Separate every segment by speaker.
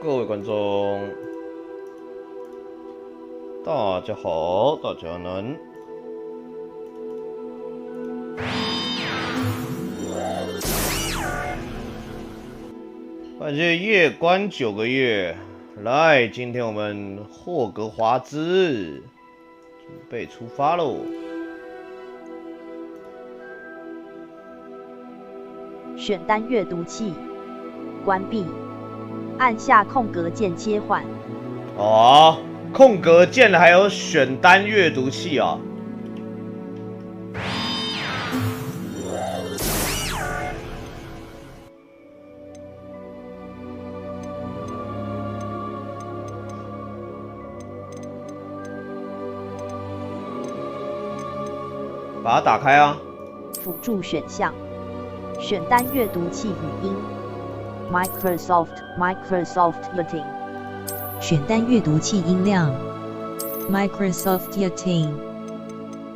Speaker 1: 各位观众，大家好，大家能。感谢夜观9个月，来，今天我们霍格华兹准备出发喽。
Speaker 2: 选单阅读器，关闭，按下空格键切换。
Speaker 1: 哦，空格键还有选单阅读器啊、哦。把它打开啊！
Speaker 2: 辅助选项，选单阅读器语音 ，Microsoft Yachting，
Speaker 3: 选单阅读器音量 ，Microsoft Yachting，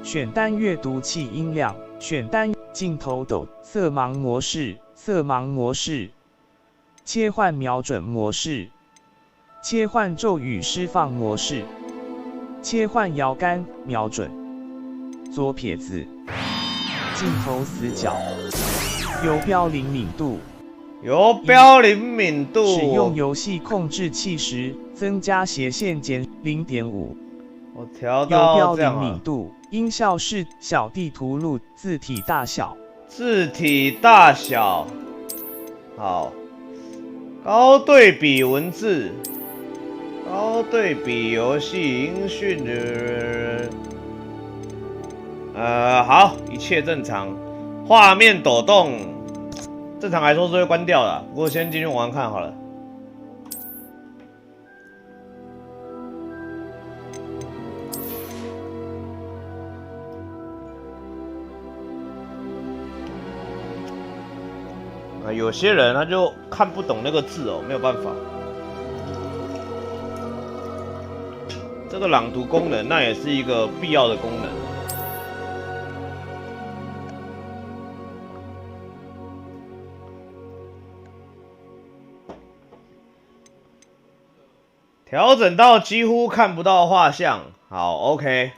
Speaker 4: 选单阅读器音量，选单镜头抖色盲模式，色盲模式，切换瞄准模式，切换咒语释放模式，切换摇杆瞄准。左撇子，镜头死角，游标灵敏度，
Speaker 1: 游标灵敏度。
Speaker 4: 使用游戏控制器时，增加斜线减 0.5。
Speaker 1: 我调到
Speaker 4: 游标灵敏度，音效是小地图录字体大小。
Speaker 1: 字体大小，好，高对比文字，高对比游戏音讯的。好，一切正常，画面抖动，正常来说是会关掉的，不过先进去玩玩看好了。有些人他就看不懂那个字哦，没有办法。这个朗读功能，那也是一个必要的功能。调整到几乎看不到画像，好 ，OK。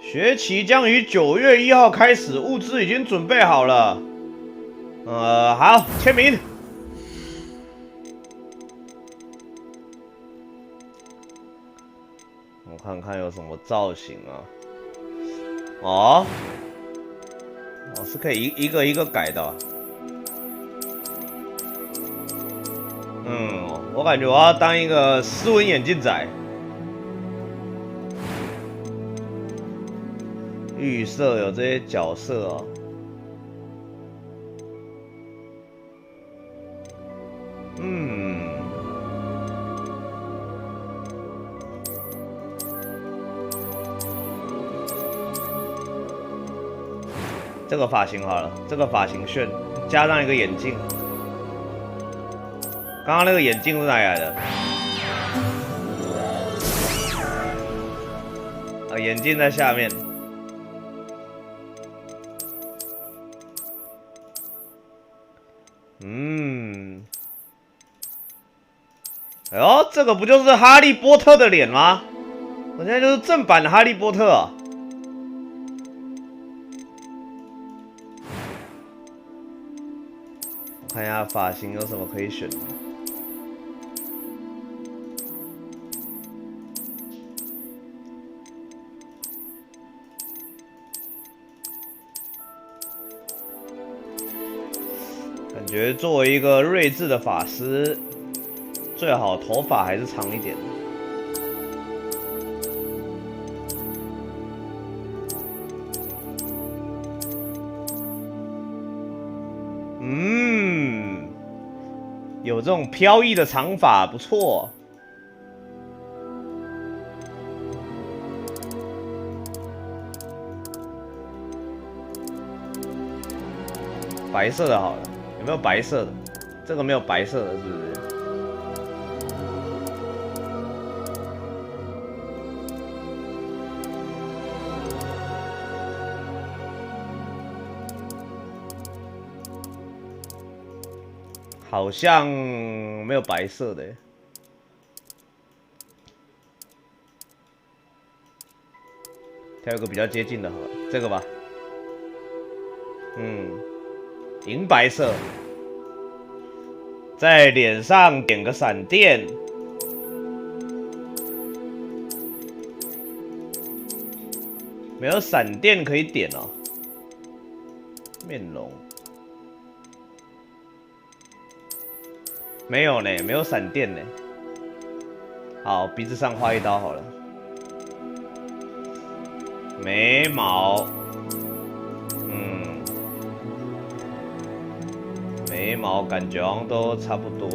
Speaker 1: 学期将于9月1号开始，物资已经准备好了。好，签名。我看看有什么造型啊？哦。是可以一个一个改的、啊。我感觉我要当一个斯文眼镜仔。预设有这些角色哦。这个发型好了，这个发型炫，加上一个眼镜。刚刚那个眼镜是哪里来的？眼镜在下面。哎呦，这个不就是哈利波特的脸吗？我现在就是正版的哈利波特啊。看一下发型有什么可以选的。感觉作为一个睿智的法师，最好头发还是长一点的。有这种飘逸的长发，不错。白色的好了，有没有白色的？这个没有白色的，是不是？好像没有白色的耶。挑一个比较接近的好了，这个吧。银白色，在脸上点个闪电。没有闪电可以点哦。面容没有呢，没有闪电呢。好，鼻子上画一刀好了。眉毛，眉毛感觉好像都差不多。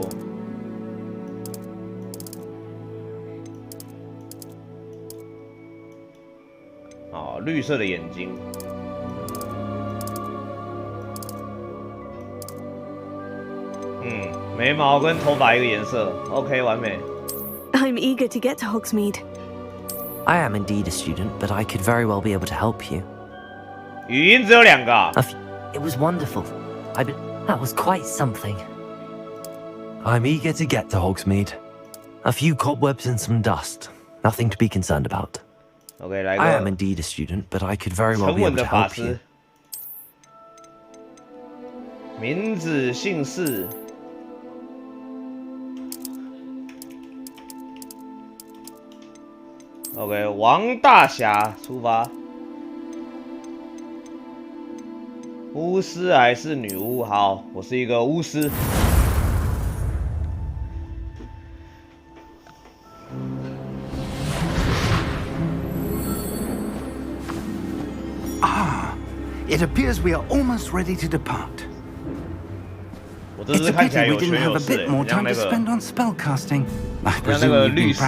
Speaker 1: 好，绿色的眼睛。眉毛跟头发一个颜色 ，OK， 完美。
Speaker 5: I'm eager to get to Hogsmeade.
Speaker 6: I am indeed a student, but I could very well be able to help you.
Speaker 1: 语音只有2个。
Speaker 6: It was wonderful. That was quite something.
Speaker 7: I'm eager to get to Hogsmeade. A few cobwebs and some dust. Nothing to be concerned about.
Speaker 1: OK， 来个。
Speaker 7: I am indeed a student, but I could very well be able to help you.
Speaker 1: 名字姓氏。OK， 王大侠出发。巫师还是女巫？好，我是一个巫师。
Speaker 8: It appears we are almost ready to depart.
Speaker 1: 我这是看起来有权有势，像那个
Speaker 8: spellcasting.
Speaker 1: 像那个律师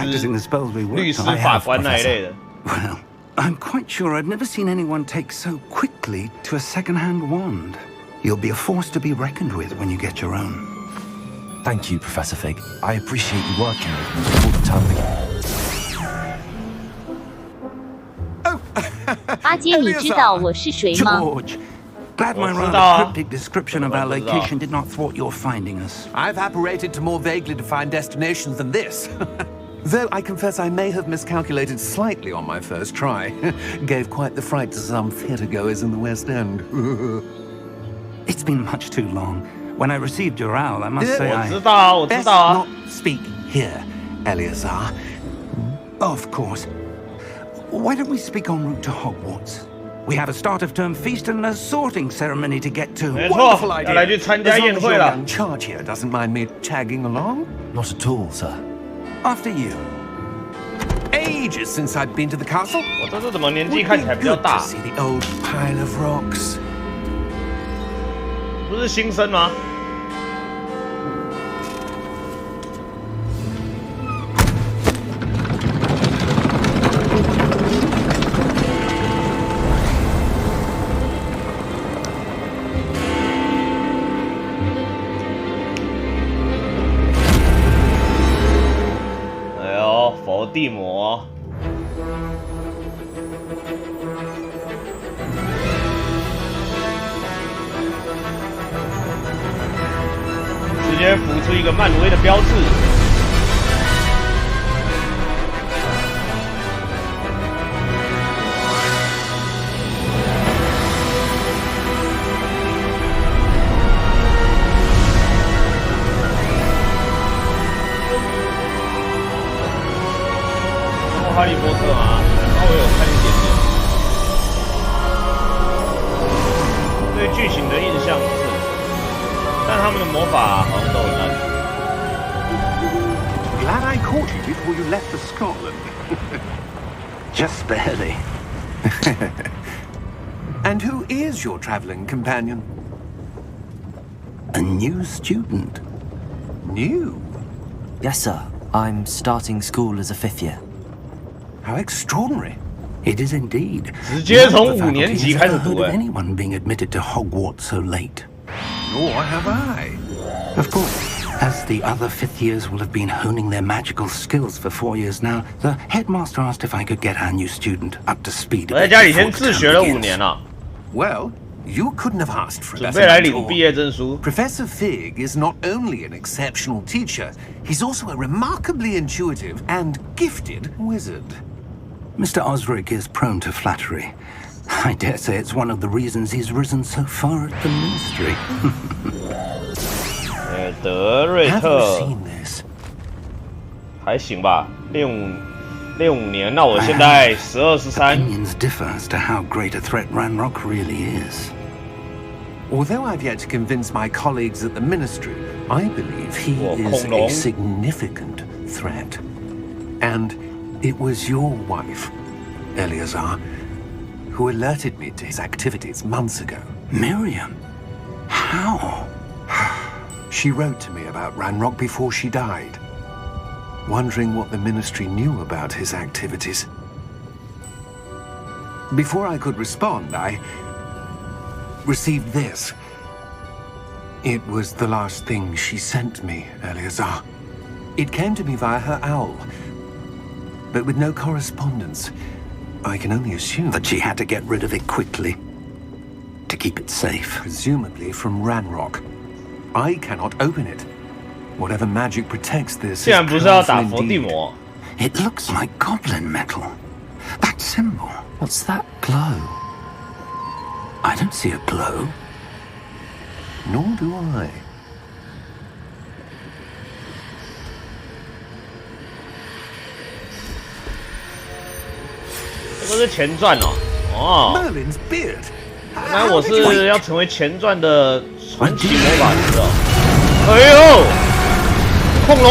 Speaker 1: 法官那一类的。
Speaker 8: Well, I'm quite sure I've never seen anyone take so quickly to a second-hand wand. You'll be a force to be reckoned with when you get your own.
Speaker 7: Thank you, Professor Fig. I appreciate you working with me all the time.
Speaker 9: 阿杰，你知道我是谁吗？
Speaker 8: George, glad my rather cryptic description of our location did not thwart your finding us.
Speaker 10: I've apparated to more vaguely defined destinations than this. Though I confess I may have miscalculated slightly on my first try. Gave quite the fright to some theatre-goers in the West End.
Speaker 8: It's been much too long. When I received your owl, I must say I...
Speaker 1: Best
Speaker 8: not speak here, Eleazar. Of course. Why don't we speak en route to Hogwarts? We have a start-of-term feast and a sorting ceremony to get to.
Speaker 10: Wonderful idea. As long as your young charge here doesn't mind me tagging along.
Speaker 7: Not at all, sir.
Speaker 8: After you.
Speaker 10: Ages since I'd been to the castle.
Speaker 1: 我这是怎么年纪看起来比较大？
Speaker 10: See the old pile of rocks.
Speaker 1: 不是新生吗？哎呦，佛地魔！直接浮出一个漫威的标志。哈利波特吗？稍微有看一点点，对剧情的印象不是。但他们的魔法好像都很烂。
Speaker 8: Glad I caught you before you left for Scotland. Just barely.
Speaker 10: And who is your traveling companion?
Speaker 8: A new student.
Speaker 10: New?
Speaker 6: Yes, sir. I'm starting school as a 5th year.
Speaker 10: How extraordinary.
Speaker 8: It is indeed.
Speaker 1: 直接从5年级开始读
Speaker 8: anyone being admitted to Hogwarts so late.
Speaker 10: Nor have I.
Speaker 8: Of course, as the other 5th years will have been honing their magical skills for 4 years now, the headmaster asked if I could get our new student up to speed.
Speaker 1: 我在家里先自学了5年了。
Speaker 10: Well, You couldn't have asked for a
Speaker 1: 准
Speaker 10: better
Speaker 1: 备来领毕
Speaker 10: mentor.
Speaker 1: 业证书。
Speaker 10: Professor Fig is not only an exceptional teacher, he's also a remarkably intuitive and gifted wizard.
Speaker 8: Mr. Osric is prone to flattery. I dare say it's one of the reasons he's risen so far at the ministry.
Speaker 1: 德瑞
Speaker 10: Have you
Speaker 1: 特
Speaker 10: seen this?
Speaker 1: 还行吧，65年，那我现在12、13。
Speaker 8: Opinions differ as to how great a threat Ranrock really is.
Speaker 10: Although I've yet to convince my colleagues at the ministry, I believe he is
Speaker 1: 恐龙
Speaker 10: a significant threat. And it was your wife, Eleazar, who alerted me to his activities months ago.
Speaker 8: Miriam? How?
Speaker 10: She wrote to me about Ranrock before she died, wondering what the ministry knew about his activities. Before I could respond, I received this. It was the last thing she sent me, Eleazar. It came to me via her owl, but with no correspondence. I can only assume
Speaker 8: That she had to get rid of it quickly to keep it safe.
Speaker 10: presumably from Ranrock. I cannot open it. Whatever magic protects this
Speaker 1: 竟
Speaker 10: is
Speaker 1: 然不是要打
Speaker 10: powerful
Speaker 1: 伏地
Speaker 10: indeed.
Speaker 1: 魔，
Speaker 8: It looks like goblin metal. That symbol.
Speaker 7: What's that glow?
Speaker 8: I don't see a glow.
Speaker 10: Nor do I.
Speaker 1: 这个是前传哦。哦，
Speaker 10: Merlin's beard.
Speaker 1: 原来我是要成为前传的传奇魔法师哦。哎呦，恐龙！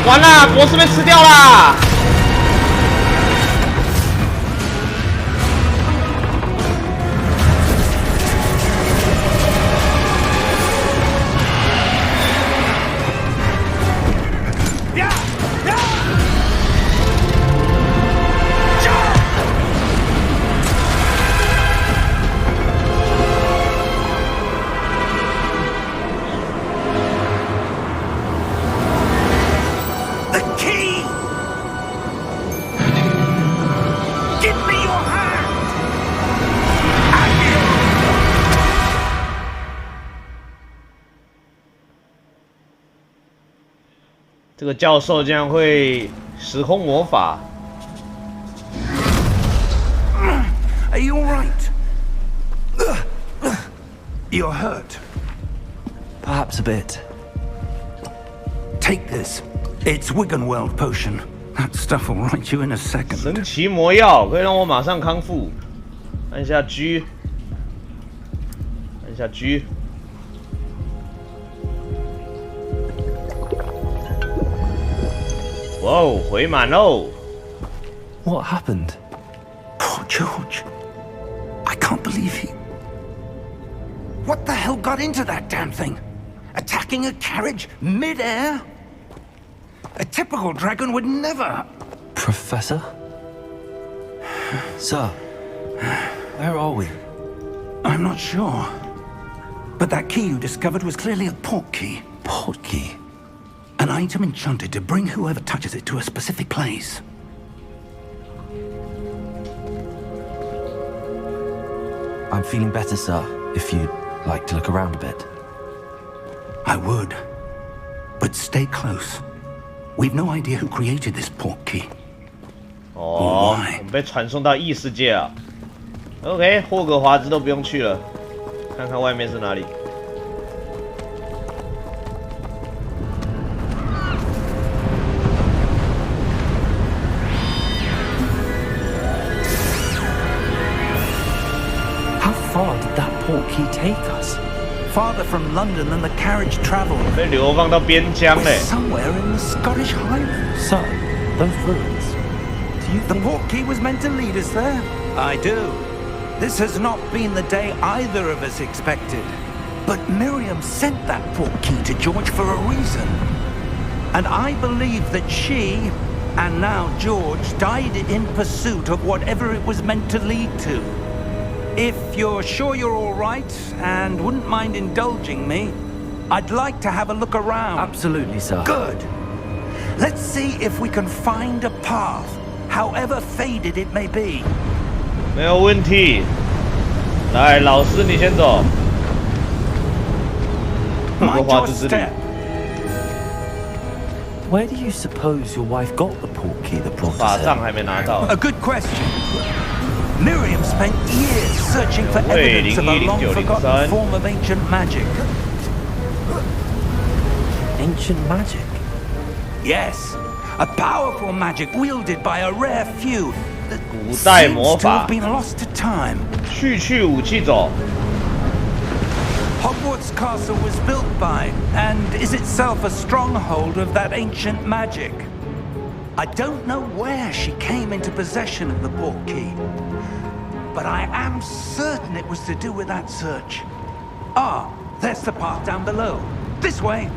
Speaker 1: 完了，博士被吃掉啦！这个教授竟然会时空魔法。
Speaker 8: Are you all right? You're hurt.
Speaker 7: Perhaps a bit.
Speaker 8: Take this. It's Wiggenweld potion. That stuff will right you in a second.
Speaker 1: 神奇魔药可以让我马上康复。按下 G， 按下 G。 哇哦，回满喽！
Speaker 7: What happened?
Speaker 8: Poor George. I can't believe he... What the hell got into that damn thing? Attacking a carriage mid-air? A typical dragon would never...
Speaker 7: Professor? Sir, where are we?
Speaker 8: I'm not sure. But that key you discovered was clearly a port key.
Speaker 7: Port key?
Speaker 8: An item enchanted to bring whoever touches it to a specific place.
Speaker 7: I'm feeling better, sir, if you'd like to look around a bit.
Speaker 8: I would. But stay close. We've no idea who created this port key.
Speaker 1: 哦，我们被传送到异世界啊。OK， 霍格华兹都不用去了，看看外面是哪里。
Speaker 7: How far did that port key take us?
Speaker 8: Farther from London than the carriage traveled.
Speaker 1: 被流放到边疆嘞。
Speaker 8: Somewhere in the Scottish Highlands.
Speaker 7: Sir, those ruins. Do you
Speaker 8: The
Speaker 7: think...
Speaker 8: port key was meant to lead us there? I do. This has not been the day either of us expected. But Miriam sent that port key to George for a reason. And I believe that she, and now George, died in pursuit of whatever it was meant to lead to. If you're sure you're all right and wouldn't mind indulging me, I'd like to have a look around.
Speaker 7: Absolutely, sir.
Speaker 8: Good. Let's see if we can find a path, however faded it may be.
Speaker 1: 没有问题。来，老师你先走。霍格华兹之旅。
Speaker 7: Where do you suppose your wife got the portkey that brought us
Speaker 1: 法
Speaker 7: here?
Speaker 1: 杖还没拿到。
Speaker 8: A good question. Miriam spent years searching for evidence of a long-forgotten form of ancient magic.
Speaker 7: Ancient magic?
Speaker 8: Yes, a powerful magic wielded by a rare few that
Speaker 1: 古代
Speaker 8: seems
Speaker 1: 魔
Speaker 8: to
Speaker 1: 法
Speaker 8: have been lost to time.
Speaker 1: 去武器走。
Speaker 8: Hogwarts Castle was built by, and is itself a stronghold of that ancient magic. I don't know where she came into possession of the portkey, but I am certain it was to do with that search. Ah, there's the path down below. This way.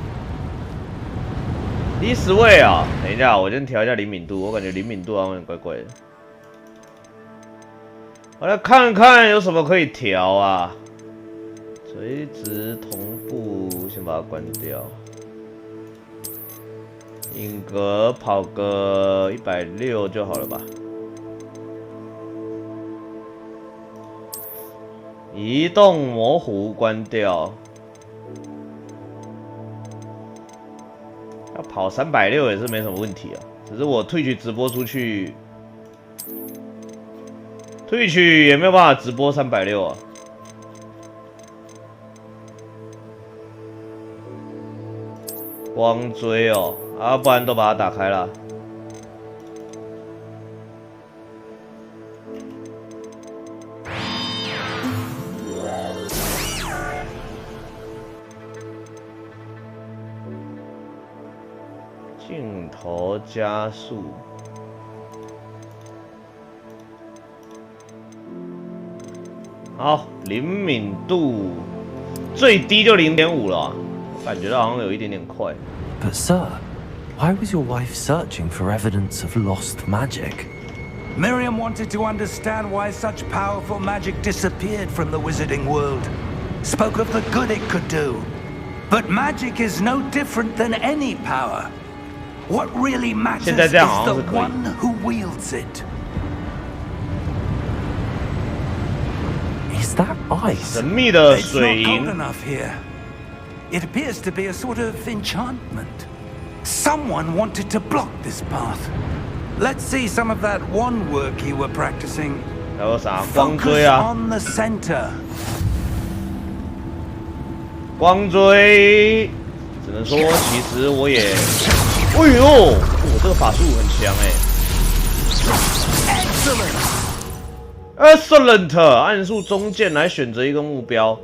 Speaker 1: 10位啊！等一下，我先调一下灵敏度，我感觉灵敏度好像有点怪怪的。我来看看有什么可以调啊。 垂直同步，先把它关掉。影格跑个160就好了吧？移动模糊关掉。要跑360也是没什么问题啊，只是我退取直播出去，退取也没有办法直播360啊。 光追哦，啊，不然都把它打开了。镜头加速，好，灵敏度最低就0.5了。 感觉到好像有一点点快。
Speaker 7: But sir, why was your wife searching for evidence of lost magic?
Speaker 8: Miriam wanted to understand why such powerful magic disappeared from the wizarding world. Spoke of the good it could do. But magic is no different than any power. What really matters is the one who wields it.
Speaker 7: Is that ice?
Speaker 1: 神秘的水
Speaker 8: It's not
Speaker 1: 银
Speaker 8: cold enough here. It appears to be a sort of enchantment. Someone wanted to block this path. Let's see some of that wand work you were practicing.
Speaker 1: 还有啥光追啊？
Speaker 8: on the center.
Speaker 1: 光追，只能说其实我也，哎呦，我这个法术很强哎。Excellent， 按数中键来选择一个目标。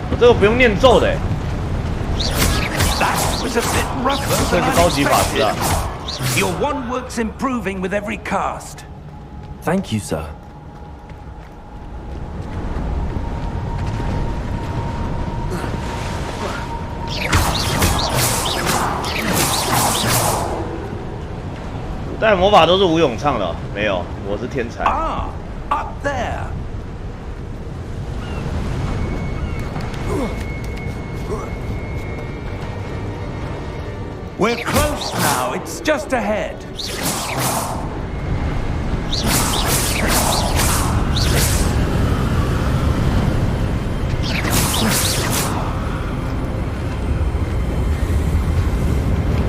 Speaker 1: 我这个不用念咒的，这是高级法师啊。
Speaker 8: Your wand works improving with every cast.
Speaker 7: Thank you, sir.
Speaker 1: 古代魔法都是吴永唱的，没有，我是天才。
Speaker 8: Ah, up there. We're close now. It's just ahead.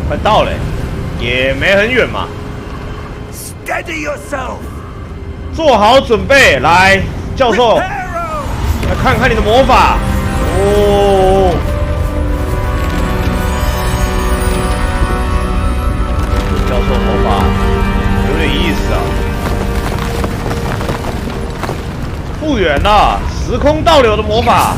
Speaker 1: 快到了，也没很远嘛。
Speaker 8: Steady yourself.
Speaker 1: 做好准备，来，教授，来看看你的魔法。哦，教授魔法有点意思啊。复原了，时空倒流的魔法。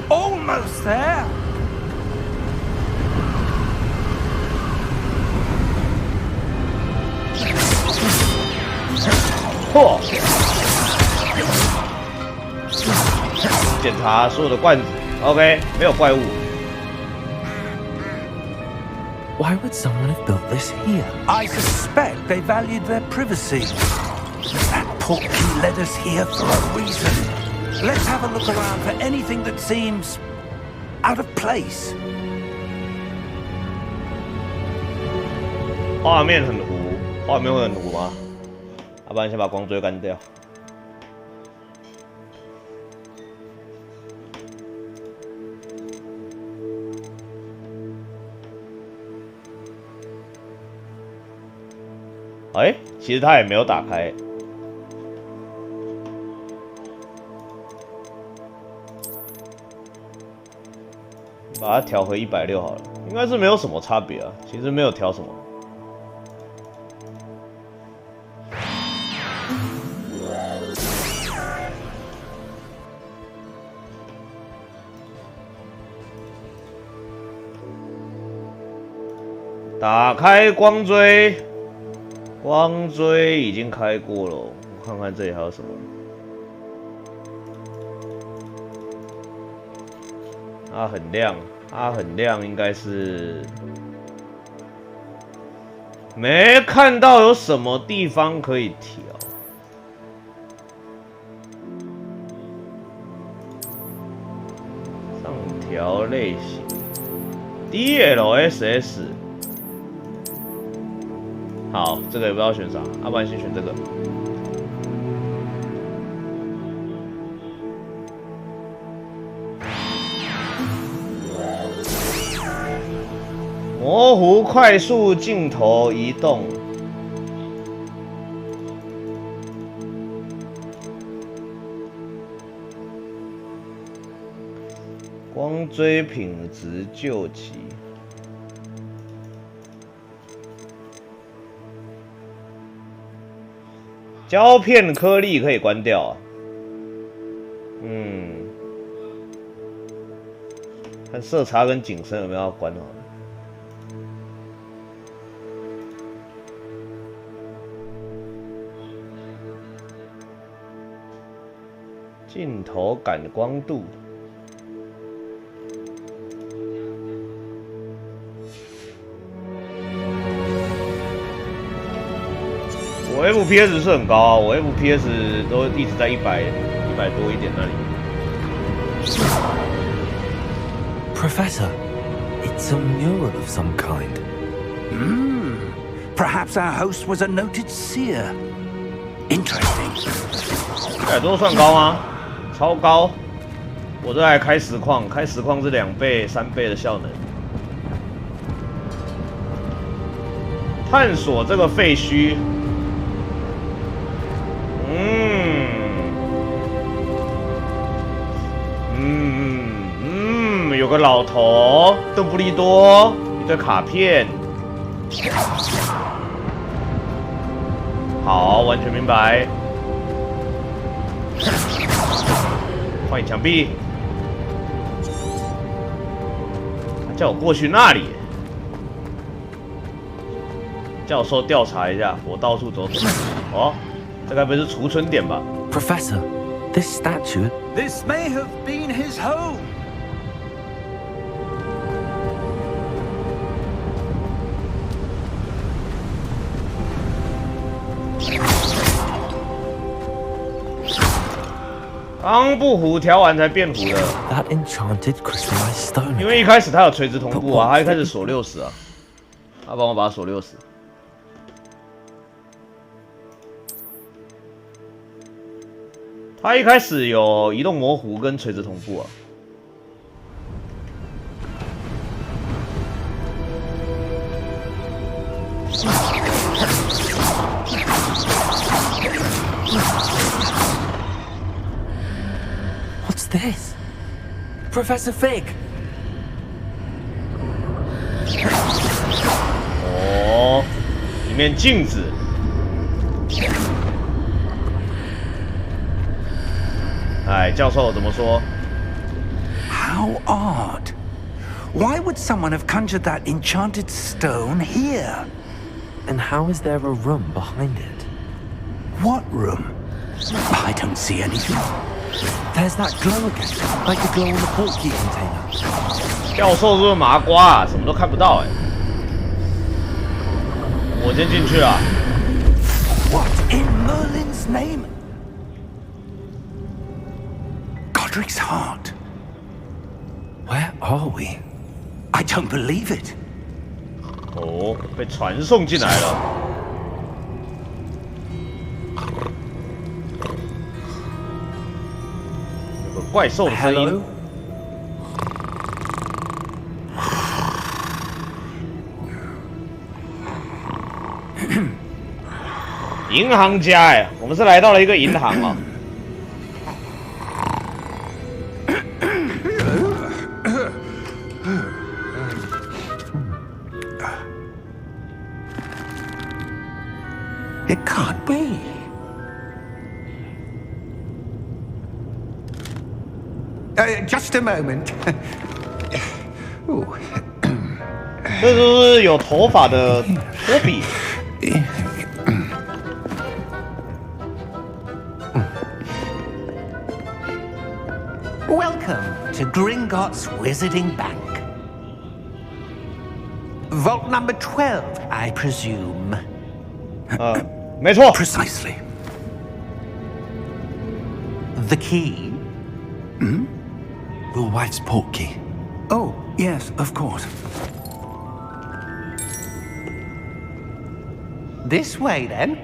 Speaker 8: Almost there.
Speaker 1: 嚯！检查所有的罐子 ，OK， 没有怪物。
Speaker 7: Why would someone have built this here?
Speaker 8: I suspect they valued their privacy. That portkey led us here for a reason. Let's have a look around for anything that seems out of place.
Speaker 1: 画面很糊，画面会很糊吗？要不然先把光锥干掉。哎，其实它也没有打开。把它调回160好了，应该是没有什么差别啊。其实没有调什么。打开光锥，光锥已经开过了。我看看这里还有什么。它很亮，它很亮，应该是没看到有什么地方可以调。上调类型 DLSS。好，这个也不知道选啥，要不然先选这个。模糊快速镜头移动。光锥品质救急。胶片颗粒可以关掉啊。看色差跟景深有没有要关好了。镜头感光度。我 FPS 是很高啊，我 FPS 都一直在100多一点那里。
Speaker 7: Professor, it's a mural of some kind.
Speaker 8: Perhaps our host was a noted seer. Interesting.
Speaker 1: 100多算高吗？超高！我这还开实况，开实况是2倍、3倍的效能。探索这个废墟。有个老头，邓布利多，一堆卡片。好，完全明白。换一墙壁。他叫我过去那里。教授调查一下，我到处走走。哦，这该不是储存点吧
Speaker 7: ？Professor, this statue.
Speaker 8: This may have been his home.
Speaker 1: 刚不糊，调完才变糊的。
Speaker 7: That enchanted crystallized stone.
Speaker 1: 因为一开始它有垂直同步啊，它一开始锁60啊，他帮我把它锁60。它一开始有移动模糊跟垂直同步啊。
Speaker 7: What's this? Professor Fig.
Speaker 1: 哦，里面镜子。哎，教授怎么说
Speaker 8: How odd. Why would someone have conjured that enchanted stone here?
Speaker 7: And how is there a room behind it?
Speaker 8: What room? I don't see anything.
Speaker 7: There's that glow again, like the glow on the portkey container.
Speaker 1: 教授是不是麻瓜啊？什么都看不到哎。我先进去了。
Speaker 8: What in Merlin's name? Godric's heart.
Speaker 7: Where are we?
Speaker 8: I don't believe it.
Speaker 1: 哦，被传送进来了。有个怪兽的声音。银行家哎，我们是来到了一个银行哦。
Speaker 8: It can't be. Just a moment.
Speaker 1: 这就是有头发的托比。
Speaker 8: Welcome to Gringotts Wizarding Bank. Vault number 12, I presume.
Speaker 1: 没错。
Speaker 8: Precisely. The key?
Speaker 7: Hmm? Your wife's portkey.
Speaker 8: Oh, yes, of course. This way, then.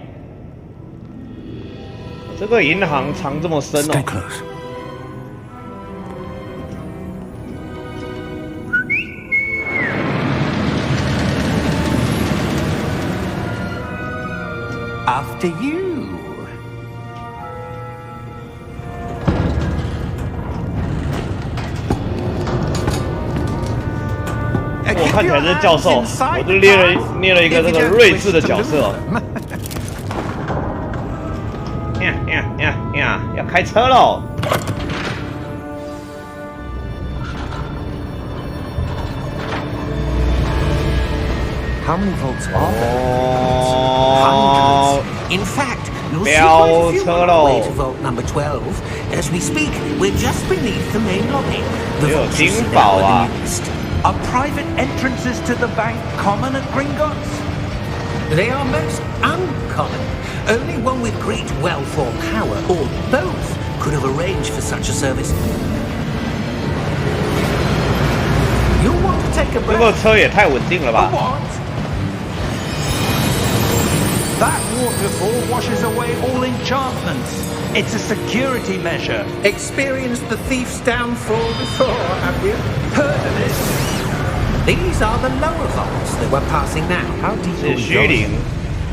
Speaker 1: 这个银行藏这么深哦。
Speaker 8: Stay close. After you.
Speaker 1: 我看起来是教授，我就捏了一个这个睿智的角色。要开车喽！
Speaker 7: How many vaults are there?
Speaker 8: Hundreds. In fact, you'll see quite a few on the way to vault number 12. As we speak, we're just beneath the main lobby. The vaults you see there are the newest. Are private entrances to the bank common at Gringotts? They are most uncommon. Only one with great wealth or power, or both, could have arranged for such a service. You'll want to take a breath.
Speaker 1: 这个车也太稳定了吧！
Speaker 8: What? That waterfall washes away all enchantments. It's a security measure. Experienced the thief's downfall before, have you? Heard of it? These are the lower vaults that we're passing now. How deep are we going?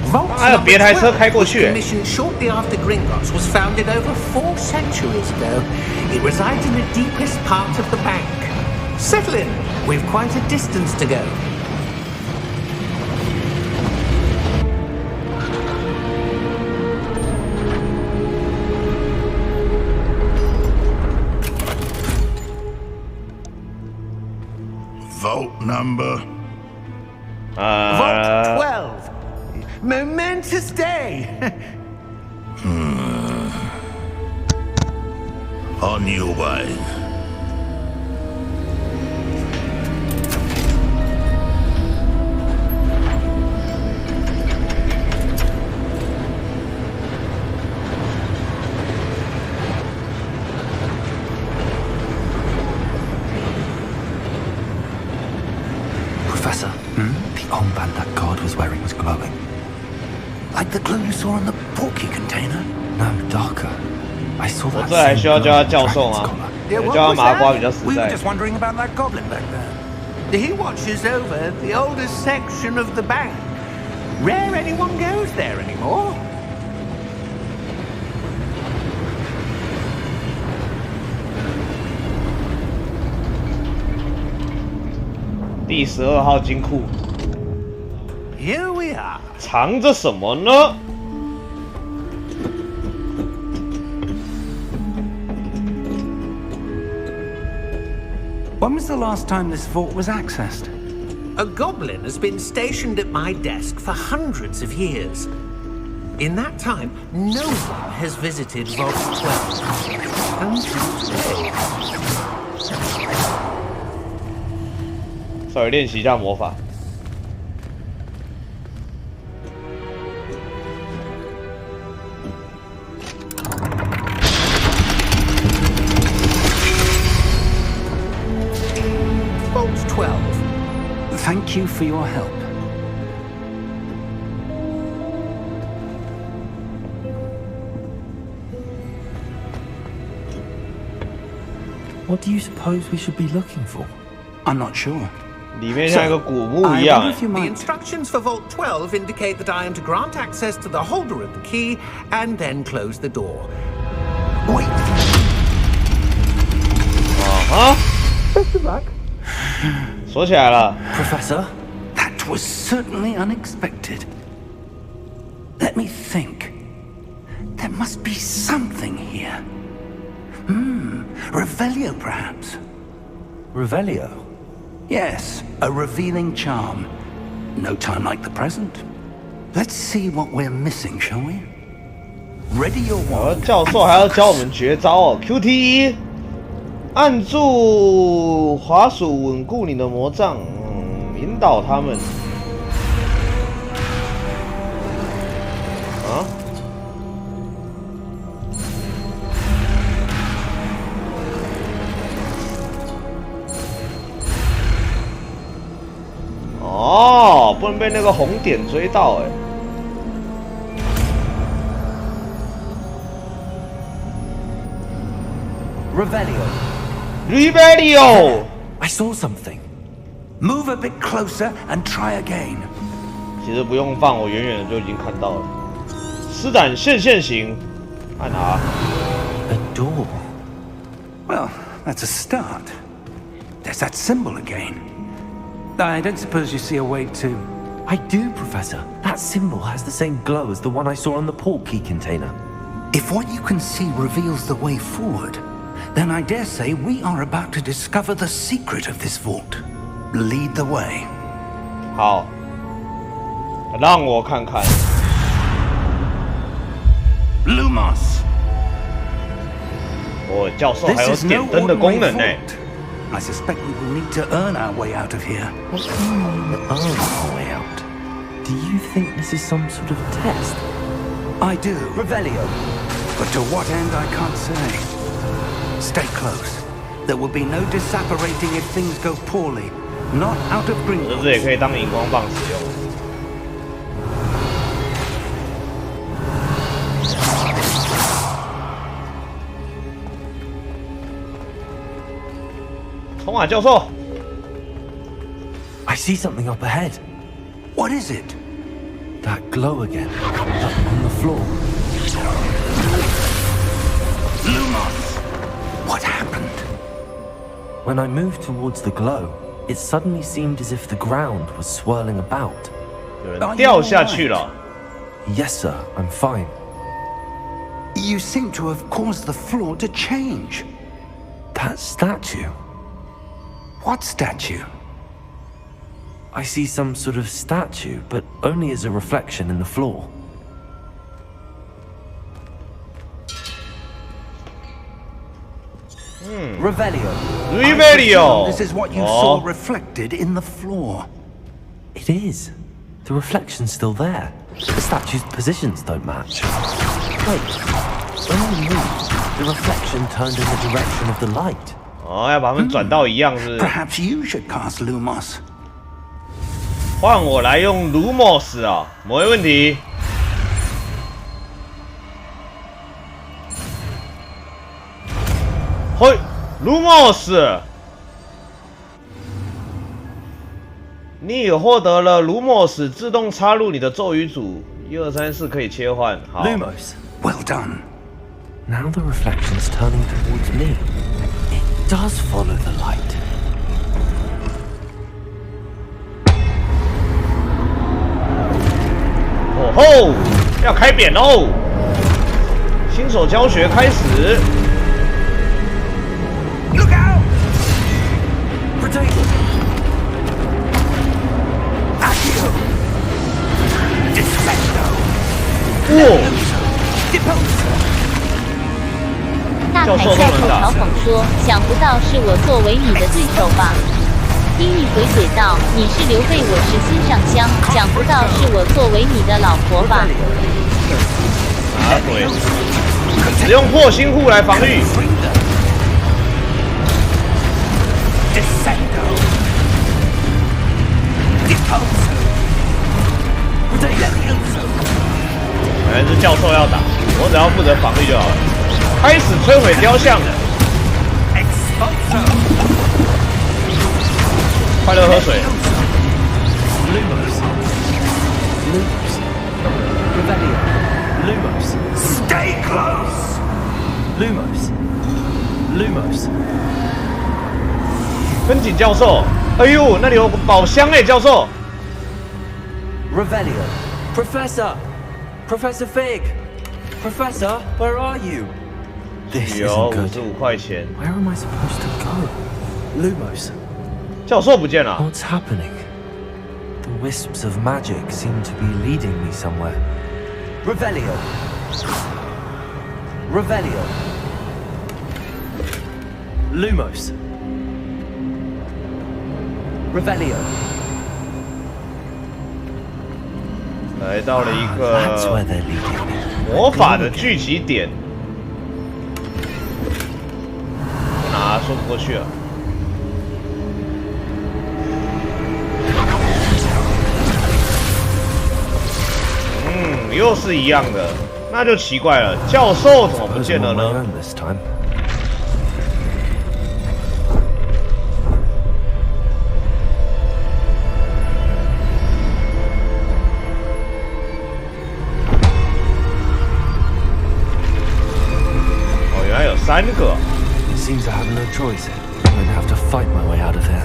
Speaker 8: Vault number 12 was commissioned shortly after Gringotts was founded over 4 centuries ago. It resides in the deepest part of the bank. Settle in. We've quite a distance to go.
Speaker 11: Vault number?
Speaker 8: Vault 12. Momentous day.
Speaker 11: On your way.
Speaker 7: Professor, the armband that guard was wearing was glowing.
Speaker 8: Like the glow you saw on the portkey container?
Speaker 7: No, darker. I saw
Speaker 1: 我
Speaker 7: that
Speaker 1: 这还
Speaker 7: same
Speaker 1: 需要
Speaker 7: glow
Speaker 1: 叫他
Speaker 7: in the
Speaker 1: 教授
Speaker 7: dragon's
Speaker 1: 吗？
Speaker 7: collar.
Speaker 1: 叫他麻瓜比较实
Speaker 8: We were
Speaker 1: 在。
Speaker 8: just wondering about that goblin back there. He watches over the oldest section of the bank. Rare anyone goes there anymore.
Speaker 1: 第12号金库
Speaker 8: Here we are.
Speaker 1: 藏着什么呢？
Speaker 8: When was the last time this vault was accessed? A goblin has been stationed at my desk for hundreds of years. In that time, no one has visited Vault 12. Until today.
Speaker 1: 稍微练习一下魔法。
Speaker 8: you for your help.
Speaker 7: What do you suppose we should be looking for?
Speaker 8: I'm not sure.
Speaker 1: 里面像一个古墓一样。
Speaker 8: The instructions for Vault 12 indicate that I am to grant access to the holder of the key and then close the door. Wait.
Speaker 1: Best of luck. 锁起来了。
Speaker 7: Professor?
Speaker 8: That was certainly unexpected. Let me think. There must be something here. Revelio, perhaps.
Speaker 7: Revelio?
Speaker 8: Yes, a revealing charm. No time like the present. Let's see what we're missing, shall we? Ready your wand.
Speaker 1: 教授还要教我们绝招哦 ！QT1，按住滑鼠稳固你的魔杖，引导他们。啊？哦，不能被那个红点追到哎。Revelio!
Speaker 7: I saw something.
Speaker 8: Move a bit closer and try again.
Speaker 1: 其实不用放，我远远的就已经看到了。施展现形，按它。
Speaker 7: A door.
Speaker 8: Well, that's a start. There's that symbol again. I don't suppose you see a way to...
Speaker 7: I do, Professor. That symbol has the same glow as the one I saw on the port key container.
Speaker 8: If what you can see reveals the way forward, then I dare say we are about to discover the secret of this vault. Lead the way.
Speaker 1: 好，让我看看。
Speaker 8: Lumos.
Speaker 1: 哦，教授还有点灯的功能呢。
Speaker 8: I suspect we will need to earn our way out of here.
Speaker 7: What do you mean, earn our way out? Do you think this is some sort of test?
Speaker 8: I do.
Speaker 7: Revelio.
Speaker 8: But to what end, I can't say. Stay close. There will be no disapparating if things go poorly. Not out of green.
Speaker 1: 这也可以当荧光棒使用。冲啊，教授
Speaker 7: I see something up ahead.
Speaker 8: What is it?
Speaker 7: That glow again. Up on the floor.
Speaker 8: Lumos! What happened?
Speaker 7: When I moved towards the glow, it suddenly seemed as if the ground was swirling about.
Speaker 1: 有人掉下去了。
Speaker 7: Yes, sir. I'm fine.
Speaker 8: You seem to have caused the floor to change.
Speaker 7: That statue.
Speaker 8: What statue?
Speaker 7: I see some sort of statue, but only as a reflection in the floor.
Speaker 1: Revelio!
Speaker 8: This is what you saw reflected in the floor.
Speaker 7: It is. The reflection's still there. The statue's positions don't match. Wait. When we moved, the reflection turned in the direction of the light.
Speaker 1: 哦，要把它们转到一样，是不是？
Speaker 8: Perhaps you should cast Lumos.
Speaker 1: 换我来用 Lumos 啊，没问题。嘿 ，Lumos， 你已获得了 Lumos 自动插入你的咒语组，1、2、3、4可以切换。好
Speaker 7: Lumos.
Speaker 8: Well done.
Speaker 7: Now the reflection's turning towards me. It does follow the light.
Speaker 1: 哦吼，要开扁喽！新手教学开始。
Speaker 8: Look out!
Speaker 7: Potato!
Speaker 8: Accio! Defendo!
Speaker 1: 哇！
Speaker 8: Deposer!
Speaker 9: 大凯下口嘲讽说：“想不到是我作为你的对手吧？”丁义回嘴道：“你是刘备，我是心上香，想不到是我作为你的老婆吧？”
Speaker 1: 啊对，使用破心护来防御。
Speaker 8: Defendo!
Speaker 1: 原来是教授要打，我只要负责防御就好了。开始摧毁雕像。快乐喝水。
Speaker 7: Stay close! Lumos.
Speaker 1: 跟紧教授。哎呦，那里有个宝箱哎，教授。
Speaker 7: Revelio. Professor Fig. Professor, where are you? This
Speaker 1: 有
Speaker 7: isn't
Speaker 1: 55
Speaker 7: good.
Speaker 1: 块钱。
Speaker 7: Where am I supposed to go? Lumos.
Speaker 1: 教授不见了。
Speaker 7: What's happening? The wisps of magic seem to be leading me somewhere. Revelio. Lumos. Revelio.
Speaker 1: 来到了一
Speaker 7: That's
Speaker 1: 个
Speaker 7: where they're leading me.
Speaker 1: 魔法的聚集点。哪说不过去啊？又是一样的，那就奇怪了，教授怎么不见了呢？哦，原来有3个。
Speaker 7: It seems I have no choice. I'm going to have to fight my way out of here.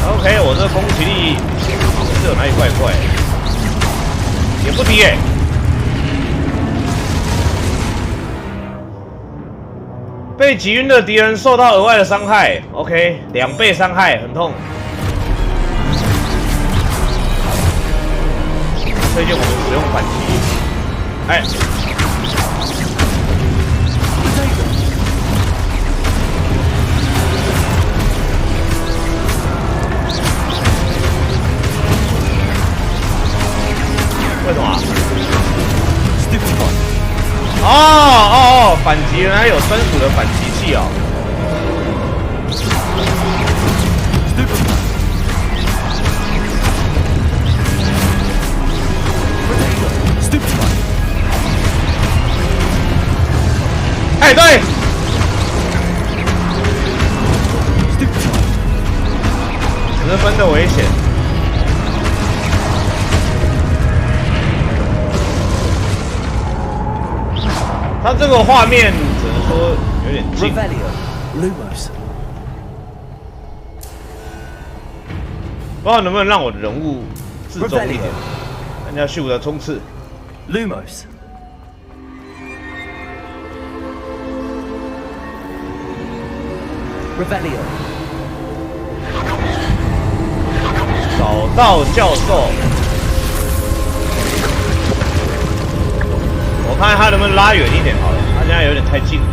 Speaker 1: OK， 我这个攻击力是有哪里怪怪的，也不低耶。被击晕的敌人受到额外的伤害 ，OK， 2倍伤害，很痛。推荐我们使用反击。哎。为什么啊？哦，反击原来有专属的反击器哦。哎，对。10分的危险。他这个画面只能说有点近。不知道能不能让我的人物自重一点，人家秀的冲刺。
Speaker 7: Lumos.
Speaker 1: 找到教授。我看他能不能拉远一点好了，他现在有点太近了。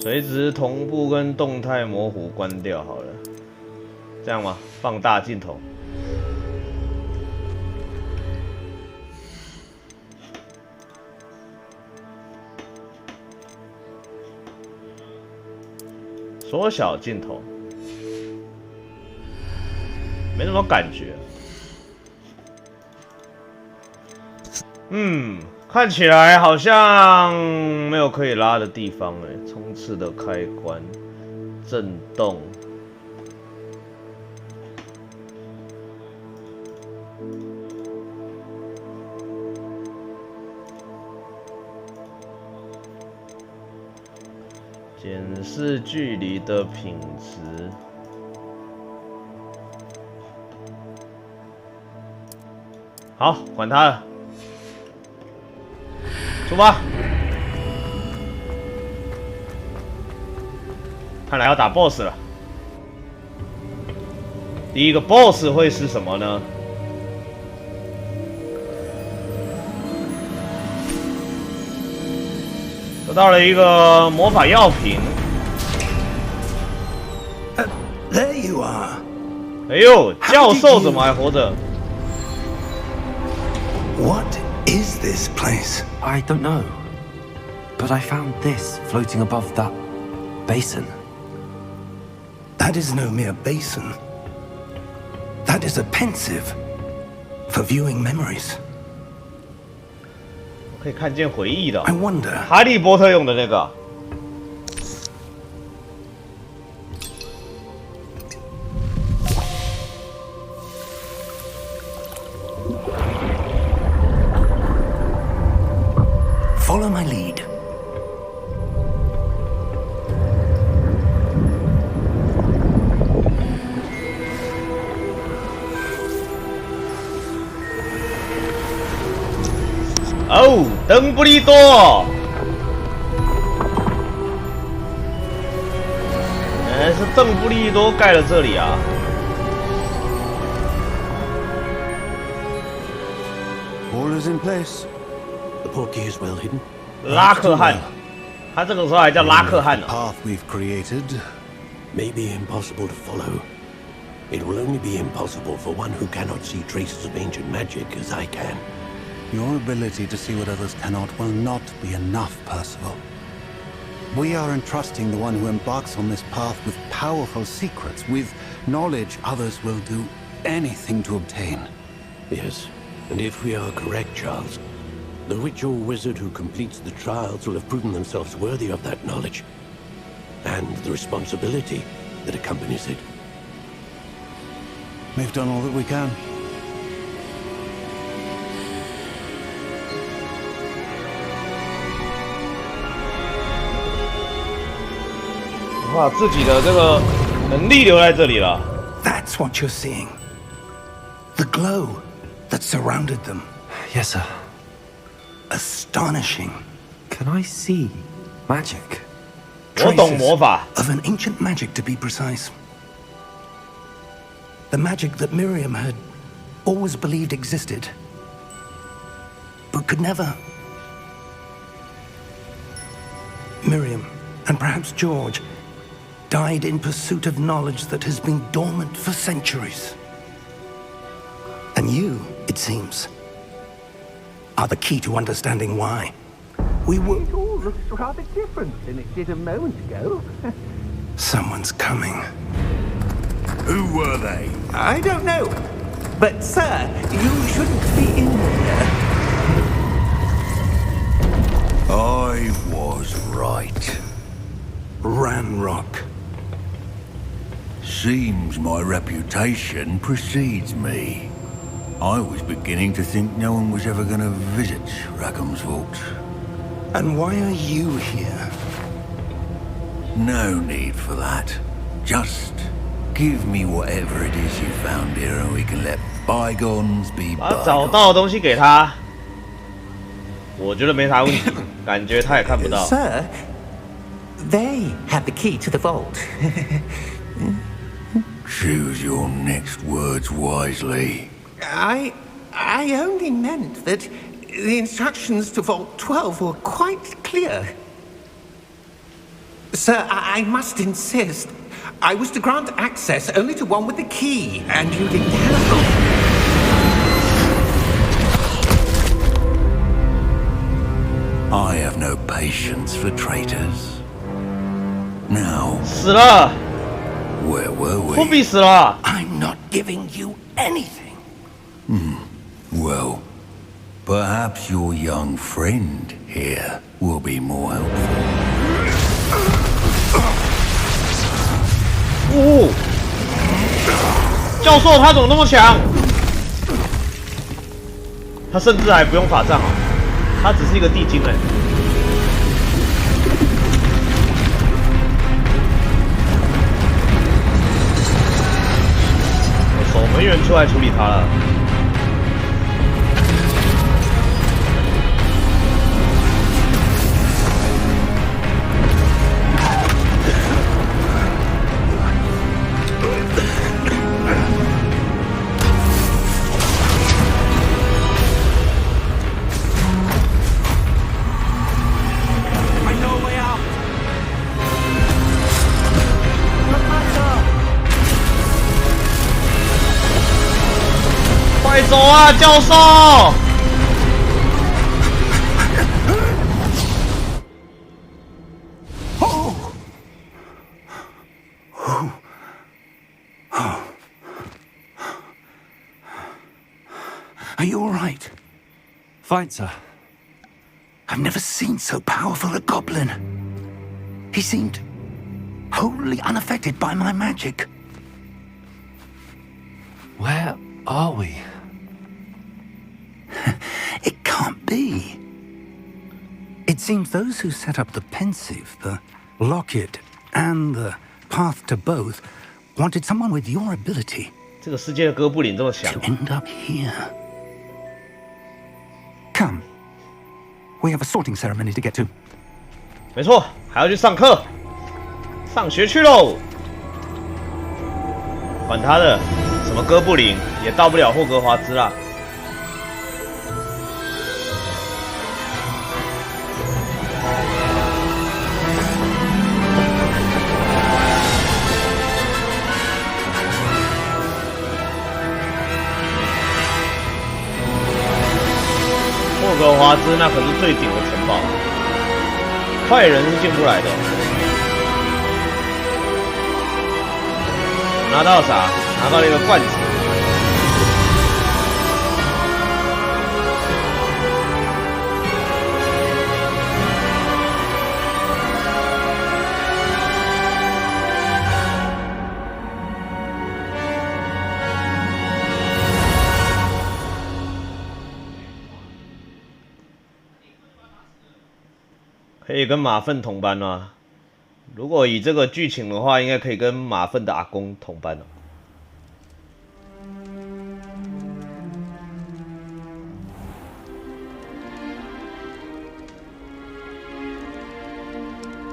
Speaker 1: 垂直同步跟动态模糊关掉好了，这样吗？放大镜头。缩小镜头，没什么感觉。看起来好像没有可以拉的地方哎。冲刺的开关，震动。检视距离的品质。好，管他了，出发。看来要打 BOSS 了。第一个 BOSS 会是什么呢？得到了一个魔法药瓶。
Speaker 8: There you are.
Speaker 1: 哎呦，教授怎么还活着
Speaker 8: What is this place?
Speaker 7: I don't know. But I found this floating above that basin.
Speaker 8: That is no mere basin. That is a pensive for viewing memories.
Speaker 1: 可以看见回忆的、
Speaker 8: I wonder.
Speaker 1: 哈利波特用的那个。
Speaker 8: Follow my lead.
Speaker 1: Oh, 邓布利多。原来是邓布利多盖了这里啊。
Speaker 12: All is in place. The portkey is well hidden.
Speaker 1: 拉克汉，他这个时候还叫拉克汉呢。
Speaker 12: Path we've created may be impossible to follow. It will only be impossible for one who cannot see traces of ancient magic as I can. Your ability to see what others cannot will not be enough, Percival. We are entrusting the one who embarks on this path with powerful secrets, with knowledge others will do anything to obtain. Yes, and if we are correct, Charles, the witch or wizard who completes the trials will have proven themselves worthy of that knowledge, and the responsibility that accompanies it. We've done all that we can.
Speaker 1: 把自己的这个能力留在这里了。
Speaker 8: That's what you're seeing. The glow that surrounded them.
Speaker 7: Yes, sir.
Speaker 8: Astonishing.
Speaker 7: Can I see magic?
Speaker 1: 我懂魔法。
Speaker 8: Of an ancient magic, to be precise. The magic that Miriam had always believed existed, but could never. Miriam, and perhaps George, died in pursuit of knowledge that has been dormant for centuries. And you, it seems, are the key to understanding why. We were...
Speaker 13: It all looks rather different than it did a moment ago.
Speaker 8: Someone's coming.
Speaker 11: Who were they?
Speaker 13: I don't know. But, sir, you shouldn't be in here.
Speaker 11: I was right.
Speaker 8: Ranrock.
Speaker 11: Seems my reputation precedes me. I was beginning to think no one was ever going to visit Rackham's vault.
Speaker 8: And why are you here?
Speaker 11: No need for that. Just give me whatever it is you found here and we can let bygones be
Speaker 1: 把找到的东西给他，我觉得没啥问题，感觉他也看不到。
Speaker 13: Sir, they had the key to the vault.
Speaker 11: Choose your next words wisely.
Speaker 13: I only meant that the instructions to Vault 12 were quite clear. Sir, I must insist. I was to grant access only to one with the key, and you didn't help.
Speaker 11: I have no patience for traitors. Now,
Speaker 1: 死了，
Speaker 11: where were
Speaker 1: 富
Speaker 11: we?
Speaker 1: 比死了。
Speaker 8: I'm not giving you anything.
Speaker 11: Well, perhaps your young friend here will be more helpful.
Speaker 1: 哦，教授他怎么那么强？他甚至还不用法杖啊，他只是一个地精哎。守门员出来处理他了。
Speaker 8: My lord!
Speaker 1: 手啊，教授！Are
Speaker 8: you all right?
Speaker 7: Fine, sir.
Speaker 8: I've never seen so powerful a goblin. He seemed wholly unaffected by my magic.
Speaker 7: Where are we?
Speaker 8: It can't be. It seems those who set up the pensive, the locket, and the path to both wanted someone with your ability
Speaker 1: 这个世界的哥布林这么强
Speaker 8: to end up here. Come. We have a sorting ceremony to get to.
Speaker 1: 没错，还要去上课，上学去喽！管他的，什么哥布林也到不了霍格华兹啦。霍格华兹那可是最顶的城堡，坏人是进不来的。拿到啥？拿到了一个罐子。可以跟马粪同班吗？如果以这个剧情的话，应该可以跟马粪的阿公同班了。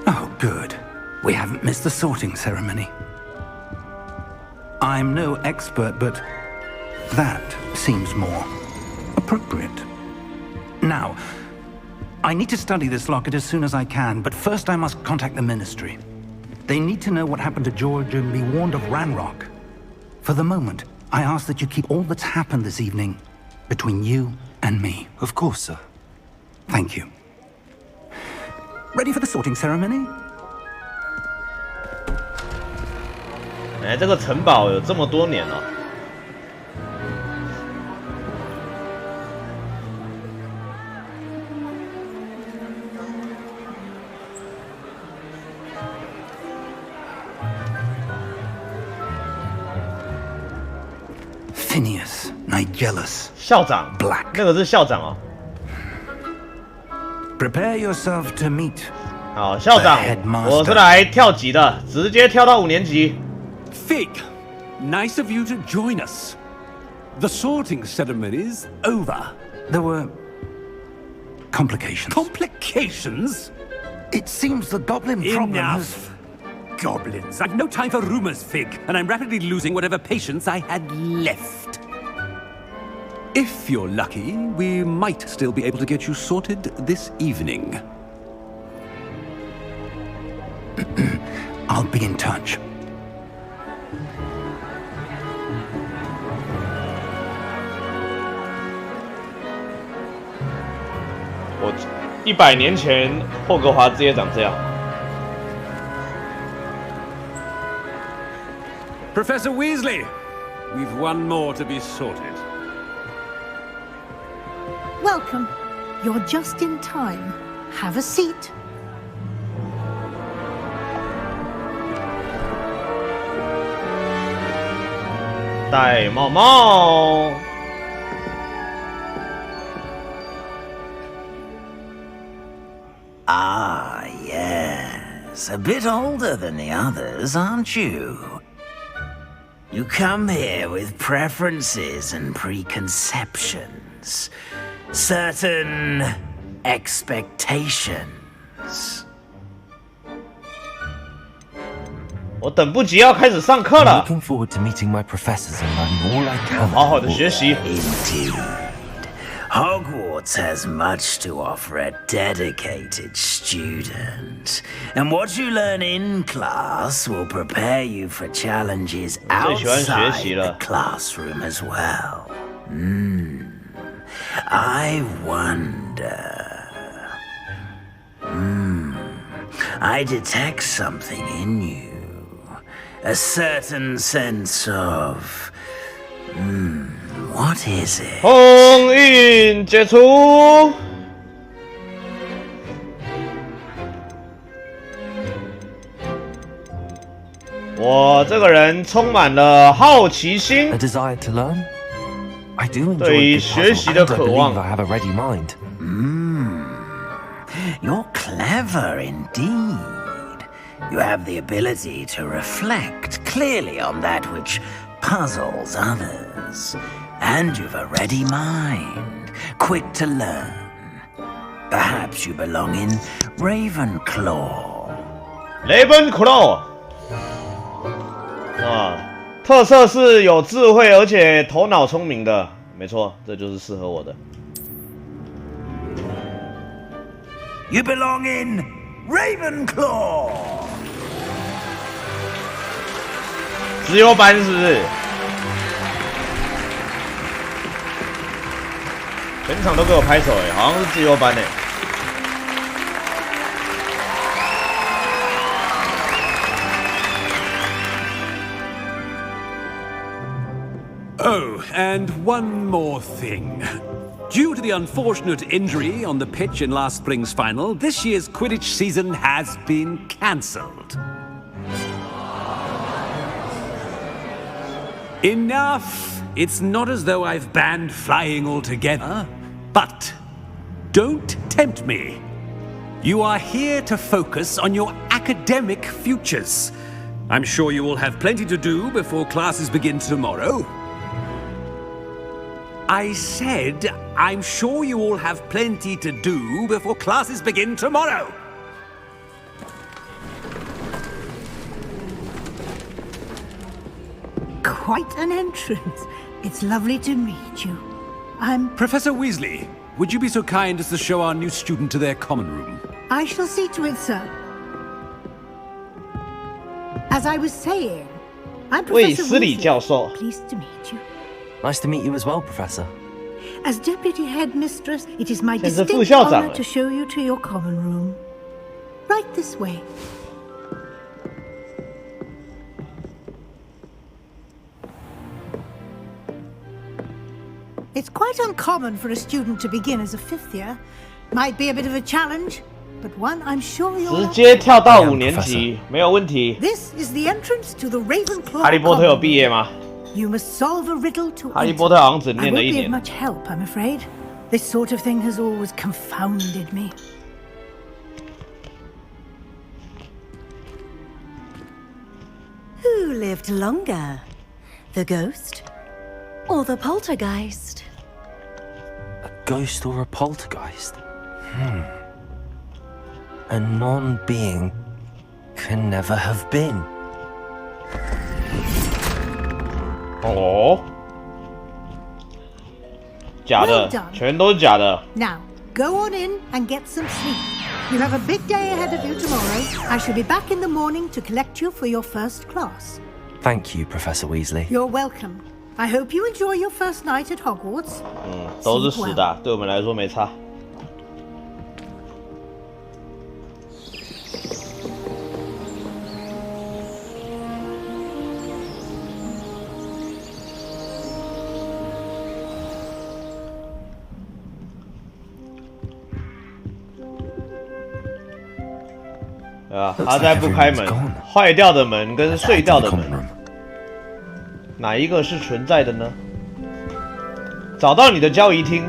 Speaker 8: Oh, good. We haven't missed the sorting ceremony. I'm no expert, but that seems more appropriate. Now, I need to study this locket as soon as I can, but first I must contact the Ministry. They need to know what happened to George and be warned of Ranrock. For the moment, I ask that you keep all that's happened this evening between you and me.
Speaker 7: Of course, sir.
Speaker 8: Thank you. Ready for the sorting ceremony?
Speaker 1: 哎，这个城堡有这么多年了。
Speaker 8: Phineas, Nigellus.
Speaker 1: 校长
Speaker 8: Black.
Speaker 1: 那个是校长哦。
Speaker 8: Prepare yourself to meet.
Speaker 1: 好，校长，我是来跳级的，直接跳到5年级。
Speaker 12: Fig, nice of you to join us. The sorting ceremony's over.
Speaker 8: There were complications.
Speaker 12: Complications?
Speaker 8: It seems the goblin problem
Speaker 12: Enough. Goblins. I've no time for rumors, Fig, and I'm rapidly losing whatever patience I had left. If you're lucky, we might still be able to get you sorted this evening.
Speaker 8: I'll be in touch.
Speaker 1: 我100年前霍格华兹也长这样。
Speaker 12: Professor Weasley, we've one more to be sorted.
Speaker 14: Welcome. You're just in time. Have a seat.
Speaker 1: 戴帽帽。
Speaker 15: Ah, yes. A bit older than the others, aren't you? You come here with preferences and preconceptions. Certain expectations.
Speaker 1: 我等不及要开始上课了。
Speaker 7: Looking forward to meeting my professors and learning all I can.
Speaker 1: 好好的学习。
Speaker 15: Indeed. Hogwarts has much to offer a dedicated student, and what you learn in class will prepare you for challenges outside the classroom as well. I wonder. I detect something in you. A certain sense of... what is it?
Speaker 1: 封印解除。我这个人充满了好奇心。
Speaker 7: A desire to learn? I do enjoy
Speaker 1: 对于学习的渴望。
Speaker 7: I have a ready mind.
Speaker 15: You're clever indeed. You have the ability to reflect clearly on that which puzzles others. And you've a ready mind, quick to learn. Perhaps you belong in Ravenclaw.
Speaker 1: Ravenclaw 啊，特色是有智慧而且头脑聪明的，没错，这就是适合我的。
Speaker 15: You belong in Ravenclaw.
Speaker 1: 自由班是不是？全场都给我拍手哎，好像是自由班哎。
Speaker 16: Oh, and one more thing. Due to the unfortunate injury on the pitch in last spring's final, this year's Quidditch season has been cancelled. Enough! It's not as though I've banned flying altogether, but don't tempt me. You are here to focus on your academic futures. I'm sure you will have plenty to do before classes begin tomorrow. I said, I'm sure you all have plenty to do before classes begin tomorrow.
Speaker 14: Quite an entrance. It's lovely to meet you. I'm...
Speaker 16: Professor Weasley, would you be so kind as to show our new student to their common room?
Speaker 14: I shall see to it, sir. As I was saying, I'm Professor Weasley. Pleased to meet you.
Speaker 7: Nice to meet you as well, Professor.
Speaker 14: As Deputy Headmistress, it is my distinct honor to show you to your common room. Right this way. It's quite uncommon for a student to begin as a fifth year. Might be a bit of a challenge, but one I'm sure you'll...
Speaker 1: 直接跳到5年级，没有问题。
Speaker 14: This is the entrance to the Ravenclaw.
Speaker 1: 哈利波特有毕业吗？
Speaker 14: You must solve a riddle to
Speaker 1: 哈利波特好像只
Speaker 14: I
Speaker 1: 念了
Speaker 14: won't
Speaker 1: 1
Speaker 14: be
Speaker 1: 年。
Speaker 14: of much help, I'm afraid. This sort of thing has always confounded me.
Speaker 17: Who lived longer? The ghost or the poltergeist?
Speaker 7: A ghost or a poltergeist? A non-being can never have been.
Speaker 1: 哦，假的，全都是假的。
Speaker 14: Now, go on in and get some sleep. You have a big day ahead of you tomorrow. I shall be back in the morning to collect you for your first class.
Speaker 7: Thank you, Professor Weasley.
Speaker 14: You're welcome. I hope you enjoy your first night at Hogwarts.
Speaker 1: 都是实的，对我们来说没差。啊，他再不开门，坏掉的门跟碎掉的门，哪一个是存在的呢？找到你的交易厅，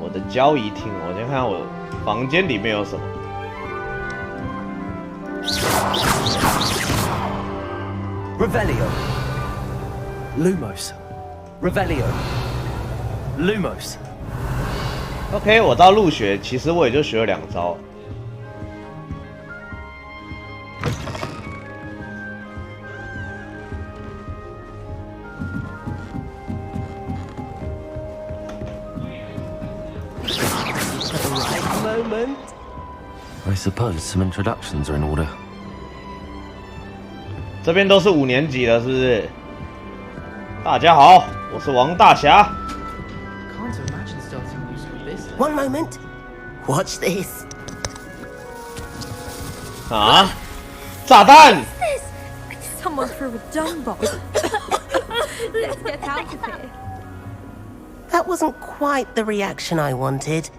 Speaker 1: 我的交易厅，我先看看我房间里面有什么。
Speaker 7: Revelio. Lumos. Revelio. Lumos.
Speaker 1: OK， 我到入学，其实我也就学了2招。
Speaker 7: I suppose some introductions are in order.
Speaker 1: 这边都是5年级了，是不是？大家好，我是王大侠。
Speaker 13: One moment. Watch this.
Speaker 1: 啊！炸弹！
Speaker 17: Someone threw a dung bomb. Let's get out of here.
Speaker 13: That wasn't quite the reaction I wanted.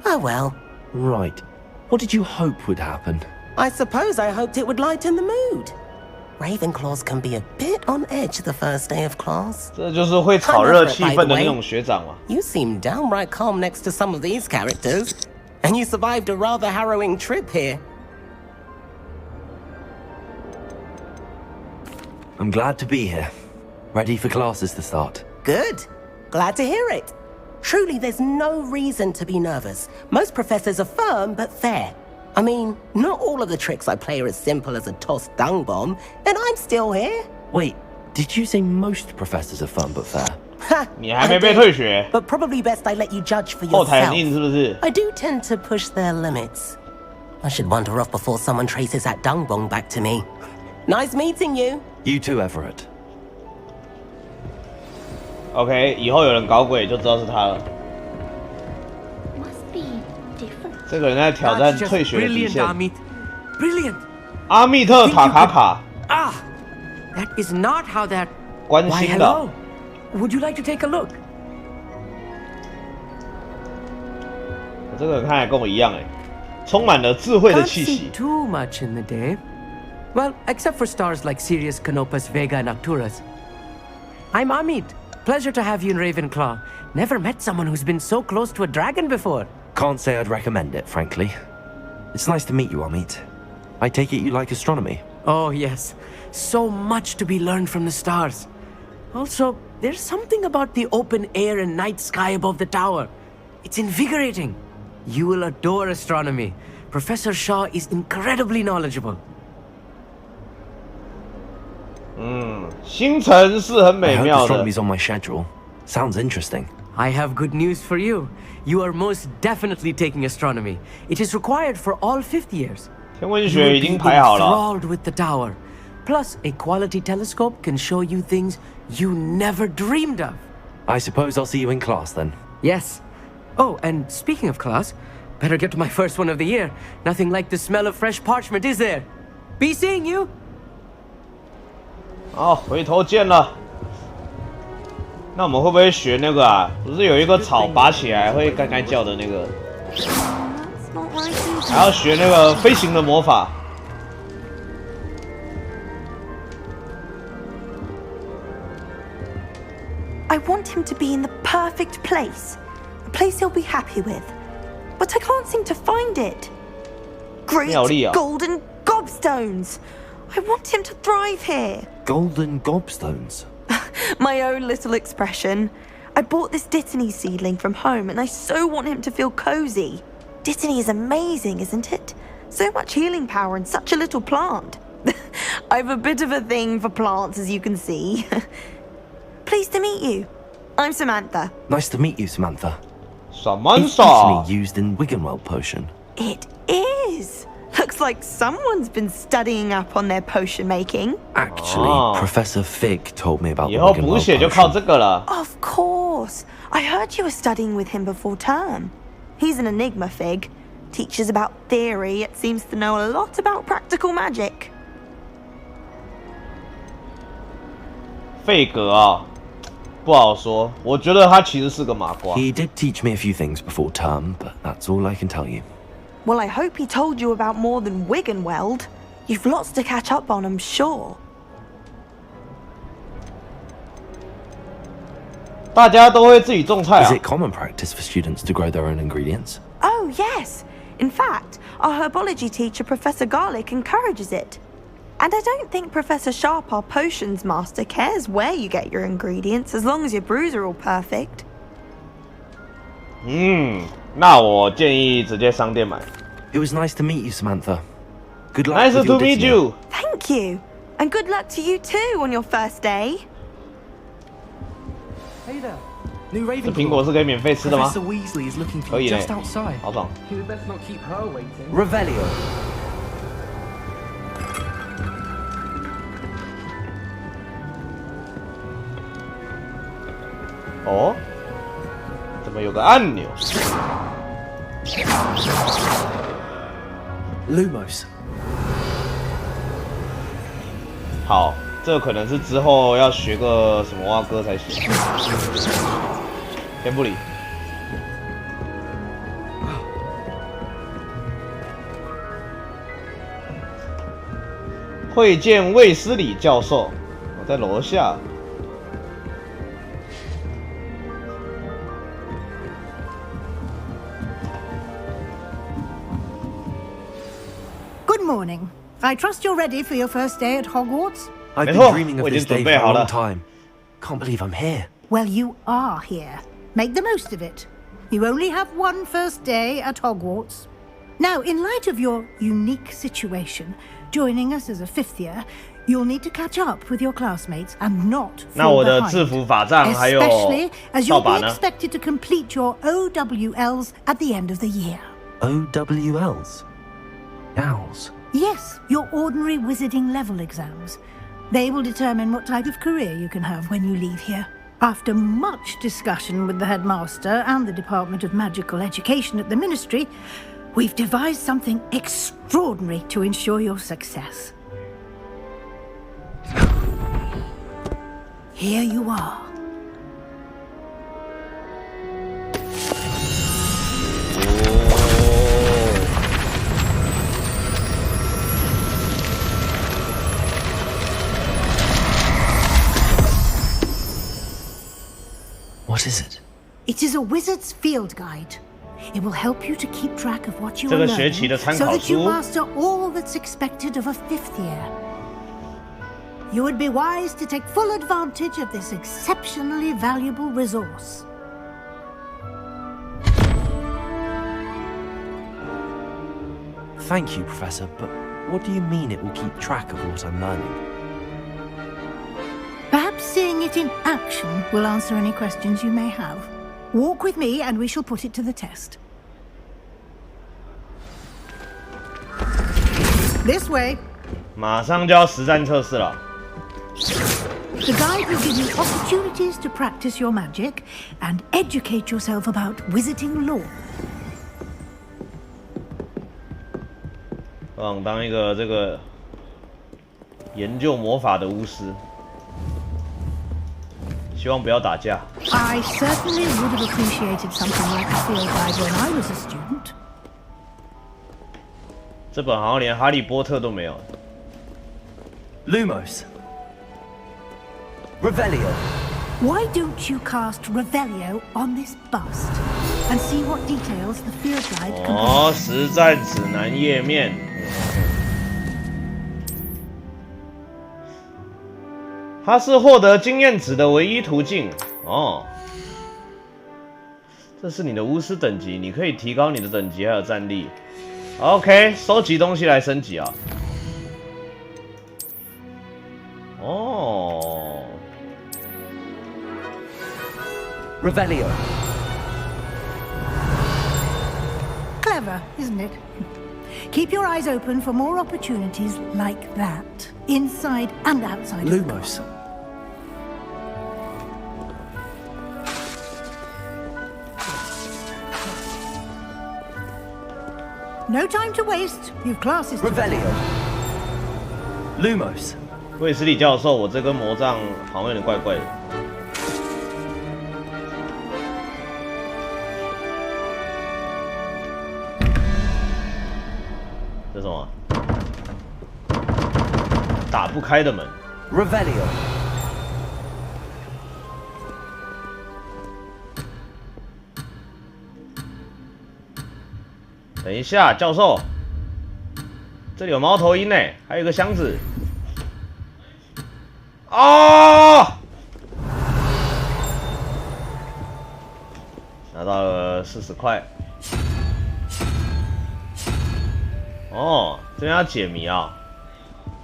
Speaker 13: Oh well.
Speaker 7: Right. What did you hope would happen?
Speaker 13: I suppose I hoped it would lighten the mood. Ravenclaws can be a bit on edge the first day of class.
Speaker 1: 这就是会炒热气氛的那种学长嘛。
Speaker 13: You seem downright calm next to some of these characters, and you survived a rather harrowing trip here.
Speaker 7: I'm glad to be here. Ready for classes to start.
Speaker 13: Good. Glad to hear it. Truly, there's no reason to be nervous. Most professors are firm but fair. I mean, not all of the tricks I play are as simple as a tossed dung bomb, and I'm still here.
Speaker 7: Wait, did you say most professors are fun but fair?
Speaker 13: Ha!
Speaker 1: 你还没被退学？
Speaker 13: But probably best I let you judge for
Speaker 1: 后台
Speaker 13: yourself.
Speaker 1: 很硬是不是？
Speaker 13: I do tend to push their limits. I should wander off before someone traces that dung bomb back to me. Nice meeting you.
Speaker 7: You too, Everett.
Speaker 1: OK， 以后有人搞鬼就知道是他了。
Speaker 9: Must be different.
Speaker 1: 这个人在挑战退学的底线。
Speaker 18: Brilliant.
Speaker 1: 阿密特塔卡卡。
Speaker 18: Ah, that is not how that.
Speaker 1: 关
Speaker 18: Why
Speaker 1: 心的。
Speaker 18: hello? Would you like to take a look?
Speaker 1: 这个人看起来跟我一样哎，充满了智慧的气
Speaker 18: Can't see
Speaker 1: 息。
Speaker 18: too much in the day. Well, except for stars like Sirius, Canopus, Vega, and Arcturus. I'm Amit. Pleasure to have you in Ravenclaw. Never met someone who's been so close to a dragon before.
Speaker 7: Can't say I'd recommend it, frankly. It's nice to meet you, Amit. I take it you like astronomy?
Speaker 18: Oh, yes. So much to be learned from the stars. Also, there's something about the open air and night sky above the tower. It's invigorating. You will adore astronomy. Professor Shaw is incredibly knowledgeable.
Speaker 1: 星辰是很美
Speaker 7: I hope
Speaker 1: 妙的。
Speaker 7: astronomy's on my schedule. Sounds interesting.
Speaker 18: I have good news for you. You are most definitely taking astronomy. It is required for all 5th years.
Speaker 1: 天文学已经排好了。
Speaker 18: Enthralled with the tower. Plus, a quality telescope can show you things you never dreamed of.
Speaker 7: I suppose I'll see you in class then.
Speaker 18: Yes. Oh, and speaking of class, better get to my first one of the year. Nothing like the smell of fresh parchment, is there? Be seeing you.
Speaker 1: 好，回头见了。那我们会不会学那个啊？不是有一个草拔起来会干干叫的那个？还要学那个飞行的魔法。
Speaker 19: I want him to be in the perfect place. A place he'll be happy with. But I can't seem to find it. Great golden gobstones! I want him to thrive here.
Speaker 7: Golden gobstones?
Speaker 19: My own little expression. I bought this Dittany seedling from home and I so want him to feel cozy. Dittany is amazing, isn't it? So much healing power in such a little plant. I have a bit of a thing for plants, as you can see. Pleased to meet you. I'm Samantha.
Speaker 7: Nice to meet you, Samantha.
Speaker 1: Samantha!
Speaker 7: Is Dittany used in Wiggenweld potion?
Speaker 19: It is. Looks like someone's been studying up on their potion making.
Speaker 7: Actually, Professor Fig told me about the
Speaker 1: 以后
Speaker 7: Wiggenweld
Speaker 1: 补血就
Speaker 7: potion.
Speaker 1: 靠这个了。
Speaker 19: Of course. I heard you were studying with him before term. He's an enigma, Fig. Teaches about theory, yet seems to know a lot about practical magic.
Speaker 1: 费格啊，不好说。我觉得他其实是个麻瓜。
Speaker 7: He did teach me a few things before term, but that's all I can tell you.
Speaker 19: Well, I hope he told you about more than Wiggenweld. You've lots to catch up on, I'm sure.
Speaker 1: 大家都会自己种菜
Speaker 7: Is
Speaker 1: 啊
Speaker 7: it common practice for students to grow their own ingredients?
Speaker 19: Oh, yes. In fact, our herbology teacher, Professor Garlick, encourages it. And I don't think Professor Sharp, our potions master, cares where you get your ingredients as long as your brews are all perfect.
Speaker 1: 那我建议直接商店买。
Speaker 7: It was nice to meet you, Samantha. Good luck
Speaker 1: Nice
Speaker 7: with your
Speaker 1: to meet
Speaker 7: Dittany.
Speaker 1: you.
Speaker 19: Thank you. And good luck to you too on your first day.
Speaker 20: Hey there. New
Speaker 1: 这苹果是可以免费吃的吗？
Speaker 20: Professor Weasley is looking for
Speaker 1: 可以
Speaker 20: you
Speaker 1: 嘞
Speaker 20: just outside.
Speaker 1: 好爽。
Speaker 20: You best not keep her waiting.
Speaker 18: Revelio.
Speaker 1: 哦，怎么有个按钮
Speaker 12: ？Lumos。
Speaker 1: 好，这可能是之后要学个什么蛙歌才行。先不理。会见卫斯理教授，我在楼下。
Speaker 14: Good morning. I trust you're ready for your first day at Hogwarts.
Speaker 7: I've been dreaming of this day for a long time. Can't believe I'm here.
Speaker 14: Well, you are here. Make the most of it. You only have one first day at Hogwarts. Now, in light of your unique situation, joining us as a fifth year, you'll need to catch up with your classmates and not fall behind. Especially as you'll be expected to complete your OWLs at the end of the year.
Speaker 7: OWLs? Owls?
Speaker 14: Yes, your ordinary wizarding level exams. They will determine what type of career you can have when you leave here. After much discussion with the headmaster and the Department of Magical Education at the Ministry, we've devised something extraordinary to ensure your success. Here you are.
Speaker 7: What is it?
Speaker 14: It is a wizard's field guide. It will help you to keep track of what you are learning so that you master all that's expected of a fifth year. You would be wise to take full advantage of this exceptionally valuable resource.
Speaker 7: Thank you, Professor, but what do you mean it will keep track of what I'm learning?
Speaker 14: Perhaps seeing it in action will answer any questions you may have. Walk with me and we shall put it to the test. This way.
Speaker 1: 马上就要实战测试了。
Speaker 14: The guide will give you opportunities to practice your magic and educate yourself about wizarding lore.
Speaker 1: 我想当一个这个研究魔法的巫师。 希望不要打架。
Speaker 14: I certainly would have appreciated something like a field guide when I was a student.
Speaker 1: 这本好像连哈利波特都没有。
Speaker 7: Lumos. Revelio.
Speaker 14: Why don't you cast Revelio on this bust and see what details the field guide can provide?
Speaker 1: 哦，实战指南页面。它是获得经验值的唯一途径哦。这是你的巫师等级，你可以提高你的等级还有战力。OK， 收集东西来升级啊。哦。
Speaker 7: Revelio.
Speaker 14: Clever, isn't it? Keep your eyes open for more opportunities like that, inside and outside.
Speaker 7: Lumos.
Speaker 14: No time to waste. You've classes.
Speaker 7: Revelio. Lumos.
Speaker 1: 卫斯理教授，我这根魔杖好像有点怪怪的。这什么？打不开的门。
Speaker 7: Revelio.
Speaker 1: 等一下，教授，这里有猫头鹰呢，还有一个箱子。啊！拿到了40块。哦，这边要解谜啊。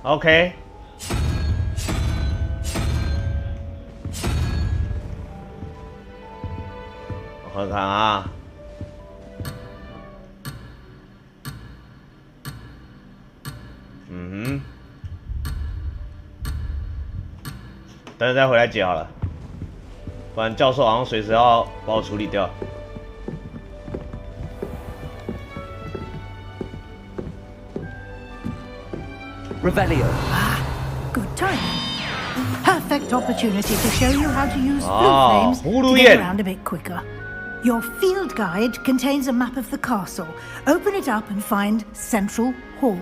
Speaker 1: OK。我看看啊。 嗯哼，等等再回来解好了。不然教授好像随时要把我处理掉。
Speaker 18: Revelio.
Speaker 14: Good timing. Perfect opportunity to show you how to use blue flames to get around a bit quicker. Your field guide contains a map of the castle. Open it up and find Central Hall.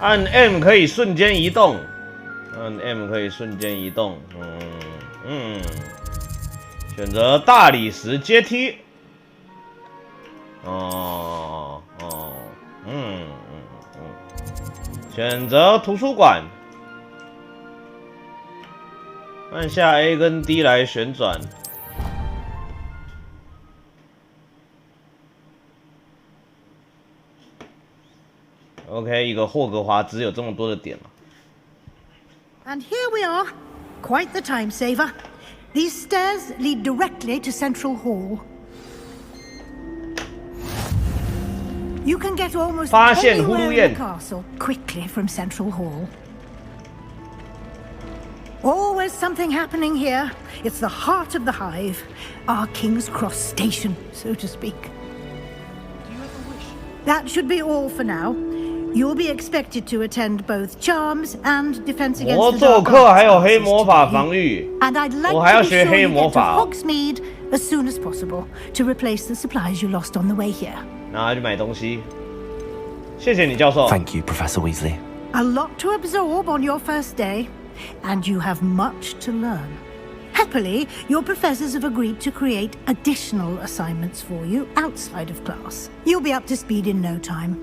Speaker 1: 按 M 可以瞬间移动，按 M 可以瞬间移动。选择大理石阶梯。选择图书馆。 按下 A 跟 D 来旋转。OK， 一个霍格华兹有这么多的点吗？
Speaker 14: And here we are. Quite the time saver. These stairs lead directly to Central Hall. You can get almost anywhere in the castle quickly from Central Hall. Always something happening here. It's the heart of the hive, our King's Cross station, so to speak.
Speaker 20: Do you ever wish?
Speaker 14: That should be all for now. You'll be expected to attend both charms and defense against the dark arts. And I'd like to be sure you get to Hogsmeade as soon as possible to replace the supplies you lost on the way here.
Speaker 1: 拿去买东西。谢谢你，教授。
Speaker 7: Thank you, Professor Weasley.
Speaker 14: A lot to absorb on your first day. And you have much to learn. Happily, your professors have agreed to create additional assignments for you outside of class. You'll be up to speed in no time.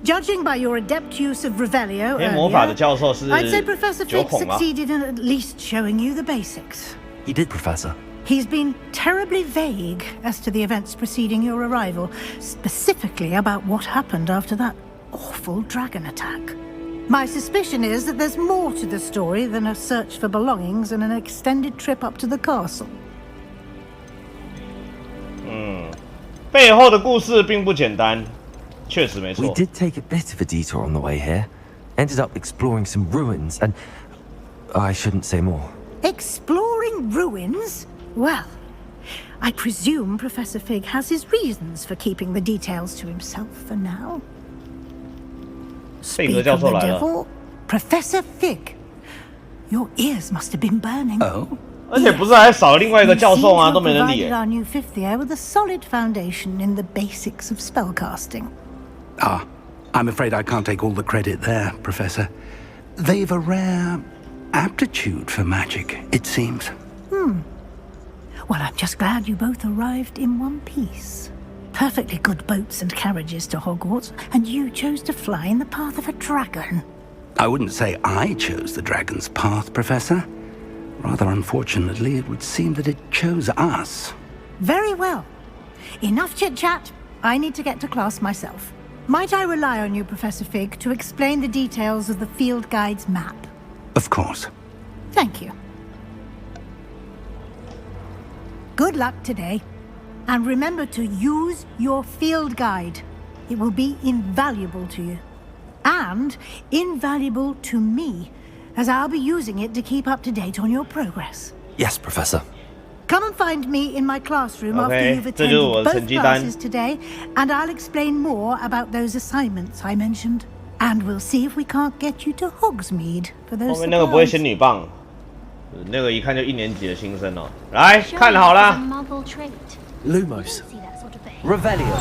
Speaker 14: Judging by your adept use of Revelio earlier, I'd say Professor Fig succeeded in at least showing you the basics.
Speaker 7: He did, Professor.
Speaker 14: He's been terribly vague as to the events preceding your arrival, specifically about what happened after that awful dragon attack. My suspicion is that there's more to the story than a search for belongings and an extended trip up to the castle.
Speaker 1: 背后的故事并不简单，确实没错。
Speaker 7: We did take a bit of a detour on the way here. Ended up exploring some ruins and... I shouldn't say more.
Speaker 14: Exploring ruins? Well, I presume Professor Fig has his reasons for keeping the details to himself for now. Speak of the devil, Professor Fig. Your ears must have been burning.
Speaker 8: Oh?
Speaker 1: 而且不是还少了另外一个教授吗？都没人理。
Speaker 14: Our new fifth year with a solid foundation in the basics of spellcasting.
Speaker 8: Ah, I'm afraid I can't take all the credit there, Professor. They've a rare aptitude for magic, it seems.
Speaker 14: Well, I'm just glad you both arrived in one piece. Perfectly good boats and carriages to Hogwarts, and you chose to fly in the path of a dragon.
Speaker 8: I wouldn't say I chose the dragon's path, Professor. Rather unfortunately, it would seem that it chose us.
Speaker 14: Very well. Enough chit-chat. I need to get to class myself. Might I rely on you, Professor Fig, to explain the details of the field guide's map?
Speaker 8: Of course.
Speaker 14: Thank you. Good luck today. And remember to use your field guide. It will be invaluable to you. And invaluable to me, as I'll be using it to keep up to date on your progress.
Speaker 7: Yes, Professor.
Speaker 14: Come and find me in my classroom after you've attended both classes today, and I'll explain more about those assignments I mentioned. And we'll see if we can't get you to Hogsmeade for those
Speaker 1: 后面那个不会仙女棒，那个一看就1年级的新生哦。来看好了。
Speaker 18: Lumos. Revelio.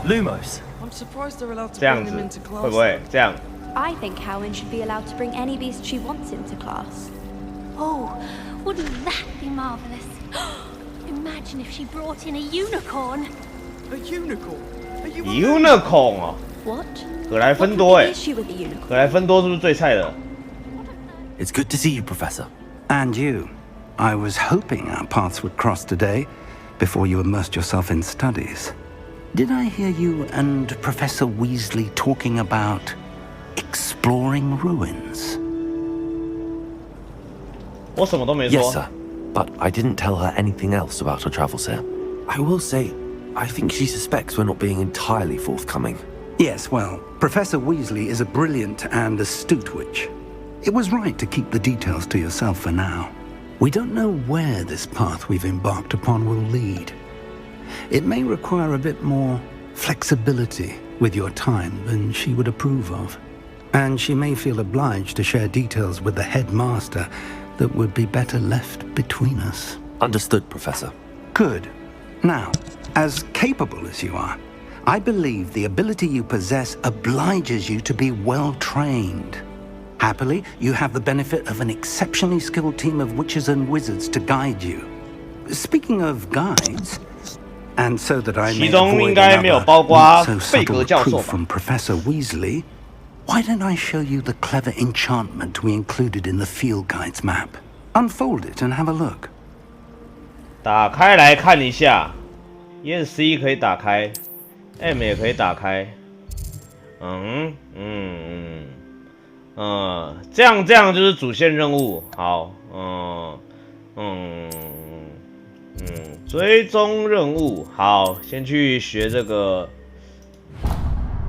Speaker 18: Lumos.
Speaker 17: I'm surprised they're allowed to
Speaker 1: 这样
Speaker 17: bring
Speaker 1: 子
Speaker 17: them into class.
Speaker 1: 会不会这样？
Speaker 17: I think Cowan should be allowed to bring any beast she wants into class.
Speaker 21: Oh, wouldn't that be marvelous? Imagine if she brought in a unicorn.
Speaker 20: A unicorn? Are you
Speaker 1: Unicorn 哦。
Speaker 21: What?
Speaker 1: 格莱芬多哎
Speaker 21: What could be the issue with the unicorn?
Speaker 1: 格莱芬多是不是最菜的？
Speaker 7: It's good to see you, Professor.
Speaker 8: And you. I was hoping our paths would cross today, before you immersed yourself in studies. Did I hear you and Professor Weasley talking about exploring ruins?
Speaker 1: 我什么都没说。
Speaker 7: Yes, sir. But I didn't tell her anything else about her travels here. I will say, I think she suspects we're not being entirely forthcoming.
Speaker 8: Yes, well, Professor Weasley is a brilliant and astute witch. It was right to keep the details to yourself for now. We don't know where this path we've embarked upon will lead. It may require a bit more flexibility with your time than she would approve of. And she may feel obliged to share details with the headmaster that would be better left between us.
Speaker 7: Understood, Professor.
Speaker 8: Good. Now, as capable as you are, I believe the ability you possess obliges you to be well trained. Happily, you have the benefit of an exceptionally skilled team of witches and wizards to guide you. Speaking of guides, and so that I may avoid another not so subtle proof from Professor Weasley, why don't I show you the clever enchantment we included in the field guide's map? Unfold it and have a look.
Speaker 1: 打开来看一下 ，ESC 可以打开 ，M 也可以打开。这样就是主线任务。好，追踪任务。好，先去学这个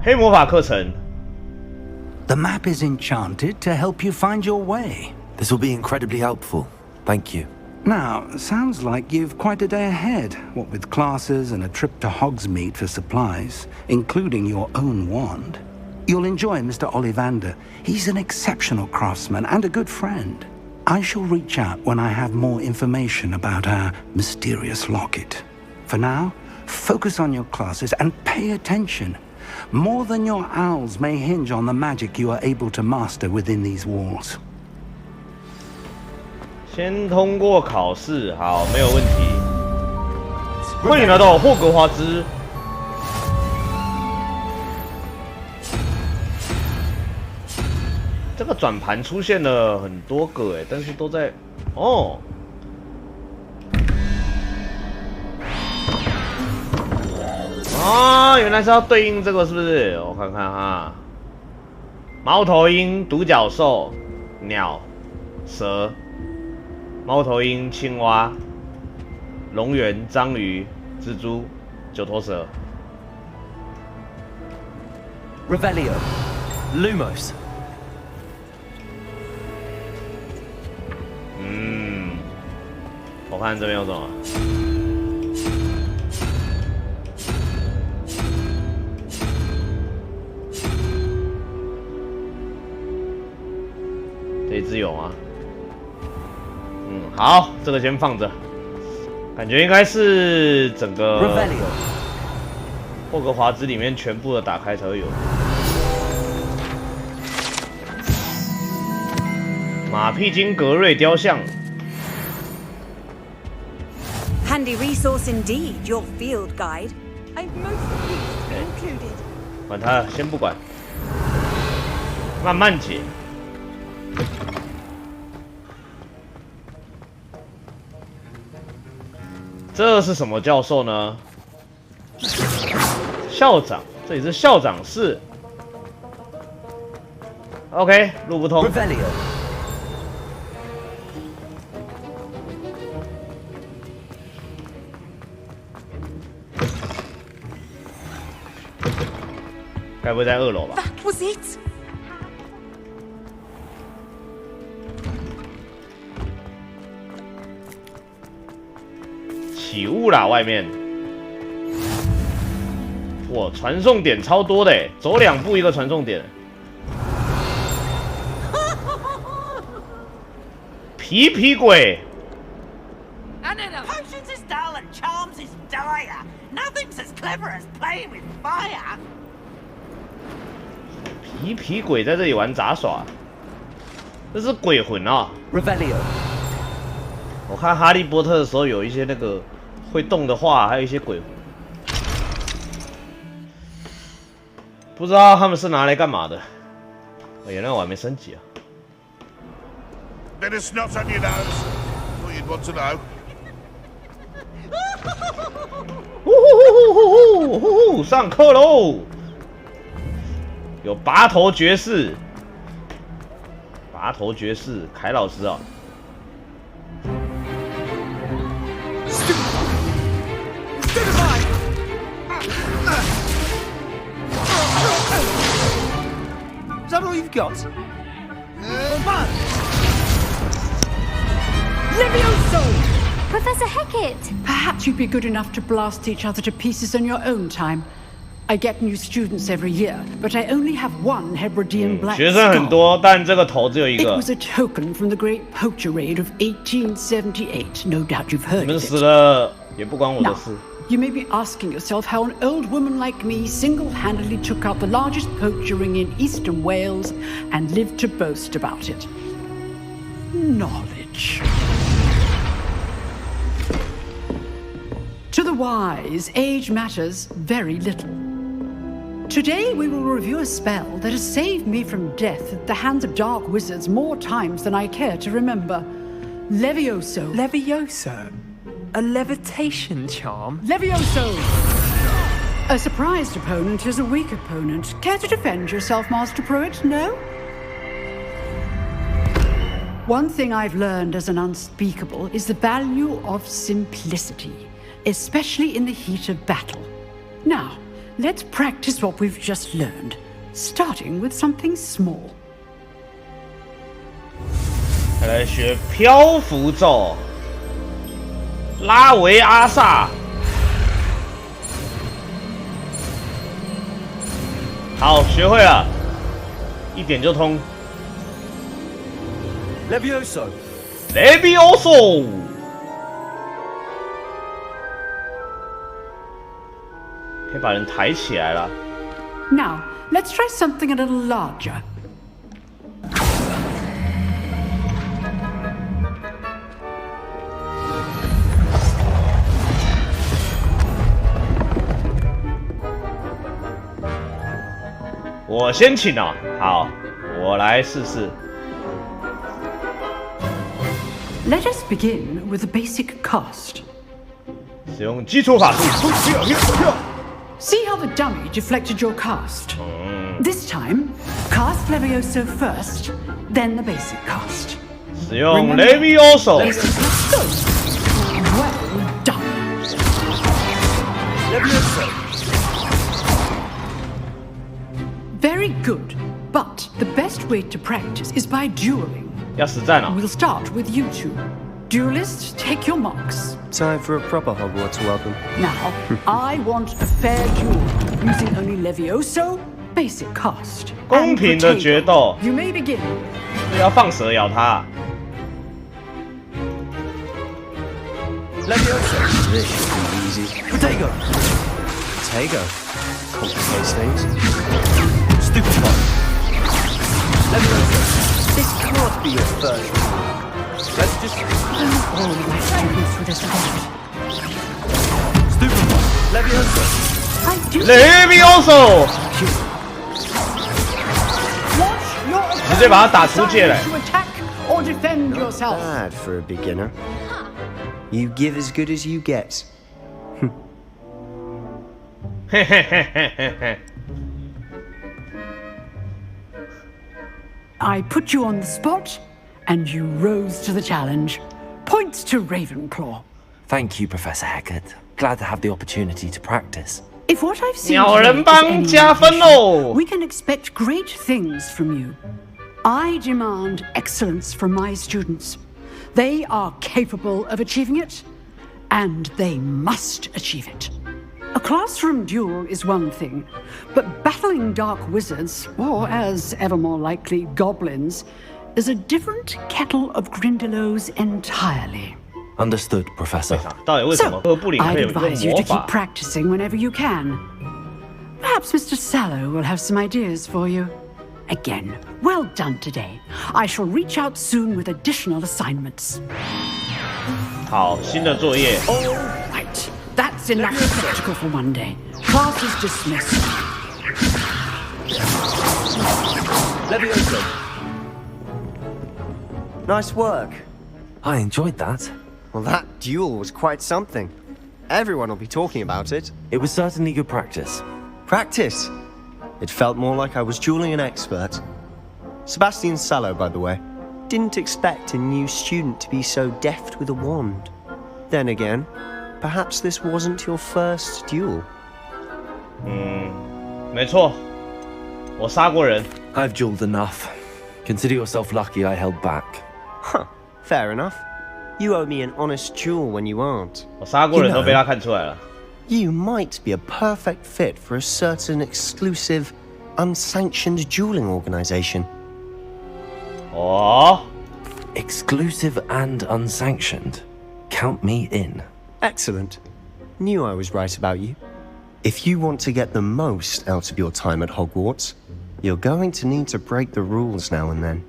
Speaker 1: 黑魔法课程。
Speaker 8: The map is enchanted to help you find your way.
Speaker 7: This will be incredibly helpful. Thank you.
Speaker 8: Now, sounds like you've quite a day ahead, what with classes and a trip to Hogsmeade for supplies, including your own wand. You'll enjoy Mr. Ollivander. He's an exceptional craftsman and a good friend. I shall reach out when I have more information about our mysterious locket. For now, focus on your classes and pay attention. More than your owls may hinge on the magic you are able to master within these walls.
Speaker 1: 先通过考试，好，没有问题。欢迎来到霍格华兹。这个转盘出现了很多个但是都在原来是要对应这个，是不是？我看看哈，猫头鹰、独角兽、鸟、蛇。猫头鹰、青蛙、龙源、章鱼、蜘蛛、九头蛇。
Speaker 6: Revelio, Lumos.
Speaker 1: 我看这边有什么？这一只有吗？好，这个先放着，感觉应该是整个霍格华兹里面全部的打开才会有。马屁精格瑞雕像。
Speaker 2: Handy resource indeed, your field guide. I'm most pleased to be included.
Speaker 1: 管他，先不管，慢慢解。这是什么教授呢？校长，这里是校长室。OK， 路不通。该不会在2楼吧？
Speaker 2: That was it.
Speaker 1: 起雾啦，外面。哇，传送点超多的，走2步一个传送点。皮皮鬼。
Speaker 15: Potions is dull and charms is dire. Nothing's as clever as playing with fire.
Speaker 1: 皮皮鬼在这里玩杂耍，这是鬼魂啊
Speaker 6: ！Revelio。
Speaker 1: 我看哈利波特的时候有一些那个会动的画，还有一些鬼魂，不知道他们是拿来干嘛的。原来我还没升级啊。
Speaker 11: Bit of snot on your nose. Thought you'd want to know.
Speaker 1: 上课喽！有拔头爵士，凯老师啊。
Speaker 20: Is that all you've got?
Speaker 3: Levioso!
Speaker 21: Professor Hecat!
Speaker 3: Perhaps you'd be good enough to blast each other to pieces on your own time. I get new students every year, but I only have one Hebridean black
Speaker 1: 学生很多，但这个头只有一
Speaker 3: It
Speaker 1: 个。
Speaker 3: was a token from the great poacher raid of 1878. No doubt you've heard
Speaker 1: 你们
Speaker 3: of
Speaker 1: 死
Speaker 3: it.
Speaker 1: 了也不关我的
Speaker 3: Now,
Speaker 1: 事。
Speaker 3: you may be asking yourself how an old woman like me single-handedly took out the largest poacher ring in eastern Wales and lived to boast about it. Knowledge. To the wise, age matters very little. Today we will review a spell that has saved me from death at the hands of dark wizards more times than I care to remember. Levioso.
Speaker 22: Levioso? A levitation charm?
Speaker 3: Levioso! A surprised opponent is a weak opponent. Care to defend yourself, Master Pruitt? No? One thing I've learned as an unspeakable is the value of simplicity, especially in the heat of battle. Now, let's practice what we've just learned, starting with something small.
Speaker 1: 来学漂浮咒，拉维阿萨。好，学会了，一点就通。
Speaker 22: Levioso.
Speaker 1: Levioso。可以把人抬起来了。
Speaker 3: Now, let's try something a little larger.
Speaker 1: "我先请啊，好，我来试试。
Speaker 3: Let us begin with a basic cast.
Speaker 1: 使用基础法术。
Speaker 3: See how the dummy deflected your cast? This time, cast Levioso first, then the basic cast.
Speaker 1: 使用 Levioso。
Speaker 3: Well done.
Speaker 22: Levioso.
Speaker 3: Very good, but the best way to practice is by dueling.
Speaker 1: 要实战啊！
Speaker 3: We'll start with you two. Duelists, take your marks.
Speaker 23: Time for a proper Hogwarts welcome.
Speaker 3: Now, I want a fair duel, using only Levioso, basic cast.
Speaker 1: 公平的决斗。
Speaker 3: You may begin.
Speaker 1: 这要放蛇咬他。
Speaker 22: Levioso.
Speaker 23: This should be easy.
Speaker 22: Potato.
Speaker 23: Potato. Complicates things.
Speaker 22: Stupefy. Levioso.
Speaker 23: This can't be your first duel.
Speaker 22: Let's just...
Speaker 3: All of my students would have survived.
Speaker 22: Stupefy. Levioso.
Speaker 3: I do.
Speaker 1: Levioso.
Speaker 3: Watch your
Speaker 1: 直接把他打出界来。
Speaker 3: to attack or defend yourself.
Speaker 23: Bad for a beginner. You give as good as you get.
Speaker 1: 嘿嘿嘿嘿嘿嘿。
Speaker 3: I put you on the spot, and you rose to the challenge. Points to Ravenclaw.
Speaker 7: Thank you, Professor Hecat. Glad to have the opportunity to practice.
Speaker 3: If what I've seen
Speaker 1: 鸟人
Speaker 3: today is
Speaker 1: 帮
Speaker 3: any
Speaker 1: 加分
Speaker 3: indication,
Speaker 1: 喽！
Speaker 3: we can expect great things from you. I demand excellence from my students. They are capable of achieving it, and they must achieve it. A classroom duel is one thing, but battling dark wizards, or as ever more likely, goblins, is a different kettle of Grindylows entirely.
Speaker 7: Understood, Professor.
Speaker 1: 到底为什么哥布林
Speaker 3: I'd
Speaker 1: 会有一个
Speaker 3: advise you
Speaker 1: 魔
Speaker 3: to keep
Speaker 1: 法？
Speaker 3: practicing whenever you can. Perhaps Mr. Sallow will have some ideas for you. Again, well done today. I shall reach out soon with additional assignments.
Speaker 1: 好，新的作业。
Speaker 3: All right, that's enough spectacle for one day. Class is dismissed.
Speaker 22: Levioso.
Speaker 23: Nice work.
Speaker 7: I enjoyed that.
Speaker 23: Well, that duel was quite something. Everyone will be talking about it.
Speaker 7: It was certainly good practice.
Speaker 23: Practice? It felt more like I was dueling an expert. Sebastian Sallow, by the way. Didn't expect a new student to be so deft with a wand. Then again, perhaps this wasn't your first duel.
Speaker 1: 没错，我杀过人。
Speaker 7: I've dueled enough. Consider yourself lucky I held back.
Speaker 23: Huh, fair enough. You owe me an honest duel when you aren't.
Speaker 1: 我杀过人都被他看出来了。
Speaker 23: You might be a perfect fit for a certain exclusive, unsanctioned dueling organization.
Speaker 1: Oh.
Speaker 7: Exclusive and unsanctioned. Count me in.
Speaker 23: Excellent. Knew I was right about you. If you want to get the most out of your time at Hogwarts, you're going to need to break the rules now and then.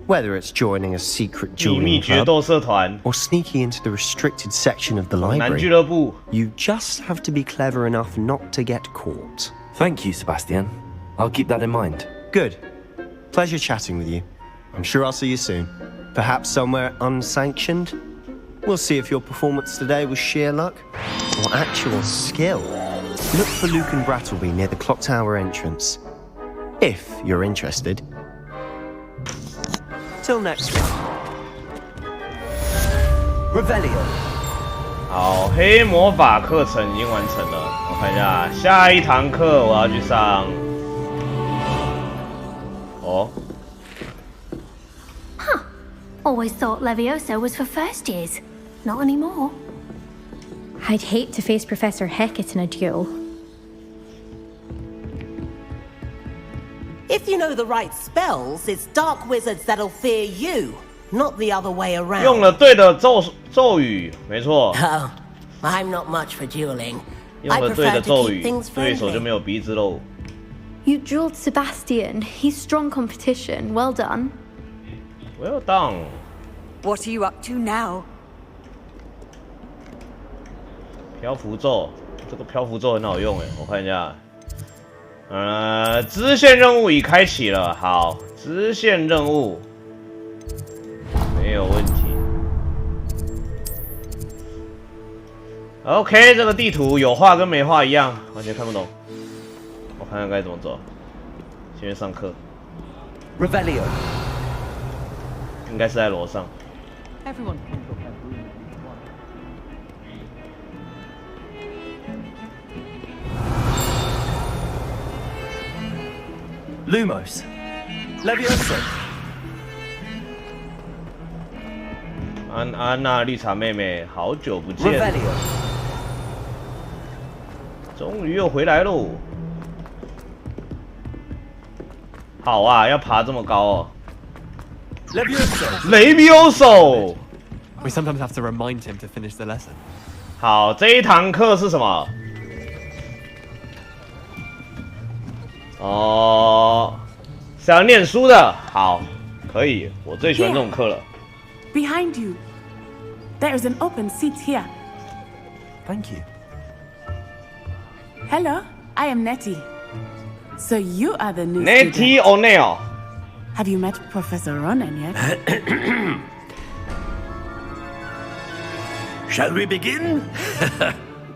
Speaker 23: Whether it's joining a secret dueling club or sneaking into the restricted section of the library, you just have to be clever enough not to get caught.
Speaker 7: Thank you, Sebastian. I'll keep that in mind.
Speaker 23: Good. Pleasure chatting with you. I'm sure I'll see you soon. Perhaps somewhere unsanctioned? We'll see if your performance today was sheer luck or actual skill. Look for Luke and Brattleby near the clock tower entrance. If you're interested. Till next week.
Speaker 12: Revelio.
Speaker 1: 好，黑魔法课程已经完成了。我看一下，下一堂课我要去上。哦。
Speaker 21: Huh. Always thought Levioso was for first years. Not anymore.
Speaker 17: I'd hate to face Professor Hecat in a duel.
Speaker 13: If you know the right spells, it's dark wizards that'll fear you, not the other way around.
Speaker 1: 用了对的咒语，没错。
Speaker 13: Oh, I'm not much for dueling.
Speaker 1: 用了对的咒语，对手就没有鼻子喽。
Speaker 17: You dueled Sebastian. He's strong competition. Well done.
Speaker 1: Well done.
Speaker 2: What are you up to now?
Speaker 1: 漂浮咒，这个漂浮咒很好用诶，我看一下。支线任务已开启了。好，支线任务没有问题。OK， 这个地图有画跟没画一样，完全看不懂。我看看该怎么走。先去上课。
Speaker 12: Revelio.
Speaker 1: 应该是在楼上。
Speaker 20: Everyone.
Speaker 12: Lumos. Levioso.
Speaker 1: 安娜绿茶妹妹，好久不见。
Speaker 12: Revelio.
Speaker 1: 终于又回来喽。好啊，要爬这么高哦。Levioso.
Speaker 4: We sometimes have to remind him to finish the lesson.
Speaker 1: 好，这一堂课是什么？哦，是要念书的。好，可以，我最喜欢这种课了。
Speaker 5: Behind you, there is an open seat here.
Speaker 4: Thank you.
Speaker 5: Hello, I am Nettie. So you are the new
Speaker 1: Nettie
Speaker 5: student.
Speaker 1: O'Neill.
Speaker 5: Have you met Professor Ronan yet?
Speaker 12: Shall we begin?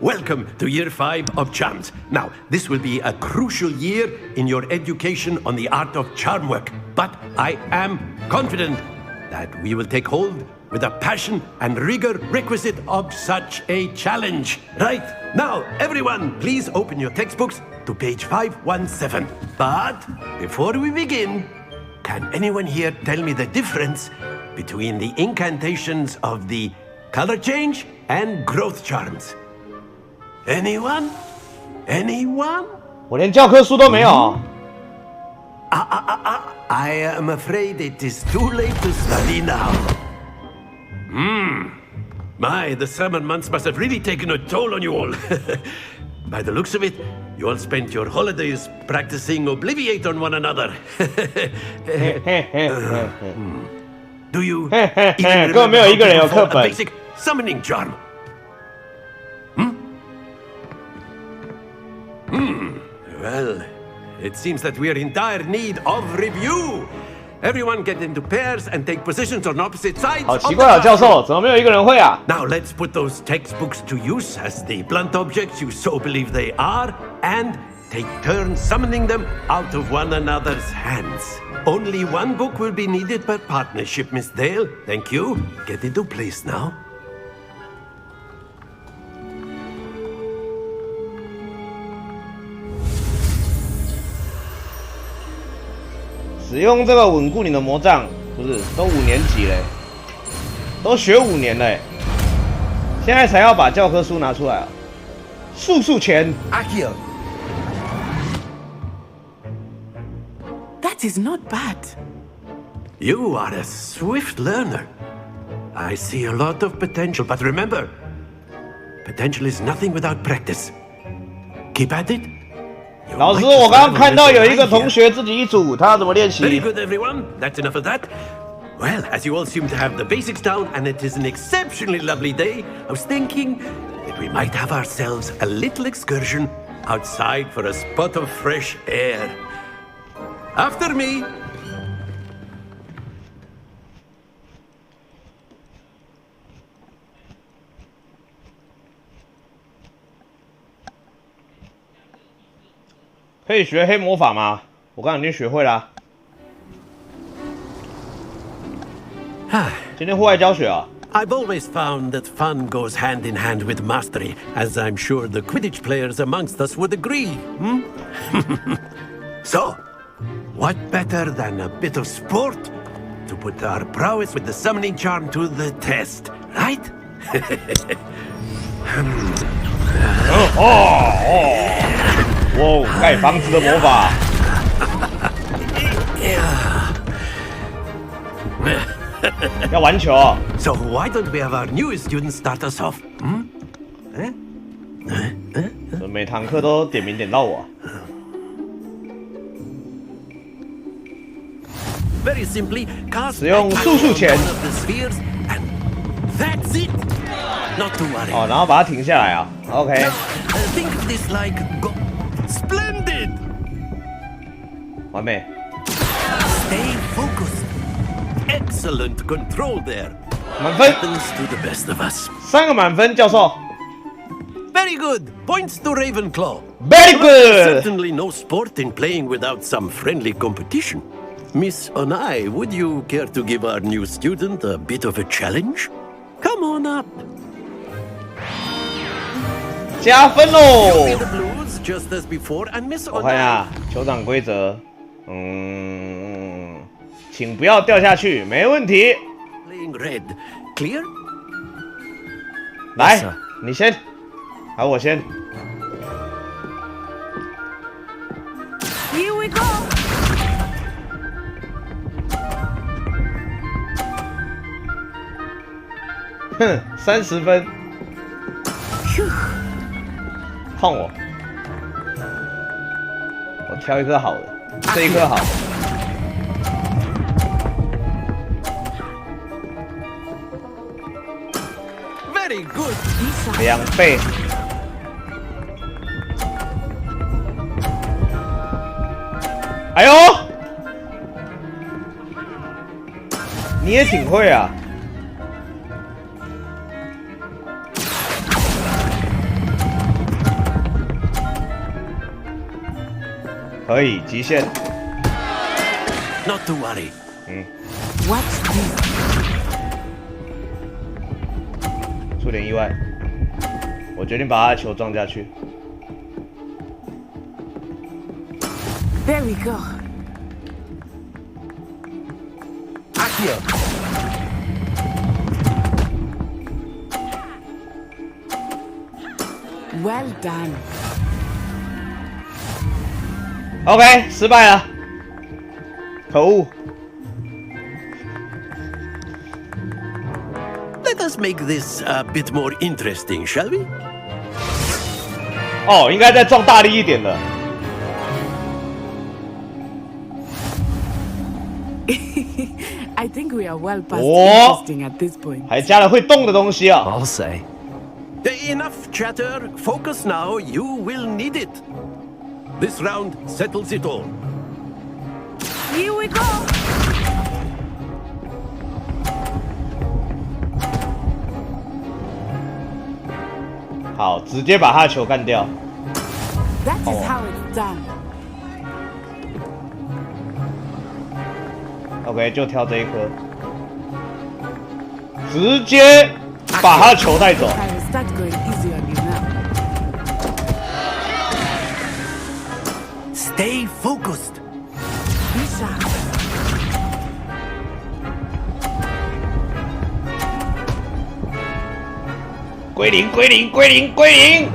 Speaker 12: Welcome to Year 5 of Charms. Now, this will be a crucial year in your education on the art of charm work. But I am confident that we will take hold with the passion and rigor requisite of such a challenge. Right, now, everyone, please open your textbooks to page 517. But before we begin, can anyone here tell me the difference between the incantations of the color change and growth charms? Anyone? Anyone?
Speaker 1: 我连教科书都没有。
Speaker 12: I am afraid it is too late to study now. My, the summer months must have really taken a toll on you all. By the looks of it, you all spent your holidays practicing Obliviate on one another. Do you even remember how to perform a basic summoning charm? Well, it seems that we are in dire need of review. Everyone get into pairs and take positions on opposite sides.
Speaker 1: 好奇怪啊，教授，怎么没有一个人会啊？
Speaker 12: Now let's put those textbooks to use as the blunt objects you so believe they are, and take turns summoning them out of one another's hands. Only one book will be needed per partnership, Miss Dale. Thank you. Get into place now.
Speaker 1: 使用这个稳固你的魔杖，不是都5年级嘞？都学5年了，现在才要把教科书拿出来啊！速前。
Speaker 12: Akio.
Speaker 5: That is not bad.
Speaker 12: You are a swift learner. I see a lot of potential, but remember, potential is nothing without practice. Keep at it.
Speaker 1: 老师，我刚刚看到有一个同学自己一组，他要怎么练习
Speaker 12: Very good, everyone. That's enough of that. Well, as you all seem to have the basics down, and it is an exceptionally lovely day, I was thinking that we might have ourselves a little excursion outside for a spot of fresh air. After me.
Speaker 1: 可以学黑魔法吗？我刚刚已经学会啦。今天户外教学啊。
Speaker 12: I've always found that fun goes hand in hand with mastery, as I'm sure the Quidditch players amongst us would agree. So, what better than a bit of sport to put our prowess with the summoning charm to the test, right?
Speaker 1: 哇，盖房子的魔法。要玩球。
Speaker 12: So why don't we have our newest student start us off?
Speaker 1: 每堂课都点名点到我。
Speaker 12: Very simply, cast
Speaker 1: 使用速前。
Speaker 12: That's it. Not to worry.
Speaker 1: 哦，然后把它停下来啊。OK。
Speaker 12: Think of this like splendid.
Speaker 1: 完美。
Speaker 12: Stay focused. Excellent control there.
Speaker 1: 满分。
Speaker 12: Happens to the best of us.
Speaker 1: 3个满分，教授。
Speaker 12: Very good. Points to Ravenclaw.
Speaker 1: Very good.
Speaker 12: Certainly no sport in playing without some friendly competition. Miss Onai, would you care to give our new student a bit of a challenge? Come on up.
Speaker 1: 加分喽！我看一下酋长规则，请不要掉下去，没问题。来，你先，还我先。
Speaker 14: Here we go.
Speaker 1: 哼，30分。换我，我挑一颗好的，这一颗好。
Speaker 12: Very good.
Speaker 1: 2倍。哎呦，你也挺会啊。可以极限。
Speaker 12: Not to worry.
Speaker 5: What's this?
Speaker 1: 出点意外，我决定把他的球撞下去。
Speaker 5: There we go.
Speaker 12: Akio.
Speaker 5: Well done.
Speaker 1: OK， 失败了，可恶。
Speaker 12: Let us make this a bit more interesting, shall we?
Speaker 1: 哦，应该再撞大力一点了。
Speaker 5: I think we are well past interesting at this point.
Speaker 1: 还加了会动的东西啊。
Speaker 6: I'll say.
Speaker 12: Enough chatter. Focus now. You will need it. This round settles it all.
Speaker 14: Here we go.
Speaker 1: 好，直接把他的球干掉。
Speaker 5: That is how it's done.
Speaker 1: OK， 就挑这一颗，直接把他的球带走。
Speaker 5: I will start going easy on you now.
Speaker 12: Stay focused.
Speaker 5: Be sharp.
Speaker 1: 归零，归零，归零，归零。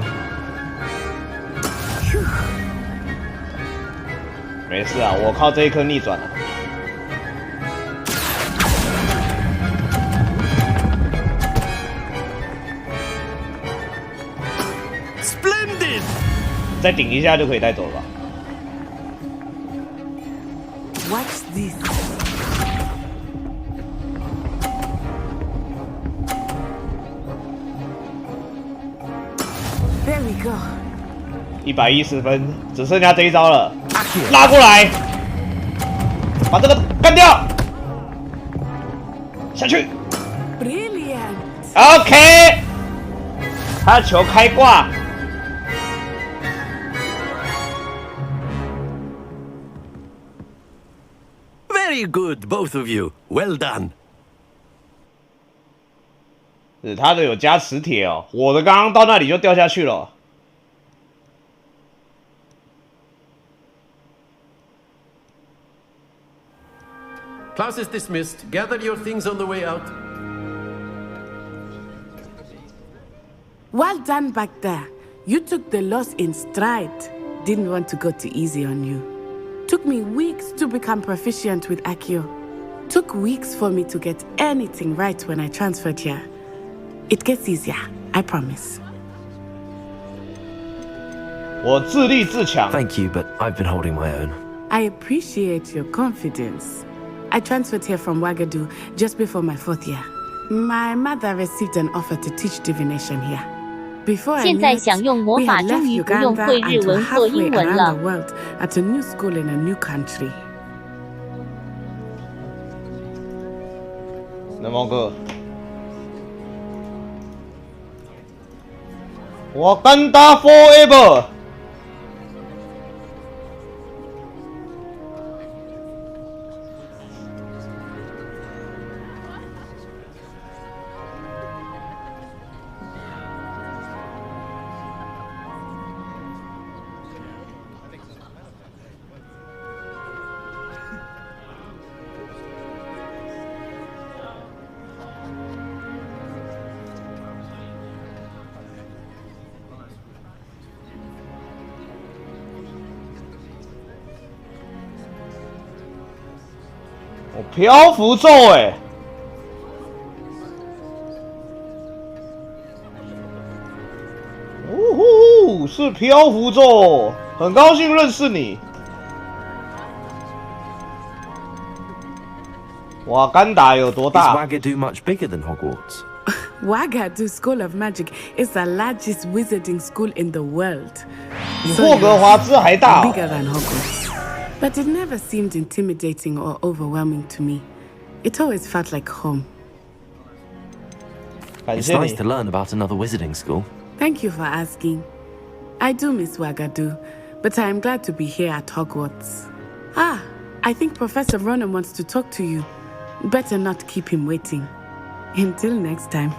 Speaker 1: 没事啊，我靠这一颗逆转了。
Speaker 12: Splendid！
Speaker 1: 再顶一下就可以带走了吧
Speaker 5: What's this? There we go.
Speaker 1: 110分，只剩下这一招了。拉过来，把这个干掉，下去。
Speaker 5: Brilliant.
Speaker 1: OK， 他的球开挂。
Speaker 12: Very good, both of you. Well done.
Speaker 1: 是他的有加磁铁哦，我的刚刚到那里就掉下去了。
Speaker 12: Class is dismissed. Gather your things on the way out.
Speaker 5: Well done back there. You took the loss in stride. Didn't want to go too easy on you. Took me weeks to become proficient with Accio. Took weeks for me to get anything right when I transferred here. It gets easier, I promise.
Speaker 1: 我自立自强。
Speaker 6: Thank you, but I've been holding my own.
Speaker 5: I appreciate your confidence. I transferred here from Wagadu just before my 4th year. My mother received an offer to teach divination here. Before I
Speaker 9: 现
Speaker 5: knew
Speaker 9: 在
Speaker 5: it,
Speaker 9: 享用魔
Speaker 5: we
Speaker 9: 法
Speaker 5: had
Speaker 9: 终
Speaker 5: left
Speaker 9: 于不用
Speaker 5: Uganda
Speaker 9: 会日
Speaker 5: and were
Speaker 9: 文或
Speaker 5: halfway
Speaker 9: 英文
Speaker 5: around
Speaker 9: 了
Speaker 5: the。world at a new school in a new country.
Speaker 1: 南毛哥，我干达 forever。漂浮咒哎，呜呼，是漂浮咒，很高兴认识你。瓦干达有多大
Speaker 6: Is Wagadu much bigger than Hogwarts?
Speaker 5: Wagadu School of Magic is the largest wizarding school in the world.
Speaker 1: 比霍格华兹还大
Speaker 5: bigger than Hogwarts. But it never seemed intimidating or overwhelming to me. It always felt like home.
Speaker 6: It's nice to learn about another wizarding school.
Speaker 5: Thank you for asking. I do miss Wagadu, but I am glad to be here at Hogwarts. Ah, I think Professor Ronan wants to talk to you. Better not keep him waiting. Until next time.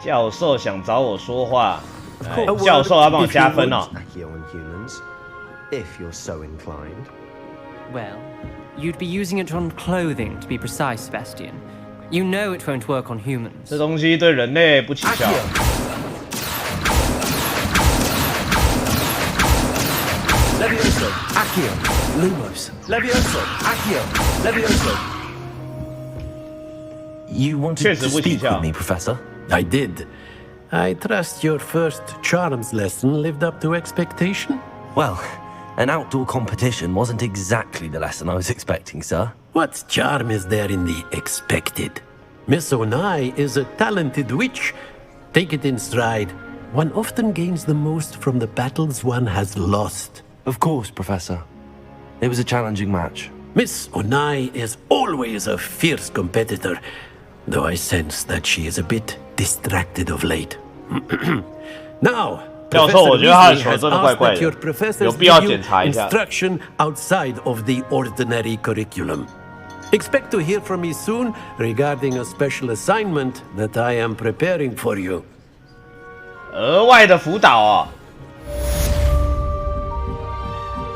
Speaker 1: 教授想找我说话，教授要帮我加分哦。
Speaker 23: If you're so inclined.
Speaker 10: Well, you'd be using it on clothing, to be precise, Sebastian. You know it won't work on humans.
Speaker 1: 这东西对人类不起效。
Speaker 12: Levioso, Accio, Lumos. Levioso, Accio, Levioso.
Speaker 6: You wanted to speak with me, Professor?
Speaker 12: I did. I trust your first charms lesson lived up to expectation?
Speaker 6: Well, an outdoor competition wasn't exactly the lesson I was expecting, sir.
Speaker 12: What charm is there in the expected? Miss Onai is a talented witch. Take it in stride. One often gains the most from the battles one has lost.
Speaker 6: Of course, Professor. It was a challenging match.
Speaker 12: Miss Onai is always a fierce competitor, though I sense that she is a bit distracted of late. Now,
Speaker 1: 教授，我觉得他的球
Speaker 12: has
Speaker 1: 真的怪
Speaker 12: asked
Speaker 1: 怪
Speaker 12: that your
Speaker 1: 的，
Speaker 12: professors
Speaker 1: 有必要
Speaker 12: give you
Speaker 1: 检查一下。
Speaker 12: instruction outside of the ordinary curriculum. Expect to hear from me soon regarding a special assignment that I am preparing for you.
Speaker 1: 额外的辅导哦。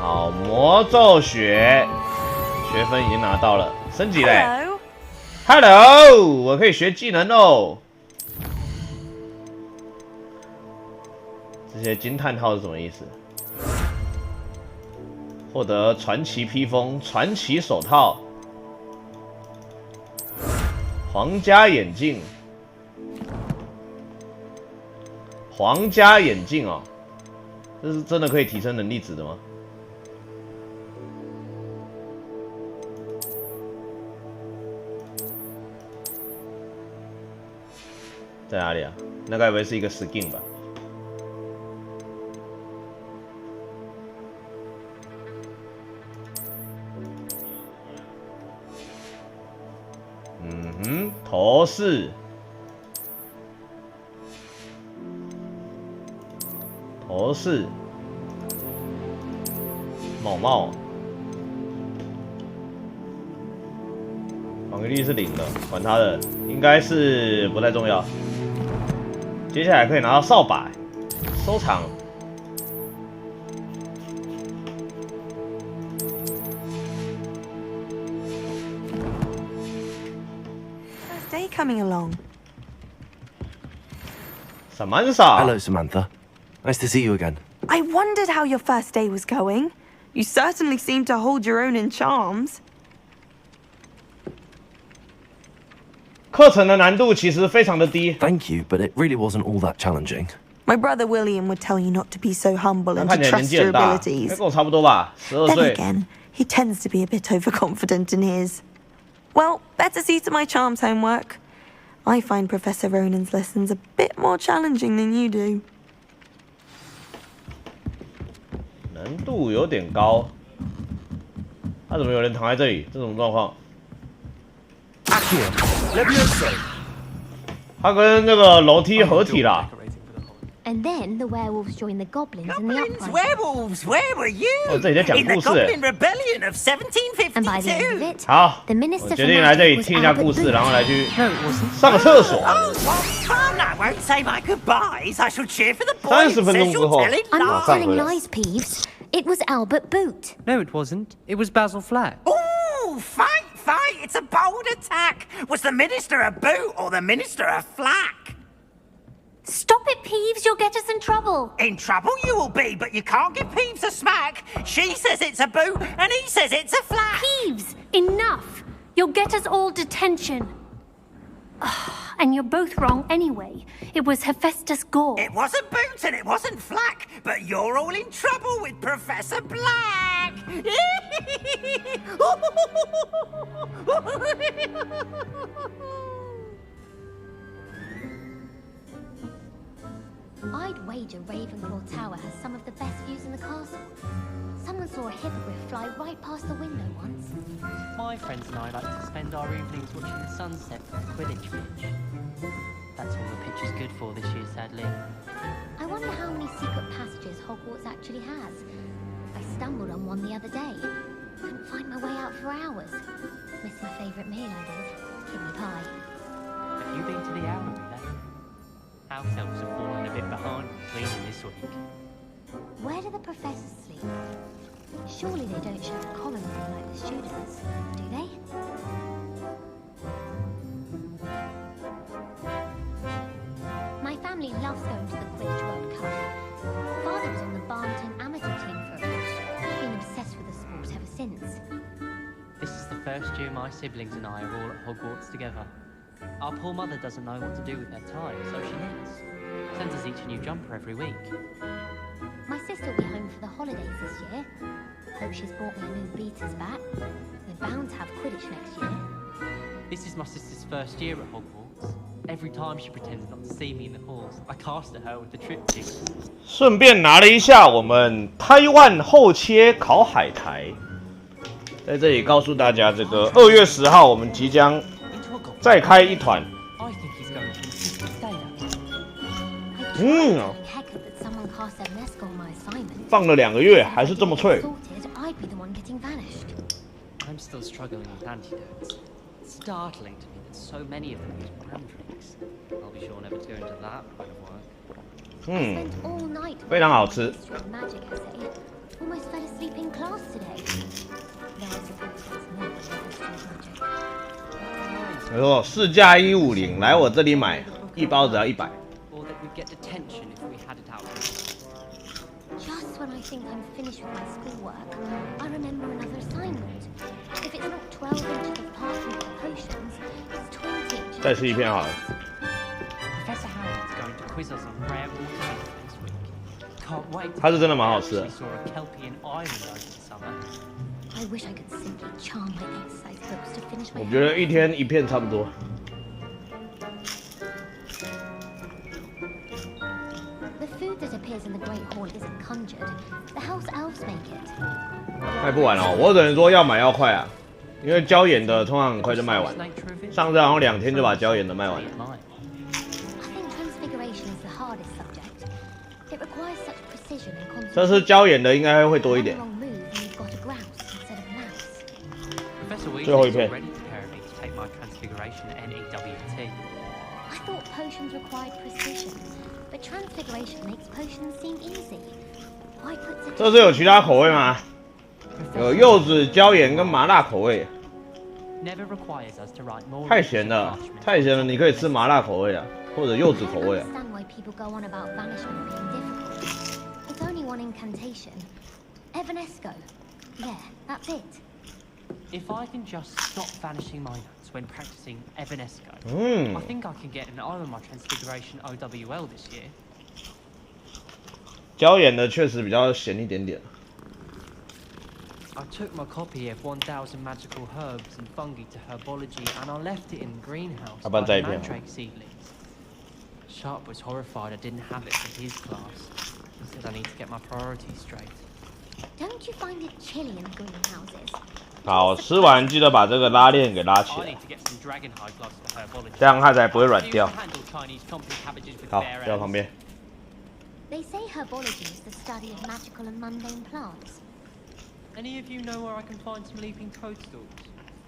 Speaker 1: 好，魔咒学，学分已经拿到了，升级嘞。Hello， 我可以学技能喽。这些惊叹号是什么意思？获得传奇披风、传奇手套、皇家眼镜、皇家眼镜哦，这是真的可以提升能力值的吗？在哪里啊？那该不会是一个 skin 吧？嗯哼，头饰，头饰，帽帽，防御力是0的，管他的，应该是不太重要。接下来可以拿到扫把，收藏。
Speaker 2: Day coming along.
Speaker 1: Samantha.
Speaker 7: Hello, Samantha. Nice to see you again.
Speaker 2: I wondered how your first day was going. You certainly seem to hold your own in charms.
Speaker 1: 课程的难度其实非常的低。
Speaker 7: Thank you, but it really wasn't all that challenging.
Speaker 2: My brother William would tell you not to be so humble and
Speaker 1: 看
Speaker 2: to
Speaker 1: 起来年
Speaker 2: trust
Speaker 1: 纪
Speaker 2: your
Speaker 1: 很大，
Speaker 2: abilities.
Speaker 1: 跟我差不多吧，12
Speaker 2: Then
Speaker 1: 岁。
Speaker 2: again, he tends to be a bit overconfident in his. Well, better see to my charms homework. I find Professor Ronan's lessons a bit more challenging than you do.
Speaker 1: 难度有点高。他怎么有人躺在这里？这种状况？他跟那个楼梯合体啦。
Speaker 21: And then the werewolves joined the goblins in the
Speaker 15: Goblins,
Speaker 21: uprising.
Speaker 15: werewolves, where were you?
Speaker 1: 哦，这里在讲
Speaker 15: In the
Speaker 1: 故事
Speaker 15: Goblin Rebellion of 1752.
Speaker 21: And by the end of it,
Speaker 1: 好，
Speaker 21: the
Speaker 1: 我
Speaker 21: minister
Speaker 1: 决
Speaker 21: for
Speaker 1: 定来这
Speaker 21: magic
Speaker 1: 里
Speaker 21: was
Speaker 1: 听一下
Speaker 21: Albert
Speaker 1: 故事，
Speaker 21: Booth.
Speaker 1: 然后来去
Speaker 21: No, it wasn't.
Speaker 1: 上个厕所。
Speaker 15: Oh, what fun! I won't say my goodbyes. I shall cheer for the boy
Speaker 1: 30
Speaker 15: who
Speaker 1: 分
Speaker 15: says
Speaker 1: 钟之
Speaker 15: you're
Speaker 1: 后，
Speaker 15: telling
Speaker 21: I'm not telling
Speaker 15: lies.
Speaker 21: lies, Peeves. It was Albert Boot.
Speaker 10: No, it wasn't. It was Basil Flack.
Speaker 15: Oh, fight, fight! It's a bold attack. Was the minister a boot or the minister a flack?
Speaker 21: Stop it, Peeves. You'll get us in trouble.
Speaker 15: In trouble you will be, but you can't give Peeves a smack. She says it's a boot, and he says it's a flack.
Speaker 21: Peeves, enough. You'll get us all detention. And you're both wrong anyway. It was Hephaestus Gore.
Speaker 15: It wasn't boot and it wasn't flack, but you're all in trouble with Professor Black.
Speaker 21: I'd wager Ravenclaw Tower has some of the best views in the castle. Someone saw a hippogriff fly right past the window once.
Speaker 10: My friends and I like to spend our evenings watching the sunset from the Quidditch pitch. That's all the pitch is good for this year, sadly.
Speaker 21: I wonder how many secret passages Hogwarts actually has. I stumbled on one the other day. Couldn't find my way out for hours. Missed my favourite meal, I did. Kidney pie.
Speaker 10: Have you been to the Owlery then? House elves have fallen a bit behind with cleaning this week.
Speaker 21: Where do the professors sleep? Surely they don't share a common room like the students, do they? My family loves going to the Quidditch World Cup. Father was on the Barnton amateur team for a bit. He's been obsessed with the sport ever since.
Speaker 10: This is the first year my siblings and I are all at Hogwarts together. Our poor mother doesn't know what to do with her time, so she knits. Sends us each a new jumper every week.
Speaker 21: My sister will be home for the holidays this year. Hope she's brought me a new beater's bat. We're bound to have Quidditch next year.
Speaker 10: This is my sister's first year at Hogwarts. Every time she pretends not to see me in the halls, I cast at her with the triptych.
Speaker 1: 顺便拿了一下我们台湾后切烤海苔，在这里告诉大家，这个2月10号我们即将再开一团。
Speaker 10: I think he's going to insist we stay there.
Speaker 1: 嗯，
Speaker 21: Heck that someone cast their Nesco on my assignment.
Speaker 1: 放了2个月还是这么脆。
Speaker 21: Sorted, I'd be the one getting vanished.
Speaker 10: I'm still struggling with antidotes. It's startling to me that so many of them use brand tricks. I'll be sure never to go into that kind of work.
Speaker 1: 嗯
Speaker 21: Spent all night
Speaker 1: 非常好吃。
Speaker 21: history and magic essay. Almost fell asleep in class today. Though I suppose that's more than history and magic.
Speaker 1: 没错，市价150，来我这里买一包只要100。
Speaker 10: Or that we'd get detention if we had it out.
Speaker 21: Just when I think I'm finished with my schoolwork, I remember another assignment. If it's not 12 inches of parchment for potions, it's 20 inches.
Speaker 1: 再吃一片好了。
Speaker 10: Professor Howard's going to quiz us on rare water next week. Can't wait.
Speaker 1: 它是真的蛮好吃的。
Speaker 10: Saw a Kelpian island over the summer.
Speaker 21: I wish I could simply charm my exercise books to finish my.
Speaker 1: 我觉得一天一片差不多。
Speaker 21: The food that appears in the Great Hall isn't conjured. The house elves make it.
Speaker 1: 卖不完哦，我只能说要买要快啊，因为椒盐的通常很快就卖完。上次好像2天就把椒盐的卖完了。
Speaker 21: I think transfiguration is the hardest subject. It requires such precision and concentration.
Speaker 1: 这次椒盐的应该会多一点。
Speaker 21: Wrong move and you've got a grouse instead of a mouse.
Speaker 10: Professor Weasley
Speaker 1: 最后一
Speaker 10: is
Speaker 1: 片。
Speaker 10: already preparing me to take my transfiguration NEWT.
Speaker 21: I thought potions required precision, but transfiguration makes potions seem easy. Why put such
Speaker 1: 这次有其他口味吗？有柚子、椒盐跟麻辣口味。
Speaker 10: Never requires us to write more.
Speaker 1: 太咸了，太咸了，你可以吃麻辣口味啊，或者柚子口味啊。
Speaker 21: I don't understand why people go on about banishment being difficult. It's only one incantation. Evanesco. Yeah, that's it.
Speaker 10: If I can just stop vanishing my notes when practicing Evanesco, I think I can get an eye on my transfiguration OWL this year.
Speaker 1: 椒盐的确实比较咸一点点。
Speaker 10: I took my copy of 1000 Magical Herbs and Fungi to Herbology and I left it in the greenhouse by the mandrake seedlings. Sharp was horrified I didn't have it for his class. He said I need to get my priorities straight.
Speaker 21: Don't you find it chilly in greenhouses?
Speaker 1: 好，吃完记得把这个拉链给拉起
Speaker 10: I
Speaker 1: 来，
Speaker 10: need to get some dragonhide gloves for Herbology.
Speaker 1: 这样它才不会软
Speaker 10: I
Speaker 1: 掉。
Speaker 10: used to handle Chinese company cabbages with
Speaker 1: 好，
Speaker 10: bare
Speaker 1: 掉
Speaker 10: ends.
Speaker 1: 旁边。
Speaker 21: They say herbology is the study of magical and mundane plants.
Speaker 10: Any of you know where I can find some leaping toadstools?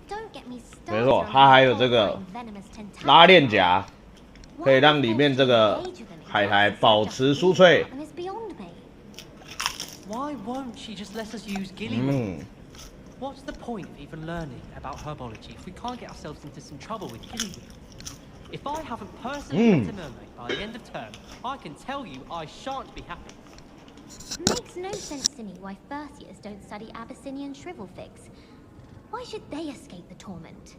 Speaker 21: Don't get me
Speaker 1: 没
Speaker 21: started
Speaker 1: 错，
Speaker 21: on
Speaker 1: 它还有这个
Speaker 21: venomous tentacles.
Speaker 1: 拉链夹，可以让里面这个海苔保持酥脆。
Speaker 21: And it's beyond me.
Speaker 10: Why won't she just let us use gillyweed? What's the point of even learning about herbology if we can't get ourselves into some trouble with gillyweed? If I haven't personally met a mermaid by the end of term, I can tell you I shan't be happy.
Speaker 21: Makes no sense to me why first years don't study Abyssinian shrivel figs. Why should they escape the torment?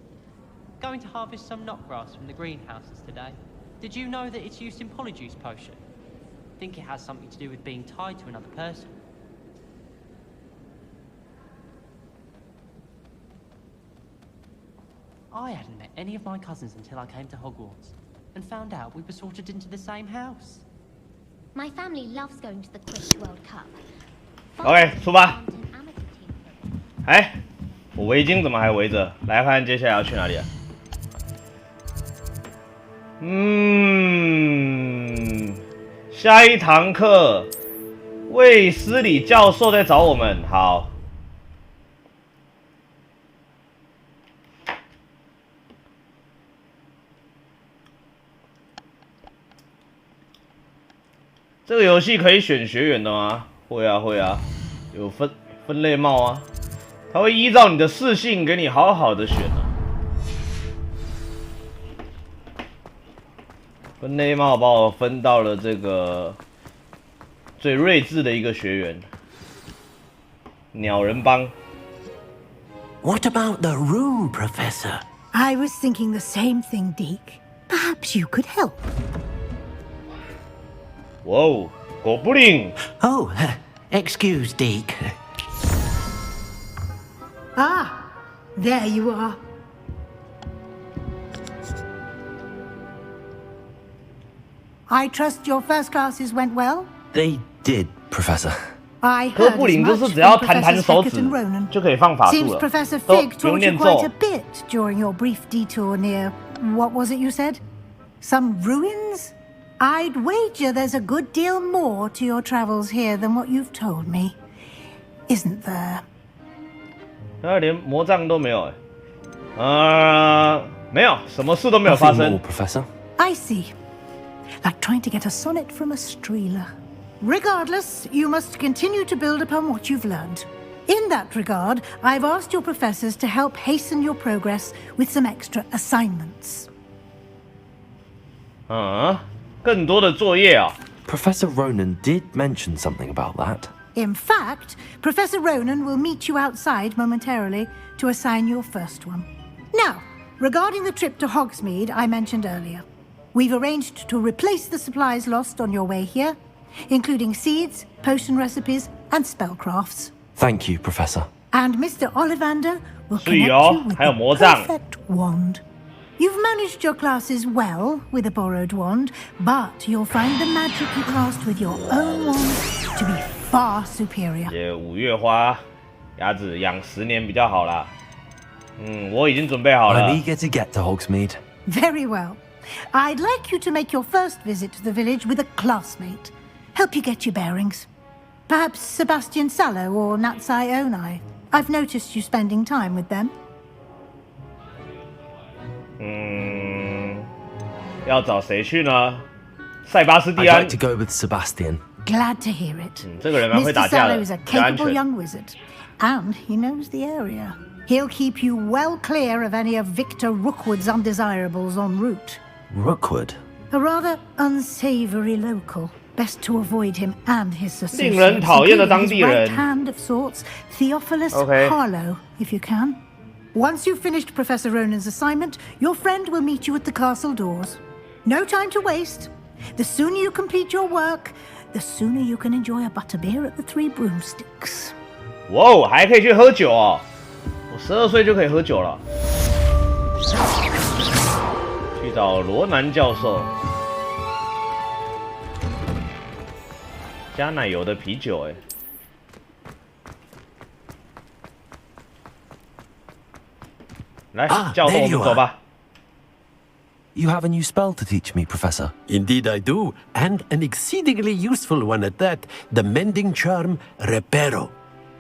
Speaker 10: Going to harvest some knotgrass from the greenhouses today. Did you know that it's used in Polyjuice potion? Think it has something to do with being tied to another person. I hadn't met any of my cousins until I came to Hogwarts and found out we were sorted into the same house.
Speaker 21: My family loves going to the Quidditch World Cup.
Speaker 1: OK， 出发。哎，我围巾怎么还围着？来看接下来要去哪里啊？下一堂课，卫斯理教授在找我们。好。这个游戏可以选学员的吗？会啊，会啊，有分类帽啊，它会依照你的适性给你好好的选啊。分类帽把我分到了这个最睿智的一个学员，鸟人帮。
Speaker 15: What about the room, Professor?
Speaker 14: I was thinking the same thing, Deke. Perhaps you could help.
Speaker 1: Whoa, Goblin!
Speaker 15: Oh, excuse, Deke.
Speaker 14: Ah, there you are. I trust your first classes went well?
Speaker 6: They did, Professor.
Speaker 14: I
Speaker 1: 哥
Speaker 14: heard
Speaker 1: 布
Speaker 14: as
Speaker 1: 林就
Speaker 14: much
Speaker 1: 是只要
Speaker 14: from
Speaker 1: 弹弹
Speaker 14: Professors
Speaker 1: 手
Speaker 14: Hackett
Speaker 1: 指
Speaker 14: and Ronan.
Speaker 1: 就可以放法术
Speaker 14: Seems
Speaker 1: 了，
Speaker 14: Professor
Speaker 1: 都
Speaker 14: Fig
Speaker 1: 不用
Speaker 14: taught you
Speaker 1: 念
Speaker 14: quite
Speaker 1: 咒
Speaker 14: a。bit during your brief detour near, what was it you said? Some ruins? I'd wager there's a good deal more to your travels here than what you've told me. Isn't there?
Speaker 1: 他连魔杖都没有没有，什么事都没有发生。
Speaker 6: Professor.
Speaker 14: I see. Like trying to get a sonnet from a streeler. Regardless, you must continue to build upon what you've learned. In that regard, I've asked your professors to help hasten your progress with some extra assignments.
Speaker 1: 更多的作业啊。
Speaker 6: Professor Ronan did mention something about that.
Speaker 14: In fact, Professor Ronan will meet you outside momentarily to assign your first one. Now, regarding the trip to Hogsmeade I mentioned earlier, we've arranged to replace the supplies lost on your way here, including seeds, potion recipes, and spellcrafts.
Speaker 7: Thank you, Professor.
Speaker 14: And Mr. Ollivander will connect you with the perfect wand. You've managed your classes well with a borrowed wand, but you'll find the magic you cast with your own wand to be far superior.
Speaker 1: 5月花鸭子养10年比较好啦。我已经准备好了。
Speaker 7: I'm eager to get to Hogsmeade.
Speaker 14: Very well. I'd like you to make your first visit to the village with a classmate. Help you get your bearings. Perhaps Sebastian Sallow or Natsai Onai. I've noticed you spending time with them.
Speaker 1: 要找谁去呢？塞巴斯蒂安。
Speaker 7: I'd like to go with Sebastian.
Speaker 14: Glad to hear it.
Speaker 1: 这个人蛮会打
Speaker 14: Mr.
Speaker 1: 架的，
Speaker 14: Sallow is a
Speaker 1: 比较安
Speaker 14: capable
Speaker 1: 全。
Speaker 14: young wizard, and he knows the area. He'll keep you well clear of any of Victor Rookwood's undesirables en route.
Speaker 7: Rookwood?
Speaker 14: A rather unsavory local. Best to avoid him and his associates,
Speaker 1: 令人讨厌的当地
Speaker 14: including
Speaker 1: 人。
Speaker 14: his right hand of sorts, Theophilus
Speaker 1: Okay.
Speaker 14: Harlow, if you can. Once you've finished Professor Ronan's assignment, your friend will meet you at the castle doors. No time to waste. The sooner you complete your work, the sooner you can enjoy a butterbeer at the Three Broomsticks.
Speaker 1: 哇哦，还可以去喝酒哦！我12岁就可以喝酒了。去找罗南教授。加奶油的啤酒，哎。来，教授，我们走吧。
Speaker 7: You have a new spell to teach me, Professor.
Speaker 12: Indeed I do, and an exceedingly useful one at that. The mending charm, Reparo.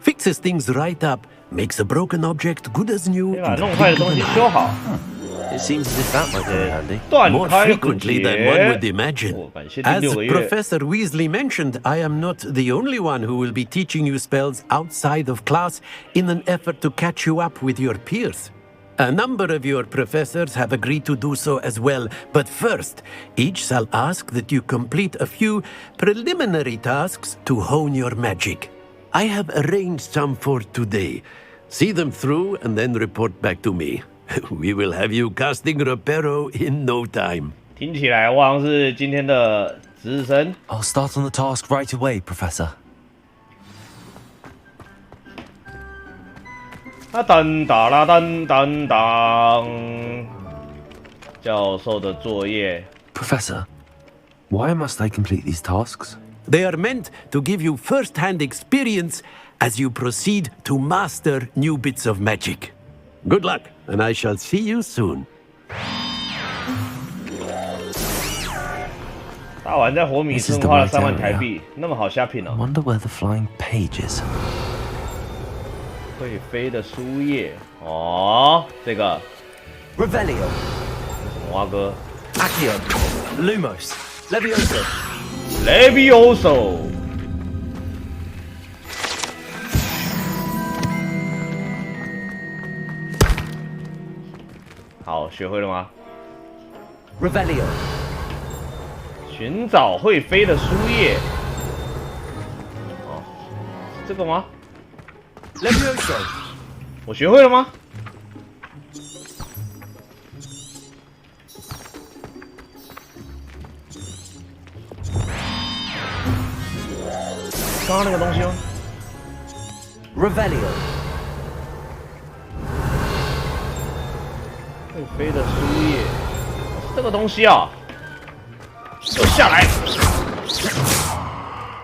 Speaker 12: Fixes things right up, makes a broken object good as new.
Speaker 1: 把弄坏的东西修好。
Speaker 7: It seems as if that might come in handy.
Speaker 12: More frequently than one would imagine. As
Speaker 1: 6个月
Speaker 12: Professor Weasley mentioned, I am not the only one who will be teaching you spells outside of class in an effort to catch you up with your peers. A number of your professors have agreed to do so as well, but first, each shall ask that you complete a few preliminary tasks to hone your magic. I have arranged some for today. See them through and then report back to me. We will have you casting Reparo in no time.
Speaker 1: 听起来我好像是今天的值日生。
Speaker 7: I'll start on the task right away, Professor.
Speaker 1: 噔哒啦噔噔噔，教授的作业。
Speaker 7: Professor, why must I complete these tasks?
Speaker 12: They are meant to give you first-hand experience as you proceed to master new bits of magic. Good luck, and I shall see you soon.
Speaker 1: 大碗在火米村花了3万台币，那么好虾品哦。
Speaker 7: Wonder where the flying page is.
Speaker 1: 会飞的书页哦，这个
Speaker 18: Revelio
Speaker 1: 什么蛙哥
Speaker 18: Accio Lumos Levioso
Speaker 1: Levioso 好，学会了吗
Speaker 18: Revelio
Speaker 1: 寻找会飞的书页哦，是这个吗
Speaker 18: Levioso
Speaker 1: 我学会了吗？刚刚那个东西吗
Speaker 18: Revelio
Speaker 1: 会飞的书页，是这个东西啊！给我下来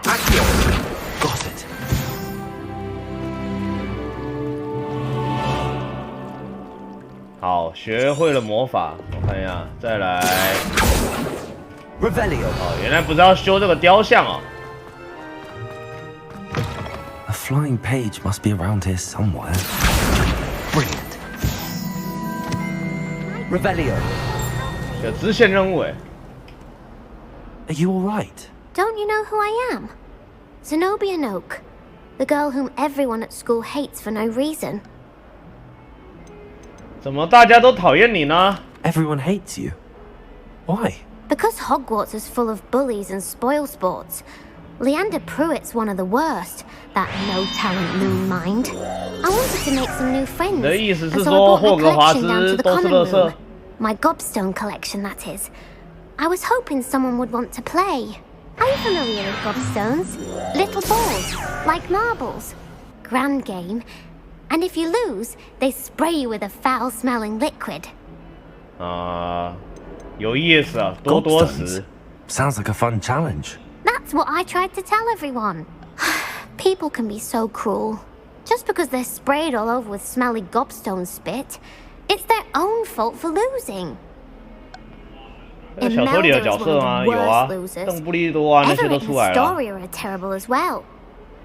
Speaker 18: Accio
Speaker 7: Got it.
Speaker 1: 好，学会了魔法，我看一下，再来。
Speaker 18: Revelio
Speaker 1: 哦，原来不是要修这个雕像哦。
Speaker 7: A flying page must be around here somewhere. Brilliant.
Speaker 18: Revelio
Speaker 1: 有支线任务哎。
Speaker 7: Are you all right?
Speaker 21: Don't you know who I am? Zenobia Noak, the girl whom everyone at school hates for no reason.
Speaker 1: 怎么大家都讨厌你呢
Speaker 7: Everyone hates you. Why?
Speaker 21: Because Hogwarts is full of bullies and spoilsports. Leander Pruitt's one of the worst. That no-talent moon mind. I wanted to make some new friends,
Speaker 1: 你的意思是
Speaker 21: so
Speaker 1: 说
Speaker 21: I
Speaker 1: 霍
Speaker 21: brought
Speaker 1: 格
Speaker 21: my
Speaker 1: 华
Speaker 21: collection down
Speaker 1: 兹
Speaker 21: to the
Speaker 1: 都是
Speaker 21: common
Speaker 1: 垃圾
Speaker 21: room. My gobstone collection, that is. I was hoping someone would want to play. Are you familiar with gobstones? Little balls, like marbles. Grand game. And if you lose, they spray you with a foul-smelling liquid.
Speaker 1: 有意思啊，多多时。
Speaker 6: Sounds like a fun challenge.
Speaker 21: That's what I tried to tell everyone. People can be so cruel. Just because they're sprayed all over with smelly gobstone spit, it's their own fault for losing.
Speaker 1: 那小说里的角色吗？有啊，邓布利多啊，那些都出来了。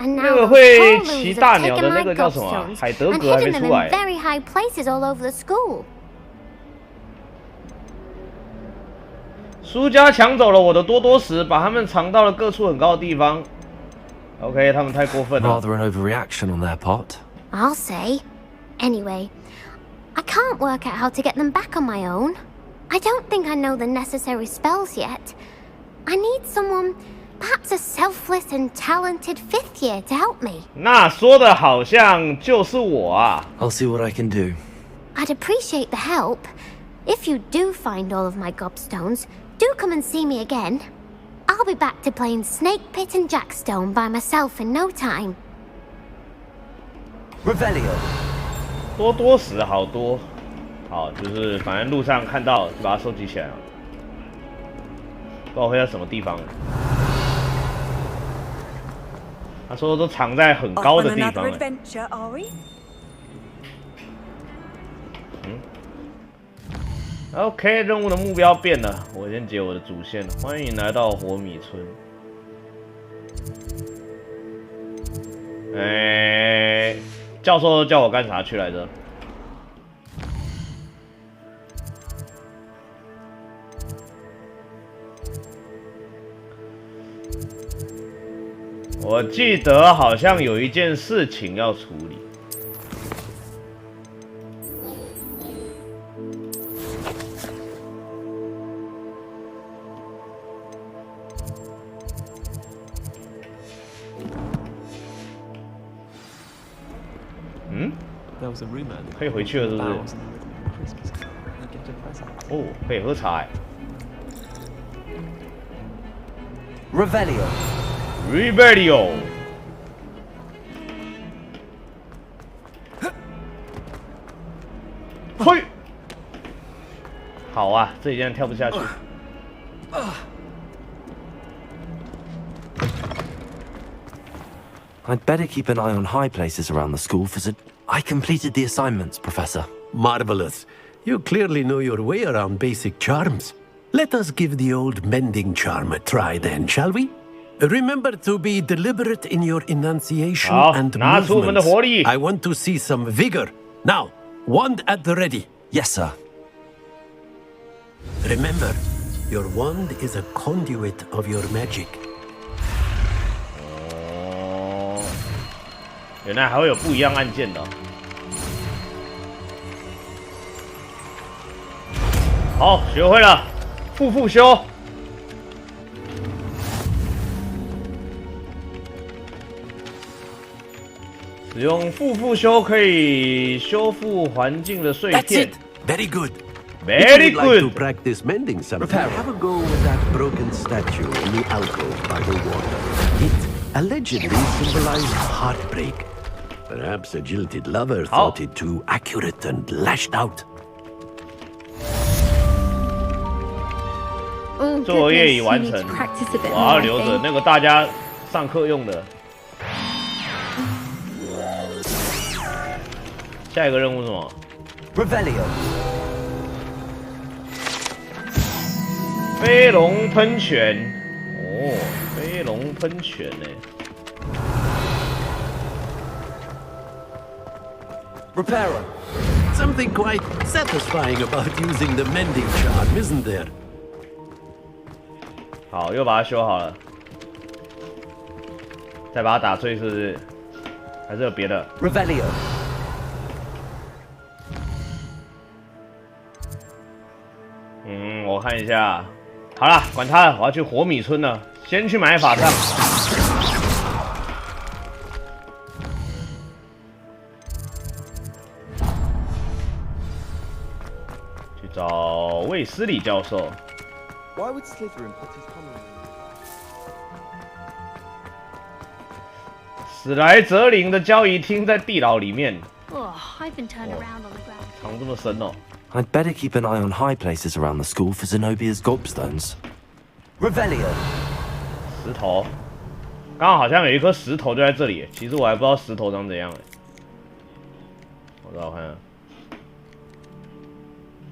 Speaker 21: And
Speaker 1: 那
Speaker 21: now
Speaker 1: 个
Speaker 21: those
Speaker 1: 会
Speaker 21: poor
Speaker 1: 骑
Speaker 21: losers
Speaker 1: 大
Speaker 21: have
Speaker 1: 鸟
Speaker 21: taken
Speaker 1: 的
Speaker 21: my
Speaker 1: 那个叫什么啊？
Speaker 21: gobstones
Speaker 1: 海德
Speaker 21: and
Speaker 1: 格还
Speaker 21: hidden
Speaker 1: 没
Speaker 21: them
Speaker 1: 出来
Speaker 21: in。very high places all over the school.
Speaker 1: 输家抢走了我的多多石，把他们藏到了各处很高的地方。OK， 他们太过分了。
Speaker 6: Rather an overreaction on their part.
Speaker 21: I'll say. Anyway, I can't work out how to get them back on my own. I don't think I know the necessary spells yet. I need someone, perhaps a selfless and talented 5th year to help me.
Speaker 1: 那说的好像就是我啊。
Speaker 6: I'll see what I can do.
Speaker 21: I'd appreciate the help. If you do find all of my gobstones, do come and see me again. I'll be back to playing Snake Pit and Jackstone by myself in no time.
Speaker 18: Revelio.
Speaker 1: 多多石好多，好，就是反正路上看到就把它收集起来了。不知道会在什么地方。他说都藏在很高的地方。OK， 任务的目标变了，我先解我的主线。欢迎来到火米村。教授叫我干啥去来着？我记得好像有一件事情要处理。
Speaker 4: There was a rumor.
Speaker 1: 可以回去了，是不是？哦，可以喝茶哎。Revelio。嘿，好啊，这一件跳不下去。
Speaker 6: I'd better keep an eye on high places around the school for I completed the assignments, Professor.
Speaker 12: Marvelous. You clearly know your way around basic charms. Let us give the old mending charm a try then, shall we? Remember to be deliberate in your enunciation and movements. I want to see some vigor. Now, wand at the ready.
Speaker 6: Yes, sir.
Speaker 12: Remember, your wand is a conduit of your magic.
Speaker 1: 原来还会有不一样按键的。好，学会了，复修。使用复修可以修复环境的碎片。
Speaker 12: Very good.
Speaker 1: Very
Speaker 12: good. Like to practice mending something. Have a go with that broken statue in the alcove by the water. It allegedly symbolized heartbreak. Perhaps a jilted lover thought it too accurate and lashed out.
Speaker 1: 作业已完成，我要留着那个大家上课用的。下一个任务是什么
Speaker 18: ？Revelio。
Speaker 1: 飞龙喷泉，哦，飞龙喷泉呢。
Speaker 12: Repairer. Something quite satisfying about using the mending charm, isn't there?
Speaker 1: 好，又把它修好了，再把它打碎，是不是？还是有别的
Speaker 18: ？Revelio。
Speaker 1: 我看一下。好了，管他了，我要去火米村了，先去买法杖。找卫斯理教授。
Speaker 4: Why would Slytherin put his common?
Speaker 1: 史莱哲林的交易厅在地牢里面。
Speaker 17: Oh, I've been turned around on the ground.
Speaker 1: 藏这么深哦。
Speaker 7: I'd better keep an eye on high places around the school for Zenobia's gobstones.
Speaker 6: Revelio.
Speaker 1: 石头，刚好好像有一颗石头就在这里。其实我还不知道石头长怎样。我找看看。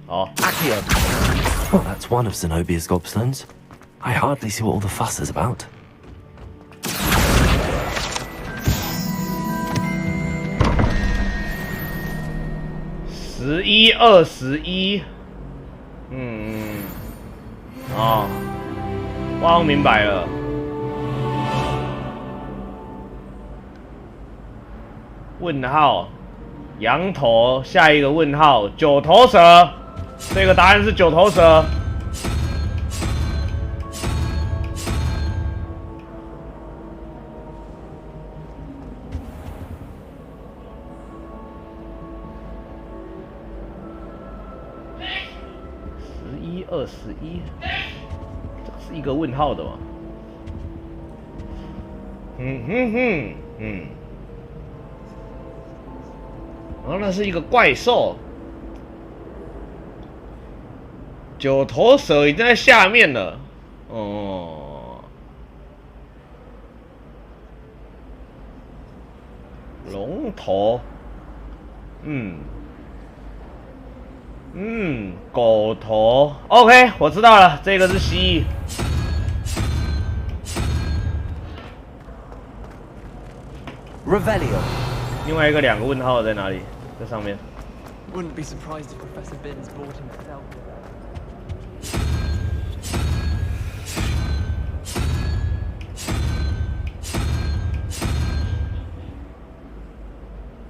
Speaker 1: 好。
Speaker 6: Accio.
Speaker 7: Well, that's one of Zenobia's gobstones. I hardly see what all the fuss is about.
Speaker 1: 11、21，哦，我好像明白了。问号，羊头，下一个问号，九头蛇，这个答案是九头蛇。21，这是一个问号的嘛？然后那是一个怪兽，九头蛇已经在下面了。哦，龙头，狗头 ，OK， 我知道了，这个是蜥蜴。
Speaker 6: Revelio。
Speaker 1: 另外一个两个问号在哪里？在上面。
Speaker 4: Wouldn't be surprised if Professor Binns bought himself.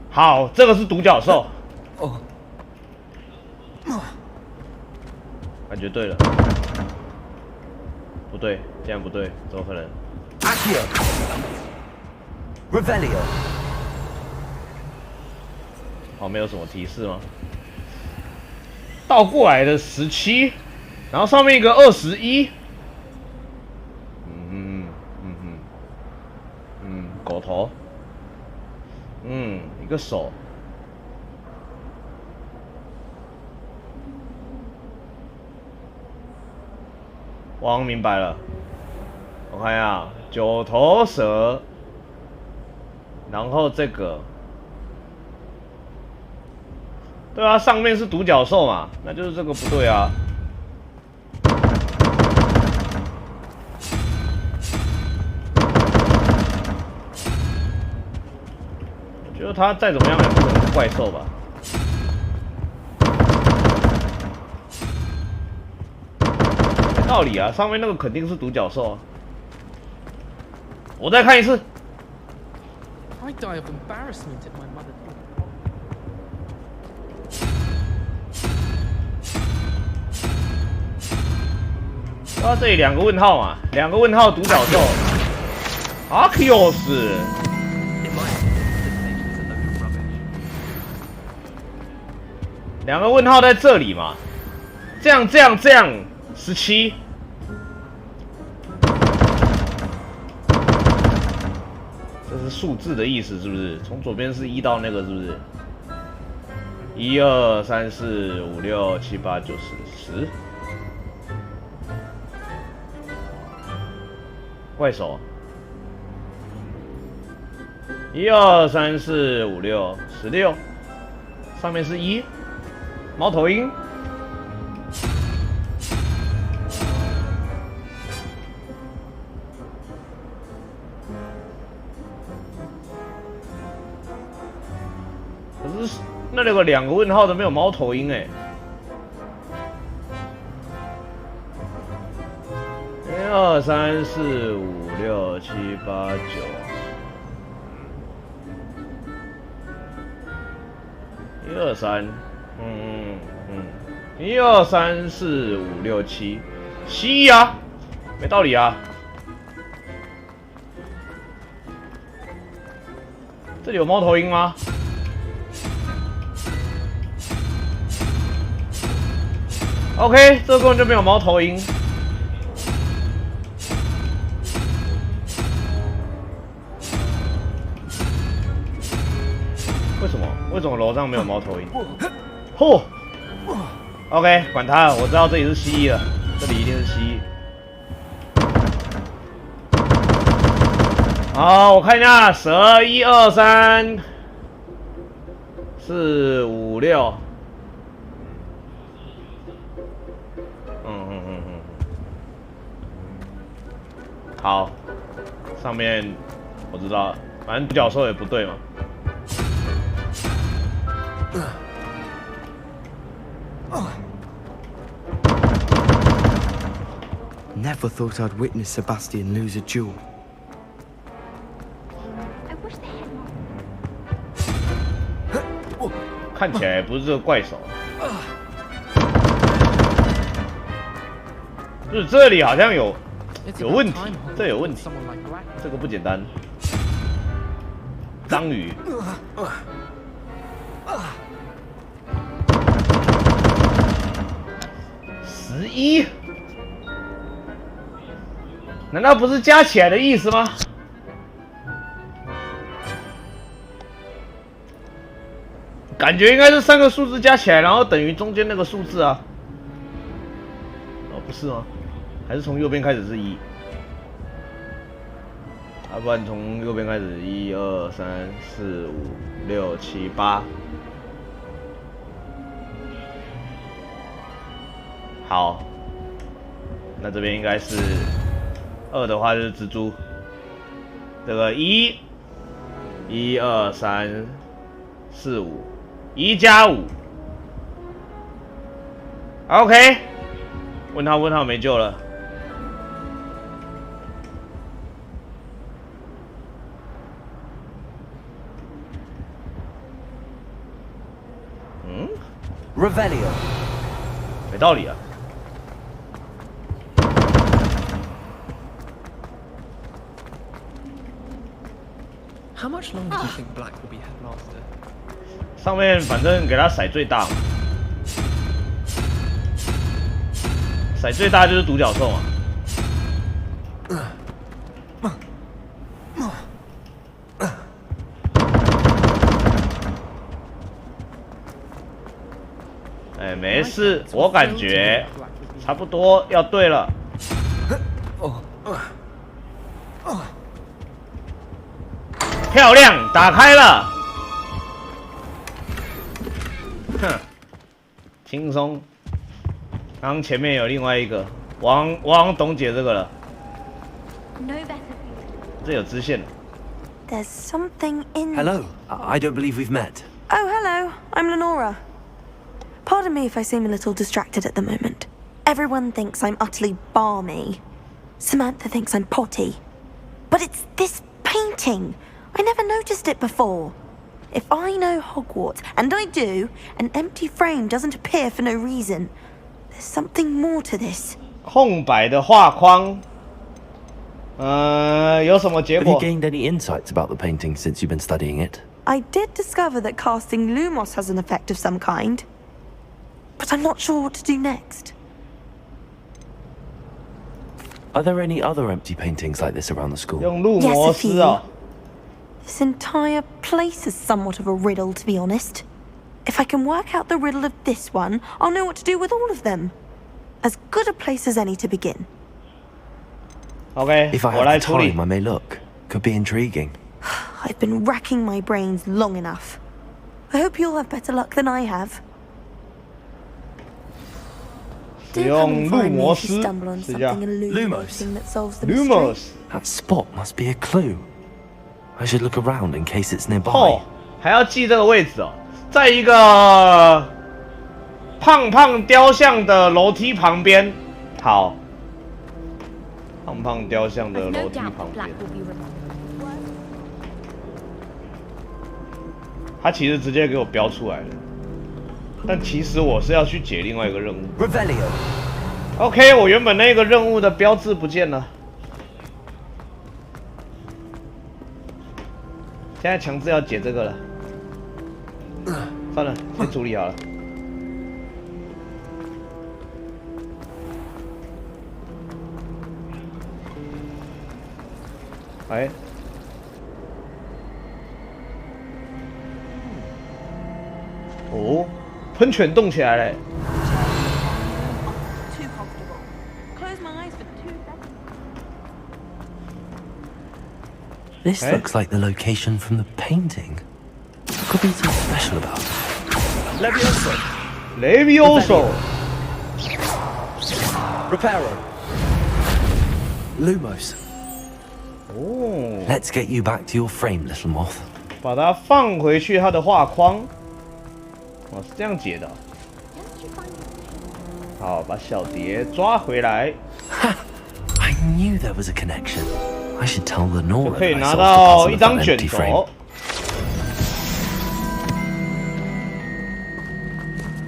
Speaker 1: 好，这个是独角兽。哦。感觉对了。不对，竟然不对，怎么可能
Speaker 6: ？Accio。Revelio。
Speaker 1: 好，没有什么提示吗？倒过来的17，然后上面一个21。狗头。一个手。我好像明白了，我看一下，九头蛇，然后这个，对啊，上面是独角兽嘛，那就是这个不对啊。我觉得它再怎么样也不可能是怪兽吧。道理啊，上面那个肯定是独角兽啊。我再看一次。
Speaker 20: I die of embarrassment at my mother.
Speaker 1: 啊，这里两个问号嘛，两个问号独角兽。Arceus。两个问号在这里嘛，这样17。这是数字的意思是不是？从左边是1到那个是不是？1、2、3、4、5、6、7、8、9、10、10。怪手。1、2、3、4、5、6、16。上面是1。猫头鹰。可是那个两个问号都没有猫头鹰哎。1、2、3、4、5、6、7、8、9。1、2、3，1、2、3、4、5、6、7，蜥蜴啊，没道理啊。这里有猫头鹰吗？ OK， 这根本就没有猫头鹰。为什么楼上没有猫头鹰？嚯 ！OK， 管他了，我知道这里是蜥蜴了，这里一定是蜥蜴。好，我看一下蛇，1、2、3、4、5、6。好，上面我知道了，反正独角兽也不对嘛。
Speaker 9: Never thought I'd witness Sebastian lose a duel.
Speaker 21: I wish they had
Speaker 1: 看起来不是这个怪手，就是这里好像有问题，这有问题，这个不简单。章鱼。11，难道不是加起来的意思吗？感觉应该是3个数字加起来，然后等于中间那个数字啊。哦，不是吗？还是从右边开始是1？要不然从右边开始1、2、3、4、5、6、7、8。好，那这边应该是2的话就是蜘蛛，这个1、2、3、4、5，1加5。OK， 问号没救了。
Speaker 18: Revelio，
Speaker 1: 没道理啊。
Speaker 4: How much longer do you think Black will be headmaster?
Speaker 1: 上面反正给他骰最大嘛，骰最大就是独角兽嘛。哎，没事，我感觉差不多要对了。漂亮，打开了。哼，轻松。刚刚前面有另外一个，我好像懂解这个了。这有支线。
Speaker 2: There's something in.
Speaker 6: Hello. I don't believe we've met.
Speaker 2: Oh, hello. I'm Lenora. Pardon me if I seem a little distracted at the moment. Everyone thinks I'm utterly balmy. Samantha thinks I'm potty. But it's this painting. I never noticed it before. If I know Hogwarts, and I do, an empty frame doesn't appear for no reason. There's something more to this.
Speaker 1: 空白的画框。有什么结果？
Speaker 6: Have you gained any insights about the painting since you've been studying it?
Speaker 2: I did discover that casting Lumos has an effect of some kind. But I'm not sure what to do next.
Speaker 6: Are there any other empty paintings like this around the school?
Speaker 1: 用路摩斯啊。
Speaker 2: This entire place is somewhat of a riddle, to be honest. If I can work out the riddle of this one, I'll know what to do with all of them. As good a place as any to begin.
Speaker 1: Okay,
Speaker 6: if I have the time, I may look. Could be intriguing.
Speaker 2: I've been racking my brains long enough. I hope you'll have better luck than I have.
Speaker 1: 使用路摩斯，试一下。Lumos.
Speaker 6: That spot must be a clue. I should look around in case it's nearby.
Speaker 1: 哦，还要记这个位置哦，在一个胖胖雕像的楼梯旁边。好，胖胖雕像的楼梯旁边。他其实直接给我标出来了，但其实我是要去解另外一个任务。OK， 我原本那个任务的标志不见了。现在强制要解这个了，算了，先处理好了。哎，哦，喷泉动起来了。
Speaker 2: Too comfortable. Close my eyes for 2 seconds.
Speaker 7: This looks like the location from the painting. What could be so special about it?
Speaker 22: Levioso.
Speaker 1: Levioso.
Speaker 22: Reparo.
Speaker 7: Lumos.
Speaker 1: Oh.
Speaker 7: Let's get you back to your frame, little moth.
Speaker 1: 把它放回去它的画框。哦，是这样解的。好，把小蝶抓回来。
Speaker 7: I knew there was a connection. I should tell Lenora
Speaker 1: 就可以
Speaker 7: that I
Speaker 1: 拿
Speaker 7: solved
Speaker 1: 到
Speaker 7: the
Speaker 1: 一
Speaker 7: puzzle
Speaker 1: 张
Speaker 7: of
Speaker 1: 卷
Speaker 7: that empty frame.
Speaker 1: 轴。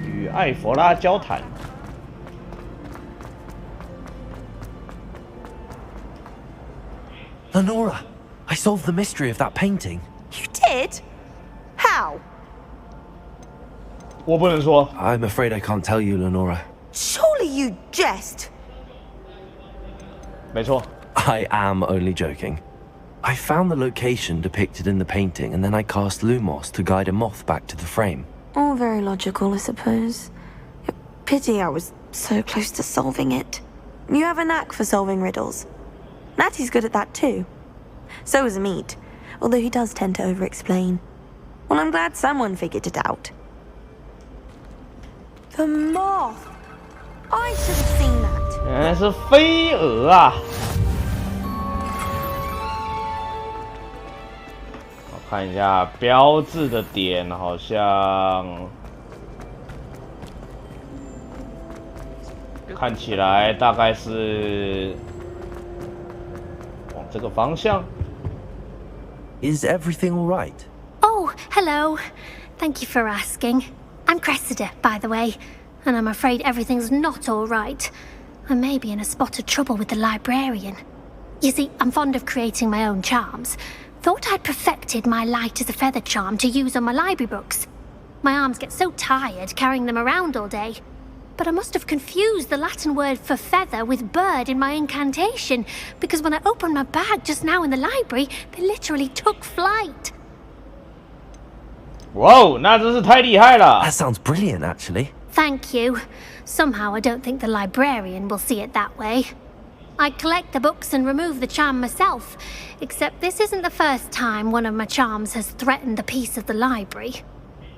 Speaker 1: 与艾佛拉交谈。
Speaker 7: Lenora, I solved the mystery of that painting.
Speaker 2: You did? How?
Speaker 1: 我不能说。
Speaker 7: I'm afraid I can't tell you, Lenora.
Speaker 2: Surely you jest.
Speaker 1: 没错。
Speaker 7: I am only joking. I found the location depicted in the painting, and then I cast Lumos to guide a moth back to the frame.
Speaker 2: All very logical, I suppose. Pity I was so close to solving it. You have a knack for solving riddles. Natty's good at that too. So is Amit, although he does tend to over-explain. Well, I'm glad someone figured it out. The moth! I should have seen that.
Speaker 1: 原来是飞蛾啊！我看一下标志的点，好像看起来大概是往这个方向。
Speaker 7: Is everything all right?
Speaker 21: Oh, hello. Thank you for asking. I'm Cressida, by the way, and I'm afraid everything's not all right. I may be in a spot of trouble with the librarian. You see, I'm fond of creating my own charms. Thought I'd perfected my light as a feather charm to use on my library books. My arms get so tired carrying them around all day. But I must have confused the Latin word for feather with bird in my incantation, because when I opened my bag just now in the library, they literally took flight.
Speaker 1: 哇哦，那真是太厉害了！
Speaker 7: That sounds brilliant, actually.
Speaker 21: Thank you. Somehow I don't think the librarian will see it that way. I collect the books and remove the charm myself, except this isn't the first time one of my charms has threatened the peace of the library.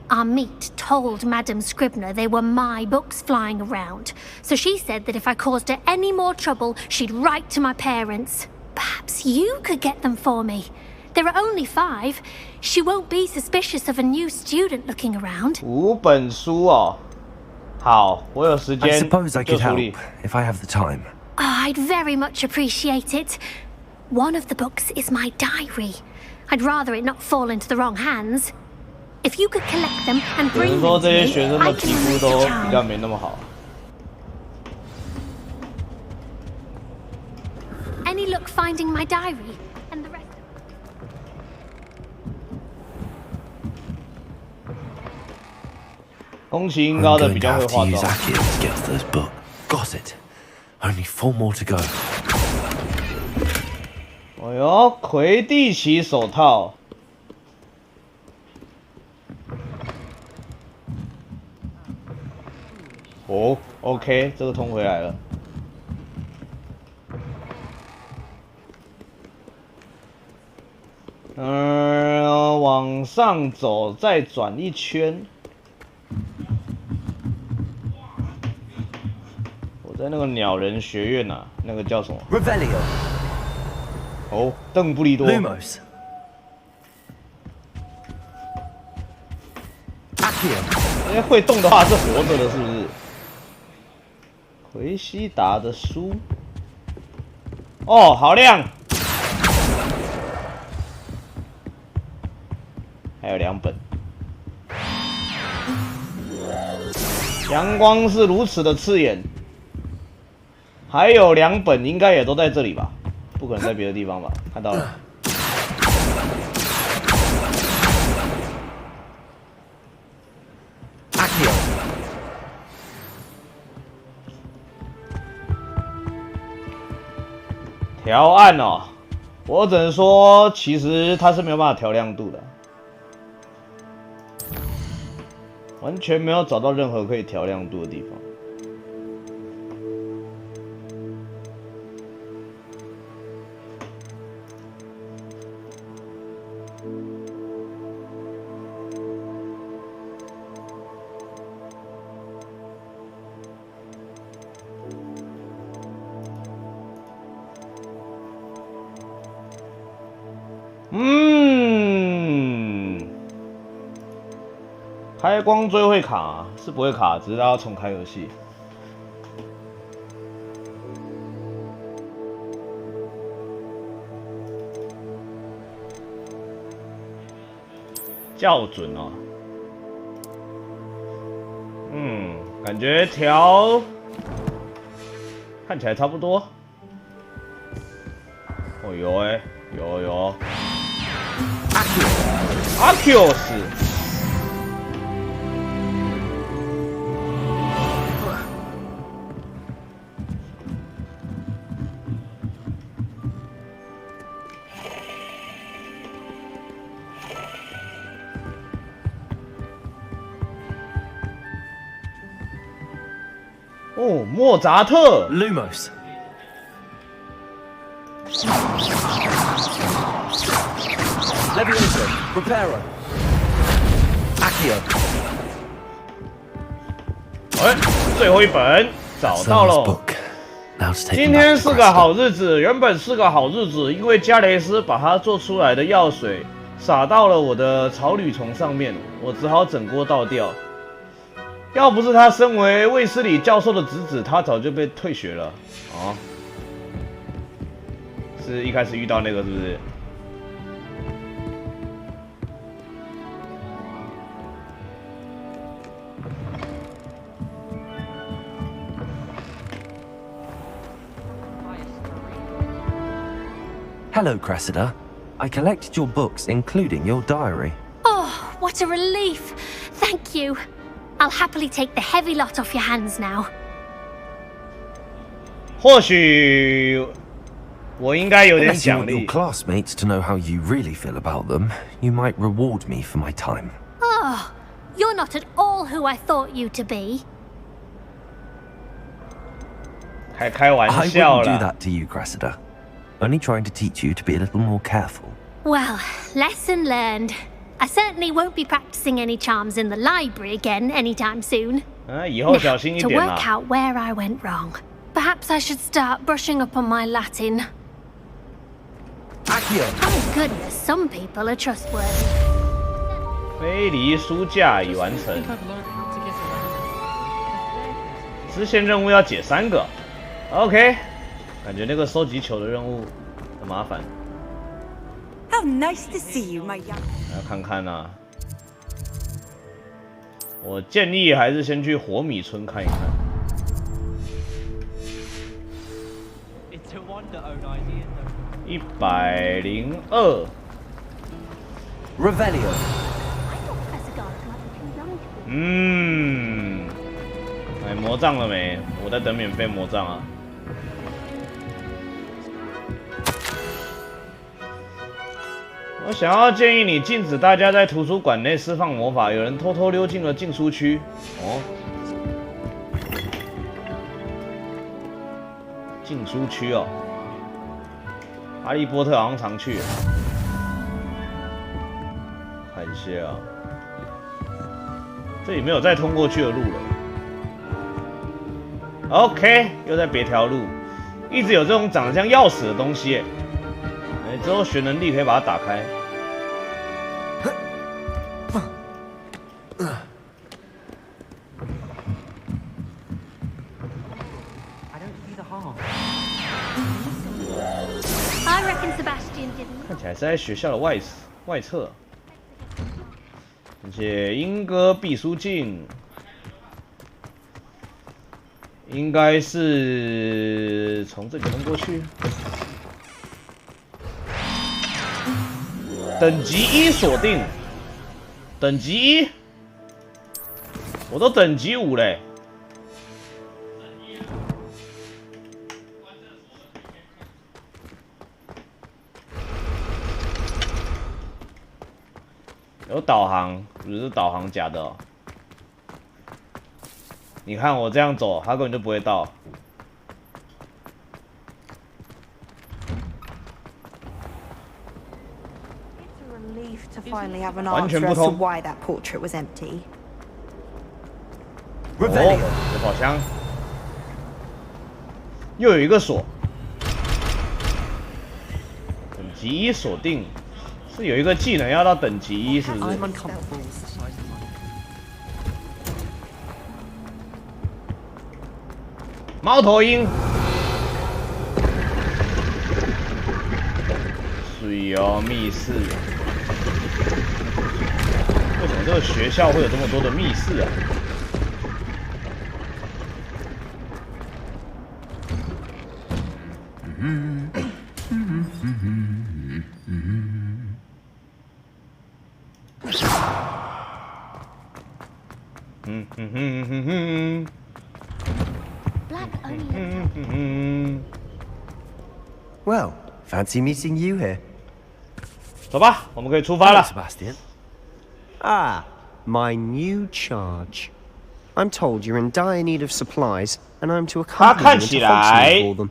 Speaker 21: Amit told Madame Scribner they were my books flying around, so she said that if I caused her any more trouble, she'd write to my parents. Perhaps you could get them for me. There are only 5. She won't be suspicious of a new student looking around.
Speaker 1: 5本书哦，好，我有时
Speaker 7: I
Speaker 1: 间
Speaker 7: suppose I
Speaker 1: 就
Speaker 7: could
Speaker 1: 处
Speaker 7: help
Speaker 1: 理。
Speaker 7: if I have the time.
Speaker 21: Oh, I'd very much appreciate it. One of the books is my diary. I'd rather it not fall into the wrong hands. If you could collect them and
Speaker 1: 只
Speaker 21: bring
Speaker 1: 是
Speaker 21: them
Speaker 1: 说
Speaker 21: to
Speaker 1: 这些
Speaker 21: me,
Speaker 1: 学生
Speaker 21: I
Speaker 1: 的
Speaker 21: can
Speaker 1: 皮肤
Speaker 21: remove
Speaker 1: 都
Speaker 21: the
Speaker 1: 比较
Speaker 21: charm.
Speaker 1: 没那么好。
Speaker 21: Any luck finding my diary and the rest?
Speaker 1: 宫崎英
Speaker 7: I'm
Speaker 1: 高的
Speaker 7: going
Speaker 1: 比
Speaker 7: to
Speaker 1: 较会
Speaker 7: have
Speaker 1: 化
Speaker 7: to use
Speaker 1: 妆。
Speaker 7: Akio to get to those books. Got it. Only 4 more to go.
Speaker 1: 哎呦，魁地奇手套。哦 ，OK， 这个通回来了。往上走，再转一圈。我在那个鸟人学院啊，那个叫什么
Speaker 6: Revelio。
Speaker 1: 哦，邓布利多。
Speaker 6: Lumos。
Speaker 1: 因为会动的话是活着的，是不是？奎西达的书。哦，好亮。还有2本。阳光是如此的刺眼。还有2本，应该也都在这里吧？不可能在别的地方吧？看到了。条案哦，我只能说，其实它是没有办法调亮度的，完全没有找到任何可以调亮度的地方。开光追会卡是不会卡，只是它要重开游戏。校准哦，感觉调看起来差不多。哦有有 ，Arceus。哦，莫扎特
Speaker 6: Lumos Levioso Reparo Accio
Speaker 1: 最后一本找到了。今天是个好日子，原本是个好日子，因为加雷斯把他做出来的药水洒到了我的草履虫上面，我只好整锅倒掉。要不是他身为卫斯理教授的侄子，他早就被退学了。哦，是一开始遇到那个是不是？
Speaker 6: Hello, Cressida. I collected your books, including your diary.
Speaker 8: Oh, what a relief! Thank you. I'll happily take the heavy lot off your hands now.
Speaker 1: 或许我应该有点
Speaker 6: Unless you
Speaker 1: 奖
Speaker 6: want your
Speaker 1: 励。
Speaker 6: classmates to know how you really feel about them, you might reward me for my time.
Speaker 8: Oh, you're not at all who I thought you to be.
Speaker 1: 还开玩
Speaker 6: I
Speaker 1: 笑
Speaker 6: wouldn't do
Speaker 1: 啦。
Speaker 6: that to you, Cressida. Only trying to teach you to be a little more careful.
Speaker 8: Well, lesson learned. I certainly won't be practicing any charms in the library again anytime soon.
Speaker 1: 以后小心一
Speaker 8: To
Speaker 1: 点
Speaker 8: work
Speaker 1: 啦。
Speaker 8: out where I went wrong, perhaps I should start brushing up on my Latin. Oh goodness, some people are trustworthy.
Speaker 1: 飞离书架已完成。支线任务要解3个。OK， 感觉那个收集球的任务很麻烦。
Speaker 16: How nice to see you, my young.
Speaker 1: 来看看啊，我建议还是先去火米村看一看。
Speaker 10: It's a wonder own idea, though.
Speaker 1: 102。
Speaker 6: Revelio.
Speaker 1: 买魔杖了没？我在等免费魔杖啊。 我想要建议你禁止大家在图书馆内释放魔法，有人偷偷溜进了禁书区。哦，禁书区哦，哈利波特好像常去。看一下啊，这里没有再通过去的路了。OK， 又在别条路，一直有这种长得像钥匙的东西。哎，之后学能力可以把它打开。
Speaker 8: I reckon Sebastian didn't.
Speaker 1: 看起来是在学校的外侧，而且莺歌必书镜应该是从这里通过去。等级1锁定，等级1，我都等级5嘞。有导航，不是导航假的哦。你看我这样走，他根本就不会到。
Speaker 2: To finally have an answer as to why that portrait was empty.
Speaker 1: 哦，有宝箱，又有一个锁，等级1锁定，是有一个技能要到等级1，是不是？猫头鹰，水哦，密室。为什么这个学校会有这么多的密室啊？Well,
Speaker 23: fancy meeting you here.
Speaker 1: 走吧，我们可以出发了。
Speaker 23: Sebastian. Ah, my new charge. I'm told you're in dire need of supplies, and I'm to accompany you into Hogsmeade for them.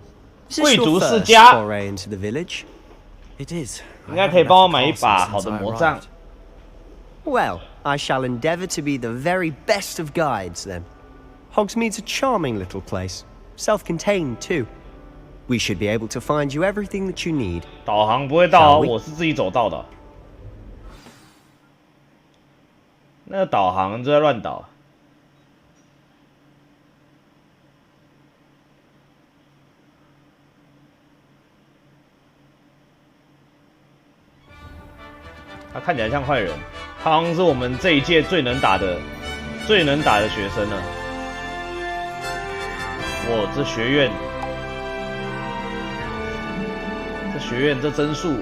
Speaker 23: Is this your first foray into the village?
Speaker 7: It is.
Speaker 1: 应该可以帮我买一把好的魔杖。
Speaker 23: Well, I shall endeavour to be the very best of guides then. Hogsmeade's a charming little place, self-contained too. We should be able to find you everything that you need.
Speaker 1: 导航不会到，我是自己走到的。那个导航就在乱导。他看起来像坏人，他好像是我们这一届最能打的学生了。哇，这学院。 学院这帧数。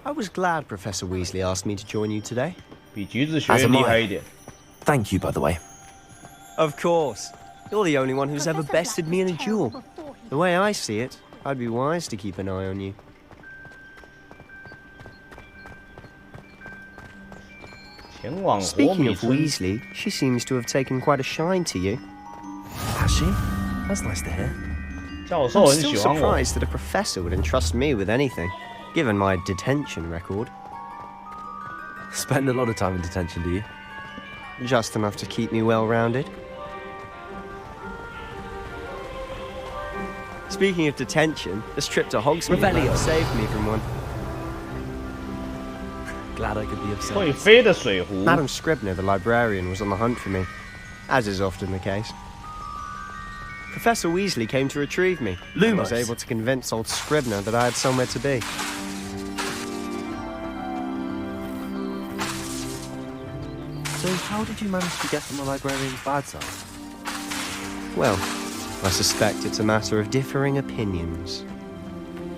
Speaker 23: I was glad Professor Weasley asked me to join you today.
Speaker 1: 比橘子学院厉害一点。
Speaker 7: Thank you, by the way.
Speaker 23: Of course. You're the only one who's ever bested me in a duel. The way I see it, I'd be wise to keep an eye on you. Speaking of Weasley, she seems to have taken quite a shine to you.
Speaker 7: Has she? That's nice to hear.
Speaker 23: I'm still surprised that a professor would entrust me with anything, given my detention record.
Speaker 7: Spend a lot of time in detention, do you?
Speaker 23: Just enough to keep me well-rounded. Speaking of detention, this trip to Hogsmeade saved me from one.
Speaker 7: Glad I could be of service.
Speaker 1: 会飞的水壶。
Speaker 23: Madam Scribner, the librarian, was on the hunt for me, as is often the case. Professor Weasley came to retrieve me. I was able to convince old Scribner that I had somewhere to be.
Speaker 7: So how did you manage to get on the librarian's bad side?
Speaker 23: Well, I suspect it's a matter of differing opinions.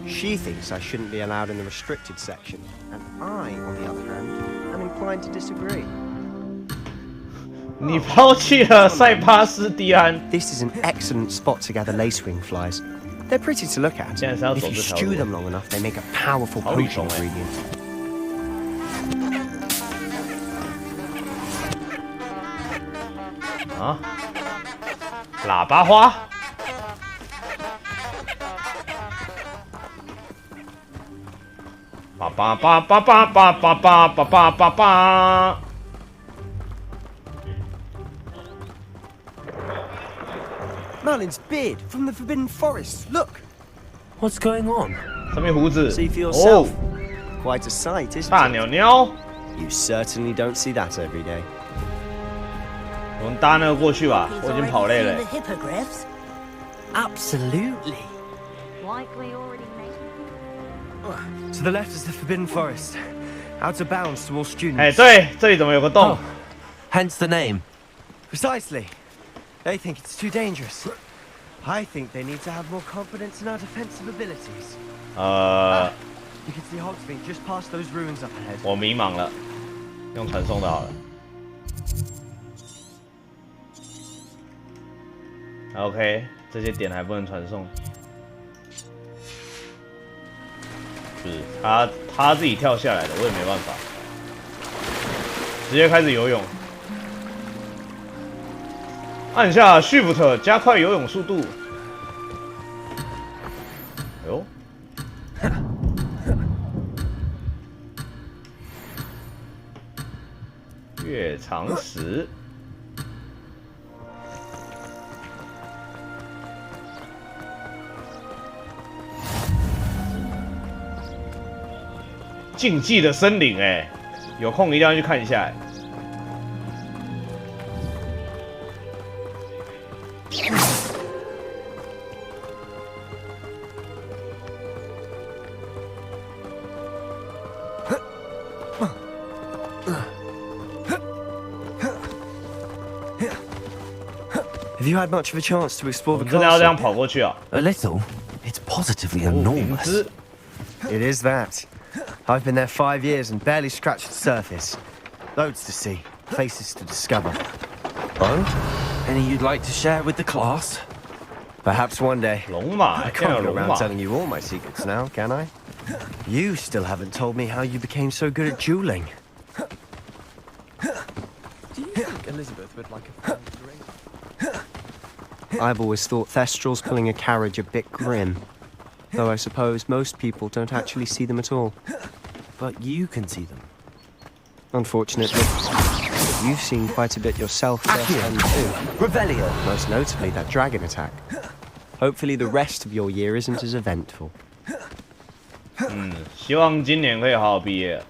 Speaker 23: She thinks I shouldn't be allowed in the restricted section, and I, on the other hand, am inclined to disagree.
Speaker 1: 你抛弃了塞巴斯蒂安。
Speaker 23: This is an excellent spot to gather lacewing flies. They're pretty to look at. If you stew them long enough, they make a powerful potion ingredient.
Speaker 1: 啊，喇叭花。叭叭叭叭叭叭叭叭叭叭叭叭。
Speaker 23: Merlin's beard from the Forbidden Forest. Look.
Speaker 7: What's going on?
Speaker 1: 上面胡子。
Speaker 23: See for yourself. Quite a sight, isn't it?
Speaker 1: 大鸟鸟。
Speaker 23: You certainly don't see that every day.
Speaker 1: 我们搭那个过去吧，我已经跑累了。
Speaker 23: Absolutely. To the left is the Forbidden Forest. Out of bounds to all students.
Speaker 1: 哎，对，这里怎么有个洞？
Speaker 7: Hence the name.
Speaker 23: Precisely. They think it's too dangerous. I think they need to have more confidence in our defensive abilities. You can see Hogsmeade just past those ruins up ahead.
Speaker 1: 我迷茫了，用传送的好了。OK， 这些点还不能传送。不是他自己跳下来的，我也没办法，直接开始游泳，按下 Shift 加快游泳速度。哎呦，月长石。禁忌的森林，哎，有空一定要去看一下。
Speaker 23: Have you had much of a chance to explore the
Speaker 1: 真的要这样跑过去啊
Speaker 7: A little. It's positively enormous.
Speaker 23: It is that. I've been there 5 years and barely scratched the surface. Loads to see, places to discover.
Speaker 7: Oh? Any you'd like to share with the class?
Speaker 23: Perhaps one day.
Speaker 1: 龙马，
Speaker 23: I
Speaker 1: 现在有
Speaker 23: can't go
Speaker 1: 龙
Speaker 23: around
Speaker 1: 马。
Speaker 23: telling you all my secrets now, can I? You still haven't told me how you became so good at dueling.
Speaker 4: Do you think Elizabeth would like a friend to ring?
Speaker 23: I've always thought Thestral's pulling a carriage a bit grim. Though I suppose most people don't actually see them at all.
Speaker 7: But you can see them.
Speaker 23: Unfortunately. You've seen quite a bit yourself firsthand too.
Speaker 7: Revelio.
Speaker 23: Most notably that dragon attack. Hopefully the rest of your year isn't as eventful.
Speaker 1: 希望今年可以好好毕业。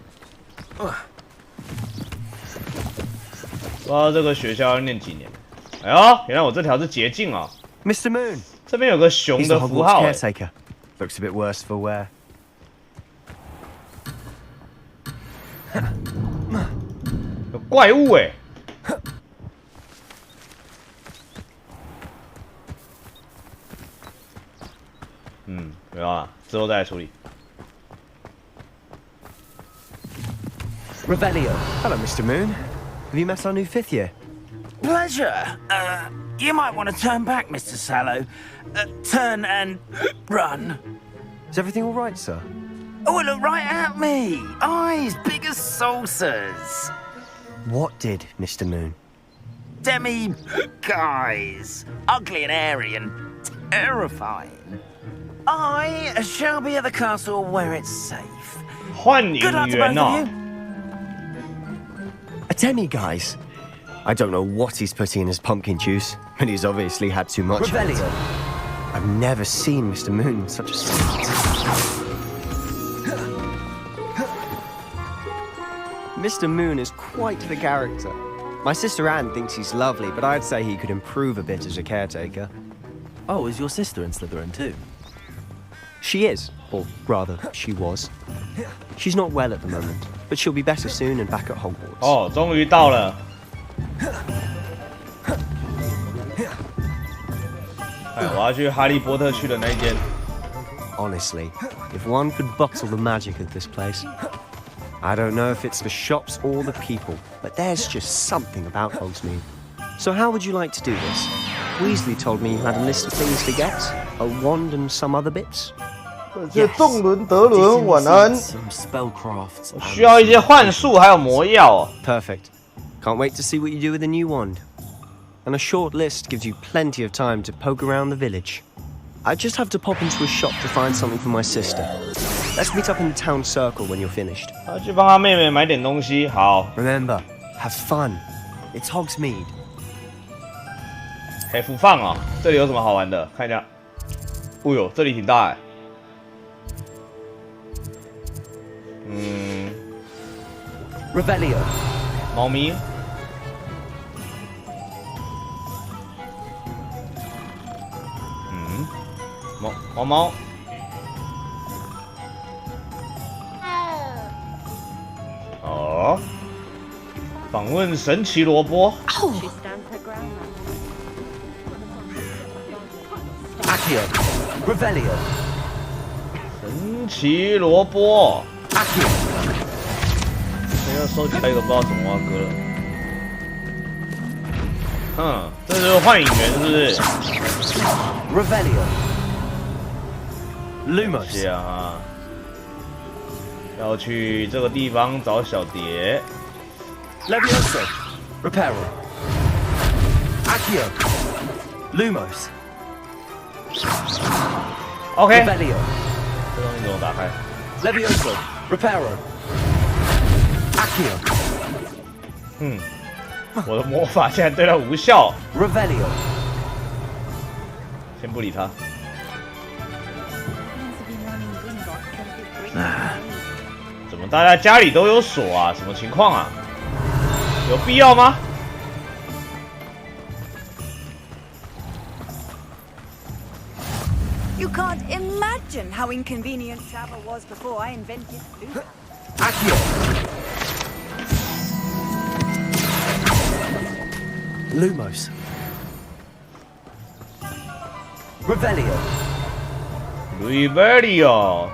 Speaker 1: 不知道这个学校要念几年。哎呦，原来我这条是捷径啊
Speaker 23: ！Mr. Moon，
Speaker 1: 这边有个熊的符号。
Speaker 23: caretaker. Looks a bit worse for wear.
Speaker 1: 有怪物哎！没有啊，之后再来处理。
Speaker 23: Revelio. Hello, Mr. Moon. Have you met our new 5th year?
Speaker 15: Pleasure. You might want to turn back, Mr. Sallow. Turn and run.
Speaker 23: Is everything all right, sir?
Speaker 15: Oh, look right at me. Eyes big as saucers.
Speaker 23: What did, Mr. Moon?
Speaker 15: Guys. Ugly and airy and terrifying. I shall be at the castle where it's safe.
Speaker 1: 欢迎员哦。
Speaker 23: A demi-guise? I don't know what he's putting in his pumpkin juice, but he's obviously had too much of it. I've never seen Mr. Moon in such a state. Mr. Moon is quite the character. My sister Anne thinks he's lovely, but I'd say he could improve a bit as a caretaker.
Speaker 7: Oh, is your sister in Slytherin too?
Speaker 23: She is, or rather, she was. She's not well at the moment, but she'll be better soon and back at Hogwarts.
Speaker 1: 哦，终于到了。哎，我要去哈利波特去的那一间。
Speaker 23: Honestly, if one could bottle the magic of this place. I don't know if it's the shops or the people, but there's just something about Hogsmeade. So how would you like to do this? Weasley told me you had a list of things to get, a wand and some other bits.
Speaker 1: 这众伦德伦，晚安。
Speaker 7: Some spellcrafts.
Speaker 1: 需要一些幻术还有魔药。
Speaker 23: Perfect. Can't wait to see what you do with the new wand. And a short list gives you plenty of time to poke around the village. I just have to pop into a shop to find something for my sister. Let's meet up in the town circle when you're finished.
Speaker 1: 他去帮他妹妹买点东西。好。
Speaker 23: Remember, have fun. It's Hogsmeade.
Speaker 1: 哎，福放啊，这里有什么好玩的？看一下。哦呦，这里挺大哎。
Speaker 15: Revelio.
Speaker 1: 猫咪。猫猫。哦。访问神奇萝卜。
Speaker 15: Accio. Revelio.
Speaker 1: 神奇萝卜。
Speaker 15: Accio.
Speaker 1: 现在收集到一个不知道怎么歌了。这就是幻影员是不是
Speaker 15: ？Revelio.
Speaker 23: Lumos.
Speaker 1: 是啊。要去这个地方找小蝶。
Speaker 7: Levioso, Reparo, Accio, Lumos.
Speaker 1: OK。
Speaker 7: Revelio.
Speaker 1: 这东西怎么打开
Speaker 7: Levioso, Reparo, Accio.
Speaker 1: 我的魔法现在对他无效。
Speaker 7: Revelio.
Speaker 1: 先不理他。怎么大家家里都有锁啊？什么情况啊？有必要吗？
Speaker 16: You can't imagine how inconvenient travel was before I invented food.
Speaker 7: Accio. Lumos. Revelio.
Speaker 1: Revelio。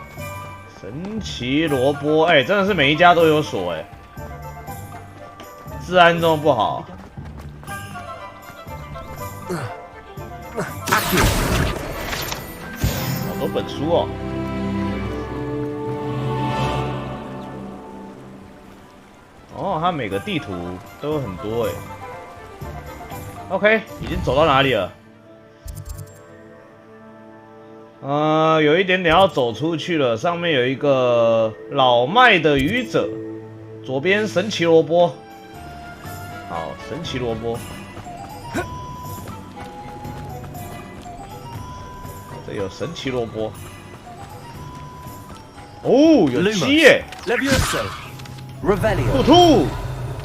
Speaker 1: 神奇萝卜，哎，真的是每一家都有锁，哎，治安这么不好。好多本书哦。哦，它每个地图都有很多哎。OK， 已经走到哪里了？有一点点要走出去了。上面有一个老迈的愚者，左边神奇萝卜。好，神奇萝卜。这有神奇萝卜。哦，有鸡耶！
Speaker 7: Levioso, Revelio.
Speaker 1: 兔兔，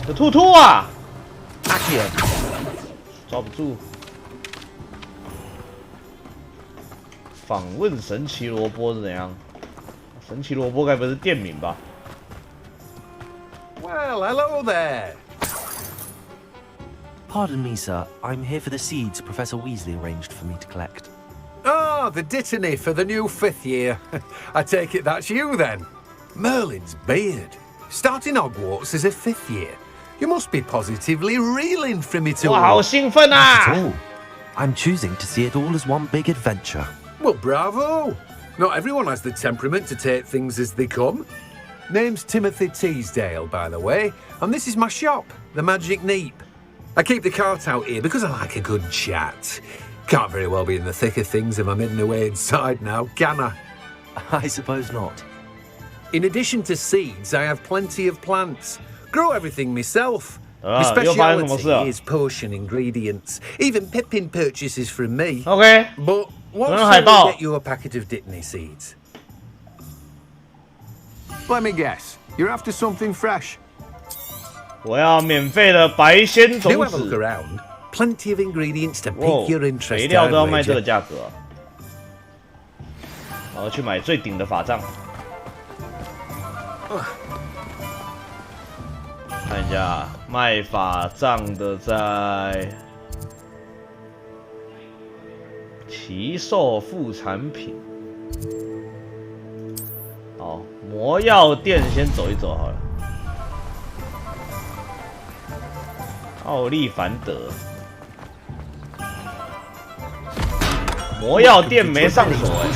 Speaker 1: 有兔兔啊！
Speaker 7: Accio.
Speaker 1: 抓不住。 访问神奇萝卜是怎样？神奇萝卜该不是店名吧
Speaker 12: Well, hello there.
Speaker 7: Pardon me, sir. I'm here for the seeds Professor Weasley arranged for me to collect.
Speaker 12: Ah, the dittany for the new 5th year. I take it that's you then. Merlin's beard. Starting Hogwarts as a 5th year. You must be positively reeling from it all.
Speaker 1: 哇，好兴奋啊
Speaker 7: Not at all. I'm choosing to see it all as one big adventure.
Speaker 12: Well, bravo! Not everyone has the temperament to take things as they come. Name's Timothy Teasdale, by the way, and this is my shop, the Magic Neep. I keep the cart out here because I like a good chat. Can't very well be in the thick of things if I'm hidden away inside now, can I?
Speaker 7: I suppose not.
Speaker 12: In addition to seeds, I have plenty of plants. Grow everything myself. My
Speaker 1: 又发生什么事了
Speaker 12: speciality is potion ingredients. Even Pippin purchases from me.
Speaker 1: OK，
Speaker 12: But what
Speaker 1: 有人
Speaker 12: shall
Speaker 1: 海
Speaker 12: we
Speaker 1: 盗
Speaker 12: get you a packet of Dittany seeds?
Speaker 3: Let me guess. You're after something fresh.
Speaker 1: 我要免费的白仙
Speaker 12: Do
Speaker 1: 种
Speaker 12: have a look
Speaker 1: 子。
Speaker 12: around. Plenty of ingredients to
Speaker 1: 哇
Speaker 12: pique your
Speaker 1: 肥
Speaker 12: interest.
Speaker 1: 料
Speaker 12: I
Speaker 1: 都要卖这个
Speaker 12: wager.
Speaker 1: 价格、啊。然后去买最顶的法杖。看一下卖法杖的在奇兽副产品。好，魔药店先走一走好了。奥利凡德，魔药店没上锁哎、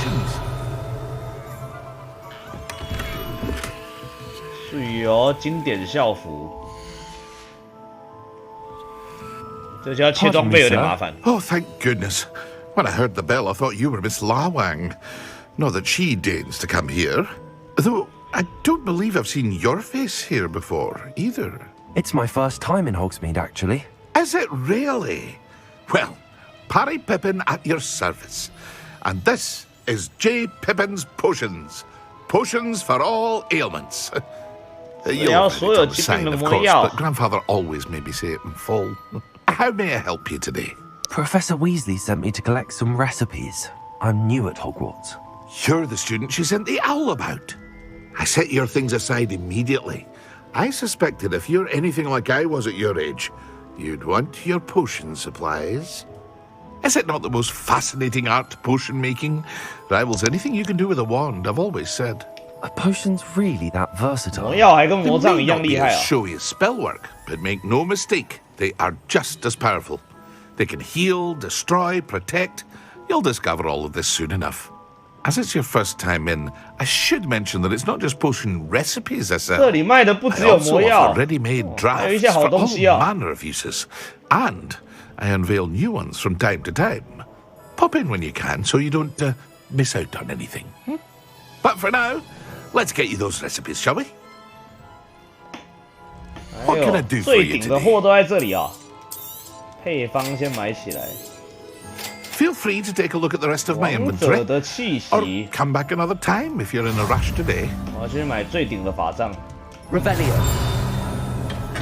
Speaker 1: 是哦，经典校服。这就要切装备有点麻烦。
Speaker 3: Oh, thank goodness. When I heard the bell, I thought you were Miss Lawang. Not that she deigns to come here. Though I don't believe I've seen your face here before, either.
Speaker 7: It's my first time in Hogsmeade, actually.
Speaker 3: Is it really? Well, Parry Pippin at your service. And this is J. Pippin's Potions. Potions for all ailments. You'll
Speaker 1: Yeah,
Speaker 3: have it on the
Speaker 1: so
Speaker 3: sign, of course, but Grandfather always made me say it in full. How may I help you today?
Speaker 7: Professor Weasley sent me to collect some recipes. I'm new at Hogwarts.
Speaker 3: You're the student she sent the owl about. I set your things aside immediately. I suspected if you're anything like I was at your age, you'd want your potion supplies. Is it not the most fascinating art, potion making? Rivals anything you can do with a wand, I've always said.
Speaker 7: Are potions really that versatile?
Speaker 1: 魔药还跟魔杖
Speaker 3: They
Speaker 1: 一
Speaker 3: may
Speaker 1: 样
Speaker 3: not be
Speaker 1: 厉害
Speaker 3: as
Speaker 1: 啊！
Speaker 3: showy as spellwork, but make no mistake, they are just as powerful. They can heal, destroy, protect. You'll discover all of this soon enough. As it's your first time in, I should mention that it's not just potion recipes I sell.
Speaker 1: 这里卖的不只
Speaker 3: I
Speaker 1: 有
Speaker 3: also
Speaker 1: 魔药，
Speaker 3: offer ready-made
Speaker 1: 还有一
Speaker 3: drafts
Speaker 1: 些好
Speaker 3: for
Speaker 1: 东
Speaker 3: all
Speaker 1: 西啊。
Speaker 3: manner of uses, and I unveil new ones from time to time. Pop in when you can, so you don't miss out on anything. But for now, let's get you those recipes, shall we?
Speaker 1: 哎
Speaker 3: What can I
Speaker 1: 呦，
Speaker 3: do for
Speaker 1: 最
Speaker 3: you
Speaker 1: 顶的
Speaker 3: today?
Speaker 1: 货都在这里啊！配方先买起来。
Speaker 3: Feel free to take a look at the rest of my
Speaker 1: 王者
Speaker 3: inventory,
Speaker 1: 的气
Speaker 3: or
Speaker 1: 息，
Speaker 3: come back another time if you're in a rush today.
Speaker 1: 我要去买最顶的法杖，
Speaker 18: Revelio.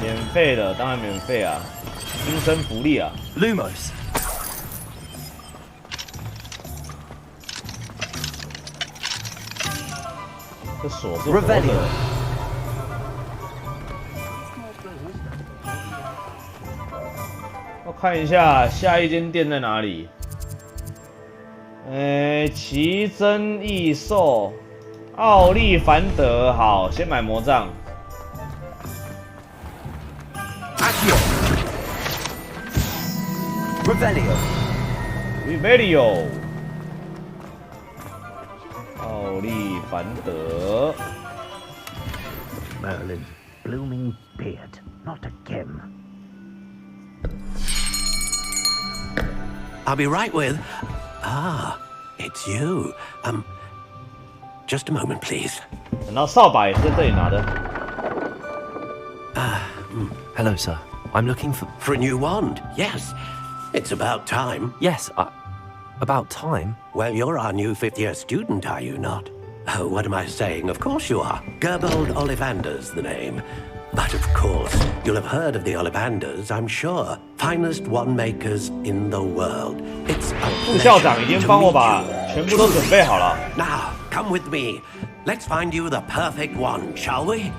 Speaker 1: 免费的，当然免费啊，新生福利啊。
Speaker 18: Lumos.
Speaker 1: 这锁是活的。
Speaker 18: Revelio.
Speaker 1: 我看一下下一间店在哪里。奇珍异兽，奥利凡德，好，先买魔杖。
Speaker 18: Revelio.
Speaker 1: Revelio。奥利凡德。
Speaker 15: Merlin's blooming beard, not a gem.
Speaker 12: I'll be right with... Ah, it's you. Just a moment, please.
Speaker 1: 等到扫把也是在这里拿的。
Speaker 7: Hello, sir. I'm looking
Speaker 12: For a new wand, yes. It's about time.
Speaker 7: Yes, about time?
Speaker 12: Well, you're our new fifth-year student, are you not? Oh, what am I saying? Of course you are. Gerbold Ollivander's the name. But of course, you'll have heard of the Ollivanders, I'm sure. Finest wand makers in the world. It's a
Speaker 1: 副校长
Speaker 12: pleasure
Speaker 1: 已经
Speaker 12: to
Speaker 1: 帮我
Speaker 12: meet
Speaker 1: 把
Speaker 12: you.
Speaker 1: 全部都准备好了。
Speaker 12: Now, come with me. Let's find you the perfect one, shall we?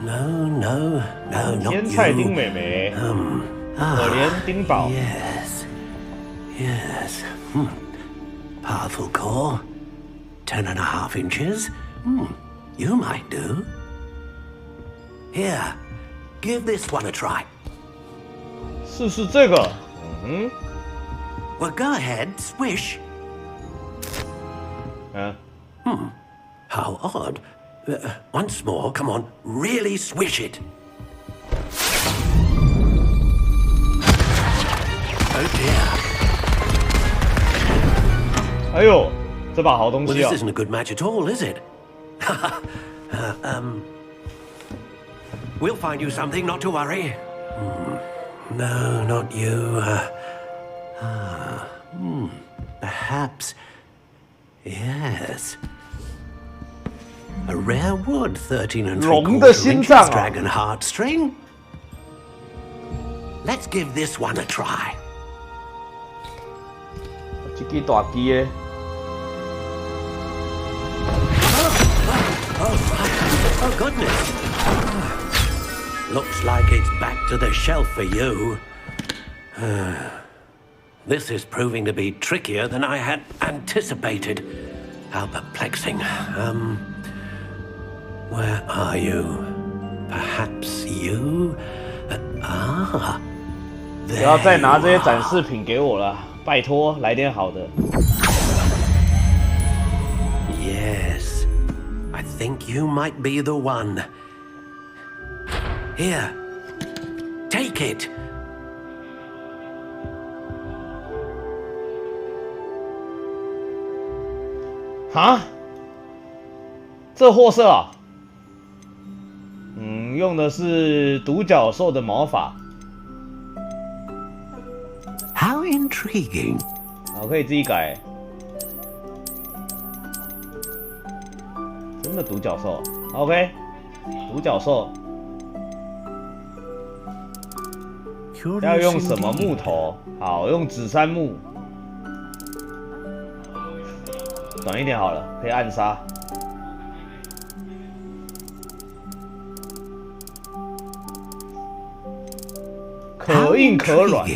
Speaker 12: No, not
Speaker 1: 天菜丁
Speaker 12: you.
Speaker 1: 妹妹，可怜丁宝。
Speaker 12: Yes. Powerful core. 10.5 inches. You might do. Here, give this one a try.
Speaker 1: 试试这个。
Speaker 12: Well, go ahead, swish. How odd. Once more, come on, really swish it. Oh dear.
Speaker 1: 哎呦，这把好东
Speaker 12: Well,
Speaker 1: 西
Speaker 12: this
Speaker 1: 啊！
Speaker 12: isn't a good match at all, is it? We'll find you something, not to worry. No, not you. Perhaps. Yes. A rare wood, 13
Speaker 1: 龙的
Speaker 12: 3/4
Speaker 1: 心脏
Speaker 12: inches,
Speaker 1: 啊
Speaker 12: dragon heartstring. Let's give this one a try.
Speaker 1: 这支大支的。
Speaker 12: Oh, goodness. Looks like it's back to the shelf for you. This is proving to be trickier than I had anticipated. How perplexing. Where are you? Perhaps you?
Speaker 1: 不要再拿这些展示品给我了，拜托，来点好的。
Speaker 12: Yes. I think you might be the one. Here. Take it.
Speaker 1: Huh? 这货色啊？用的是独角兽的毛发。
Speaker 12: How intriguing.
Speaker 1: 好，可以自己改。真的独角兽 ，OK， 独角兽。要用什么木头？好，用紫杉木。短一点好了，可以暗杀。可硬可软。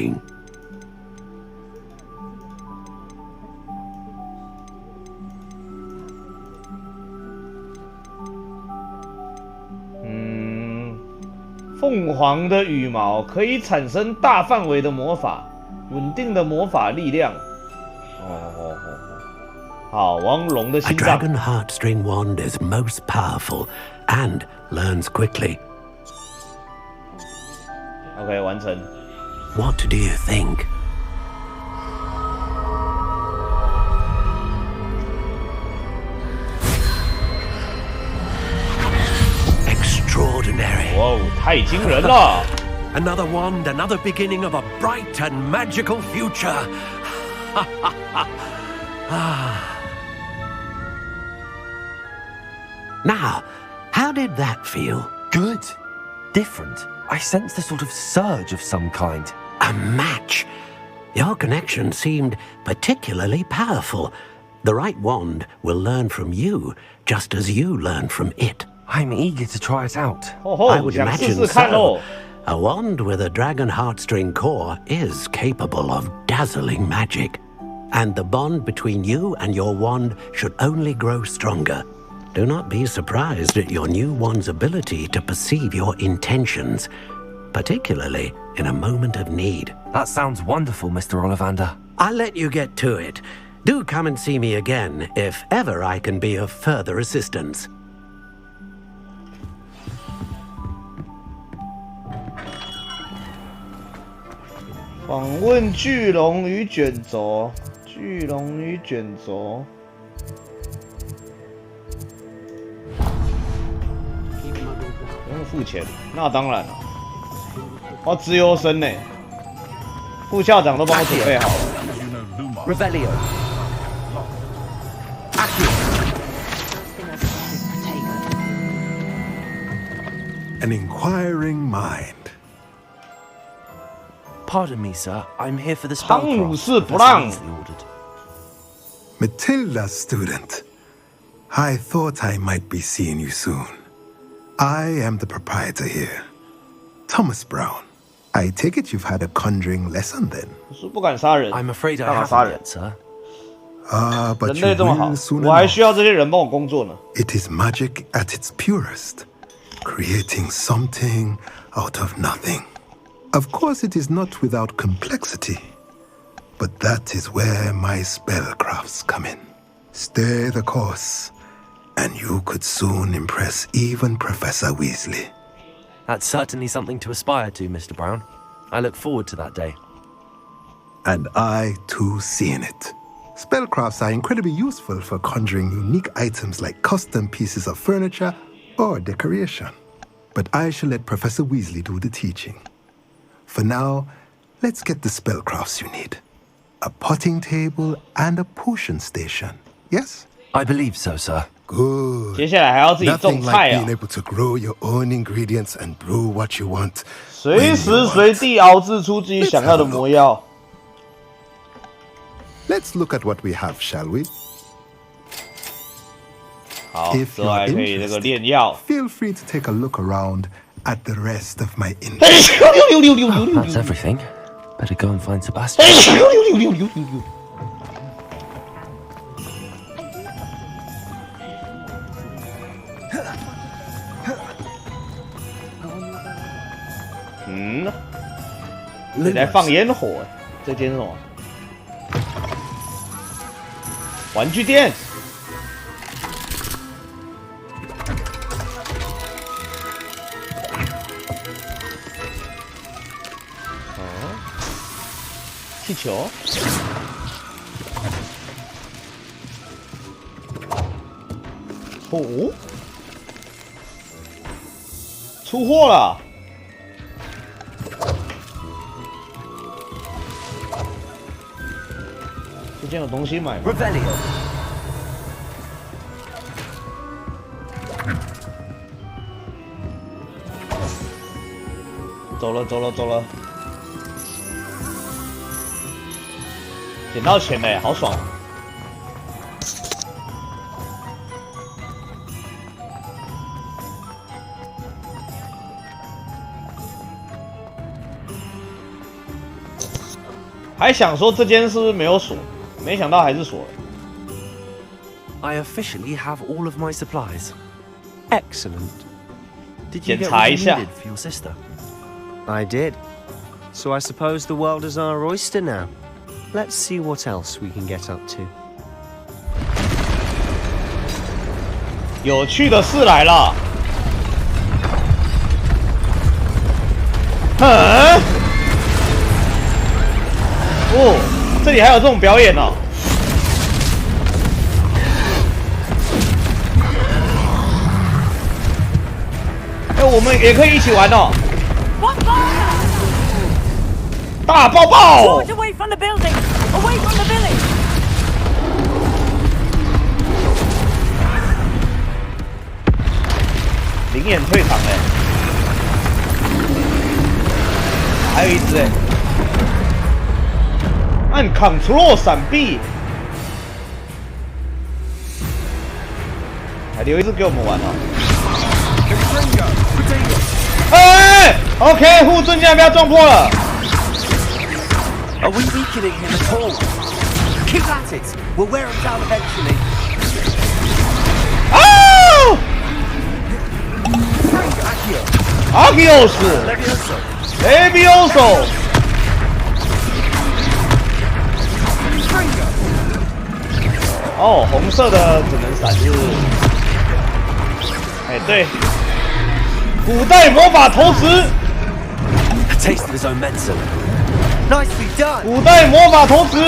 Speaker 1: 凤凰的羽毛可以产生大范围的魔法，稳定的魔法力量。好，王龙的
Speaker 12: A
Speaker 1: 心脏。
Speaker 12: dragon heartstring wand is most powerful and learns quickly.
Speaker 1: OK， 完成。
Speaker 12: What do you think? Extraordinary.
Speaker 1: 哇，太惊人了！
Speaker 12: Another wand, another beginning of a bright and magical future. Now, how did that feel?
Speaker 7: Good. Different. I sensed a sort of surge of some kind.
Speaker 12: A match. Your connection seemed particularly powerful. The right wand will learn from you, just as you learn from it.
Speaker 7: I'm eager to try it out.
Speaker 12: I would imagine so. A wand with a dragon heartstring core is capable of dazzling magic. And the bond between you and your wand should only grow stronger. Do not be surprised at your new wand's ability to perceive your intentions, particularly in a moment of need.
Speaker 7: That sounds wonderful, Mr. Ollivander.
Speaker 12: I'll let you get to it. Do come and see me again if ever I can be of further assistance.
Speaker 1: 访问巨龙与卷轴，巨龙与卷轴。不用付钱，那当然了。哦，资优生呢？副校长都帮我准备好了。
Speaker 7: Revelio.
Speaker 11: An inquiring mind.
Speaker 7: Pardon me, sir. I'm here for the spellcraft.
Speaker 1: 是不让。
Speaker 11: Matilda, student. I thought I might be seeing you soon. I am the proprietor here, Thomas Brown. I take it you've had a conjuring lesson then?
Speaker 1: 是不敢杀人。
Speaker 7: I'm afraid I haven't yet, sir.
Speaker 11: But
Speaker 1: 人
Speaker 11: you
Speaker 1: 类这么好
Speaker 11: will soon
Speaker 1: 我还
Speaker 11: enough.
Speaker 1: 需要这些人帮我工作呢。
Speaker 11: It is magic at its purest, creating something out of nothing. Of course, it is not without complexity, but that is where my spellcrafts come in. Stay the course, and you could soon impress even Professor Weasley.
Speaker 7: That's certainly something to aspire to, Mr. Brown. I look forward to that day.
Speaker 11: And I, too, see in it. Spellcrafts are incredibly useful for conjuring unique items like custom pieces of furniture or decoration. But I shall let Professor Weasley do the teaching. For now, let's get the spellcrafts you need. A potting table and a potion station, yes?
Speaker 7: I believe so, sir.
Speaker 11: Good.
Speaker 1: 接下来还要自己种
Speaker 11: Nothing
Speaker 1: 菜
Speaker 11: like
Speaker 1: 啊
Speaker 11: being！able to grow your own ingredients and brew what you want.
Speaker 1: 随时随地熬制出自己想要的魔药。
Speaker 11: Let's look at what we have, shall we?
Speaker 1: 好，
Speaker 11: If
Speaker 1: 之后还
Speaker 11: you're
Speaker 1: 可以这个
Speaker 11: interested,
Speaker 1: 炼药。
Speaker 11: feel free to take a look around at the rest of my inventory.
Speaker 7: That's everything. Better go and find Sebastian.
Speaker 1: 嗯，你在放烟火？这间是什么？玩具店。哦，气球。哦，出货了。 这间有东西买吗？
Speaker 7: Revelio.
Speaker 1: 走了，走了，走了！捡到钱嘞，好爽！还想说这间是不是没有锁？没想到还是锁了。
Speaker 7: I officially have all of my supplies.
Speaker 23: Excellent. Did you get
Speaker 1: 检查
Speaker 23: what
Speaker 1: 一
Speaker 23: you
Speaker 1: 下
Speaker 23: needed
Speaker 7: for your sister?
Speaker 23: I did. So I suppose the world is our oyster now. Let's see what else we can get up to.
Speaker 1: 有趣的事来了。哦，这里还有这种表演哦。我们也可以一起玩哦。大爆爆！灵眼退场哎，还有一只哎，按 Ctrl 闪避，还留一只给我们玩哦。哎 ，OK， 护盾竟然被他撞破了。
Speaker 18: Are we weakening him at all? Keep at it. We'll wear him down eventually.
Speaker 1: Oh! Agios! Levioso! 哦，红色的只能闪是。哎，对。古代魔法投掷
Speaker 7: A taste of his own medicine.
Speaker 18: Nicely done.
Speaker 1: 古代魔法投掷。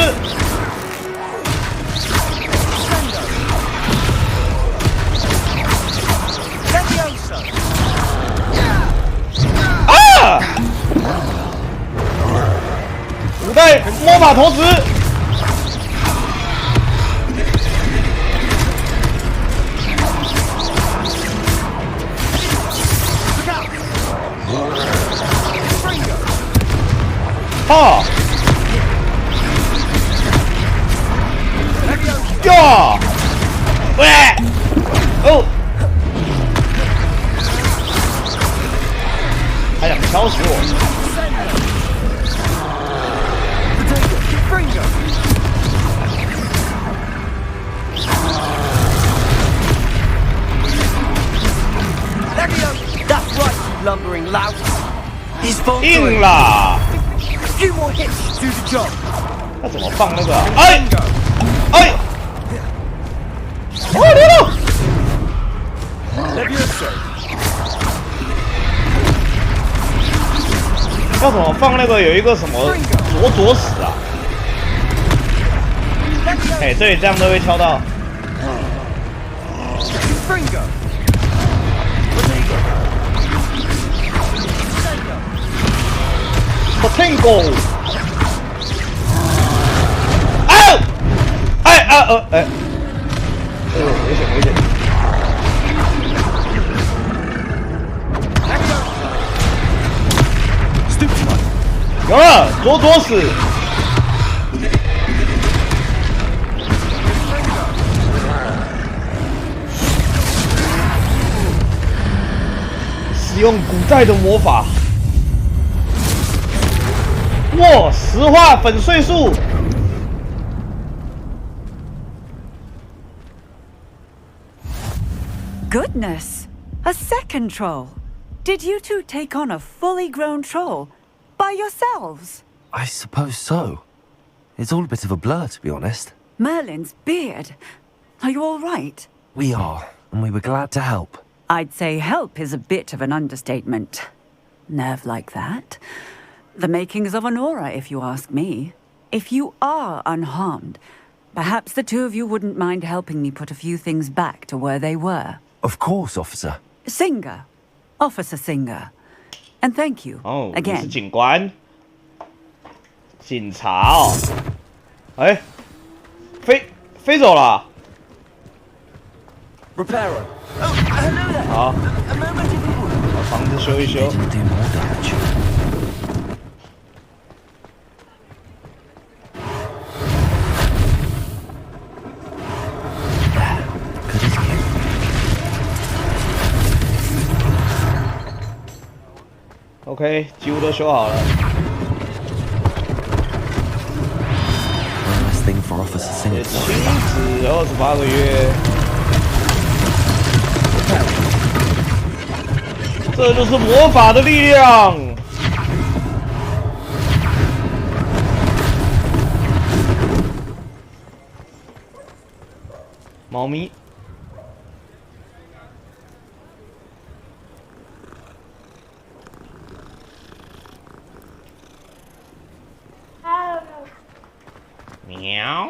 Speaker 1: 啊！古代魔法投掷。哈！哟！喂！哦！还想敲死我！硬啦！
Speaker 18: Few more hits do the job.
Speaker 1: 他怎么放那个啊？哎！哎！哦，溜溜！要怎么放那个？有一个什么左死啊？哎，对，这样都会敲到。Potango！ 哎！哎啊哎！危险危险！有了，左死！使用古代的魔法。 哇！石化粉碎术。
Speaker 5: Goodness! A second troll. Did you two take on a fully grown troll by yourselves?
Speaker 7: I suppose so. It's all a bit of a blur, to be honest.
Speaker 5: Merlin's beard. Are you all right?
Speaker 7: We are, and we were glad to help.
Speaker 5: I'd say help is a bit of an understatement. Nerve like that. The makings of an aura, if you ask me. If you are unharmed, perhaps the two of you wouldn't mind helping me put a few things back to where they were.
Speaker 7: Of course, officer.
Speaker 5: Singer. Officer Singer. And thank you,
Speaker 1: 哦，
Speaker 5: again.
Speaker 1: 你是警官，警察哦。哎，飞走了。
Speaker 18: Repairer.
Speaker 1: 好，把房子修一修。 OK， 几乎都修好了。亲子28个月，这就是魔法的力量。猫咪，喵。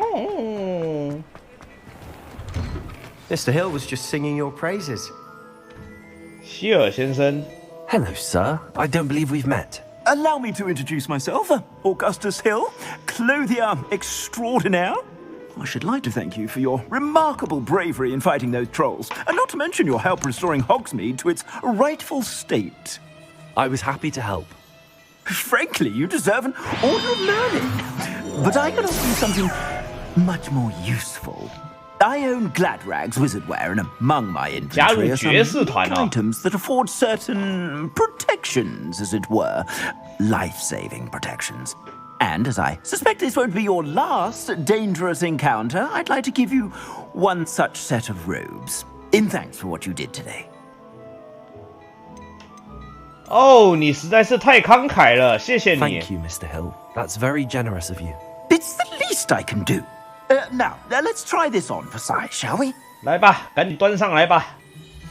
Speaker 23: Mr. Hill was just singing your praises.
Speaker 1: 希尔先生
Speaker 7: Hello, sir. I don't believe we've met.
Speaker 13: Allow me to introduce myself, Augustus Hill, clothier extraordinaire. I should like to thank you for your remarkable bravery in fighting those trolls, and not to mention your help restoring Hogsmeade to its rightful state.
Speaker 7: I was happy to help.
Speaker 13: Frankly, you deserve an Order of Learning. But I can offer you something much more useful. I own Gladrag's wizardware, and among my inventory are some items that afford certain protections, as it were. Life-saving protections. And as I suspect this won't be your last dangerous encounter, I'd like to give you one such set of robes, in thanks for what you did today.
Speaker 1: 哦，你实在是太慷慨了，谢谢你。
Speaker 7: Thank you, Mr. Hill. That's very generous of you.
Speaker 13: It's the least I can do. Now, let's try this on for size, shall we?
Speaker 1: 来吧，赶紧端上来吧。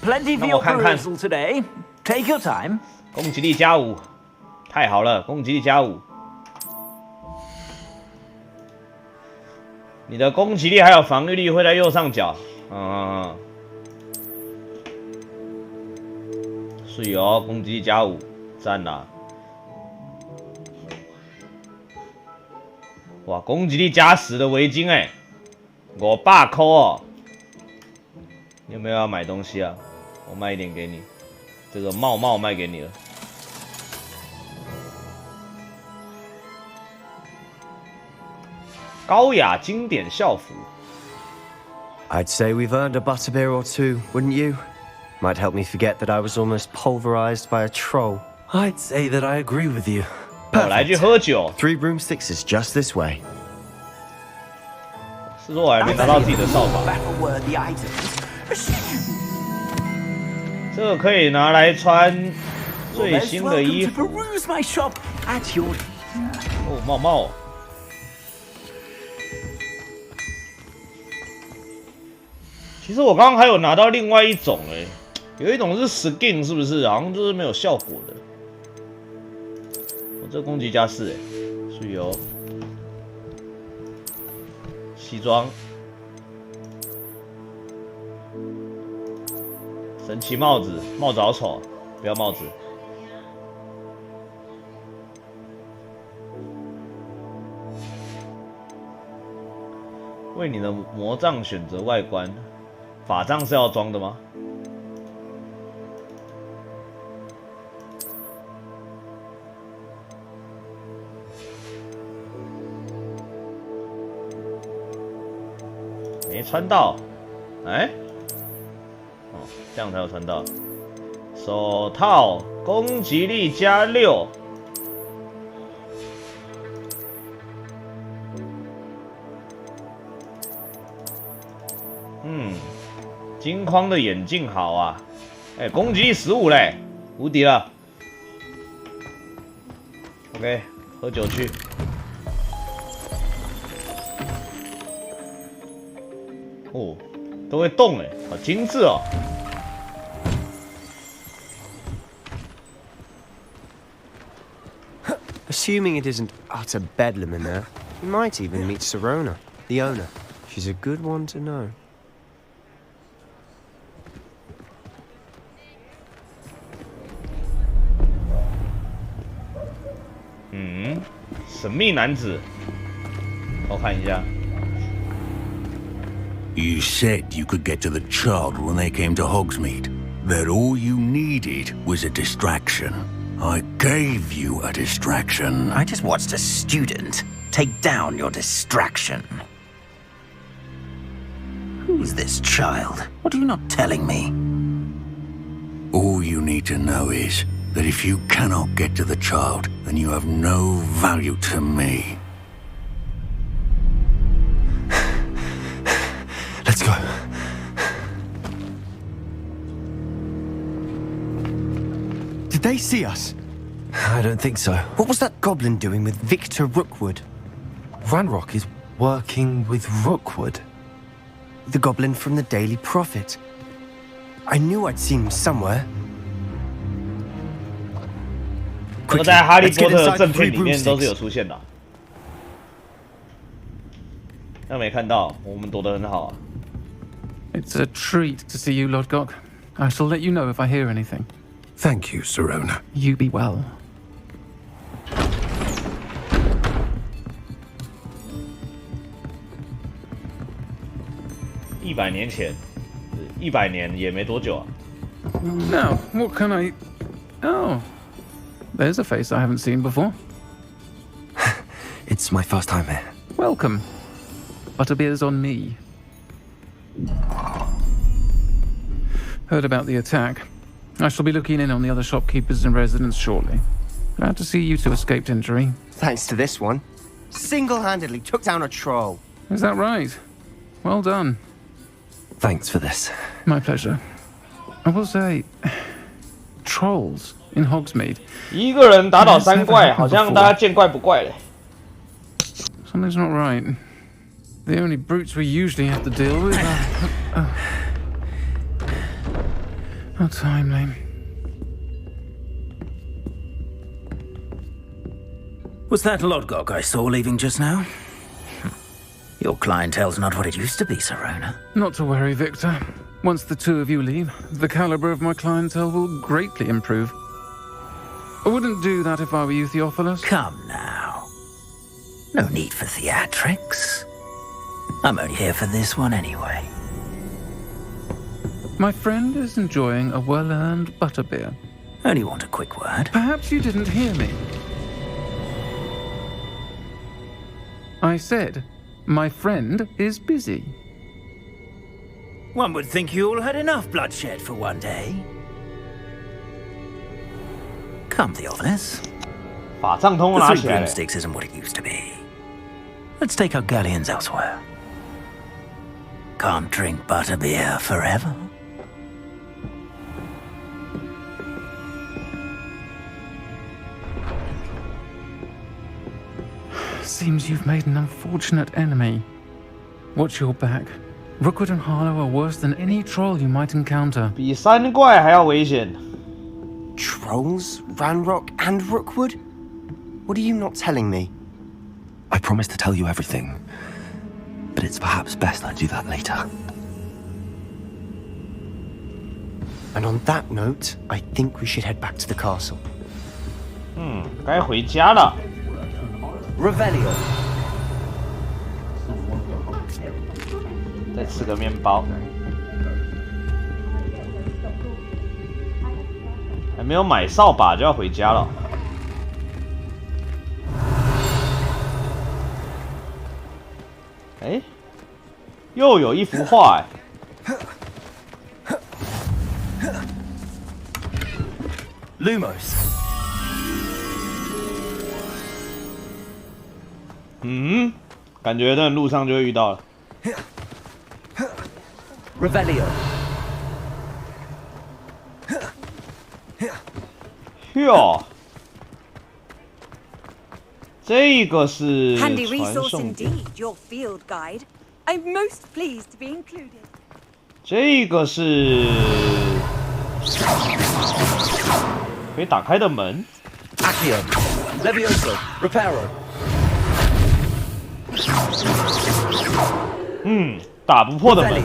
Speaker 13: Plenty for your perusal today. Take your time.
Speaker 1: 攻击力加5，太好了，攻击力加5。你的攻击力还有防御力会在右上角。是哦，攻击力加5，赞啦！哇，攻击力加10的围巾哎，500块哦！你有没有要买东西啊？我卖一点给你，这个帽卖给你了。高雅经典校服。
Speaker 23: I'd say we've earned a butterbeer or two, wouldn't you? Might help me forget that I was almost pulverized by a troll.
Speaker 7: I'd say that I agree with you.
Speaker 1: 来去喝酒。
Speaker 23: 3 broomsticks is just this way.
Speaker 1: 是说我还没拿到自己的扫把。这个可以拿来穿最新的衣服。哦，帽。 其实我刚刚还有拿到另外一种有一种是 skin 是不是？好像就是没有效果的。我这攻击加4是有西装，神奇帽子，帽子好丑，不要帽子。为你的魔杖选择外观。 法杖是要装的吗？没穿到，哦，这样才有穿到。手套攻击力加6。 金框的眼镜好啊，攻击力15嘞，无敌了。OK， 喝酒去。哦，都会动好精致哦。
Speaker 23: Assuming it isn't utter bedlam in there, you might even meet Sirona, the owner. She's a good one to know.
Speaker 1: 神秘男子，我看一下。
Speaker 12: You said you could get to the child when they came to Hogsmeade. That all you needed was a distraction. I gave you a distraction.
Speaker 15: I just watched a student take down your distraction. Who's this child? What are you not telling me?
Speaker 12: All you need to know is that if you cannot get to the child, then you have no value to me.
Speaker 7: Let's go.
Speaker 9: Did they see us?
Speaker 7: I don't think so.
Speaker 9: What was that goblin doing with Victor Rookwood?
Speaker 7: Ranrock is working with Rookwood.
Speaker 9: The goblin from the Daily Prophet. I knew I'd seen him somewhere.
Speaker 1: 这个在《哈利波特》的正片里面都是有出现的。那没看到，我们躲得很好啊。
Speaker 20: It's a treat to see you, Lord Gok. I shall let you know if I hear anything.
Speaker 3: Thank you, Sirona.
Speaker 20: You be well.
Speaker 1: 100年前，100年也没多久啊。
Speaker 20: Now, what can I... Oh, there's a face I haven't seen before.
Speaker 7: It's my first time here.
Speaker 20: Welcome. Butterbeer's on me. Heard about the attack. I shall be looking in on the other shopkeepers and residents shortly. Glad to see you two escaped injury.
Speaker 9: Thanks to this one. Single-handedly took down a troll.
Speaker 20: Is that right? Well done.
Speaker 7: Thanks for this.
Speaker 20: My pleasure. I will say, trolls in Hogsmeade.
Speaker 1: 一个人打倒3怪，好像大家见怪不怪嘞。
Speaker 20: Something's not right. The only brutes we usually have to deal with are... How timely.
Speaker 15: Was that Lord Gok I saw leaving just now? Your clientele's not what it used to be, Sirona.
Speaker 20: Not to worry, Victor. Once the two of you leave, the caliber of my clientele will greatly improve. I wouldn't do that if I were you, Theophilus.
Speaker 15: Come now. No need for theatrics. I'm only here for this one anyway.
Speaker 20: My friend is enjoying a well-earned butterbeer.
Speaker 15: Only want a quick word.
Speaker 20: Perhaps you didn't hear me. I said, my friend is busy.
Speaker 15: One would think you all had enough bloodshed for one day. Come, Theophilus.
Speaker 1: 法杖通拿
Speaker 15: The
Speaker 1: 起
Speaker 15: Three
Speaker 1: 来了。
Speaker 15: Broomsticks isn't what it used to be. Let's take our galleons elsewhere. Can't drink butterbeer forever.
Speaker 20: Seems you've made an unfortunate enemy. Watch your back. Rookwood and Harlow are worse than any troll you might encounter.
Speaker 1: 比3怪还要危险。
Speaker 9: Trolls? Ranrock and Rookwood? What are you not telling me?
Speaker 7: I promised to tell you everything, but it's perhaps best I do that later.
Speaker 9: And on that note, I think we should head back to the castle.
Speaker 1: 该回家了。
Speaker 18: Revelio.
Speaker 1: 再吃个面包。还没有买扫把就要回家了。哎，又有一幅画哎。
Speaker 9: Lumos.
Speaker 1: 感觉在路上就会遇到了。
Speaker 18: Revelio.
Speaker 1: 哟，这个是
Speaker 16: Handy
Speaker 1: 传
Speaker 16: resource
Speaker 1: 送点。
Speaker 16: indeed, your field guide. I'm most pleased to be included.
Speaker 1: 这个是可以打开的门。
Speaker 18: Accio. Levioso. Reparo.
Speaker 1: 打不破的门。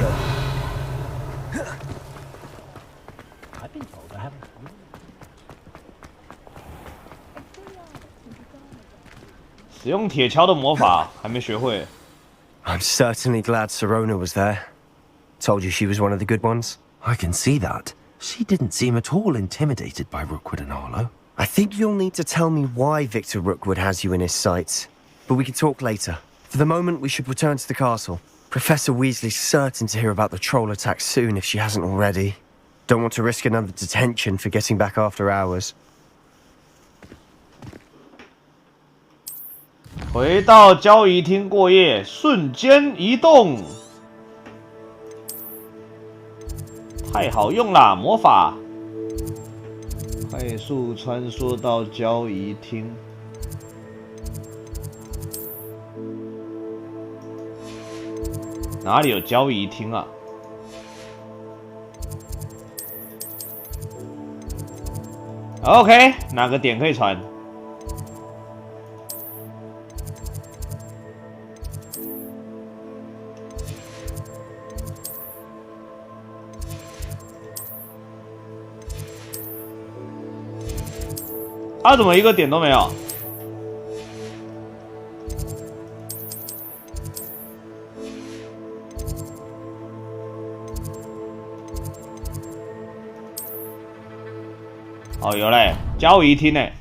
Speaker 1: 使用铁锹的魔法还没学会。
Speaker 9: I'm certainly glad Sirona was there. Told you she was one of the good ones.
Speaker 7: I can see that. She didn't seem at all intimidated by Rookwood and Harlow.
Speaker 9: I think you'll need to tell me why Victor Rookwood has you in his sights. But we can talk later. For the moment, we should return to the castle. Professor Weasley's certain to hear about the troll attack soon if she hasn't already. Don't want to risk another detention for getting back after hours.
Speaker 1: 回到交易厅过夜，瞬间移动，太好用啦！魔法，快速穿梭到交易厅。哪里有交易厅啊？ OK， 哪个点可以传？啊，怎么一个点都没有？哦，有嘞，交易厅嘞。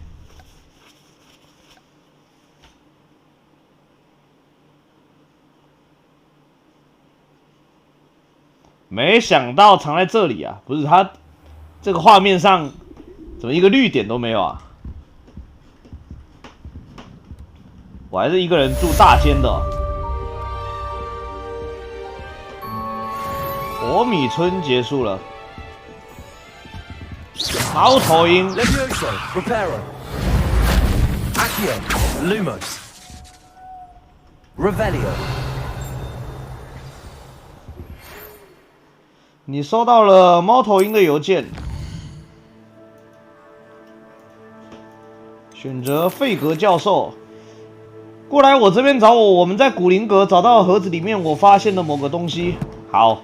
Speaker 1: 没想到藏在这里啊！不是它这个画面上怎么一个绿点都没有啊？我还是一个人住大间的哦。火米村结束了。猫头鹰。
Speaker 13: Levioso, Reparo, Accio, Lumos, Revelio。
Speaker 1: 你收到了猫头鹰的邮件，选择费格教授过来我这边找我。我们在古灵阁找到盒子里面我发现的某个东西。好，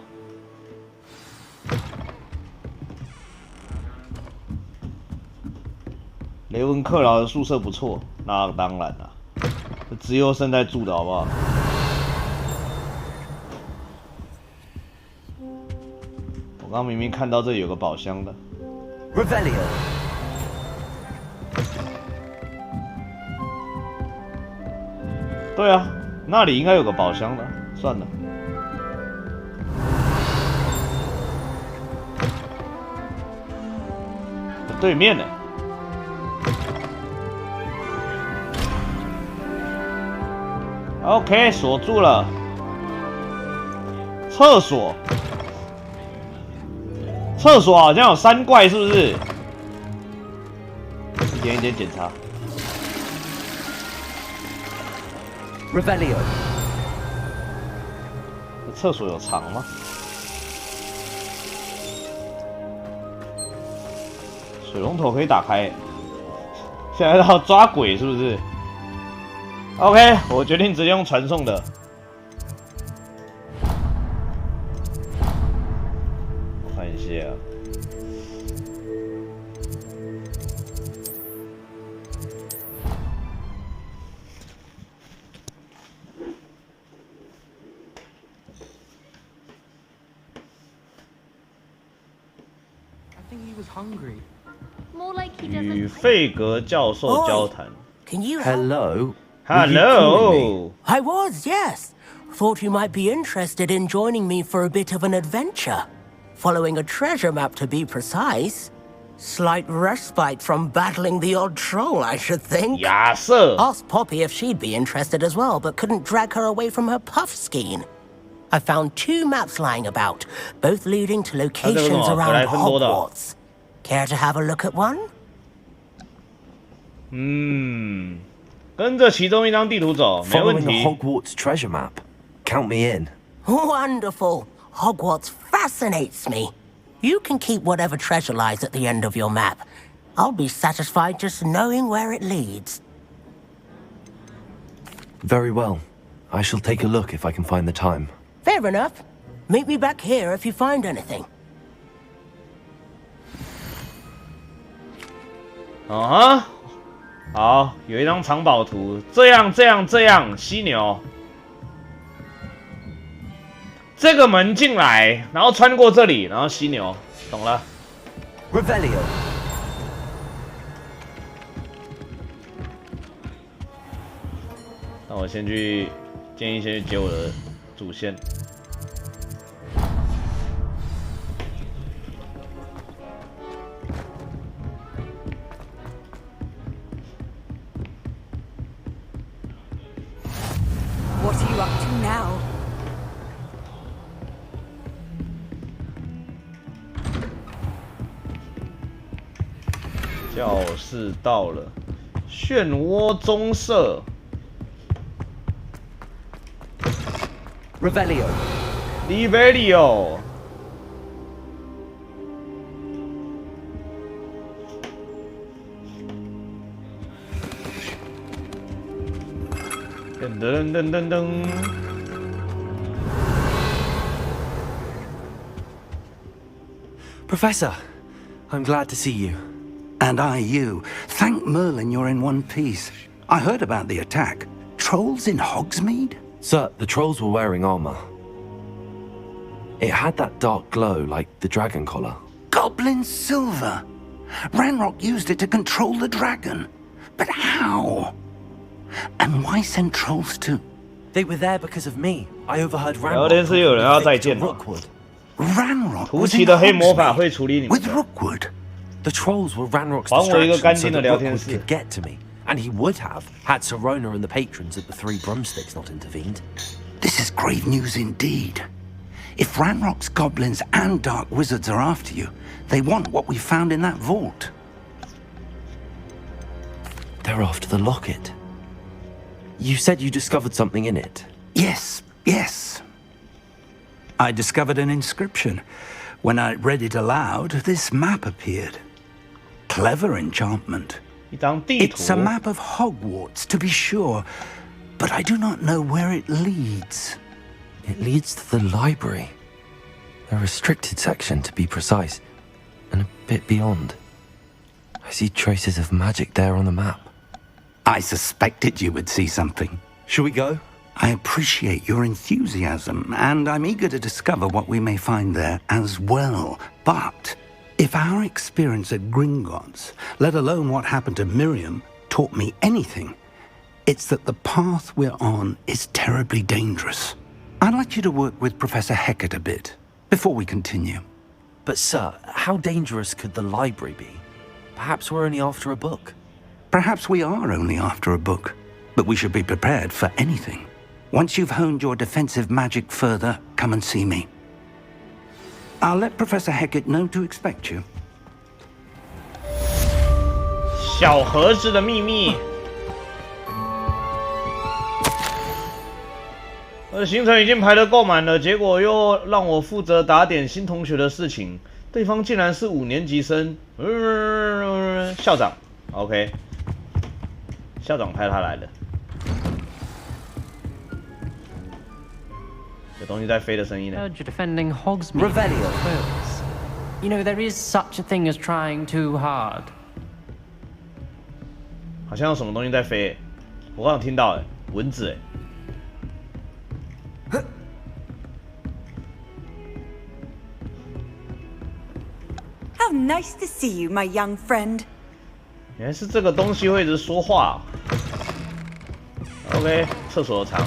Speaker 1: 雷文克劳的宿舍不错，那当然了，这自由生在住的好不好？我刚明明看到这里有个宝箱的。
Speaker 13: Revelio。
Speaker 1: 对啊，那里应该有个宝箱的。算了。对面呢。OK， 锁住了。厕所。厕所好像有3怪，是不是？一点一点检查。
Speaker 13: Revelio。
Speaker 1: 厕所有藏吗？水龙头可以打开。现在要抓鬼是不是 ？OK， 我决定直接用传送的。Yeah.
Speaker 10: I think he was hungry.
Speaker 8: More like he
Speaker 1: 与
Speaker 8: doesn't.
Speaker 1: 费格教授交谈。
Speaker 14: Can you
Speaker 13: Hello.
Speaker 1: Hello.
Speaker 14: I was, yes. Thought you might be interested in joining me for a bit of an adventure. Following a treasure map to be precise. Slight respite from battling the odd troll, I should think.
Speaker 1: Yes, sir.
Speaker 14: Asked Poppy if she'd be interested as well, but couldn't drag her away from her puff skein. I found 2 maps lying about, both leading to locations around Hogwarts. Care to have a look at one?
Speaker 1: 跟着其中一张地图走，没问
Speaker 13: Following
Speaker 1: 题。
Speaker 13: the Hogwarts treasure map. Count me in.
Speaker 14: Wonderful. Hogwarts fascinates me. You can keep whatever treasure lies at the end of your map. I'll be satisfied just knowing where it leads.
Speaker 7: Very well. I shall take a look if I can find the time.
Speaker 14: Fair enough. Meet me back here if you find anything.
Speaker 1: 好，有一张藏宝图，这样，犀牛。这个门进来，然后穿过这里，然后犀牛，懂了。
Speaker 13: Revelio。
Speaker 1: 那我建议先去接我的主线。
Speaker 2: What are you up to now?
Speaker 1: 教室到了，漩涡棕色。
Speaker 13: Revelio。
Speaker 1: Revelio。噔噔噔噔噔。
Speaker 7: Professor, I'm glad to see you.
Speaker 15: And I you. Thank Merlin you're in one piece. I heard about the attack. Trolls in Hogsmeade?
Speaker 7: Sir, the trolls were wearing armor. It had that dark glow like the dragon collar.
Speaker 15: Goblin silver. Ranrock used it to control the dragon. But how? And why send trolls to...
Speaker 7: They were there because of me. I overheard
Speaker 1: 聊天室有人要再见了。
Speaker 15: Ranrock
Speaker 1: 图奇的黑魔法会处理你们的。
Speaker 15: Rookwood.
Speaker 7: The trolls were Ranrock's
Speaker 1: 还我一个干
Speaker 7: distraction
Speaker 1: 净
Speaker 7: so
Speaker 1: 的
Speaker 7: that
Speaker 1: 聊天
Speaker 7: Rookwood
Speaker 1: 室。
Speaker 7: could get to me. And he would have, had Sirona and the patrons at the Three Broomsticks not intervened.
Speaker 15: This is grave news indeed. If Ranrock's goblins and dark wizards are after you, they want what we found in that vault.
Speaker 7: They're after the locket. You said you discovered something in it.
Speaker 15: Yes, yes. I discovered an inscription. When I read it aloud, this map appeared. Clever enchantment. It's a map of Hogwarts, to be sure, but I do not know where it leads.
Speaker 7: It leads to the library. A restricted section, to be precise, and a bit beyond. I see traces of magic there on the map.
Speaker 15: I suspected you would see something.
Speaker 7: Shall we go?
Speaker 15: I appreciate your enthusiasm, and I'm eager to discover what we may find there as well. But if our experience at Gringotts, let alone what happened to Miriam, taught me anything, it's that the path we're on is terribly dangerous. I'd like you to work with Professor Hecat a bit before we continue.
Speaker 7: But sir, how dangerous could the library be? Perhaps we're only after a book.
Speaker 15: Perhaps we are only after a book, but we should be prepared for anything. Once you've honed your defensive magic further, come and see me. I'll let Professor Hecat know to expect you.
Speaker 1: 小盒子的秘密。我的行程已经排得够满了，结果又让我负责打点新同学的事情，对方竟然是5年级生。校长 ，OK， 校长派他来的。有东西在飞的声音呢。
Speaker 10: Heard you're defending Hogsmeade. Revelio. You know, there is such a thing as trying too hard.
Speaker 1: 好像有什么东西在飞，我刚刚听到蚊子哎。
Speaker 16: How nice to see you, my young friend.
Speaker 1: 原来是这个东西会一直说话。OK， 厕所的墙。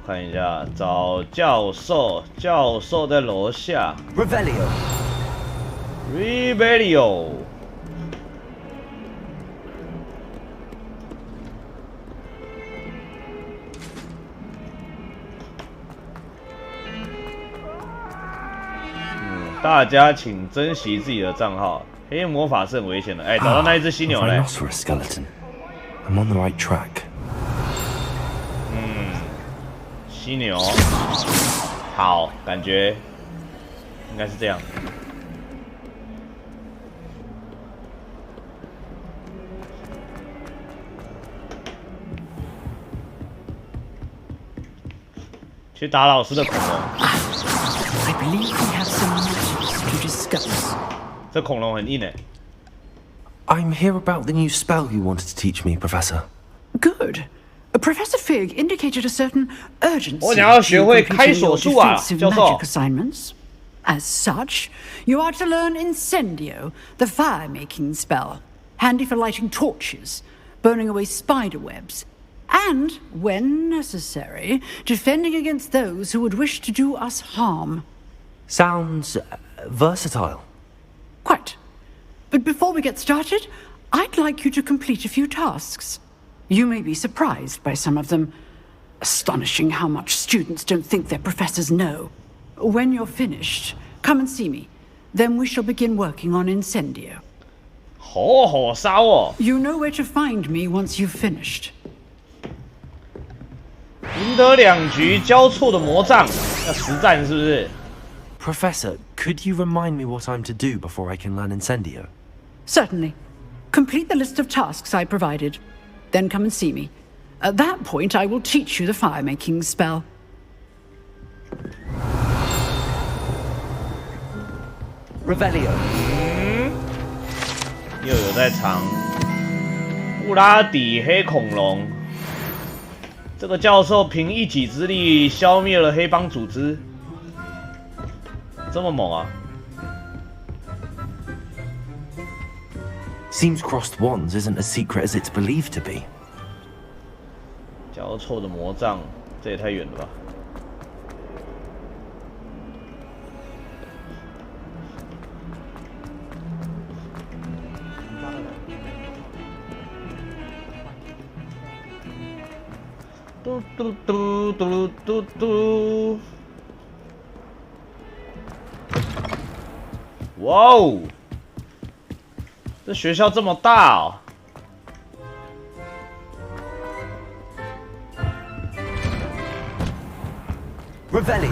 Speaker 1: 看一下，找教授，教授在楼下。Rebellion。大家请珍惜自己的账号，黑魔法是很危险的。哎，找到那一只犀牛嘞。
Speaker 7: skeleton. I'm on the right track.
Speaker 1: 犀牛，好，感觉应该是这样。去打老师的恐龙。
Speaker 5: I believe we have some matters to discuss.
Speaker 1: 这恐龙很硬诶。
Speaker 7: I'm here about the new spell you wanted to teach me, Professor.
Speaker 5: Good. Professor Fig indicated a certain urgency
Speaker 1: 我想要学会开锁术啊，教授。
Speaker 5: magic assignments. As such, you are to learn Incendio, the fire-making spell, handy for lighting torches, burning away spider webs, and, when necessary, defending against those who would wish to do us harm.
Speaker 7: Sounds versatile.
Speaker 5: Quite. But before we get started, I'd like you to complete a few tasks. You may be surprised by some of them. Astonishing how much students don't think their professors know. When you're finished, come and see me. Then we shall begin working on Incendio.
Speaker 1: 好烧哦！
Speaker 5: You know where to find me once you've finished.
Speaker 1: 赢得2局交错的魔杖，要实战是不是
Speaker 7: ？Professor, could you remind me what I'm to do before I can learn Incendio?
Speaker 17: Certainly. Complete the list of tasks I provided. Then come and see me. At that point, I will teach you the fire-making spell.
Speaker 7: Revelio.
Speaker 1: 又有在藏布拉底黑恐龙。这个教授凭一己之力消灭了黑帮组织，这么猛啊！
Speaker 7: Seems crossed wands isn't as secret as it's believed to be.
Speaker 1: 交错的魔杖，这也太远了吧！嘟嘟嘟嘟嘟嘟！哇哦！ 这学校这么大哦！
Speaker 7: Revelio。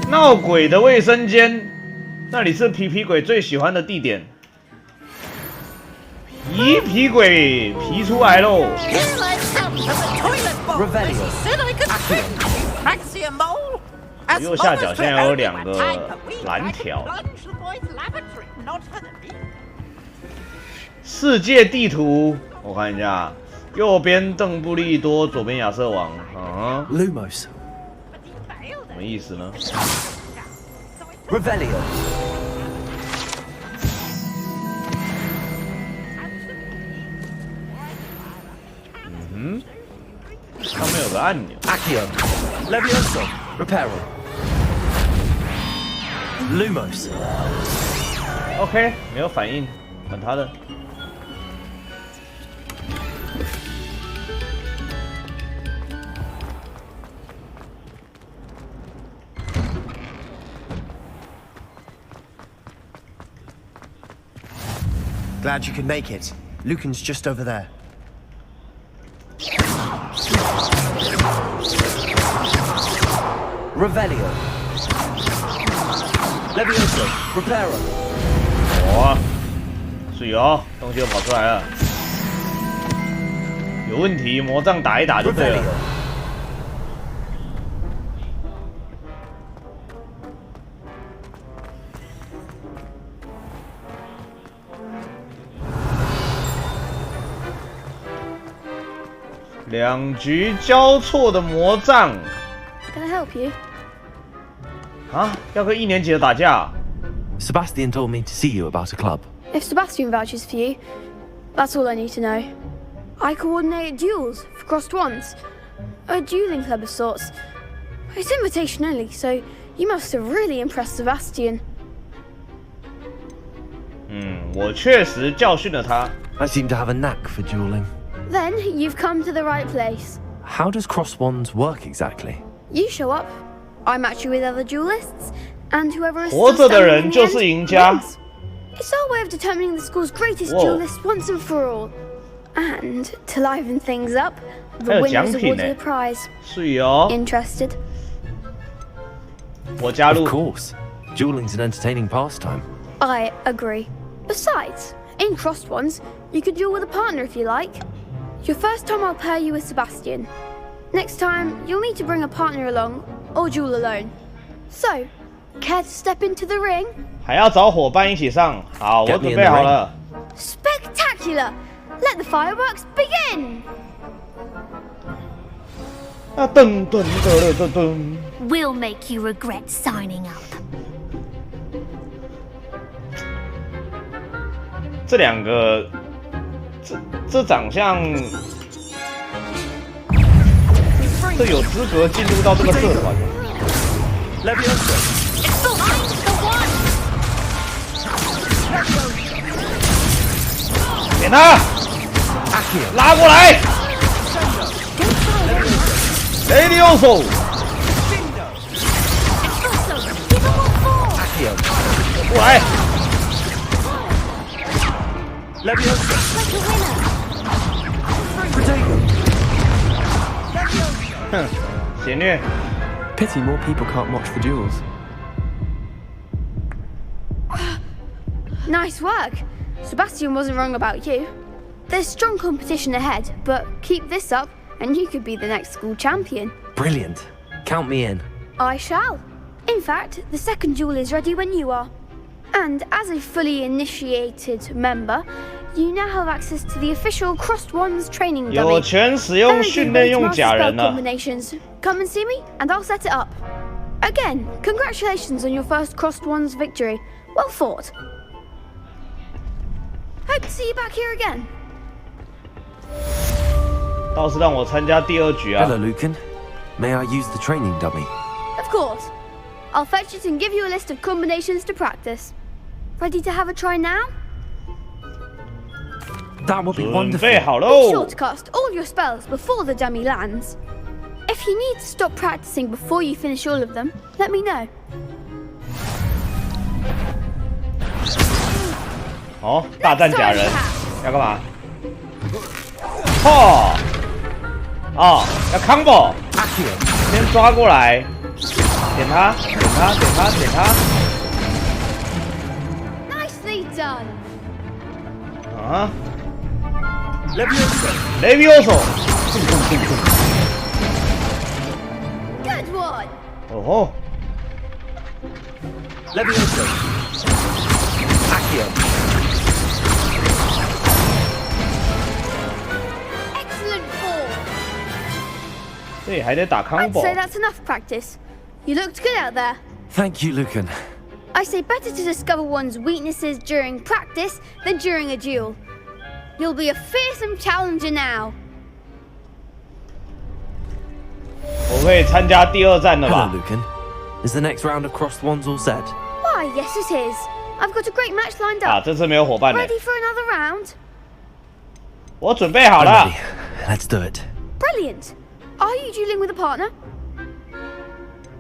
Speaker 1: 闹鬼的卫生间，那里是皮皮鬼最喜欢的地点。皮鬼皮出来喽！
Speaker 7: Revelio。
Speaker 1: 右下角现在有2个蓝条。世界地图，我看一下，右边邓布利多，左边亚瑟王。啊
Speaker 7: ，Lumos，
Speaker 1: 什么意思呢
Speaker 7: ？Revelio。
Speaker 1: 嗯哼，上面有个按钮。
Speaker 7: Accio，Levioso，Reparo。Lumos。
Speaker 1: OK， 没有反应，管他的。
Speaker 23: Glad you could make it. Lucan's just over there.
Speaker 7: Revelio. Levioso. Reparo.
Speaker 1: 哇，水哦，东西又跑出来了。有问题，魔杖打一打就对了。 两局交错的魔杖。
Speaker 19: Can I help you?
Speaker 1: 啊，要跟1年级的打架。
Speaker 7: Sebastian told me to see you about a club.
Speaker 19: If Sebastian vouches for you, that's all I need to know. I coordinate duels for crossed wands, a dueling club of sorts. It's invitation only, so you must have really impressed Sebastian.
Speaker 1: 我确实教训了他。
Speaker 7: I seem to have a knack for dueling.
Speaker 19: Then you've come to the right place.
Speaker 7: How does cross wands work exactly?
Speaker 19: You show up, I match you with other duelists, and whoever is
Speaker 1: 活着的人就是赢家。
Speaker 19: It's our way of determining the school's greatest duelist once and for all. And to liven things up, the winner is awarded a prize.
Speaker 1: 是哦。
Speaker 19: Interested?
Speaker 1: 我加入。
Speaker 7: Of course. Dueling's an entertaining pastime.
Speaker 19: I agree. Besides, in crossed ones, you could duel with a partner if you like. Your first time I'll pair you with Sebastian. Next time, you'll need to bring a partner along, or duel alone. So, care to step into the ring?
Speaker 1: 还要找伙伴一起上。好，我准备好了。
Speaker 19: Spectacular! Let the fireworks begin!
Speaker 1: 啊噔噔噔噔噔。
Speaker 8: We'll make you regret signing up.
Speaker 1: 这2个，这长相，这有资格进入到这个社团。点他，拉过来。Levioso， 过来。
Speaker 7: Levioso.
Speaker 19: Like a winner.
Speaker 7: Protego.
Speaker 1: 哼。血虐。
Speaker 4: Pity more people can't watch the duels.
Speaker 19: Nice work. Sebastian wasn't wrong about you. There's strong competition ahead, but keep this up and you could be the next school champion.
Speaker 7: Brilliant. Count me in.
Speaker 19: I shall. In fact, the second duel is ready when you are. And as a fully initiated member, you now have access to the official Crossed Wands training dummy.
Speaker 1: 有权使用训练用假人了。
Speaker 19: combinations. Come and see me, and I'll set it up. Again, congratulations on your first Crossed Wands victory. Well fought. Hope to see you back here again.
Speaker 1: 倒是让我参加第2局啊。
Speaker 7: Hello, Lucan. May I use the training dummy?
Speaker 19: Of course. I'll fetch it and give you a list of combinations to practice. Ready to have a try now?
Speaker 7: That would be
Speaker 1: 准
Speaker 7: wonderful.
Speaker 1: 备好
Speaker 19: Be
Speaker 1: 喽
Speaker 19: sure to cast all your spells before the dummy lands. If you need to stop practicing before you finish all of them, let me know.
Speaker 1: 哦，大战假人，要干嘛？哦，哦，要 combo， 先抓过来，点他，点他，点他，点他。
Speaker 19: Nicely done.
Speaker 1: 啊 ，Levioso，
Speaker 19: Good one.
Speaker 1: 哦吼
Speaker 7: Levioso. Accio.
Speaker 19: Excellent ball.
Speaker 1: 这里还得打
Speaker 19: I'd
Speaker 1: combo。
Speaker 19: say that's enough practice. You looked good out there.
Speaker 7: Thank you, Lucan.
Speaker 19: I say better to discover one's weaknesses during practice than during a duel. You'll be a fearsome challenger now.
Speaker 1: 我可以参加第2战了
Speaker 7: Hello,
Speaker 1: 吧？
Speaker 7: Lucan. Is the next round of Crossed Wands all set?
Speaker 19: Why, yes it is. I've got a great match lined
Speaker 1: 啊，
Speaker 19: up.
Speaker 1: 这次没有伙伴呢。
Speaker 19: Ready for another round?
Speaker 1: 我准备好
Speaker 7: I'm
Speaker 1: 了
Speaker 7: ready.。Let's do it.
Speaker 19: Brilliant. Are you dueling with a partner?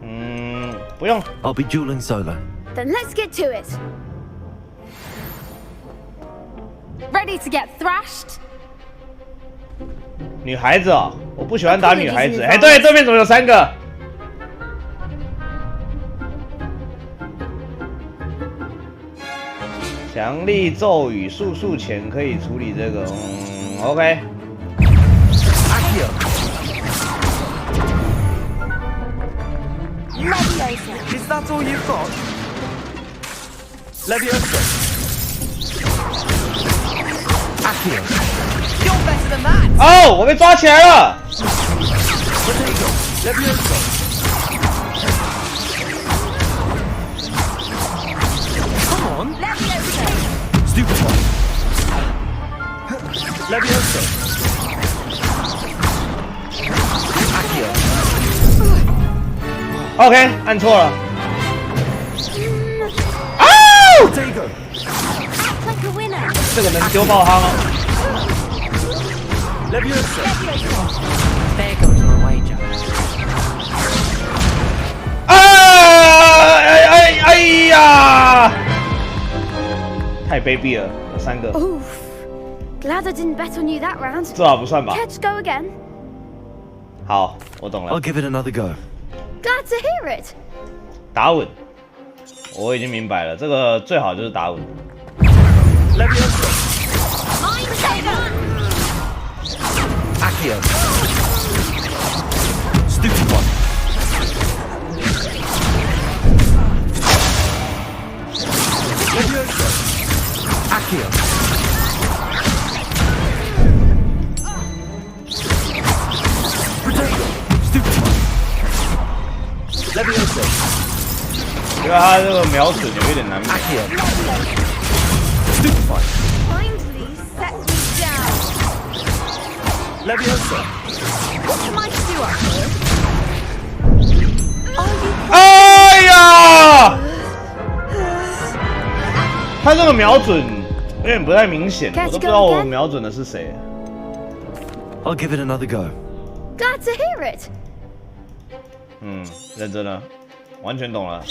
Speaker 1: 嗯，不用。
Speaker 7: I'll be dueling solo.
Speaker 19: Then let's get to it.
Speaker 2: Ready to get thrashed?
Speaker 1: 女孩子哦，我不喜欢打女孩子。哎，对，对面怎么有3个？强力咒语速速前可以处理这个。嗯 ，OK。
Speaker 2: Leviosa.
Speaker 18: Is that all you've got? Leviosa. Accio. You're better than that.
Speaker 1: 哦，我被抓起来了。
Speaker 18: Potato. Leviosa. Come on.
Speaker 2: Leviosa.
Speaker 18: Stupid one. Leviosa. Accio.
Speaker 1: OK， 按错了。啊！
Speaker 18: Potato.
Speaker 2: Act like a winner.
Speaker 1: 这个能丢爆他吗？
Speaker 18: Leviosa.
Speaker 10: There goes my wager.
Speaker 1: 哎呀！太卑鄙了，有3个。
Speaker 19: Oof. Glad I didn't bet on you that round.
Speaker 1: 这还不算吧？
Speaker 19: Care to go again?
Speaker 1: 好，我懂了。
Speaker 7: I'll give it another go.
Speaker 19: Glad to hear it.
Speaker 1: 打稳，我已经明白了，这个最好就是打稳。
Speaker 18: Leviosa.
Speaker 2: Mind saver.
Speaker 18: Accio. Stupid one. Leviosa. Accio. Potato. Stupid one. Leviosa.
Speaker 1: 因为他这个瞄准有一点难。
Speaker 18: Accio. Stupid one.
Speaker 19: Kindly set me down.
Speaker 18: Leviosa.
Speaker 2: What am I to do up here? Are you
Speaker 1: 哎呀！他这个瞄准有点不太明显，我都不知道我瞄准的是谁。
Speaker 7: I'll give it another go.
Speaker 19: Glad to hear it.
Speaker 1: 嗯，认真了，完全懂了。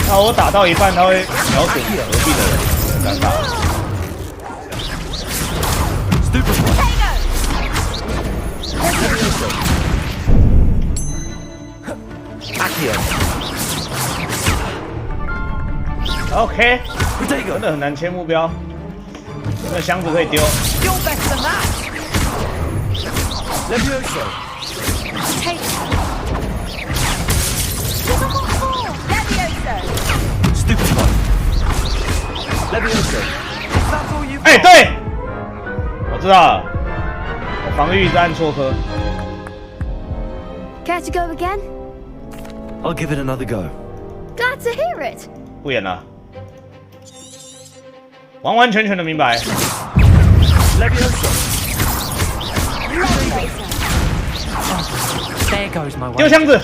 Speaker 1: 那我打到一半，他会瞄准隔壁的人，很尴尬。
Speaker 18: Stupid one.
Speaker 1: OK， 真的很难切目标。那箱子可以丢。哎，对，我知道了，我防御一直按错颗。
Speaker 19: Care to go again?
Speaker 7: I'll give it another go.
Speaker 19: Glad to hear it.
Speaker 1: 不演了，完完全全的明白。
Speaker 9: There goes my way.
Speaker 1: 丢箱子。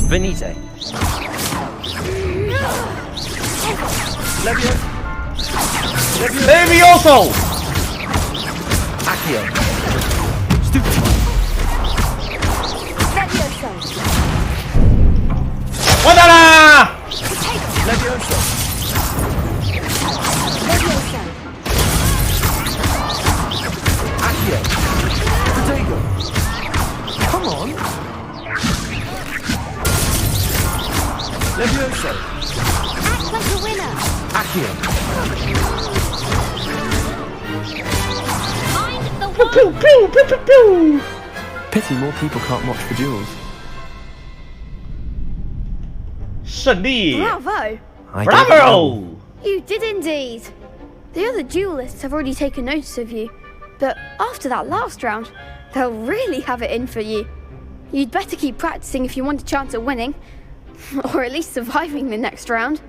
Speaker 9: Venite.
Speaker 1: Levioso.
Speaker 9: Accio.
Speaker 1: Stupid. 完蛋啦
Speaker 9: Levioso. Accio. Potato. Come on. Levioso.
Speaker 19: Act like a winner.
Speaker 9: Accio.
Speaker 19: Mind the
Speaker 1: Pew, pew, pew, pew, pew, pew.
Speaker 9: Pity more people can't watch the duels.
Speaker 1: 胜利
Speaker 19: Bravo!
Speaker 1: Bravo!
Speaker 19: You did indeed. The other duelists have already taken notice of you, but after that last round, they'll really have it in for you. You'd better keep practicing if you want a chance at winning, or at least surviving the next round.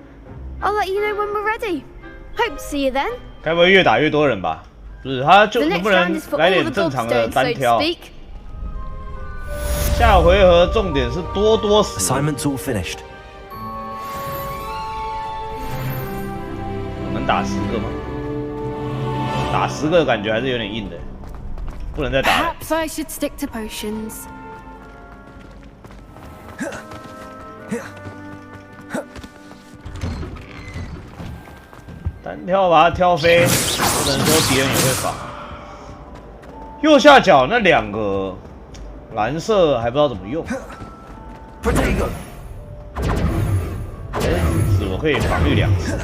Speaker 19: I'll let you know when we're ready. Hope to see you then.
Speaker 1: 该不会越打越多人吧？不是，他就
Speaker 19: The
Speaker 1: 能
Speaker 19: next
Speaker 1: 不
Speaker 19: round
Speaker 1: 能
Speaker 19: is for
Speaker 1: 来
Speaker 19: all
Speaker 1: 点
Speaker 19: the
Speaker 1: 正常的
Speaker 19: Godstones, so
Speaker 1: 单
Speaker 19: to
Speaker 1: 挑？
Speaker 19: speak.
Speaker 1: 下回合重点是多多死。
Speaker 7: Assignment's all finished.
Speaker 1: 能打10个吗？打10个感觉还是有点硬的，不能再打了。
Speaker 19: Perhaps I should stick to potions.
Speaker 1: 单挑把它挑飞，不能说敌人也会防。右下角那2个蓝色还不知道怎么用。死我可以防御2次。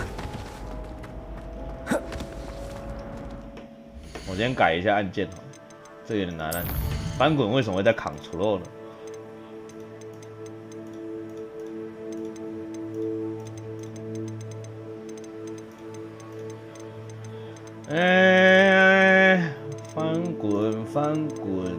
Speaker 1: 我先改一下按键，这有点难了。翻滚为什么会在 Ctrl 呢？翻滚，翻滚。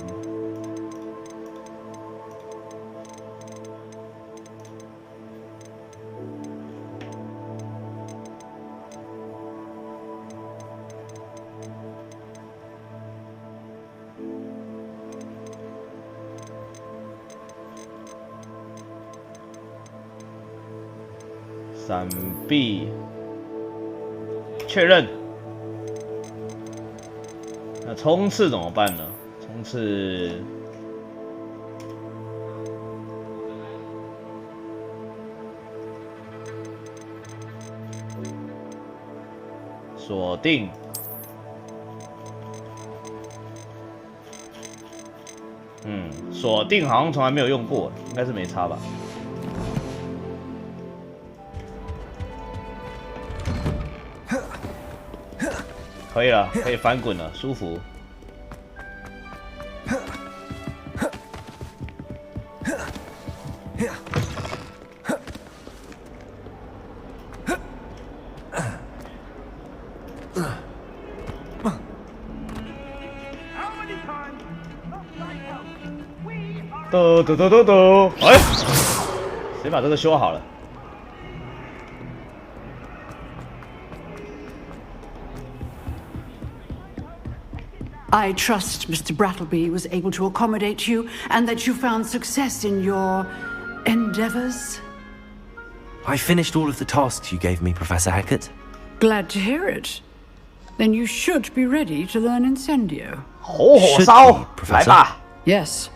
Speaker 1: 闪避，确认。那冲刺怎么办呢？冲刺，锁定。锁定好像从来没有用过，应该是没差吧。可以了，可以翻滚了，舒服。哎，谁把这个修好了？
Speaker 17: I trust Mr. Brattleby was able to accommodate you and that you found success in your endeavors.
Speaker 7: I finished all of the tasks you gave me, Professor Hackett.
Speaker 17: Glad to hear it. Then you should be ready to learn Incendio.
Speaker 7: Professor.
Speaker 17: Yes.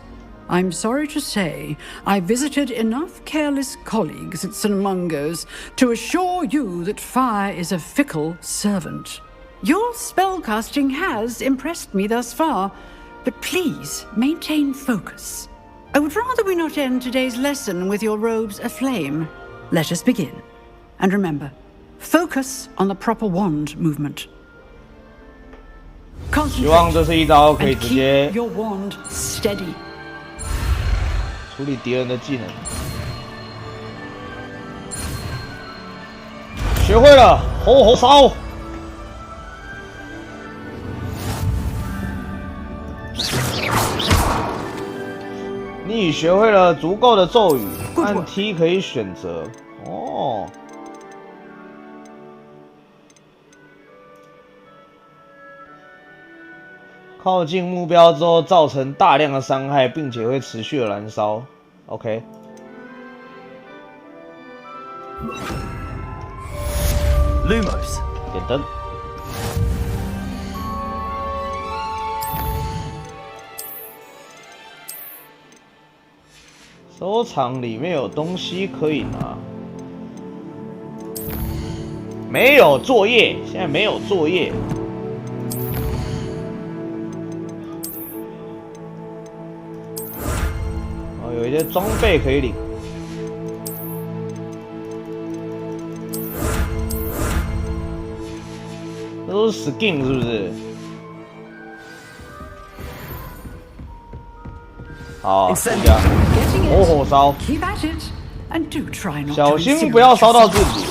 Speaker 17: I'm sorry to say, I visited enough careless colleagues at St. Mungo's to assure you that fire is a fickle servant. Your spellcasting has impressed me thus far, But please, maintain focus. I would rather we not end today's lesson with your robes aflame. Let us begin. And remember, focus on the proper wand movement.
Speaker 1: 希望这是一招可以直接
Speaker 17: Your wand steady.
Speaker 1: 处理敌人的技能。学会了，吼吼烧。你已学会了足够的咒语，按 T 可以选择。哦。靠近目标之后造成大量的伤害，并且会持续的燃烧。OK。
Speaker 13: Lumos，
Speaker 1: 点灯。收藏里面有东西可以拿。没有作业，现在没有作业。有一些装备可以领，这都是 skin 是不是？好，大家火火烧，小心不要烧到自己。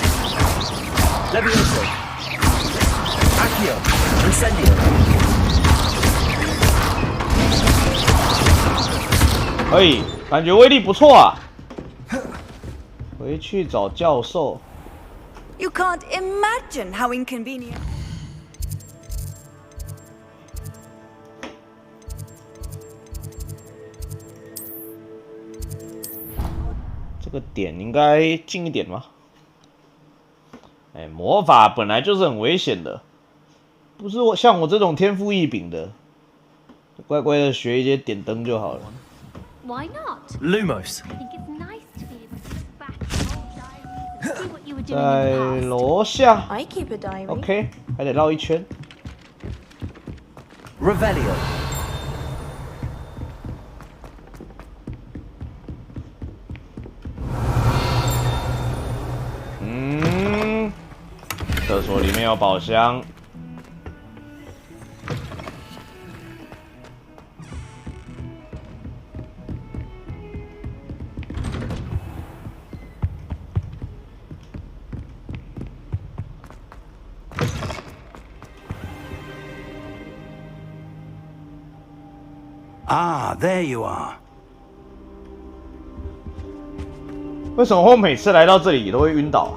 Speaker 1: 可以。感觉威力不错啊！回去找教授。
Speaker 16: You can't imagine how inconvenient.
Speaker 1: 这个点应该近一点吗？哎，魔法本来就是很危险的，不是像我这种天赋异禀的，乖乖的学一些点灯就好了。
Speaker 8: Why not?
Speaker 13: Lumos.
Speaker 8: I think it's nice to be able to look back at old diaries and see what you were doing
Speaker 1: 在
Speaker 8: in the past.
Speaker 1: 楼下。
Speaker 2: I keep a diary.
Speaker 1: OK， 还得绕一圈。
Speaker 13: Revelio。
Speaker 1: 厕所里面有宝箱。
Speaker 15: Ah, there you are.
Speaker 1: 为什么我每次来到这里都会晕倒啊？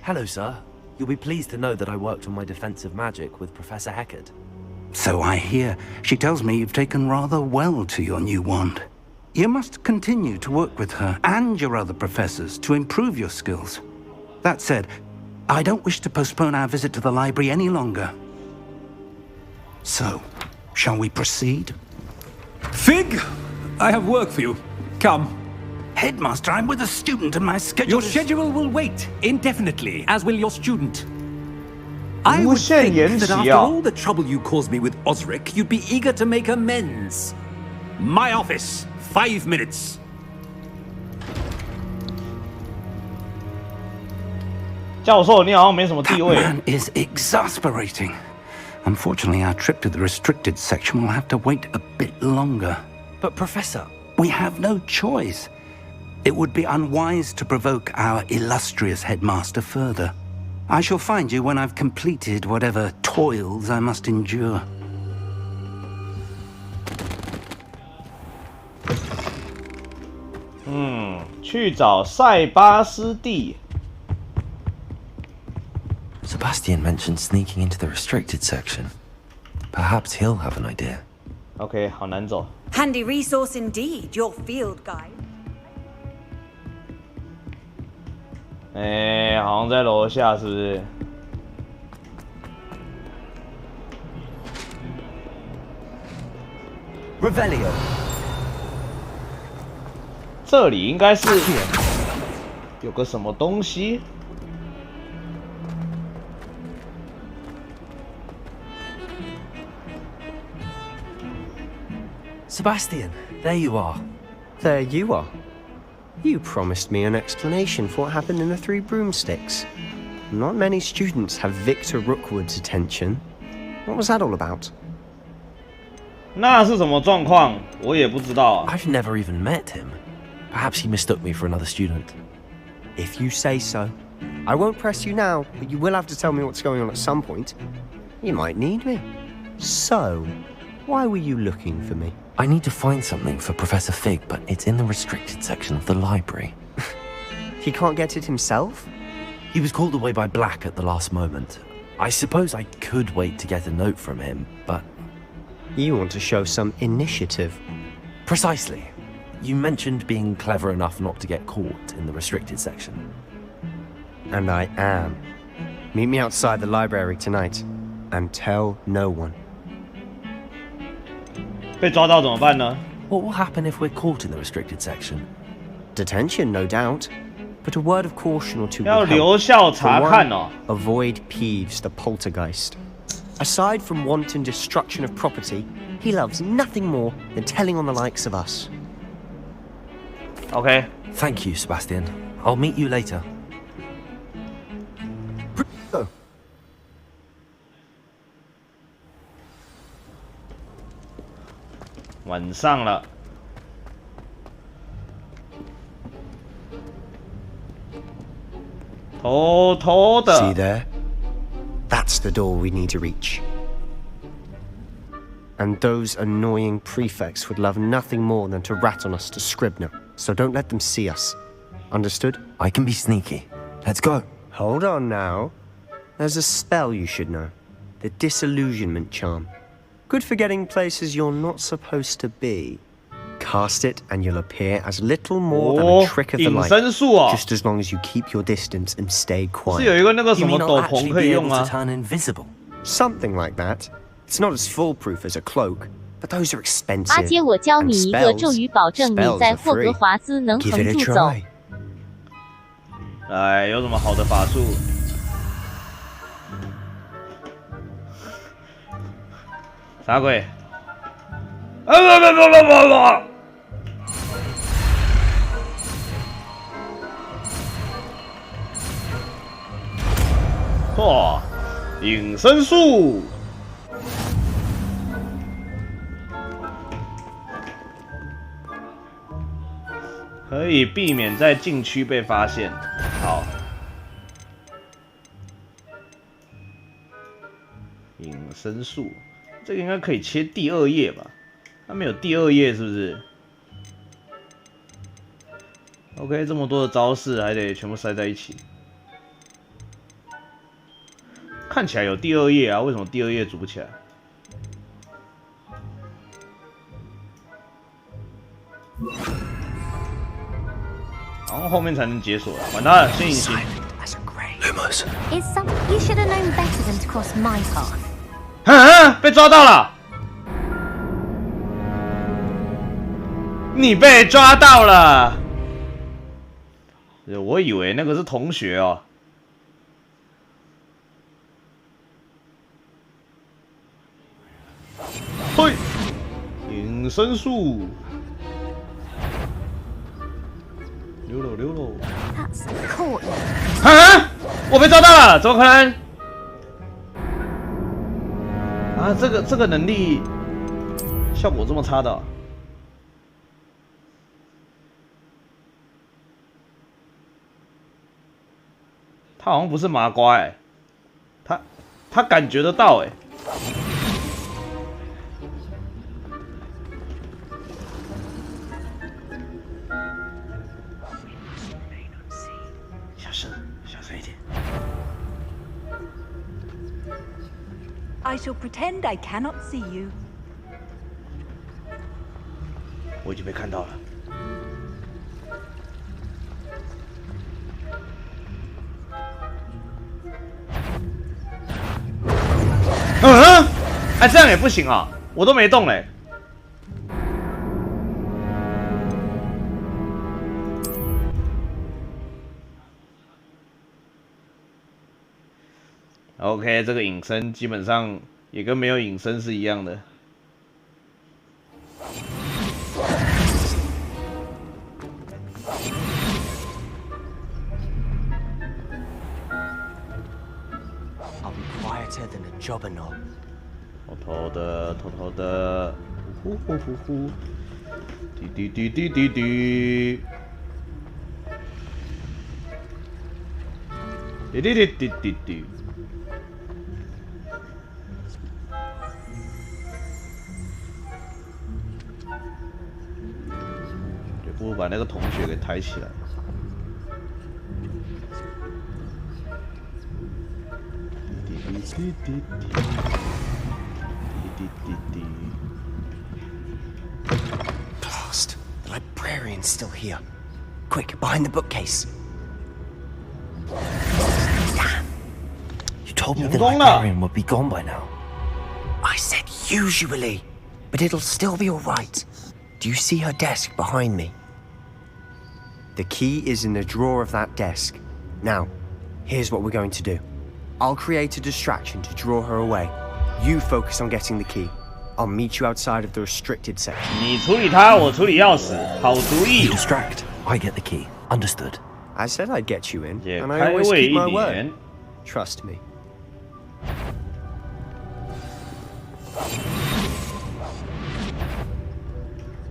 Speaker 7: Hello, sir. You'll be pleased to know that I worked on my defensive magic with Professor Heckard.
Speaker 15: So I hear. She tells me you've taken rather well to your new wand. You must continue to work with her and your other professors to improve your skills. That said, I don't wish to postpone our visit to the library any longer. So, shall we proceed?
Speaker 6: Fig, I have work for you. Come.
Speaker 15: Headmaster, I'm with a student and my schedule
Speaker 6: Your schedule will wait indefinitely, as will your student. I would think that after all the trouble you caused me with Osric, you'd be eager to make amends. My office, 5 minutes.
Speaker 1: 教授，你好像没什么地位。
Speaker 15: That man is exasperating. Unfortunately, our trip to the restricted section will have to wait a bit longer.
Speaker 7: But Professor...
Speaker 15: We have no choice. It would be unwise to provoke our illustrious headmaster further. I shall find you when I've completed whatever toils I must endure.
Speaker 1: Hmm. 去找塞巴斯蒂。
Speaker 7: Sebastian mentioned sneaking into the restricted section. Perhaps he'll have an idea.
Speaker 1: OK， 好难走。
Speaker 16: Handy resource indeed, your field guide.
Speaker 1: 哎，好像在楼下，是不是？
Speaker 13: Revelio。
Speaker 1: 这里应该是有个什么东西。
Speaker 8: What's
Speaker 7: Sebastian, there you are.
Speaker 23: There you are. You promised me an explanation for what happened in the Three Broomsticks. Not many students have Victor Rookwood's attention. What was that all about?
Speaker 1: 那是什么状况？我也不知道啊。
Speaker 7: I've never even met him. Perhaps he mistook me for another student.
Speaker 23: If you say so. I won't press you now, but you will have to tell me what's going on at some point. You might need me. So, why were you looking for me?
Speaker 7: I need to find something for Professor Fig, but it's in the restricted section of the library.
Speaker 23: He can't get it himself?
Speaker 7: He was called away by Black at the last moment. I suppose I could wait to get a note from him, but...
Speaker 23: You want to show some initiative.
Speaker 7: Precisely. You mentioned being clever enough not to get caught in the restricted section.
Speaker 23: And I am. Meet me outside the library tonight, and tell no one.
Speaker 1: 被抓到怎么办呢？
Speaker 7: What will happen if we're caught in the restricted section?
Speaker 23: Detention, no doubt. But a word of caution or two
Speaker 1: 要
Speaker 23: will
Speaker 1: 留
Speaker 23: help.
Speaker 1: 校查
Speaker 23: For
Speaker 1: 看
Speaker 23: one,
Speaker 1: 哦。
Speaker 23: avoid Peeves, the poltergeist. Aside from wanton destruction of property, he loves nothing more than telling on the likes of us.
Speaker 1: OK。Thank
Speaker 7: you, Sebastian. I'll meet you later.
Speaker 1: 晚上了。偷偷的。
Speaker 23: See there? That's the door we need to reach. And those annoying prefects would love nothing more than to rat on us to Scribner, so don't let them see us. Understood?
Speaker 7: I can be sneaky. Let's go.
Speaker 23: Hold on now. There's a spell you should know. The Disillusionment Charm. Good for getting places you're not supposed to be. Cast it and you'll appear as little more than a trick of the light. Just as long as you keep your distance and stay quiet.
Speaker 1: 是有一个那个什么斗篷可以用吗？
Speaker 23: Something like that. It's not as foolproof as a cloak, but those are expensive.
Speaker 11: 阿杰，我教你一个咒语，保证你在霍格华兹能横住走。
Speaker 1: 来，有什么好的法术？啥鬼？不！嚯，隐身术！可以避免在禁区被发现。好，隐身术，这个应该可以切第2页吧？它没有第2页是不是 ？OK， 这么多的招式还得全部塞在一起。看起来有第2页啊，为什么第2页组不起来？然后后面才能解锁了，完蛋了，先隐形。
Speaker 8: It's something you should have known better than to cross my path.
Speaker 1: 啊！被抓到了！你被抓到了！我以为那个是同学哦。嘿，隐身术。溜喽溜喽。啊！我被抓到了，怎么可能？啊，这个能力效果这么差的哦？他好像不是麻瓜哎，他感觉得到哎。小声一点。
Speaker 21: I shall pretend I cannot see you.
Speaker 1: 我已经被看到了。嗯，哎，这样也不行啊，我都没动嘞。OK， 这个隐身基本上也跟没有隐身是一样的。
Speaker 23: better than a jobberknoll.
Speaker 1: 偷偷的，呼呼呼呼，滴滴滴滴滴滴，滴滴滴滴滴滴。就不如把那个同学给抬起来。滴滴滴滴滴。
Speaker 23: Blast! The librarian's still here. Quick, behind the bookcase. Damn!
Speaker 7: You told me the librarian would be gone by now.
Speaker 23: I said usually, but it'll still be alright. Do you see her desk behind me? The key is in the drawer of that desk. Now, here's what we're going to do. I'll create a distraction to draw her away. You focus on getting the key. I'll meet you outside of the restricted section.
Speaker 1: 你处理它，我处理钥匙，好主意。
Speaker 7: Distract. I get the key. Understood.
Speaker 23: I said I'd get you in,
Speaker 1: 也
Speaker 23: and I always
Speaker 1: 开胃
Speaker 23: keep
Speaker 1: 一
Speaker 23: my
Speaker 1: 点
Speaker 23: word. Trust me.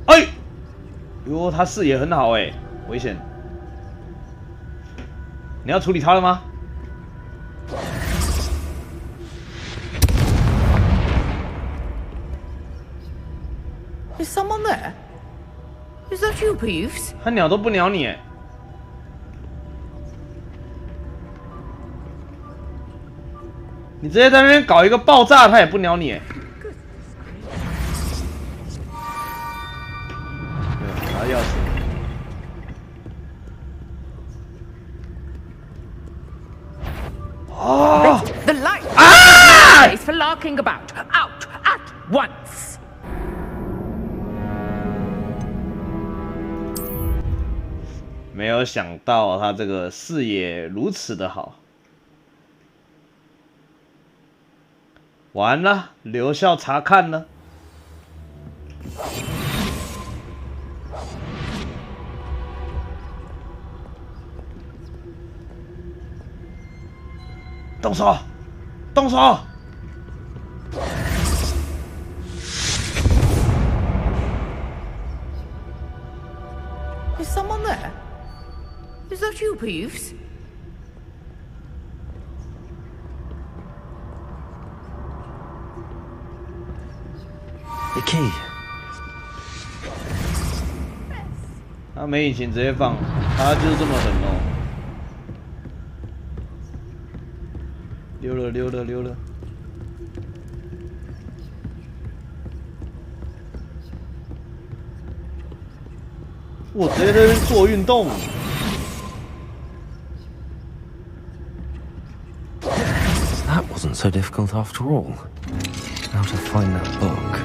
Speaker 1: 哎，哟，他视野很好哎，危险！你要处理他了吗？
Speaker 17: Is someone there? Is that you, Peeves?
Speaker 1: 他鸟都不鸟你哎！你直接在那边搞一个爆炸，他也不鸟你哎！拿钥匙。啊
Speaker 3: The light place for larking about. Out at once.
Speaker 1: 没有想到他这个视野如此的好，完了，留校查看了。动手！动手！
Speaker 17: Is someone there? Is that you, Peeves?
Speaker 7: The key.
Speaker 1: 他没引擎直接放，他就是这么狠哦。溜了溜了溜了。我直接在那边做运动。
Speaker 7: That wasn't so difficult after all. How to find that book?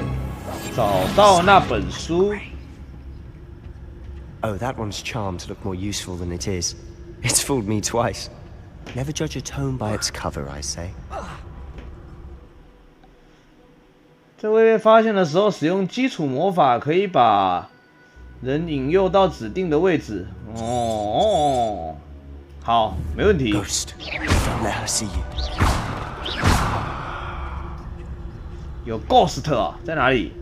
Speaker 1: 找到那本书。
Speaker 23: Oh, that one's charmed to look more useful than it is. It's fooled me twice. Never judge a tome by its cover, I say.
Speaker 1: 在未被发现的时候，使用基础魔法可以把人引诱到指定的位置。哦，好，没问题。
Speaker 23: Ghost, don't let her see you.
Speaker 1: 有 Ghost 啊，在哪里？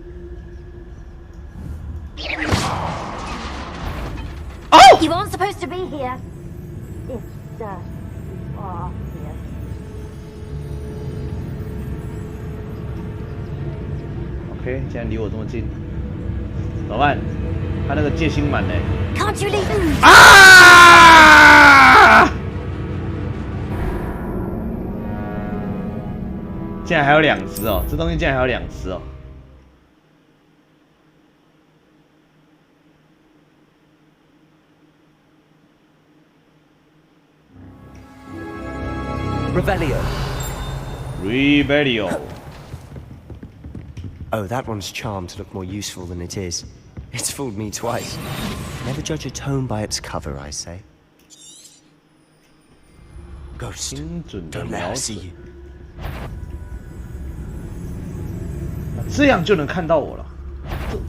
Speaker 1: 哦
Speaker 2: You aren't supposed to be here. If you are here.
Speaker 1: OK， 既然离我这么近，怎么办？他那个戒心满嘞。
Speaker 2: Can't you leave?
Speaker 1: 啊！竟然还有2只哦，这东西竟然还有2只哦。
Speaker 18: Revelio.
Speaker 1: Revelio.
Speaker 23: Oh, that one's charmed to look more useful than it is. It's fooled me twice. Never judge a tome by its cover, I say. Ghost, don't let her see you.
Speaker 1: 这样就能看到我了，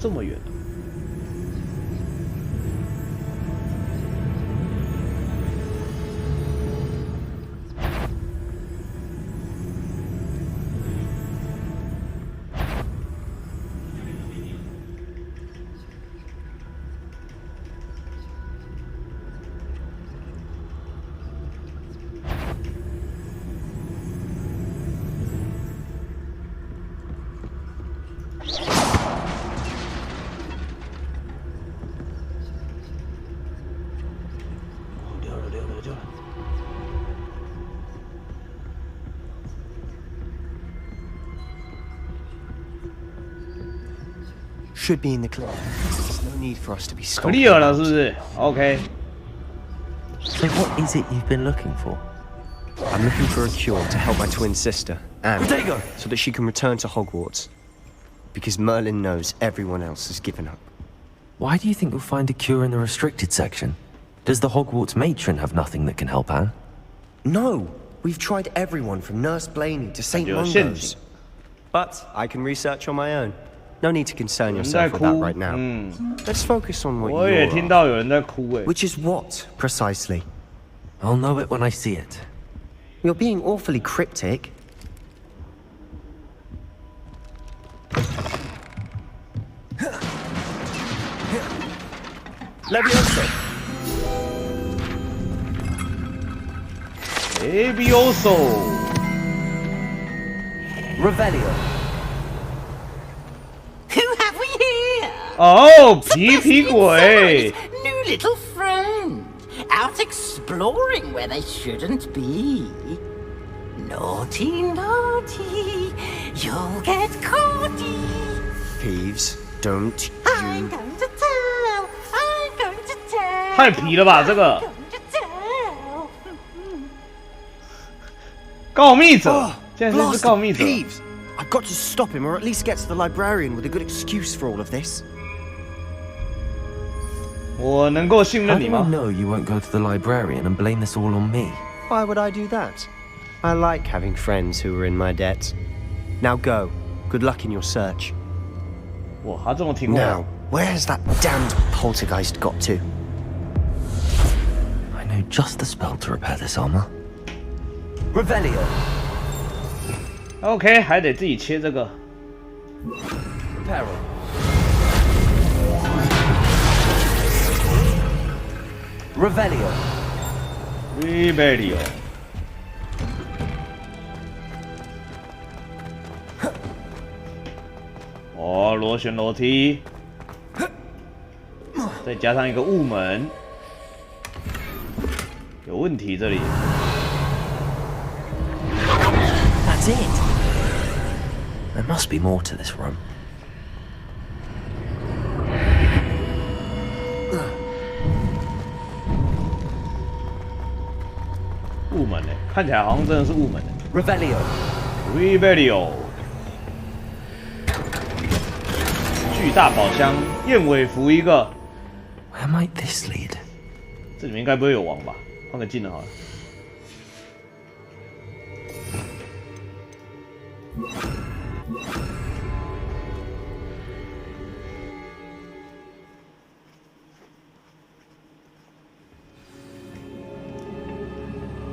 Speaker 1: 这么远。的。
Speaker 23: Should be in the clear. There's no need for us to be stopped.
Speaker 1: Clear 了，是不是 ？OK.
Speaker 7: So what is it you've been looking for?
Speaker 23: I'm looking for a cure to help my twin sister, Anne, so that she can return to Hogwarts. Because Merlin knows everyone else has given up.
Speaker 7: Why do you think you'll find a cure in the restricted section? Does the Hogwarts matron have nothing that can help Anne?
Speaker 23: No, we've tried everyone from Nurse Blaney to St. Mungo's. But I can research on my own. No need to concern yourself with that right now. Let's focus on what you're after. Which is what, precisely?
Speaker 7: I'll know it when I see it.
Speaker 23: You're being awfully cryptic.
Speaker 1: Levioso. Levioso.
Speaker 18: Revelio.
Speaker 15: Who have we here?
Speaker 1: Oh, 皮皮鬼
Speaker 15: New little friend. Out exploring where they shouldn't be. Naughty, naughty. You'll get caughty.
Speaker 23: Peeves, don't
Speaker 15: I'm going to tell. I'm going to tell.
Speaker 1: 太皮了吧，这个。告密者，现在是告密者。
Speaker 23: I've got to stop him, or at least get to the librarian with a good excuse for all of this.
Speaker 1: 我能够信任你吗？
Speaker 7: How do I know you won't go to the librarian and blame this all on me?
Speaker 23: Why would I do that? I like having friends who are in my debt. Now go. Good luck in your search.
Speaker 1: 哇，他这么听话。
Speaker 23: Now, where has that damned poltergeist got to?
Speaker 7: I know just the spell to repair this armor.
Speaker 18: Revelio.
Speaker 1: OK， 还得自己切这个。
Speaker 18: Revelio.
Speaker 1: Revelio. 哦，螺旋楼梯，再加上一个雾门，有问题这里。
Speaker 7: That's it. There must be more to this room.
Speaker 1: 雾门呢，看起来好像真的是雾门呢。Revelio。巨大宝箱，燕尾服一个。
Speaker 7: Where might this lead?
Speaker 1: 这里面应该不会有王吧？换个技能好了。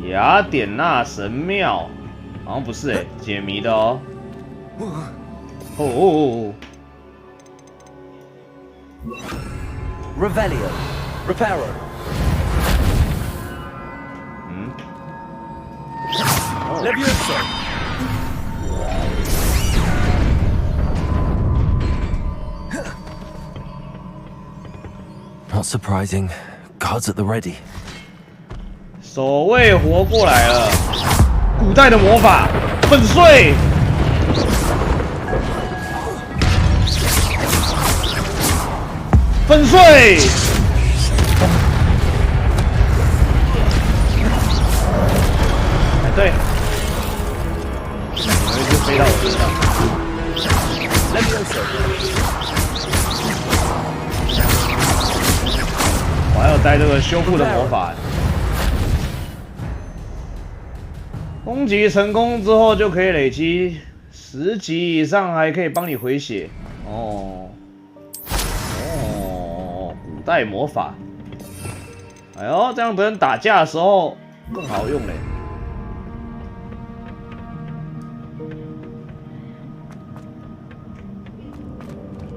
Speaker 1: 雅典娜神庙，好像不是哎，解谜的哦。哦。
Speaker 18: Revelio, Reparo.
Speaker 1: 嗯。
Speaker 18: Levioso.
Speaker 7: Not surprising. Guards at the ready.
Speaker 1: 守卫活过来了，古代的魔法，粉碎，粉碎，哎对，有一只飞到我身上，我还要带这个修复的魔法。 攻击成功之后就可以累积10级以上，还可以帮你回血。哦，古代魔法。哎呦，这样等人打架的时候更好用嘞。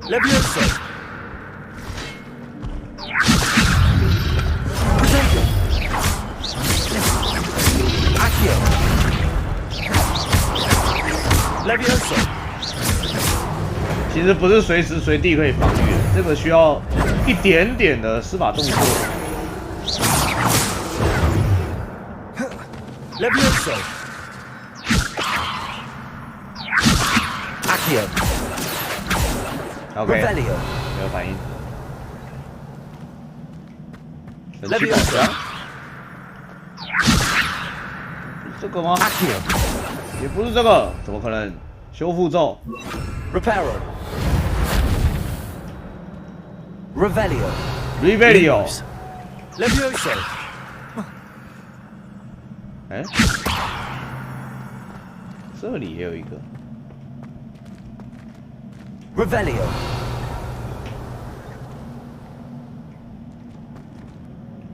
Speaker 18: Levioso. Levioso.
Speaker 1: 其实不是随时随地可以防御的，这个需要一点点的施法动作。
Speaker 13: Levioso. Accio.
Speaker 1: OK，
Speaker 13: Revelio.
Speaker 1: 没有反应。
Speaker 13: Levioso.
Speaker 1: 这个吗？
Speaker 13: Accio.
Speaker 1: 也不是这个，怎么可能？修复咒。
Speaker 13: Reparo. Revelio.
Speaker 1: Revelio.
Speaker 13: Levioso.
Speaker 1: 哎，这里也有一个。
Speaker 13: Revelio.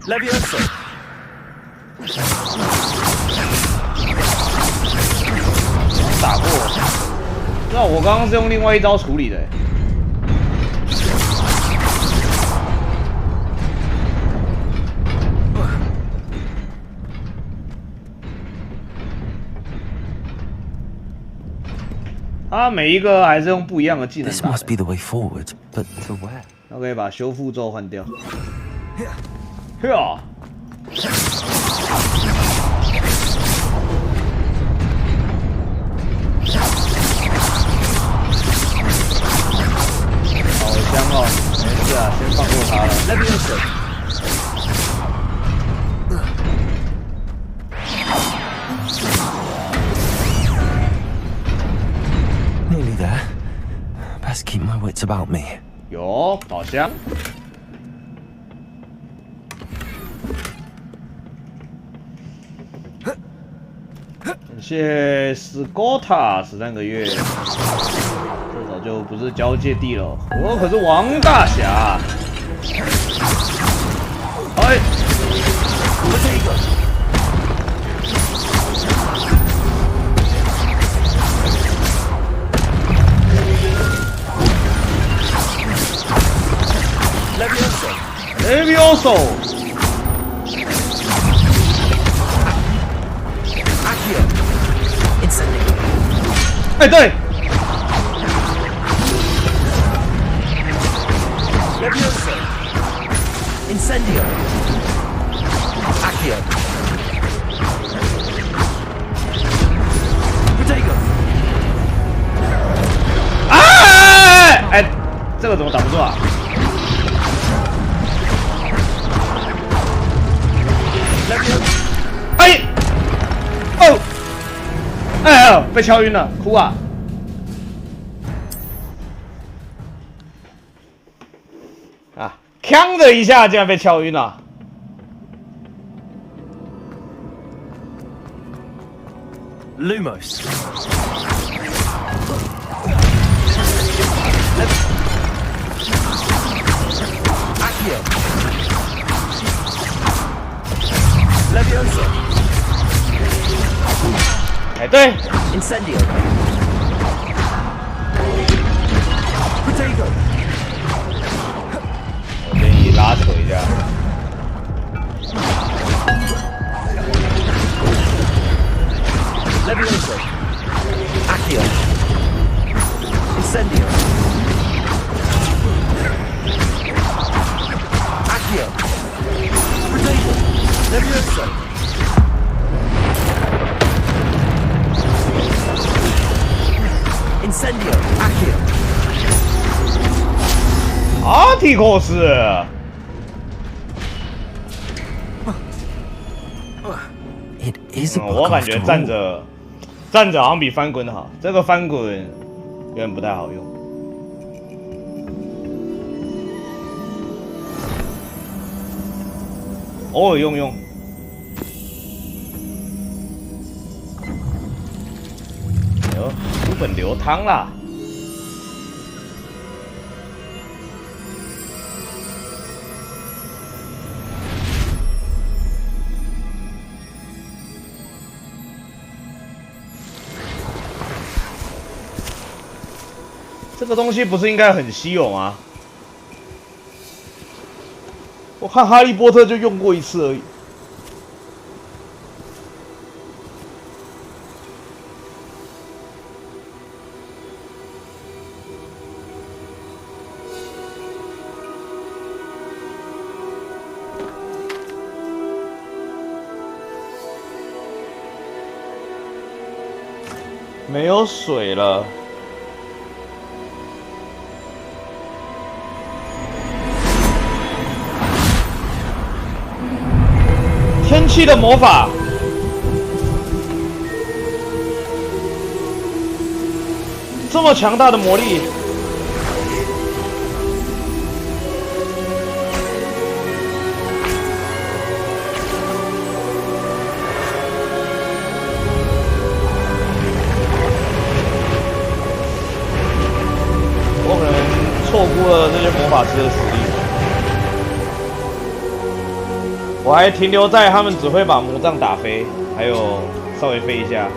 Speaker 13: Levioso.
Speaker 1: 打过，那我刚刚是用另外一招处理的。他每一个还是用不一样的技能打的。
Speaker 7: This must be the way forward, but to where?
Speaker 1: 那可以把修复咒换掉。呀！好香哦，没事啊，先放过他了。
Speaker 7: Nearly there. Best keep my wits about me.
Speaker 1: 有宝箱。感谢 Scota 13个月，这早就不是交界地了，我可是王大侠。哎，
Speaker 13: 我这一个。
Speaker 1: Levioso。哎，对。
Speaker 13: Levioso. Incendio. Accio. Potato.
Speaker 1: 哎，这个怎么挡不住啊？ 哎，哦，哎呦，被敲晕了，哭啊！啊，锵的一下竟然被敲晕了。
Speaker 7: Lumos.
Speaker 13: Accio. Levioso.
Speaker 1: 哎，对
Speaker 13: ，Incendio. Potato.
Speaker 1: 我建议拉扯一下。
Speaker 13: Levioso. Accio. Incendio. Accio. Potato. Levioso. Incendio. Accio.
Speaker 1: 阿提克斯。我感觉站着好像比翻滚好，这个翻滚有点不太好用。偶尔用。有书本流汤啦。这个东西不是应该很稀有吗？我看哈利波特就用过一次而已。没有水了。天气的魔法，这么强大的魔力。 错估了这些魔法师的实力，我还停留在他们只会把魔杖打飞，还有稍微飞一下。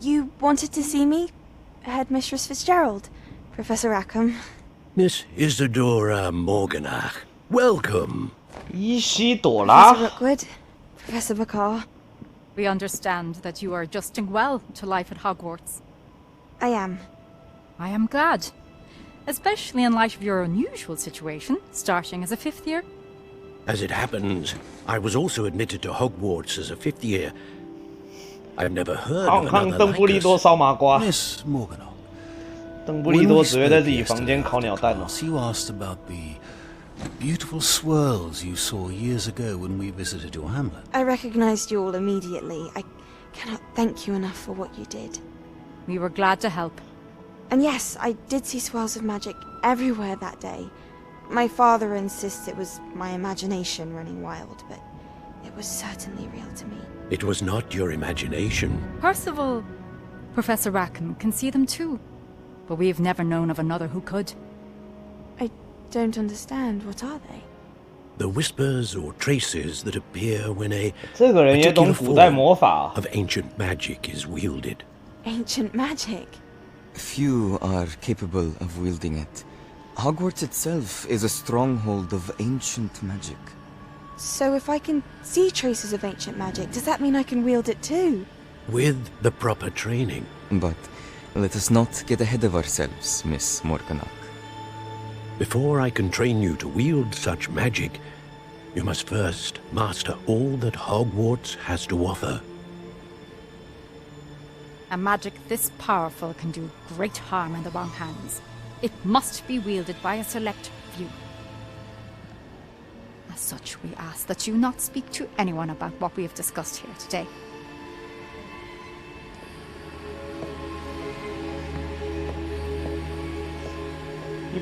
Speaker 2: You wanted to see me? Headmistress Fitzgerald? Professor Rackham?
Speaker 12: Miss Isadora Morganach, welcome.
Speaker 2: Professor Rookwood? Professor Bakar?
Speaker 20: We understand that you are adjusting well to life at Hogwarts.
Speaker 2: I am.
Speaker 20: I am glad. Especially in light of your unusual situation, starting as a 5th year.
Speaker 12: As it happens, I was also admitted to Hogwarts as a 5th year. I've never heard of another like us.
Speaker 1: Miss Morganach. 邓布利多只会在自己房间烤鸟蛋哦。
Speaker 12: You asked about the beautiful swirls you saw years ago when we visited your hamlet.
Speaker 2: I recognized you all immediately. I cannot thank you enough for what you did.
Speaker 20: We were glad to help.
Speaker 2: And yes, I did see swirls of magic everywhere that day. My father insists it was my imagination running wild, but it was certainly real to me.
Speaker 12: It was not your imagination.
Speaker 20: Percival, Professor Rackham can see them too. But we've never known of another who could.
Speaker 2: I don't understand. What are they?
Speaker 12: The whispers or traces that appear when a
Speaker 1: 这个人也懂古代魔法
Speaker 12: of ancient magic is wielded.
Speaker 2: Ancient magic?
Speaker 22: Few are capable of wielding it. Hogwarts itself is a stronghold of ancient magic.
Speaker 2: So if I can see traces of ancient magic, does that mean I can wield it too?
Speaker 12: With the proper training.
Speaker 22: But let us not get ahead of ourselves, Miss Morganach.
Speaker 12: Before I can train you to wield such magic, you must first master all that Hogwarts has to offer.
Speaker 20: A magic this powerful can do great harm in the wrong hands. It must be wielded by a select few. As such, we ask that you not speak to anyone about what we have discussed here today.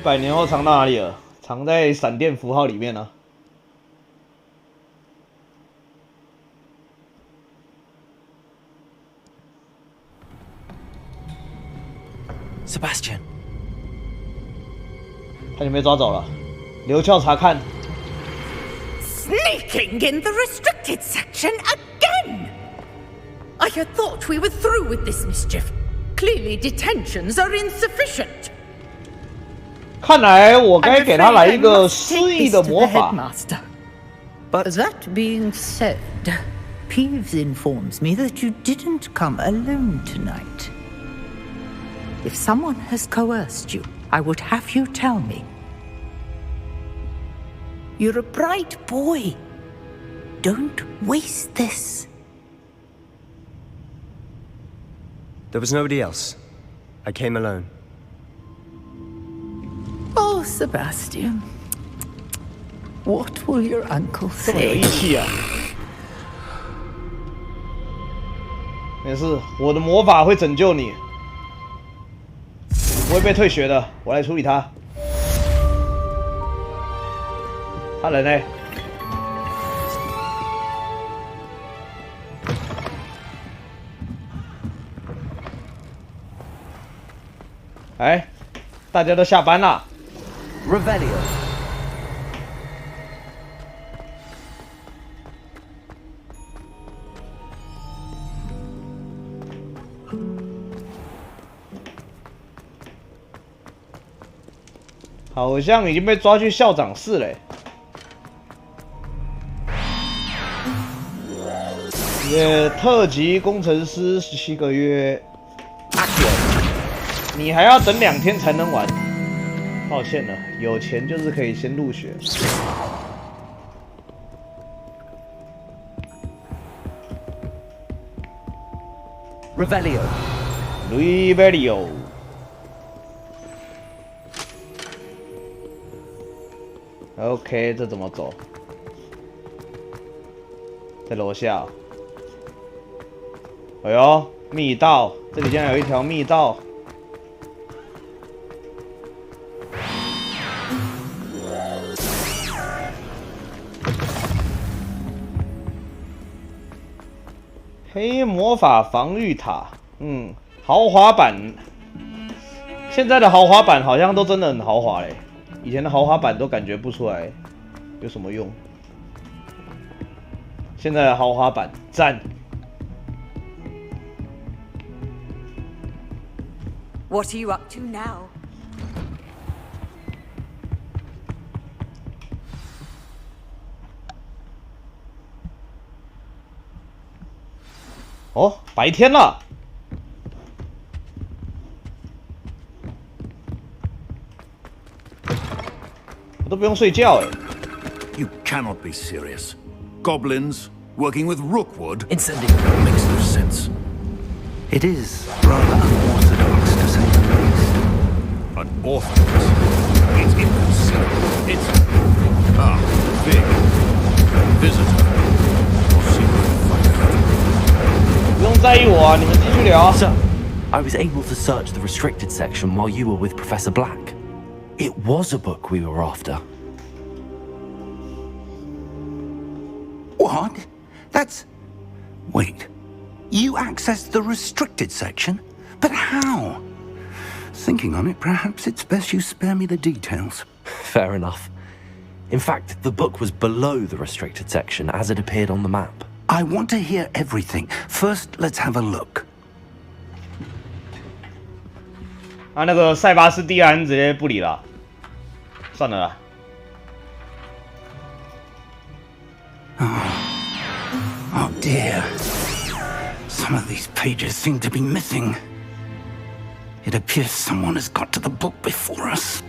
Speaker 1: 100年后藏到哪里了？藏在闪电符号里面呢、
Speaker 7: Sebastian，
Speaker 1: 他就被抓走了。留校查看。
Speaker 3: Sneaking in the restricted section again! I had thought we were through with this mischief. Clearly detentions are insufficient.
Speaker 1: 看来我该给他来一个失忆的魔法。
Speaker 24: But that being said, Peeves informs me that you didn't come alone tonight. If someone has coerced you, I would have you tell me. You're a bright boy. Don't waste this.
Speaker 23: There was nobody else. I came alone.
Speaker 24: Oh, Sebastian. What will your uncle
Speaker 1: 这么有
Speaker 24: say?
Speaker 1: 义气啊！没事，我的魔法会拯救你，不会被退学的。我来处理他。他人呢？哎，大家都下班了。
Speaker 7: Revelio。
Speaker 1: 《好像已经被抓去校长室嘞。特级工程师17个月，你还要等2天才能玩。抱歉了，有钱就是可以先入学。Revelio。OK， 这怎么走？在楼下。哎呦，密道，这里竟然有一条密道。黑魔法防御塔，豪华版。现在的豪华版好像都真的很豪华嘞，以前的豪华版都感觉不出来有什么用。现在的豪华版赞。
Speaker 16: What are you up to now?
Speaker 1: 哦，白天了。我都不用睡觉哎。
Speaker 4: You cannot be serious. Goblins working with Rookwood?
Speaker 7: Incendiary
Speaker 4: makes no sense.
Speaker 15: It is rather unorthodox, to say the least.
Speaker 4: Unorthodox? It's inconceivable. It's... big. Visitor. We'll see what we find out.
Speaker 1: 不用在意我啊，你们继续聊。
Speaker 7: So, I was able to search the restricted section while you were with Professor Black. It was a book we were after.
Speaker 15: What? That's... Wait. You accessed the restricted section? But how? Thinking on it, perhaps it's best you spare me the details.
Speaker 7: Fair enough. In fact, the book was below the restricted section as it appeared on the map.
Speaker 15: I want to hear everything. First, let's have a look.
Speaker 1: 那个塞巴斯蒂安直接不理了，算了啦。
Speaker 15: Oh dear. Some of these pages seem to be missing. It appears someone has got to the book before us.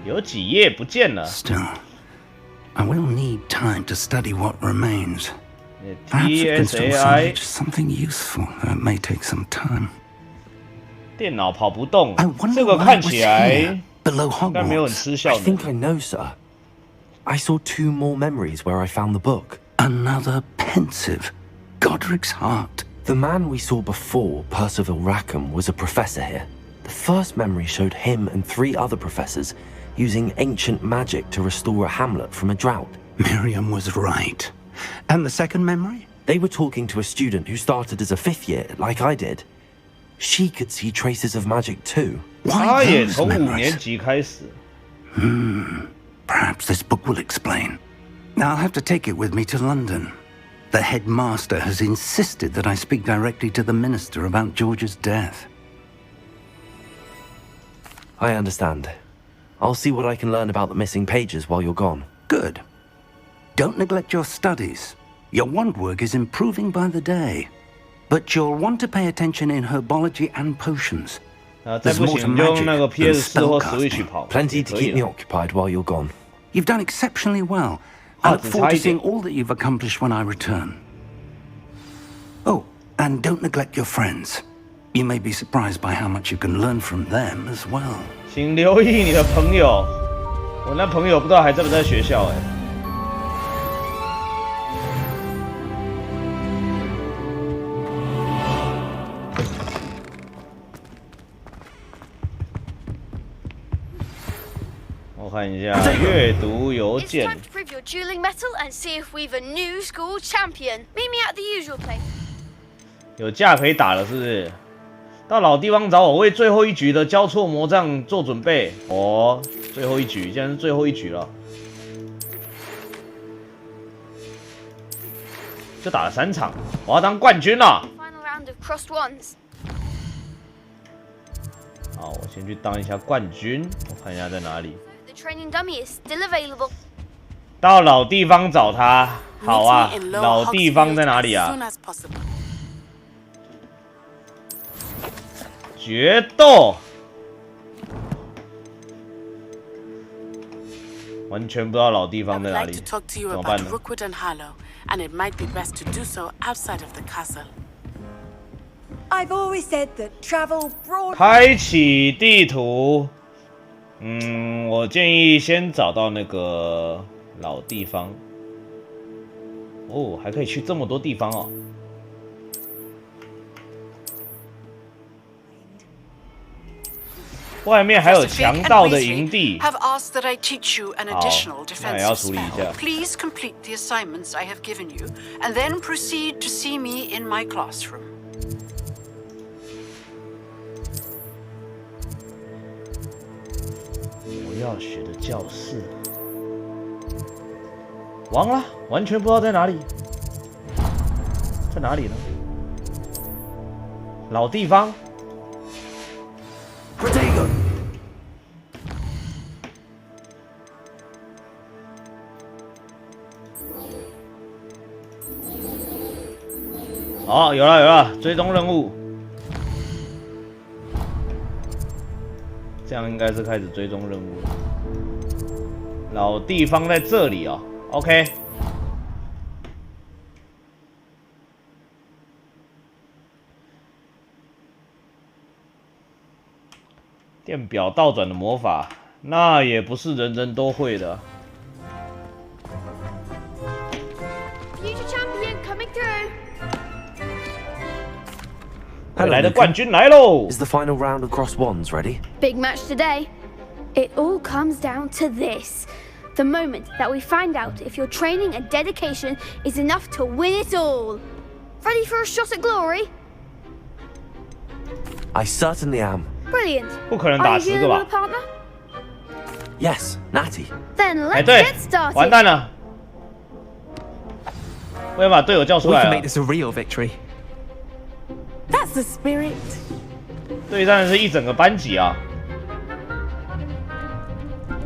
Speaker 1: 有几页不见了。
Speaker 15: Still, I will need time to study what remains. Perhaps you can still salvage something useful. That may take some time.
Speaker 1: 电脑跑不动，这个看起来应该没有很吃效
Speaker 7: I think I know, sir. I saw 2 more memories where I found the book.
Speaker 15: Another pensive. Godric's heart.
Speaker 7: The man we saw before, Percival Rackham, was a professor here. The first memory showed him and 3 other professors using ancient magic to restore a hamlet from a drought.
Speaker 15: Miriam was right. And the second memory?
Speaker 7: They were talking to a student who started as a 5th year, like I did. She could see traces of magic too.
Speaker 15: Why those
Speaker 1: 从5
Speaker 15: memories?
Speaker 1: 年级开始。
Speaker 15: Perhaps this book will explain. Now I'll have to take it with me to London. The headmaster has insisted that I speak directly to the minister about George's death.
Speaker 7: I understand. I'll see what I can learn about the missing pages while you're gone.
Speaker 15: Good. Don't neglect your studies. Your wand work is improving by the day. But you'll want to pay attention in herbology and potions. There's more to magic than spellcasting.
Speaker 7: Plenty to keep me occupied while you're gone.
Speaker 15: You've done exceptionally well. I look forward to seeing all that you've accomplished when I return. Oh, and don't neglect your friends. You may be surprised by how much you can learn from them as well.
Speaker 1: 请留意你的朋友，我那朋友不知道还在不在学校哎。我看一下阅读邮件。
Speaker 19: It's time to prove your dueling mettle and see if we've a new school champion. Meet me at the usual place.
Speaker 1: 有架可以打了，是不是？到老地方找我，为最后一局的交错魔杖做准备。哦，最后一局，现在是最后一局了，就打了3场，我要当冠军了。
Speaker 19: Final round of crossed wands.
Speaker 1: 好，我先去当一下冠军，我看一下在哪里。
Speaker 19: training dummy is still available.
Speaker 1: 到老地方找他。好啊，老地方在哪里啊？决斗。完全不知道老地方在哪里，怎么办呢？
Speaker 5: And it might be best to do so outside of the castle.
Speaker 16: I've always said that travel broad.
Speaker 1: 开启地图。我建议先找到那个老地方。哦，还可以去这么多地方哦。外面还有强盗的营地。
Speaker 5: Have asked that I teach you an additional defensive spell.
Speaker 1: Please
Speaker 5: complete the assignments I have given you, and then proceed to see me in my classroom.
Speaker 1: 我要学的教室，忘了，完全不知道在哪里，在哪里呢？老地方。 哦，有了，追踪任务，这样应该是开始追踪任务了。老地方在这里哦 ，OK。电表倒转的魔法，那也不是人人都会的。 未来的冠军来喽
Speaker 7: Is the final round of cross wands ready?
Speaker 19: Big match today. It all comes down to this. The moment that we find out if your training and dedication is enough to win it all. Ready for a shot at glory?
Speaker 7: I certainly am.
Speaker 19: Brilliant.
Speaker 1: 不可能打10个吧
Speaker 7: Yes, Natty.
Speaker 19: Then
Speaker 1: 哎
Speaker 19: let's
Speaker 1: 对
Speaker 19: get started.
Speaker 1: 完蛋了，我要把队友叫出
Speaker 18: We
Speaker 1: 来
Speaker 18: can
Speaker 1: 了
Speaker 18: make。this a real victory.
Speaker 21: That's the spirit.
Speaker 1: 对战的是一整个班级啊！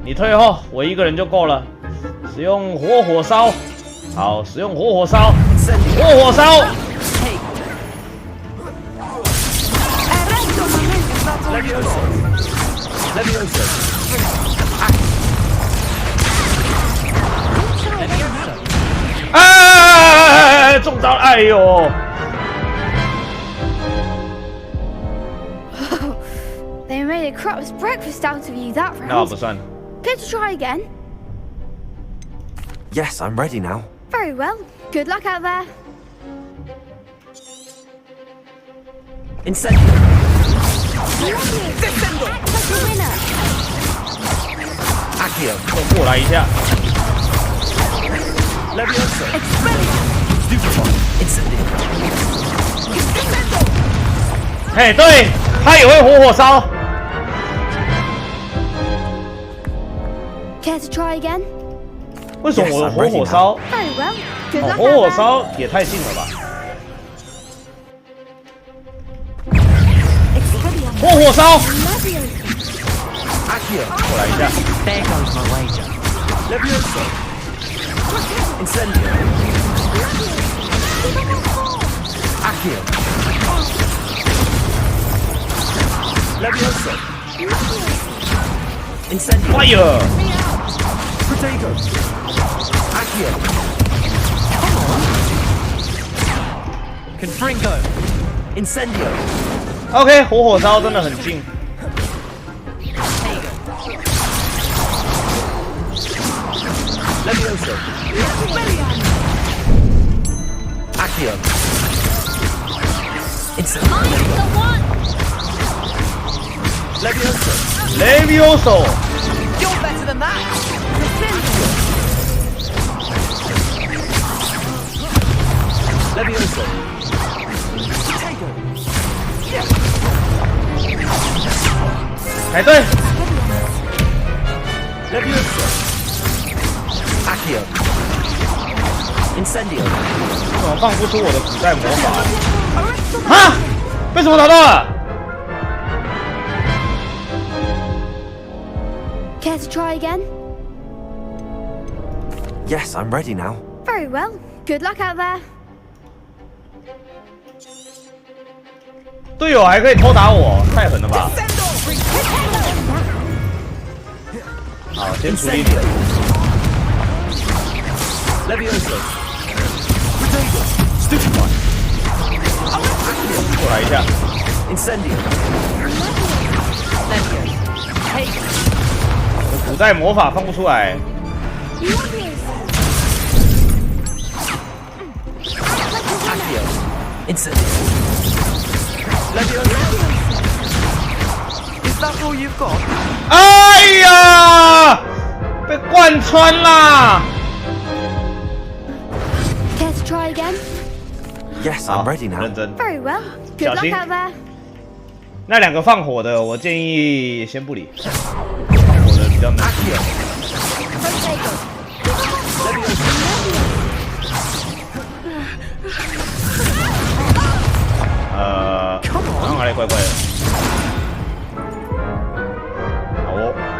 Speaker 1: 你退后，我一个人就够了。使用火烧，好，使用火烧，火烧。哎，中招了！哎呦！
Speaker 19: They made a crap's breakfast out of you that round.
Speaker 1: 那不算。
Speaker 19: Care to try again?
Speaker 7: Yes, I'm ready now.
Speaker 19: Very well. Good luck out there.
Speaker 18: Incendio.
Speaker 19: Descendo. Like a winner.
Speaker 7: Accio.
Speaker 1: 过来一下。
Speaker 18: Levioso.
Speaker 19: Expelliarmus.
Speaker 18: Stupefy. Incendio.
Speaker 19: Descendo.
Speaker 1: 嘿，对，他也会火烧。
Speaker 19: Care to try again?
Speaker 1: 为什么我的火烧？
Speaker 19: Very well. Good
Speaker 1: 哦，
Speaker 19: luck out
Speaker 1: 火
Speaker 19: there.
Speaker 1: 烧也太近了吧！火烧！
Speaker 18: Accio.
Speaker 1: 过来一下。
Speaker 18: There goes my wager. Levioso. Incendio. Accio. Levioso. Incendio.
Speaker 1: Fire.
Speaker 18: Potato. Accio. Confringo. Incendio.
Speaker 1: OK， 火烧真的很近。
Speaker 18: Levioso. Accio. Incendio. Levioso.
Speaker 1: Levioso.
Speaker 16: You're better than that.
Speaker 18: Levioso.
Speaker 16: Yeah.
Speaker 1: 哎，对，
Speaker 18: Levioso. Accio. Incendio.
Speaker 1: 怎么放不出我的古代魔法？哈？为什么逃到了？
Speaker 19: Care to try again?
Speaker 7: Yes, I'm ready now.
Speaker 19: Very well. Good luck out there.
Speaker 1: 队友还可以偷打我，太狠了吧！好，先处理你。过来一下。古代魔法放不出来。哎呀，被贯穿啦
Speaker 19: Care to try again?
Speaker 7: Yes, I'm ready now.
Speaker 1: 认真。
Speaker 19: Very well. Good
Speaker 1: 小
Speaker 19: luck
Speaker 1: 心
Speaker 19: out there.
Speaker 1: 那两个放火的，我建议先不理。放火的比较难。刚来怪怪的。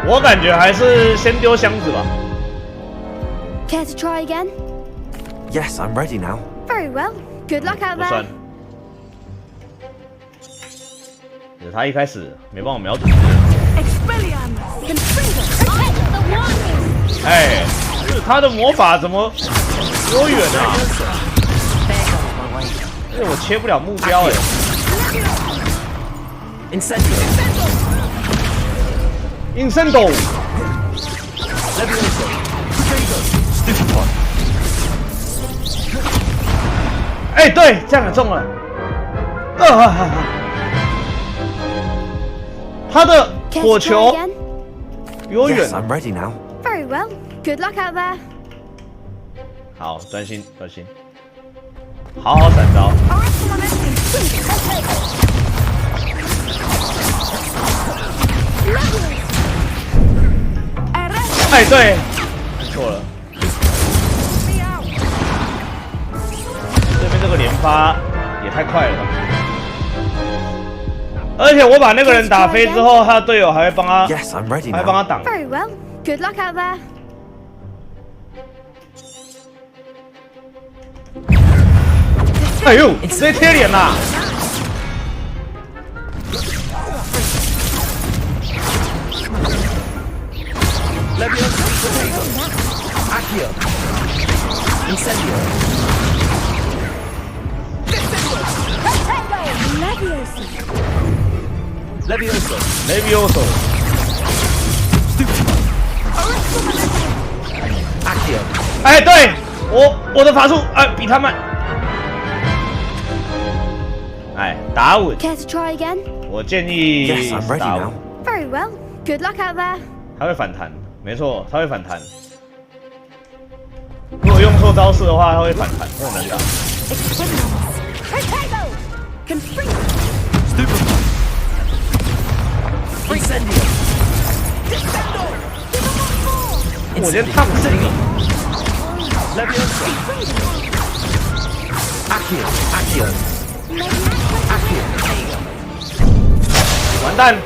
Speaker 1: 我感觉还是先丢箱子吧。
Speaker 19: Care to try again?
Speaker 7: Yes, I'm ready now.
Speaker 19: Very well. Good luck out
Speaker 1: 不算
Speaker 19: there.。
Speaker 1: 他一开始没帮我瞄准。哎，他的魔法怎么多远啊？因为我切不了目标哎。Incendo。哎，对，这样也中了。他的火球比我远。
Speaker 7: Yes, I'm ready now.
Speaker 19: Very well. Good luck out there.
Speaker 1: 好，专心专心，好好闪招。哎，对，按错了。这边这个连发也太快了吧！而且我把那个人打飞之后，他的队友还会帮他，
Speaker 7: Yes, I'm ready
Speaker 1: 还
Speaker 7: now.
Speaker 1: 帮他挡。
Speaker 19: Very well. Good luck out there.
Speaker 1: 哎呦，直接贴脸啦！Levioso。哎，对我的法术比他慢。哎，打稳。
Speaker 19: Care to try again?
Speaker 1: 我建议
Speaker 7: Yes, I'm ready
Speaker 1: 打稳
Speaker 7: now.
Speaker 19: Very well. Good luck out there.
Speaker 1: 他会反弹，没错，他会反弹。如果用错招式的话，他会反弹，会很难打。我今天烫死你！完蛋！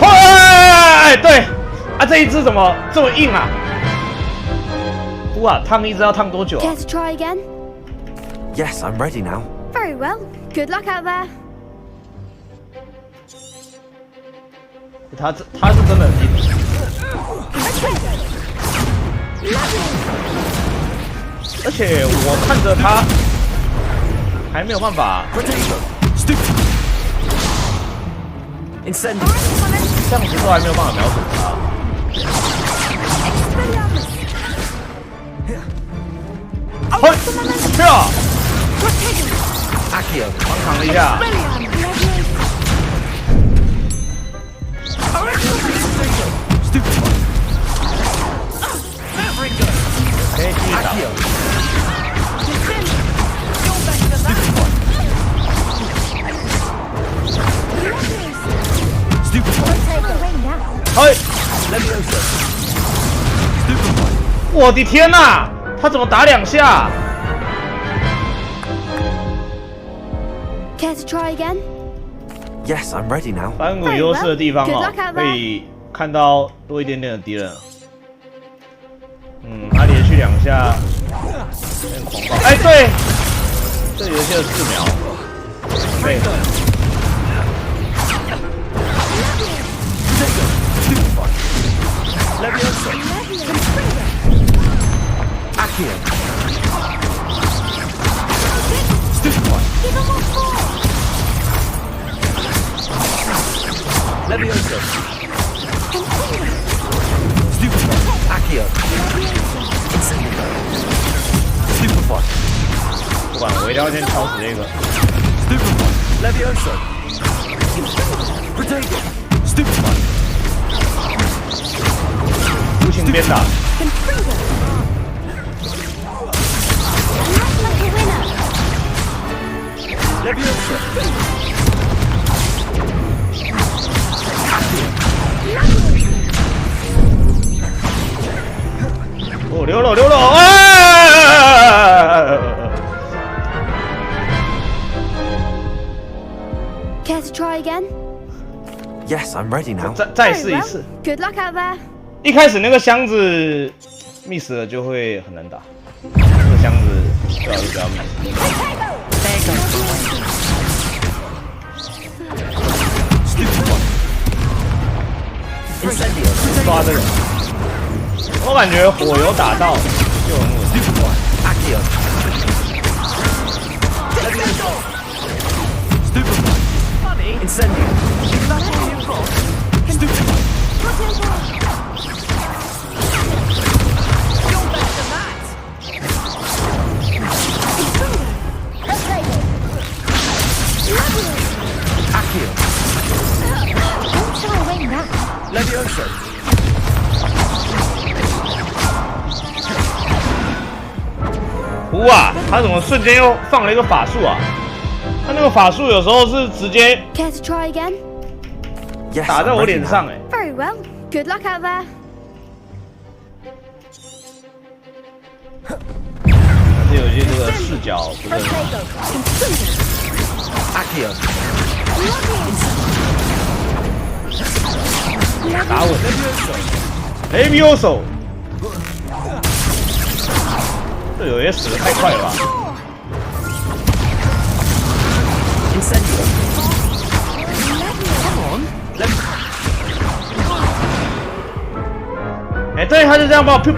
Speaker 1: 哎，对啊，这一只怎么这么硬啊？哇，烫一只要烫多久啊
Speaker 19: Care to try again?
Speaker 7: Yes, I'm ready now.
Speaker 19: Very well. Good luck out there.
Speaker 1: 他是真的很硬。而且我看着他还没有办法。这样子都还没有办法瞄准他。嘿，去啊！帮扛了一下。可以继续打。嘿，我的天哪，他怎么打2下？
Speaker 19: Care to try again?
Speaker 7: Yes, I'm ready now.
Speaker 1: 反骨优势的地方可以看到多一点点的敌人。他连续2下，有点狂暴。哎，对，这游戏的4秒，对。
Speaker 7: Levioso. Accio. Incendio. Superbot.
Speaker 1: 不管，我一定要先敲死这个。
Speaker 7: Superbot. Levioso. Protego. Superbot.
Speaker 1: 无情鞭打。
Speaker 7: Levioso.
Speaker 1: 哦，溜了溜了！哎
Speaker 19: Care to try again?
Speaker 7: Yes, I'm ready now.
Speaker 1: 再试一次。
Speaker 19: Good luck out there.
Speaker 1: 一开始那个箱子 miss 了就会很难打，这个箱子最好是不要 miss。抓这个，我感觉火油打到就有怒。
Speaker 7: Levioso.
Speaker 1: 哇，他怎么瞬间又放了一个法术啊？他那个法术有时候是直接
Speaker 19: Care to try again?
Speaker 1: 打在我脸上哎。
Speaker 19: Very well. Good luck out there.
Speaker 1: 这游戏这个视角不是很好。打稳 ，Levioso， 这有些死得太快了吧？哎，对，他就这样把我 Q。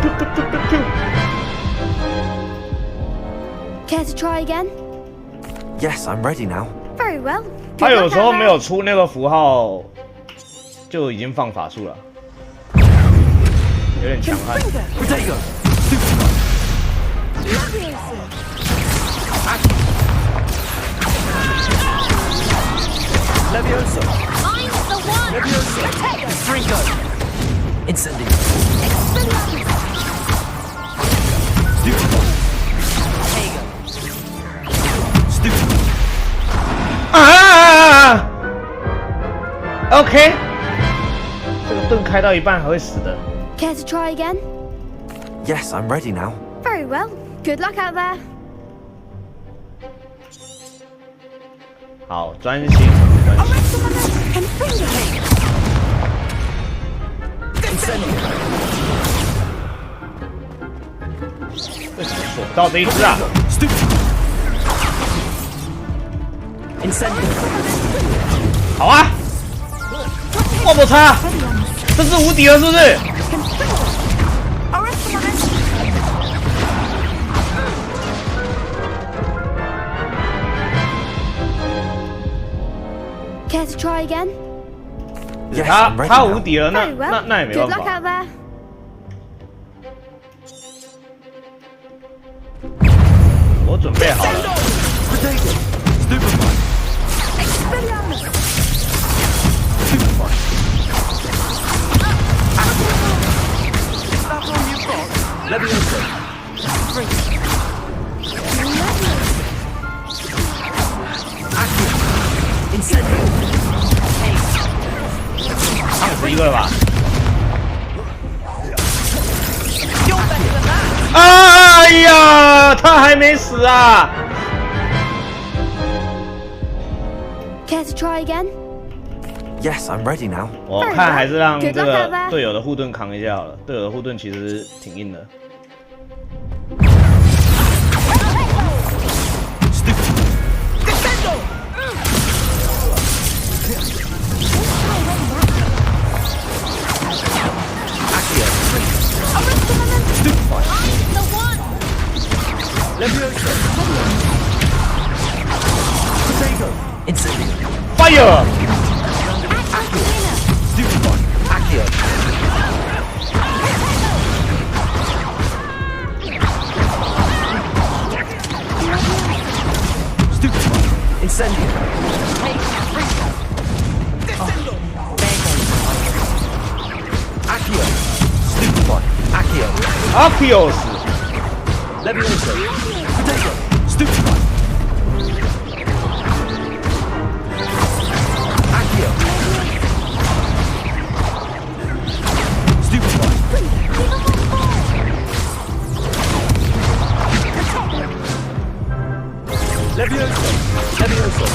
Speaker 19: Care to try again?
Speaker 7: Yes, I'm ready now.
Speaker 19: Very well.
Speaker 1: 他有时候没有出那个符号，就已经放法术了，有点强悍。
Speaker 7: Levioso. I'm the one. Levioso. Fringo. Incendio.
Speaker 1: OK， 这个盾开到一半还会死的。
Speaker 19: Care to try again?
Speaker 7: Yes, I'm ready now.
Speaker 19: Very well. Good luck out there.
Speaker 1: 好，专心，专心。为什么锁不到这一只啊？ 好啊，我不差，这是无敌了，是不是？Care
Speaker 19: to try again?
Speaker 1: 他无敌了，那也没办
Speaker 19: Good luck
Speaker 1: 法。
Speaker 19: out there.
Speaker 1: 我准备好了。 烫死一个了吧？哎呀，他还没死啊
Speaker 19: Care to try again?
Speaker 23: Yes, I'm ready now.
Speaker 1: 我看还是让这个队友的护盾扛一下好了。队友的护盾其实挺硬的。Fire!
Speaker 23: Incendio. Accio. Stupefy. Accio.
Speaker 1: Accios.
Speaker 23: Levioso. Potato. Stupefy. Accio. Stupefy. Levioso. Levioso.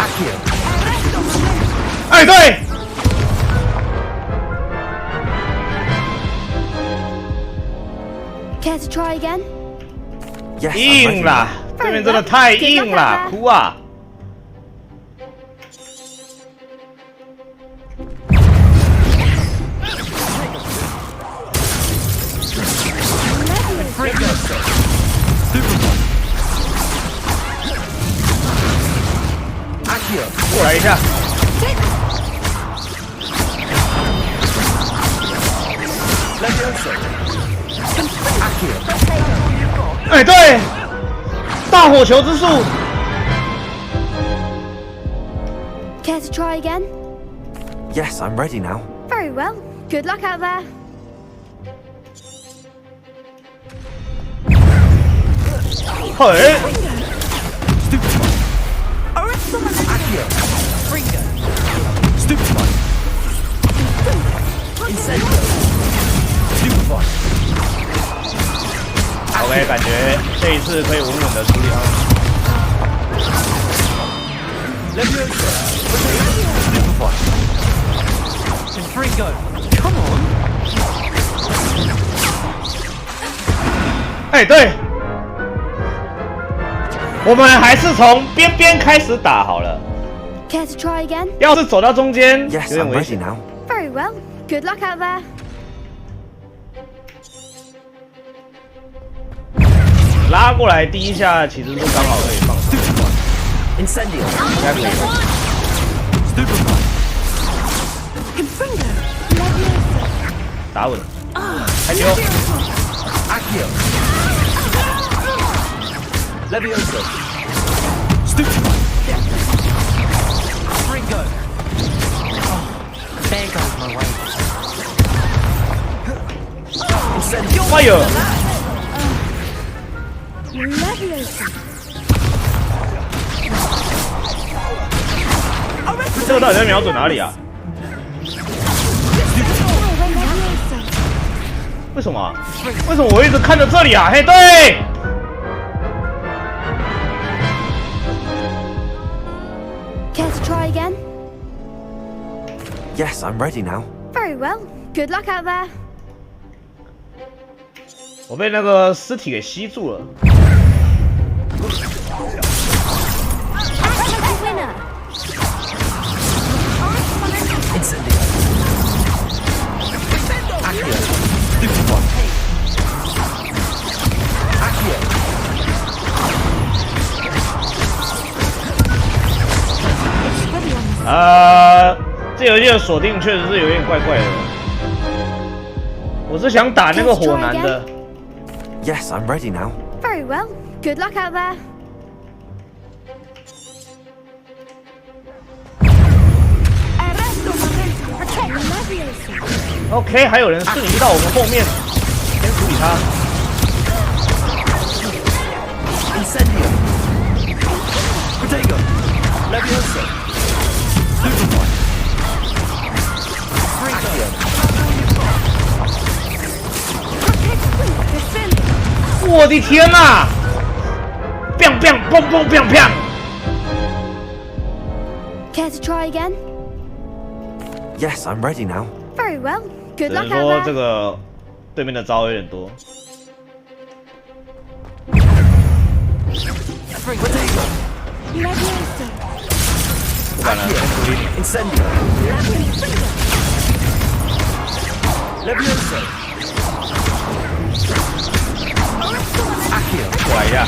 Speaker 23: Accio.
Speaker 1: 哎，对。
Speaker 19: Care to try again?
Speaker 1: 硬啦，对面真的太硬了，哭啊！过来一下。哎，对，大火球之术。
Speaker 19: Care to try again?
Speaker 23: Yes, I'm ready now.
Speaker 19: Very well. Good luck out there.
Speaker 1: Hey. OK， 感觉这一次可以稳稳的处理好。哎，对，我们还是从边边开始打好了。
Speaker 19: Care to try again?
Speaker 1: 要是走到中间，有点危险。
Speaker 19: Very well. Good luck out there.
Speaker 1: 拉过来第一下其实是刚好可以放手。
Speaker 23: Incendio.
Speaker 1: 应该可以吧。打稳。开球。
Speaker 23: Accio. Levioso. Stupefy. Ringo. There goes my way. Incendio.
Speaker 1: Fire. 这个到底在瞄准哪里啊？为什么啊？为什么我一直看着这里啊？嘿，对。
Speaker 19: Care to try again?
Speaker 23: Yes, I'm ready now.
Speaker 19: Very well. Good luck out there.
Speaker 1: 我被那个尸体给吸住了。这游戏的锁定确实是有点怪怪的。我是想打那个火男的。
Speaker 23: Yes, I'm ready now.
Speaker 19: Very well. Good luck out there.
Speaker 1: OK， 还有人瞬移到我们后面，先处理他。
Speaker 23: Incendio. Potato. Levioso. Stupefy. Accio.
Speaker 1: 我的天哪！biang biang boom boom biang biang。Care
Speaker 19: to try again?
Speaker 7: Yes, I'm ready now.
Speaker 19: Very well. Good
Speaker 1: 只
Speaker 19: luck
Speaker 1: 能
Speaker 19: out
Speaker 1: 说
Speaker 19: there.
Speaker 1: 这个对面的招有点多。不敢了，先处理你。过来一下。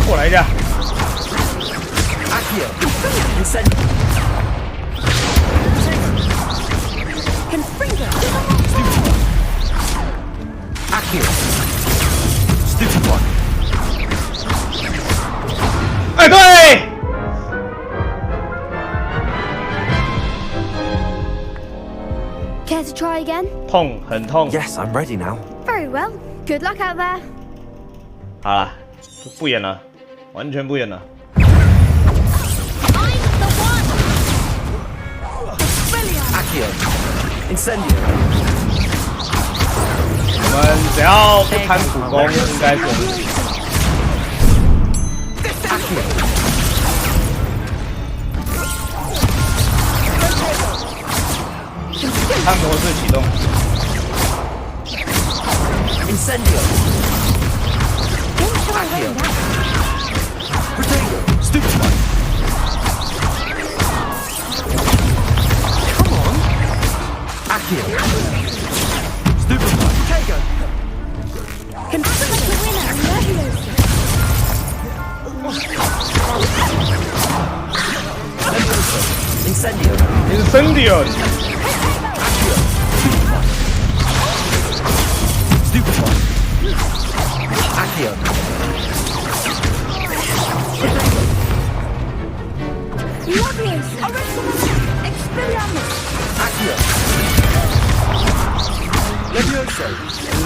Speaker 1: 过来一下。哎，对。
Speaker 19: Care to try again?
Speaker 1: 痛，很痛。
Speaker 7: Yes, I'm ready now.
Speaker 19: Very well. Good luck out there.
Speaker 1: 好了，不演了，完全不演了。我们只要不贪苦功，应该是我们。看模式启动。Incendio.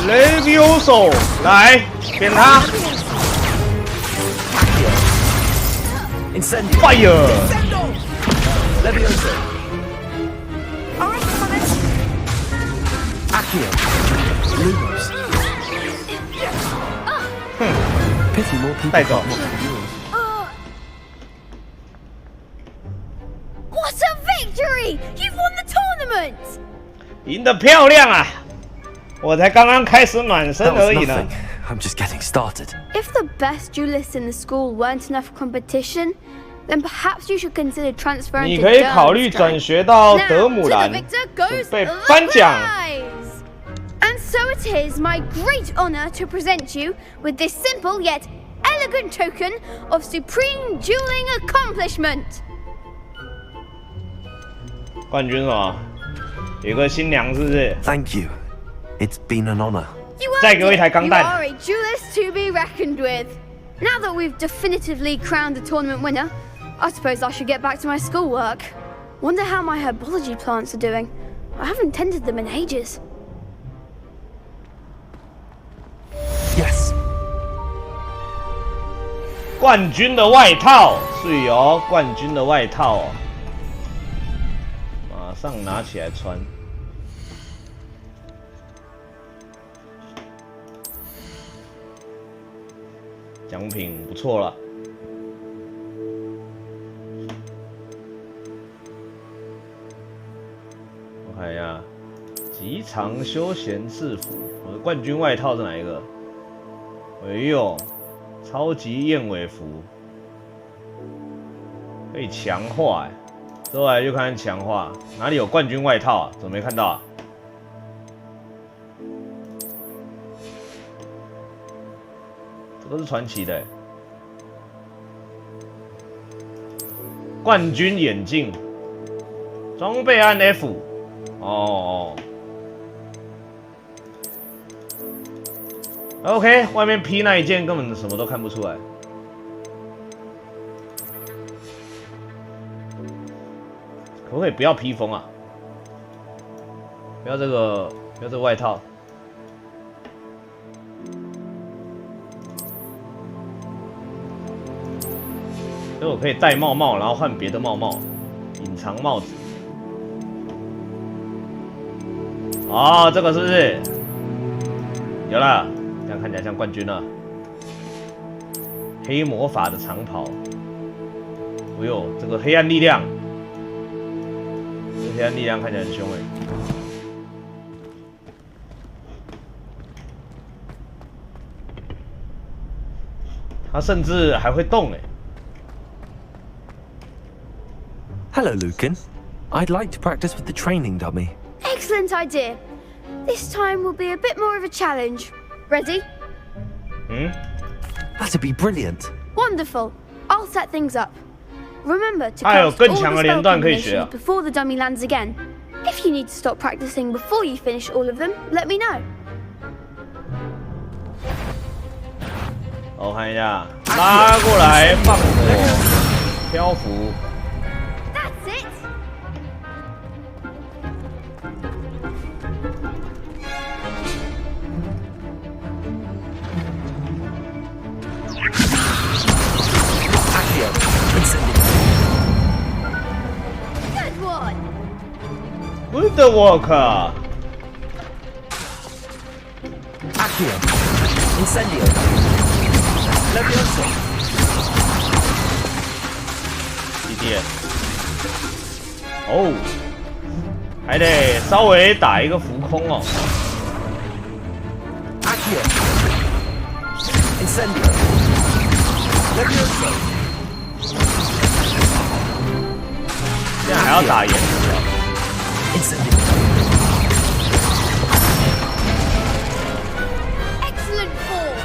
Speaker 1: Levioso， 来扁他 ！Fire！ 带走。
Speaker 19: What a victory! You've won the tournament!
Speaker 1: 赢得漂亮啊！我才刚刚开始暖身而已呢。
Speaker 7: I'm just getting started.
Speaker 19: If the best duelists in the school weren't enough competition, then perhaps you should consider transferring
Speaker 1: 你
Speaker 19: to
Speaker 1: 可以考虑转学到德姆兰，准备颁奖。
Speaker 19: And so it is my great honor to present you with this simple yet elegant token of supreme dueling accomplishment.
Speaker 1: 冠军哦，有个新娘是不是
Speaker 7: ？Thank you. It's been an honor.
Speaker 1: 再给我一台钢弹。
Speaker 19: You are a duelist to be reckoned with. Now that we've definitively crowned the tournament winner, I suppose I should get back to my schoolwork. Wonder how my herbology plants are doing. I haven't tended them in ages.
Speaker 7: Yes.
Speaker 1: 冠军的外套，是哦，冠军的外套哦，马上拿起来穿。奖品不错了。我看一下，极长休闲制服，我的冠军外套是哪一个？哎呦，超级燕尾服，可以强化哎。之后来就看强化，哪里有冠军外套啊？怎么没看到啊？这都是传奇的欸。冠军眼镜，装备按 F。哦。OK， 外面披那一件根本什么都看不出来。可不可以不要披风啊？不要这个外套。所以我可以戴帽帽，然后换别的帽帽，隐藏帽子。哦，这个是不是有了？这样看起来像冠军了。黑魔法的长袍，哎呦，这个黑暗力量，这黑暗力量看起来很凶哎。它甚至还会动哎。
Speaker 7: Hello, Lucan. I'd like to practice with the training dummy.
Speaker 19: Excellent idea. This time will be a bit more of a challenge. Ready?
Speaker 7: That'd be brilliant.
Speaker 19: Wonderful. I'll set things up. Remember to
Speaker 1: 它有
Speaker 19: cast
Speaker 1: 更
Speaker 19: all
Speaker 1: 强
Speaker 19: the
Speaker 1: 的连
Speaker 19: spell
Speaker 1: 段可以学
Speaker 19: combinations
Speaker 1: 啊。
Speaker 19: before the dummy lands again. If you need to stop practicing before you finish all of them, let me know.
Speaker 1: 我看一下，拉过来放火，漂浮。
Speaker 19: That's it. Good one.
Speaker 1: Good work.
Speaker 18: Accio. Incendio. Levioso.
Speaker 1: 弟弟，哦，还得稍微打一个浮空哦。
Speaker 18: Accio. Incendio. Levioso.
Speaker 1: 现在还要打岩石啊。
Speaker 18: Incendio.
Speaker 19: Excellent form.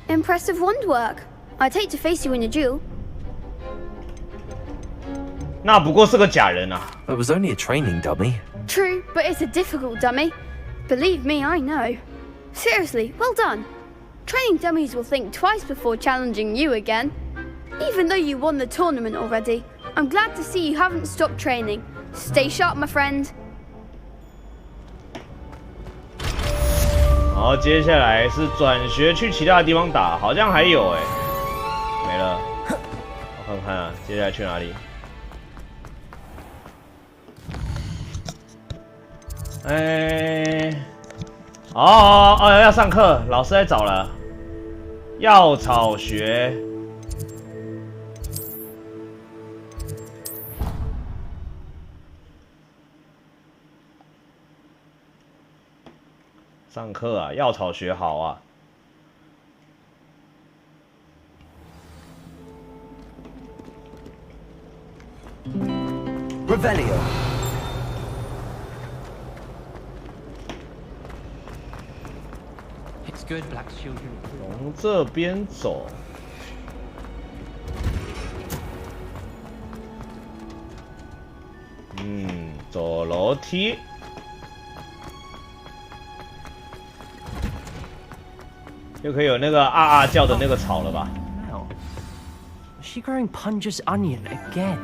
Speaker 19: Impressive wand work. I'd hate to face you in a duel.
Speaker 1: 那不过是个假人啊。
Speaker 7: It was only a training dummy.
Speaker 19: True, but it's a difficult dummy. Believe me, I know. Seriously, well done. Training dummies will think twice before challenging you again. Even though you won the tournament already, I'm glad to see you haven't stopped training. Stay sharp, my friend.
Speaker 1: 好，接下来是转学去其他地方打，好像还有哎，没了。我看看啊，接下来去哪里？要上课，老师来找了。药草学。上课啊，药草学好啊。
Speaker 18: Revelio.
Speaker 1: 从这边走。走楼梯。就可以有那个啊啊叫的那个草了吧？
Speaker 18: Is she growing Punja's onion again?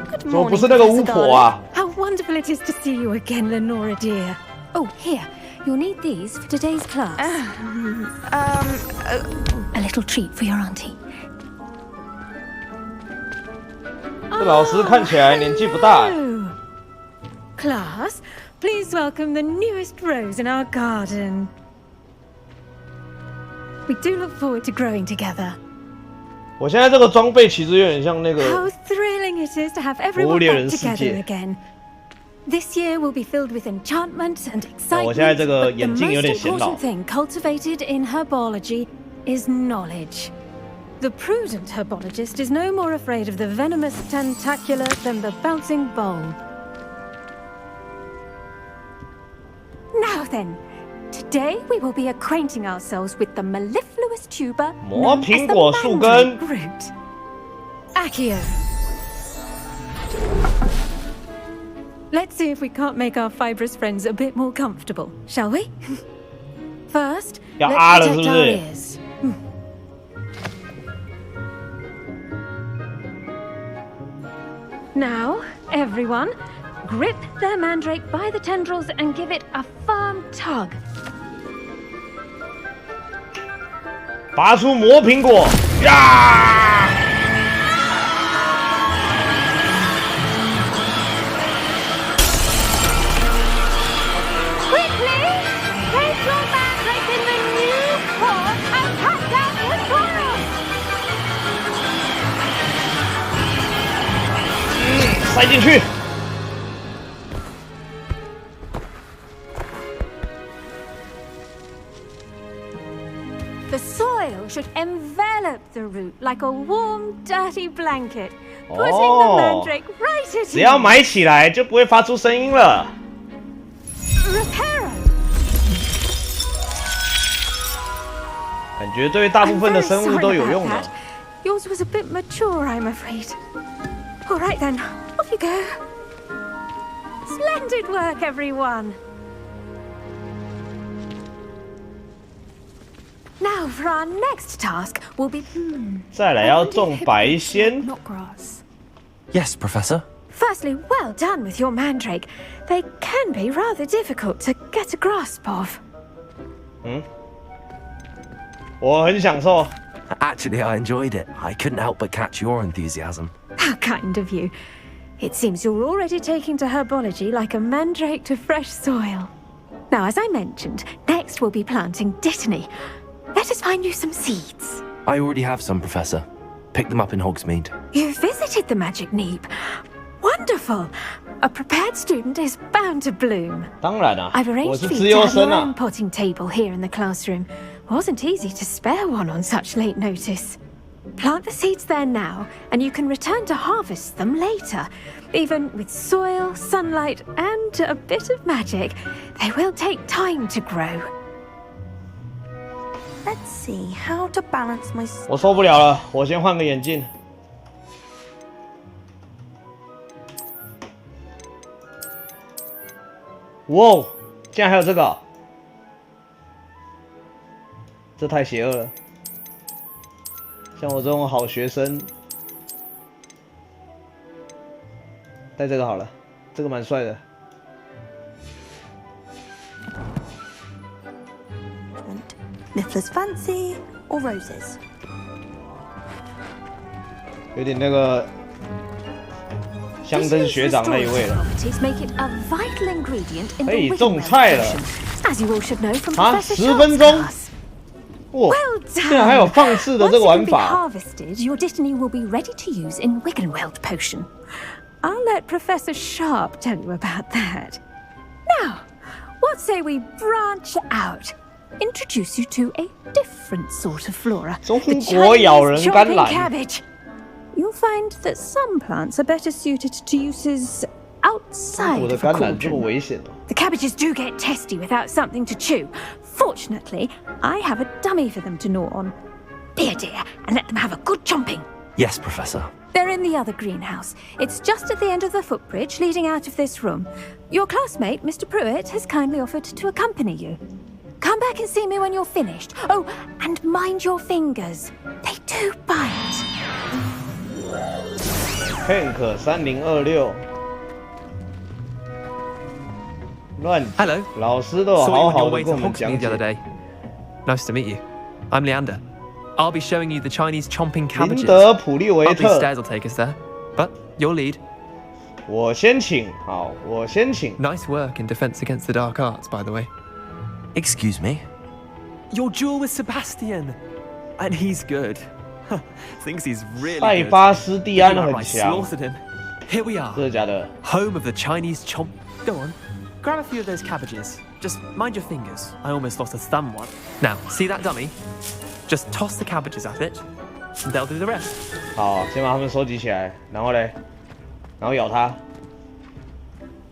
Speaker 6: Good
Speaker 1: 怎么
Speaker 6: morning,
Speaker 1: 不是那个巫
Speaker 6: Professor
Speaker 1: 婆啊？
Speaker 6: Garlic. How wonderful it is to see you again, Lenora dear. Oh, here. You'll need these for today's class. A little treat for your auntie.
Speaker 1: 这老师看起来年纪不大。
Speaker 6: Class, please welcome the newest rose in our garden. We do look forward to growing together.
Speaker 1: 我现在这个装备其实有点像那个
Speaker 6: How thrilling it is to have everyone back together again. This year will be filled with enchantment and excitement.
Speaker 1: 我现在这个眼镜有点
Speaker 6: But
Speaker 1: 显
Speaker 6: the
Speaker 1: 老
Speaker 6: most important thing cultivated in herbology is knowledge. The prudent herbologist is no more afraid of the venomous tentacula than the bouncing bowl. Now then, today we will be acquainting ourselves with the mellifluous tuber
Speaker 1: 磨
Speaker 6: known as
Speaker 1: 苹
Speaker 6: the
Speaker 1: 果树根。
Speaker 6: mandrake root. Accio. Let's see if we can't make our fibrous friends a bit more comfortable, shall we? First,
Speaker 1: 要
Speaker 6: let's
Speaker 1: 啊了是不
Speaker 6: protect
Speaker 1: 是
Speaker 6: our ears. Now, everyone, grip their mandrake by the tendrils and give it a firm tug.
Speaker 1: 拔出魔苹果呀
Speaker 6: ！Quickly, place your mandrake in the new core and cut down the soil.
Speaker 1: 塞进去。
Speaker 6: The soil should envelop the root like a warm, dirty blanket, putting the mandrake right at ease.
Speaker 1: 只要埋起来，就不会发出声音了。
Speaker 6: Reparo.
Speaker 1: 感觉对大部分的生物都有用的。
Speaker 6: Yours was a bit mature, I'm afraid. All right then, off you go. Splendid work, everyone. Now for our next task will be.
Speaker 1: 再来要种白仙。
Speaker 6: Not grass.
Speaker 7: Yes, Professor.
Speaker 6: Firstly, well done with your mandrake. They can be rather difficult to get a grasp of.
Speaker 1: 我很享受。
Speaker 7: Actually, I enjoyed it. I couldn't help but catch your enthusiasm.
Speaker 6: How kind of you. It seems you're already taking to herbology like a mandrake to fresh soil. Now, as I mentioned, next we'll be planting dittany. Let us find you some seeds.
Speaker 7: I already have some, Professor. Picked them up in Hogsmeade.
Speaker 6: You visited the Magic Neep. Wonderful. A prepared student is bound to bloom.
Speaker 1: 当然啊，
Speaker 6: I've
Speaker 1: 我
Speaker 6: arranged
Speaker 1: 是
Speaker 6: for
Speaker 1: 自
Speaker 6: you
Speaker 1: 由
Speaker 6: to have
Speaker 1: 生
Speaker 6: your
Speaker 1: 啊
Speaker 6: own。potting table here in the classroom. Wasn't easy to spare one on such late notice. Plant the seeds there now, and you can return to harvest them later. Even with soil, sunlight, and a bit of magic, they will take time to grow.
Speaker 2: Let's see how to balance my.
Speaker 1: 我受不了了，我先换个眼镜。哇哦，竟然还有这个啊，这太邪恶了。像我这种好学生，戴这个好了，这个蛮帅的。
Speaker 2: Niffler's fancy or roses?
Speaker 1: 有点那个香灯学长那一位了。
Speaker 6: Make it a vital ingredient in
Speaker 1: 可
Speaker 6: the
Speaker 1: 以
Speaker 6: Wiccan
Speaker 1: 种菜
Speaker 6: World
Speaker 1: 了
Speaker 6: potion, as you all should know from
Speaker 1: 啊
Speaker 6: Professor
Speaker 1: ！10分
Speaker 6: Sharp's
Speaker 1: 钟，
Speaker 6: class.
Speaker 1: 哇
Speaker 6: Well，
Speaker 1: 竟然还有放肆的这个
Speaker 6: Once
Speaker 1: 玩
Speaker 6: it can be
Speaker 1: 法。
Speaker 6: harvested, your dittany will be ready to use in Wiccan World potion. I'll let Professor Sharp tell you about that. Now, what say we branch out? Introduce you to a different sort of flora.
Speaker 1: 中
Speaker 6: The
Speaker 1: 国咬
Speaker 6: Chinese
Speaker 1: 人甘
Speaker 6: chomping
Speaker 1: 蓝。
Speaker 6: cabbage. You'll find that some plants are better suited to uses
Speaker 1: 中
Speaker 6: outside
Speaker 1: 国的
Speaker 6: of a
Speaker 1: 甘蓝这么
Speaker 6: cauldron.
Speaker 1: 危险哦！
Speaker 6: The cabbages do get testy without something to chew. Fortunately, I have a dummy for them to gnaw on. Be a dear and let them have a good chomping.
Speaker 7: Yes, Professor.
Speaker 6: They're in the other greenhouse. It's just at the end of the footbridge leading out of this room. Your classmate, Mr. Pruitt, has kindly offered to accompany you. Come back and see me when you're finished. Oh, and mind your fingers. They do bite.
Speaker 1: Hank 3026，乱
Speaker 9: Hello.
Speaker 1: 老师都有
Speaker 9: Saw you
Speaker 1: 好
Speaker 9: on
Speaker 1: 好
Speaker 9: your
Speaker 1: 的
Speaker 9: way
Speaker 1: 跟
Speaker 9: to
Speaker 1: 我们讲
Speaker 9: Hogsmeade the other
Speaker 1: 解。
Speaker 9: day. Nice to meet you. I'm Leander. I'll be showing you the Chinese chomping
Speaker 1: 林
Speaker 9: cabbages.
Speaker 1: 德普利维
Speaker 9: These
Speaker 1: 特，
Speaker 9: stairs will take us there. But your lead.
Speaker 1: 我先请，好，我先请。
Speaker 9: Nice work in defense against the dark arts, by the way.
Speaker 7: Excuse me?
Speaker 9: Your duel with Sebastian. And he's good. Thinks he's really
Speaker 1: 塞
Speaker 9: good.
Speaker 1: 巴斯蒂安
Speaker 9: You
Speaker 1: 很
Speaker 9: outright
Speaker 1: 强，
Speaker 9: slaughtered him. Here we are.
Speaker 1: 真的假的？
Speaker 9: Home of the Chinese chomp. Go on. Grab a few of those cabbages. Just mind your fingers. I almost lost a thumb one. Now, see that dummy? Just toss the cabbages at it, and they'll do the rest.
Speaker 1: 好，先把它们收集起来，然后嘞，然后咬它。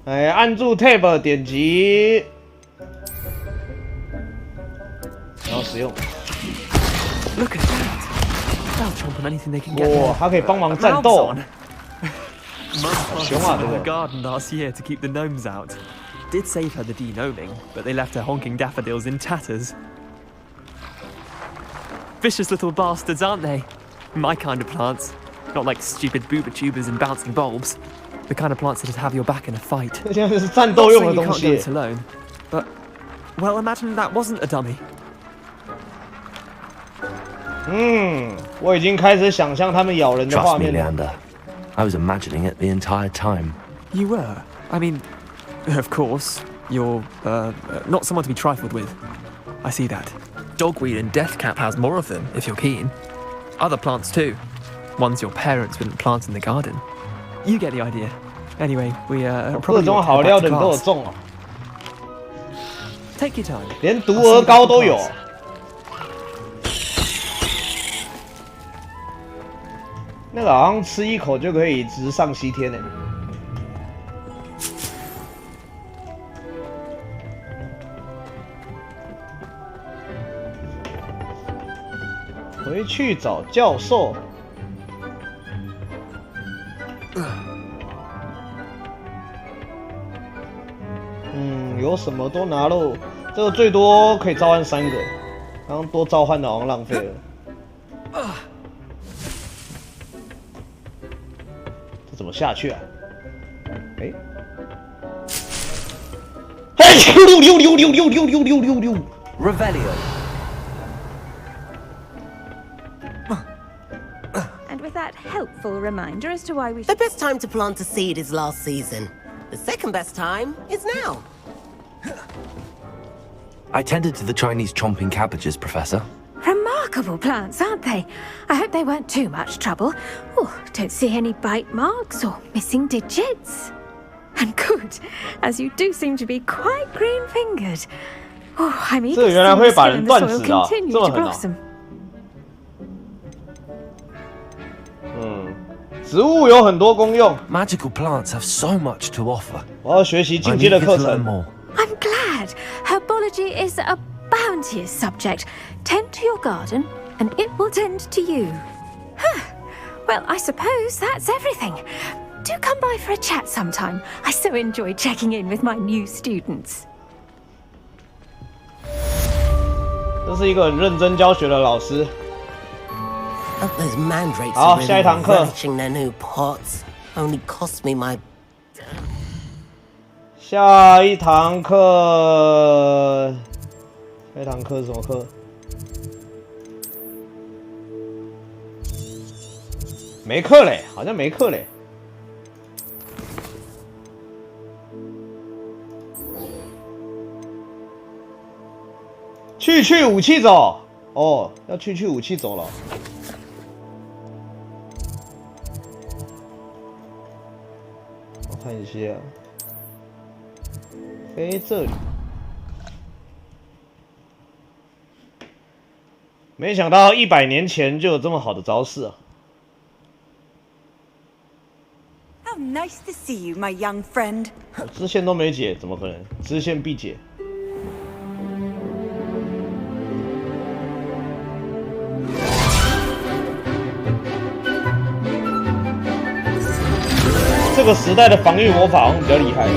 Speaker 1: 哎，按住 Tab 点击，然后使用。
Speaker 9: Look at that. They'll chomp on anything they can get.
Speaker 1: 哇，它可以帮忙战
Speaker 9: Mouths
Speaker 1: 斗
Speaker 9: on.。Mum planted
Speaker 1: 熊啊，
Speaker 9: some
Speaker 1: 这
Speaker 9: in
Speaker 1: 个
Speaker 9: her。garden last year to keep the gnomes out. Did save her the de-gnoming, but they left her honking daffodils in tatters. Vicious little bastards, aren't they? My kind of plants. Not like stupid booba tubers and bouncing bulbs. the kind of plants that'd have your back in a fight.
Speaker 1: 这现在是战斗用的东
Speaker 9: You can't do
Speaker 1: 西。
Speaker 9: it alone, but well, imagine that wasn't a dummy.
Speaker 1: 我已经开始想象他们咬人的画
Speaker 7: Trust me,
Speaker 1: 面了。
Speaker 7: Leander. I was imagining it the entire time.
Speaker 9: You were. I mean, of course, you're not someone to be trifled with. I see that. Dogweed and deathcap has more of them, if you're keen. Other plants too. Ones your parents wouldn't plant in the garden. You get the idea. Anyway, we
Speaker 1: 各
Speaker 9: probably
Speaker 1: 种
Speaker 9: ought to
Speaker 1: 好
Speaker 9: head
Speaker 1: 料
Speaker 9: back
Speaker 1: 的
Speaker 9: to
Speaker 1: 你都有
Speaker 9: class.
Speaker 1: 中哦，
Speaker 9: Take your time.
Speaker 1: 连毒鹅膏都有。那个好像吃一口就可以直上西天呢。回去找教授。有什么都拿喽。这个最多可以召唤3个，刚刚多召唤的好像浪费了。这怎么下去啊？哎，嘿，溜！
Speaker 18: Revelio.
Speaker 6: And with that helpful reminder as to why we
Speaker 8: The best time to plant a seed is last season. The second best time is now.
Speaker 7: I tended to the Chinese chomping cabbages, Professor.
Speaker 6: Remarkable plants, aren't they? I hope they weren't too much trouble. Oh, don't see any bite marks or missing digits. And good, as you do seem to be quite green-fingered. Oh, I'm eager to see the skill in the soil continue to blossom.
Speaker 1: 植物有很多功用。
Speaker 7: Magical plants have so much to offer.
Speaker 1: 我要学习进阶的课程。
Speaker 6: I'm glad. Herbology is a bounteous subject. Tend to your garden, and it will tend to you. Huh. Well, I suppose that's everything. Do come by for a chat sometime. I so enjoy checking in with my new students.
Speaker 1: 这是一个很认真教学的老师。
Speaker 8: Those mandrakes
Speaker 1: 好，
Speaker 8: are
Speaker 1: 下一
Speaker 8: really
Speaker 1: 堂课。
Speaker 8: relishing their new pots. Only cost me my.
Speaker 1: 下一堂课是什么课？没课嘞，好像没课嘞。去武器走，哦，要去武器走了。我看一下。 飞这里，没想到100年前就有这么好的招式啊！
Speaker 16: How nice to see you, my young friend.
Speaker 1: 我支线都没解，怎么可能？支线必解。这个时代的防御魔法好像比较厉害。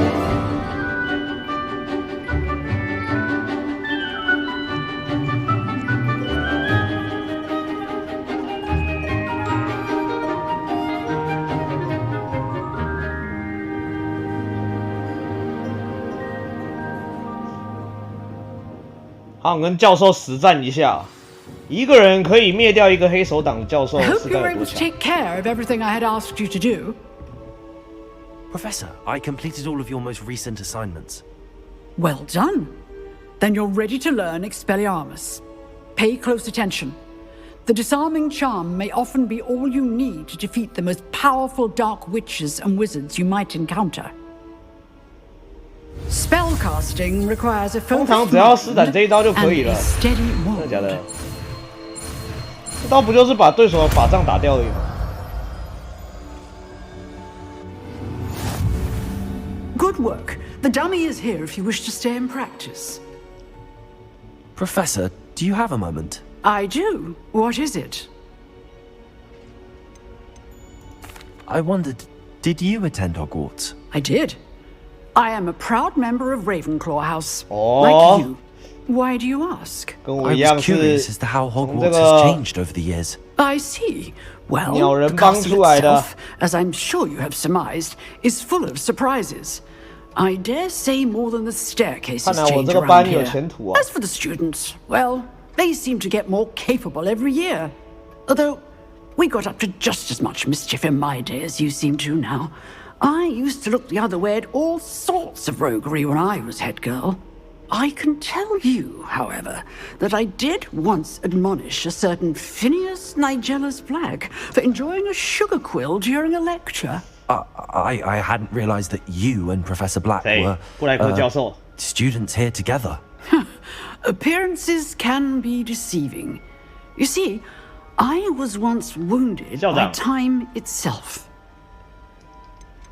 Speaker 1: 好，跟教授实战一下，一个人可以灭掉一个黑手党的教授，
Speaker 17: I
Speaker 1: 是
Speaker 17: hope
Speaker 1: 该
Speaker 17: you're
Speaker 1: 有多
Speaker 17: able to
Speaker 1: 强？
Speaker 17: take care of everything I had asked you to do.
Speaker 7: Professor, I completed all of your most recent assignments.
Speaker 17: Well done. Then you're ready to learn Expelliarmus. Pay close attention. The disarming charm may often be all you need to defeat the most powerful dark witches and wizards you might encounter. Spellcasting requires a
Speaker 1: 通
Speaker 17: focused
Speaker 1: 常只要施展
Speaker 17: mind
Speaker 1: 这一刀就可
Speaker 17: and
Speaker 1: 以
Speaker 17: a
Speaker 1: 了，
Speaker 17: steady
Speaker 1: 真的
Speaker 17: wand.
Speaker 1: 假的？这刀不就是把对手的法杖打掉而已吗？
Speaker 17: Good work. The dummy is here if you wish to stay and practice.
Speaker 7: Professor, do you have a moment?
Speaker 17: I do. What is it?
Speaker 7: I wondered, did you attend Hogwarts?
Speaker 17: I did. I am a proud member of Ravenclaw House.
Speaker 1: Oh.
Speaker 17: Like you. Why do you ask?
Speaker 7: I was curious as to how Hogwarts has changed over the years.
Speaker 17: I see. Well,
Speaker 1: 鸟人
Speaker 17: the
Speaker 1: 帮
Speaker 17: castle
Speaker 1: 出来的。
Speaker 17: itself, as I'm sure you have surmised, is full of surprises. I dare say more than the staircases
Speaker 1: 看来我
Speaker 17: change
Speaker 1: 这个
Speaker 17: around
Speaker 1: 班有
Speaker 17: here.
Speaker 1: 前途啊。
Speaker 17: As for the students, well, they seem to get more capable every year. Although, we got up to just as much mischief in my day as you seem to now. I used to look the other way at all sorts of roguery when I was head girl. I can tell you, however, that I did once admonish a certain Phineas Nigella's Black for enjoying a sugar quill during a lecture.
Speaker 7: I hadn't realized that you and Professor Black were
Speaker 1: 布莱克教授
Speaker 7: students here together.
Speaker 17: Appearances can be deceiving. You see, I was once wounded by time itself.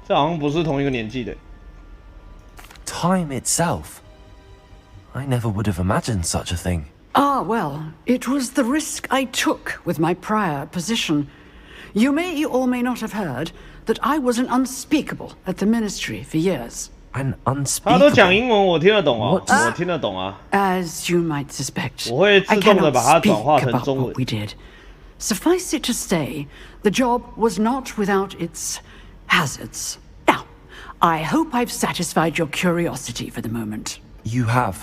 Speaker 1: 这好像不是同一个年纪的。
Speaker 7: Time itself? I never would have imagined such a thing.
Speaker 17: Ah, well, it was the risk I took with my prior position. You may or may not have heard that I was an unspeakable at the ministry for years.
Speaker 7: An
Speaker 1: 他
Speaker 7: unspeakable.
Speaker 1: 都讲英文，我听得懂啊，我听得懂啊。
Speaker 17: As you might suspect,
Speaker 1: 我会
Speaker 17: I
Speaker 1: 自动的
Speaker 17: cannot
Speaker 1: 把它转
Speaker 17: speak
Speaker 1: 化成
Speaker 17: about
Speaker 1: 中
Speaker 17: what
Speaker 1: 文。
Speaker 17: we did. Suffice it to say, the job was not without its hazards. Now, I hope I've satisfied your curiosity for the moment.
Speaker 7: You have.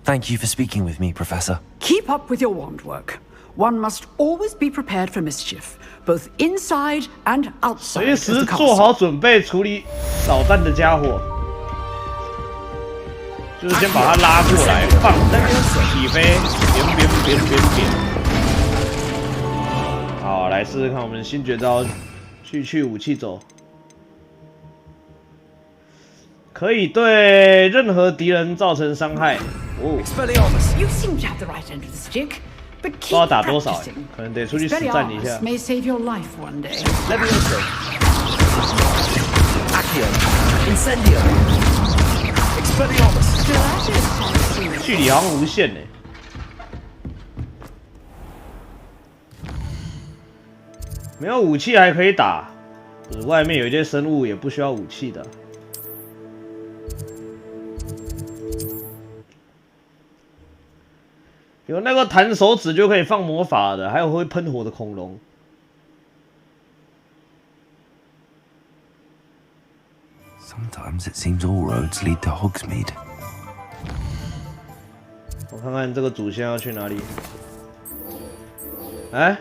Speaker 7: Thank you for speaking with me, Professor.
Speaker 17: Keep up with your wand work. One must always be prepared for mischief, both inside and outside
Speaker 1: 随
Speaker 17: of
Speaker 1: 时
Speaker 17: the
Speaker 1: 做
Speaker 17: castle.
Speaker 1: 好准备处理捣蛋的家伙，就是先把他拉过来，放起飞，扁。好，来试试看我们新绝招，去武器走，可以对任何敌人造成伤害。哦，
Speaker 17: You seem to have the right end of the stick, but
Speaker 1: 不知
Speaker 17: keep
Speaker 1: 道打多少，
Speaker 17: practicing.
Speaker 1: 可能得出去实战一下。
Speaker 17: Expelliarmus may save your life one day.
Speaker 9: Levioso. Accio. Incendio. Expelliarmus.
Speaker 1: 距离好像无限呢。没有武器还可以打，外面有一些生物也不需要武器的。有那个弹手指就可以放魔法的，还有会喷火的恐龙。
Speaker 7: Sometimes it seems all roads lead to Hogsmeade.
Speaker 1: 我看看这个主线要去哪里。哎，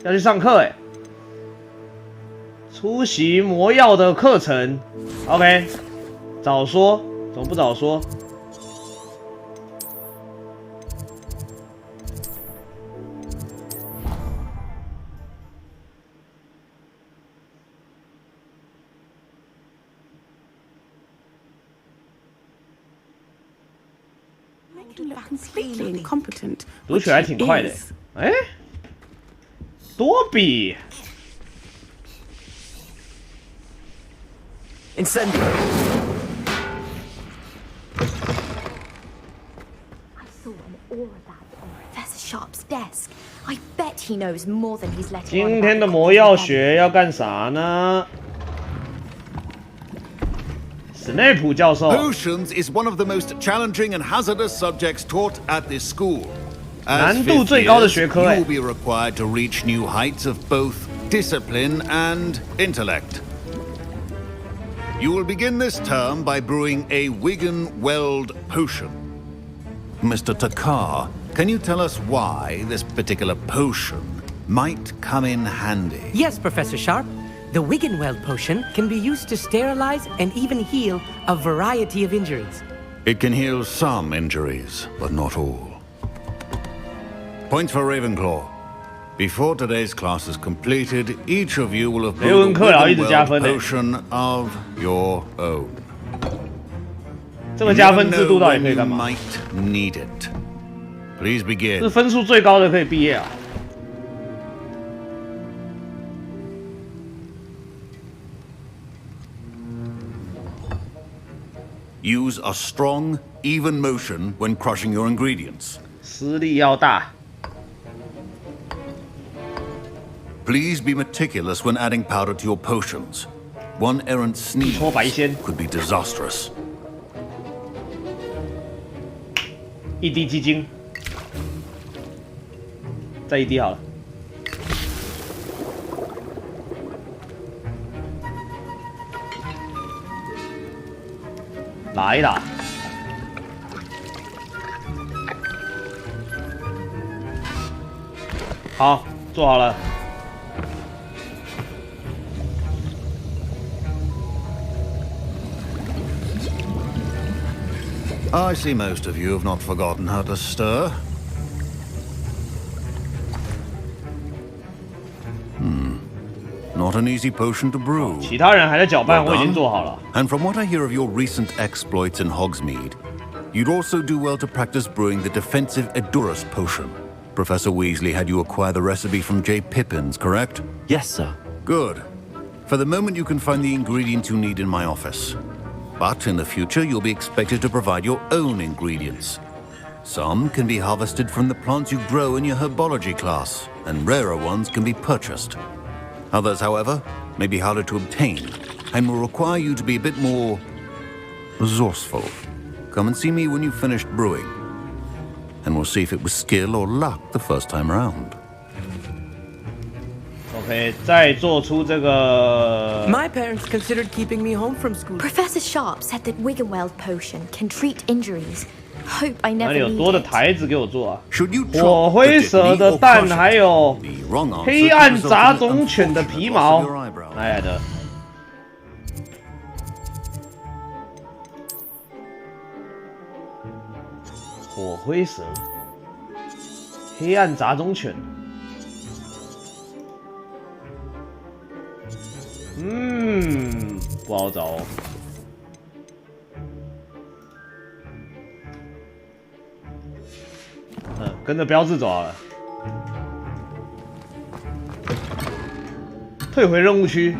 Speaker 1: 要去上课哎。出席魔药的课程 ，OK。早说，怎么不早说？读起来挺快的，哎，多比。
Speaker 9: Incendio.
Speaker 2: Sharp's desk. I bet he knows more than he's letting on.
Speaker 1: 今天的魔药学要干啥呢？史内普教授。
Speaker 4: Potions is one of the most challenging and hazardous subjects taught at this school.
Speaker 1: 难度最高的学科
Speaker 4: You will be required to reach new heights of both discipline and intellect. You will begin this term by brewing a Wigan-Weld potion. Mr. Takar, can you tell us why this particular potion might come in handy?
Speaker 18: Yes, Professor Sharp. The Wigan-Weld potion can be used to sterilize and even heal a variety of injuries.
Speaker 4: It can heal some injuries, but not all. Points for Ravenclaw. Before today's class is completed, each of you will have brewed a Wigan-Weld potion of your own.
Speaker 1: 这个加分制度到底可以干
Speaker 4: You
Speaker 1: 嘛？
Speaker 4: might need it. Please begin.
Speaker 1: 是分数最高的可以毕业啊。
Speaker 4: Use a strong, even motion when crushing your ingredients.
Speaker 1: 实力要大。
Speaker 4: Please be meticulous when adding powder to your potions. One errant sneeze could be disastrous.
Speaker 1: 一滴鸡精，再一滴好了。来啦！好，做好了。
Speaker 4: I see most of you have not forgotten how to stir. Not an easy potion to brew.
Speaker 1: 其他人还在搅拌，我已经做好了。
Speaker 4: And from what I hear of your recent exploits in Hogsmeade, you'd also do well to practice brewing the defensive Edurus potion. Professor Weasley had you acquire the recipe from J. Pippins, correct?
Speaker 7: Yes, sir.
Speaker 4: Good. For the moment, you can find the ingredients you need in my office. But in the future, you'll be expected to provide your own ingredients. Some can be harvested from the plants you grow in your herbology class, and rarer ones can be purchased. Others, however, may be harder to obtain, and will require you to be a bit more resourceful. Come and see me when you've finished brewing, and we'll see if it was skill or luck the first time around.
Speaker 1: OK， 再做出这个。
Speaker 18: My parents considered keeping me home from school.
Speaker 2: Professor Sharp said that Wiggenweld potion can treat injuries. Hope I
Speaker 1: 哪
Speaker 2: never
Speaker 1: 里有
Speaker 2: need
Speaker 1: 多的
Speaker 2: it.
Speaker 1: 台子给我做啊？
Speaker 4: Should you
Speaker 1: 火灰蛇的蛋，还有黑暗杂种犬的皮毛，哪来的？火灰蛇，黑暗杂种犬。不好找哦。跟着标志走好了。退回任务区。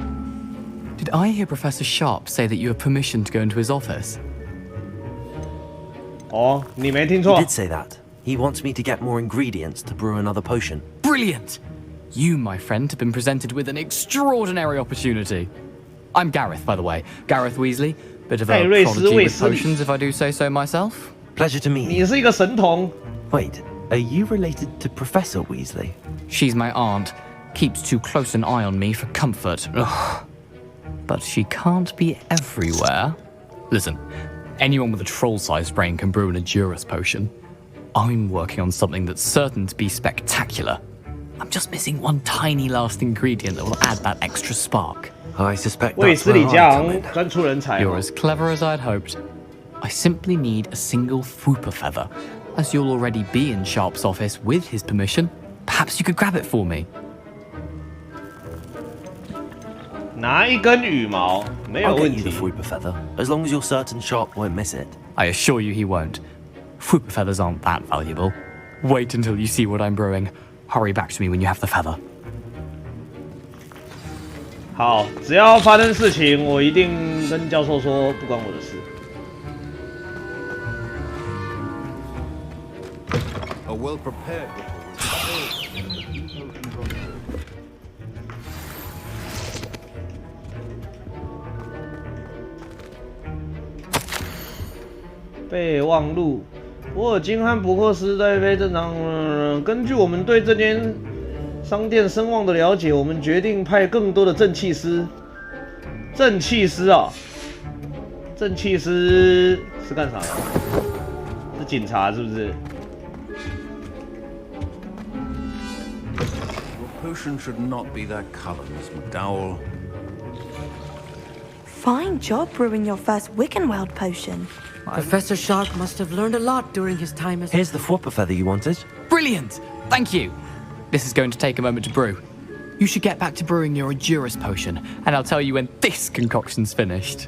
Speaker 10: Did I hear Professor Sharp say that you have permission to go into his office?
Speaker 1: 哦，你没听错。
Speaker 7: He did say that. He wants me to get more ingredients to brew another potion.
Speaker 10: Brilliant! You, my friend, have been presented with an extraordinary opportunity. I'm Gareth, by the way. Gareth Weasley. Bit of a prodigy with potions, if I do say so myself.
Speaker 7: Pleasure to meet you.
Speaker 1: 你是一个神童。
Speaker 7: Wait, are you related to Professor Weasley?
Speaker 10: She's my aunt. Keeps too close an eye on me for comfort. Ugh. But she can't be everywhere. Listen, anyone with a troll-sized brain can brew an Edurus potion. I'm working on something that's certain to be spectacular. I'm just missing one tiny last ingredient that will add that extra spark.
Speaker 7: I suspect that's where I come in.
Speaker 1: 专出人才。
Speaker 10: You're as clever as I'd hoped. I simply need a single Fwooper feather. As you'll already be in Sharp's office with his permission, perhaps you could grab it for me.
Speaker 1: 拿一根羽毛没有
Speaker 7: I'll
Speaker 1: 问
Speaker 7: get you the
Speaker 1: 题。
Speaker 7: Fwooper feather, as long as you're certain Sharp won't miss it.
Speaker 10: I assure you he won't. Fwooper feathers aren't that valuable. Wait until you see what I'm brewing. Hurry back to me when you have the feather.
Speaker 1: 好，只要发生事情，我一定跟教授说，不关我的事。
Speaker 4: A well-prepared.
Speaker 1: 备忘录，博尔金和伯克斯在非正常。根据我们对这间商店声望的了解，我们决定派更多的正气师。正气师啊，正气师是干啥的？是警察是不是？
Speaker 4: Potion should not be that color, Miss McDowell.
Speaker 2: Fine job brewing your first Wiggenweld potion.
Speaker 18: Professor Sharp must have learned a lot during his time as...
Speaker 7: Here's the Fwooper feather you wanted.
Speaker 10: Brilliant! Thank you. This is going to take a moment to brew. You should get back to brewing your Edurus potion, and I'll tell you when this concoction's finished.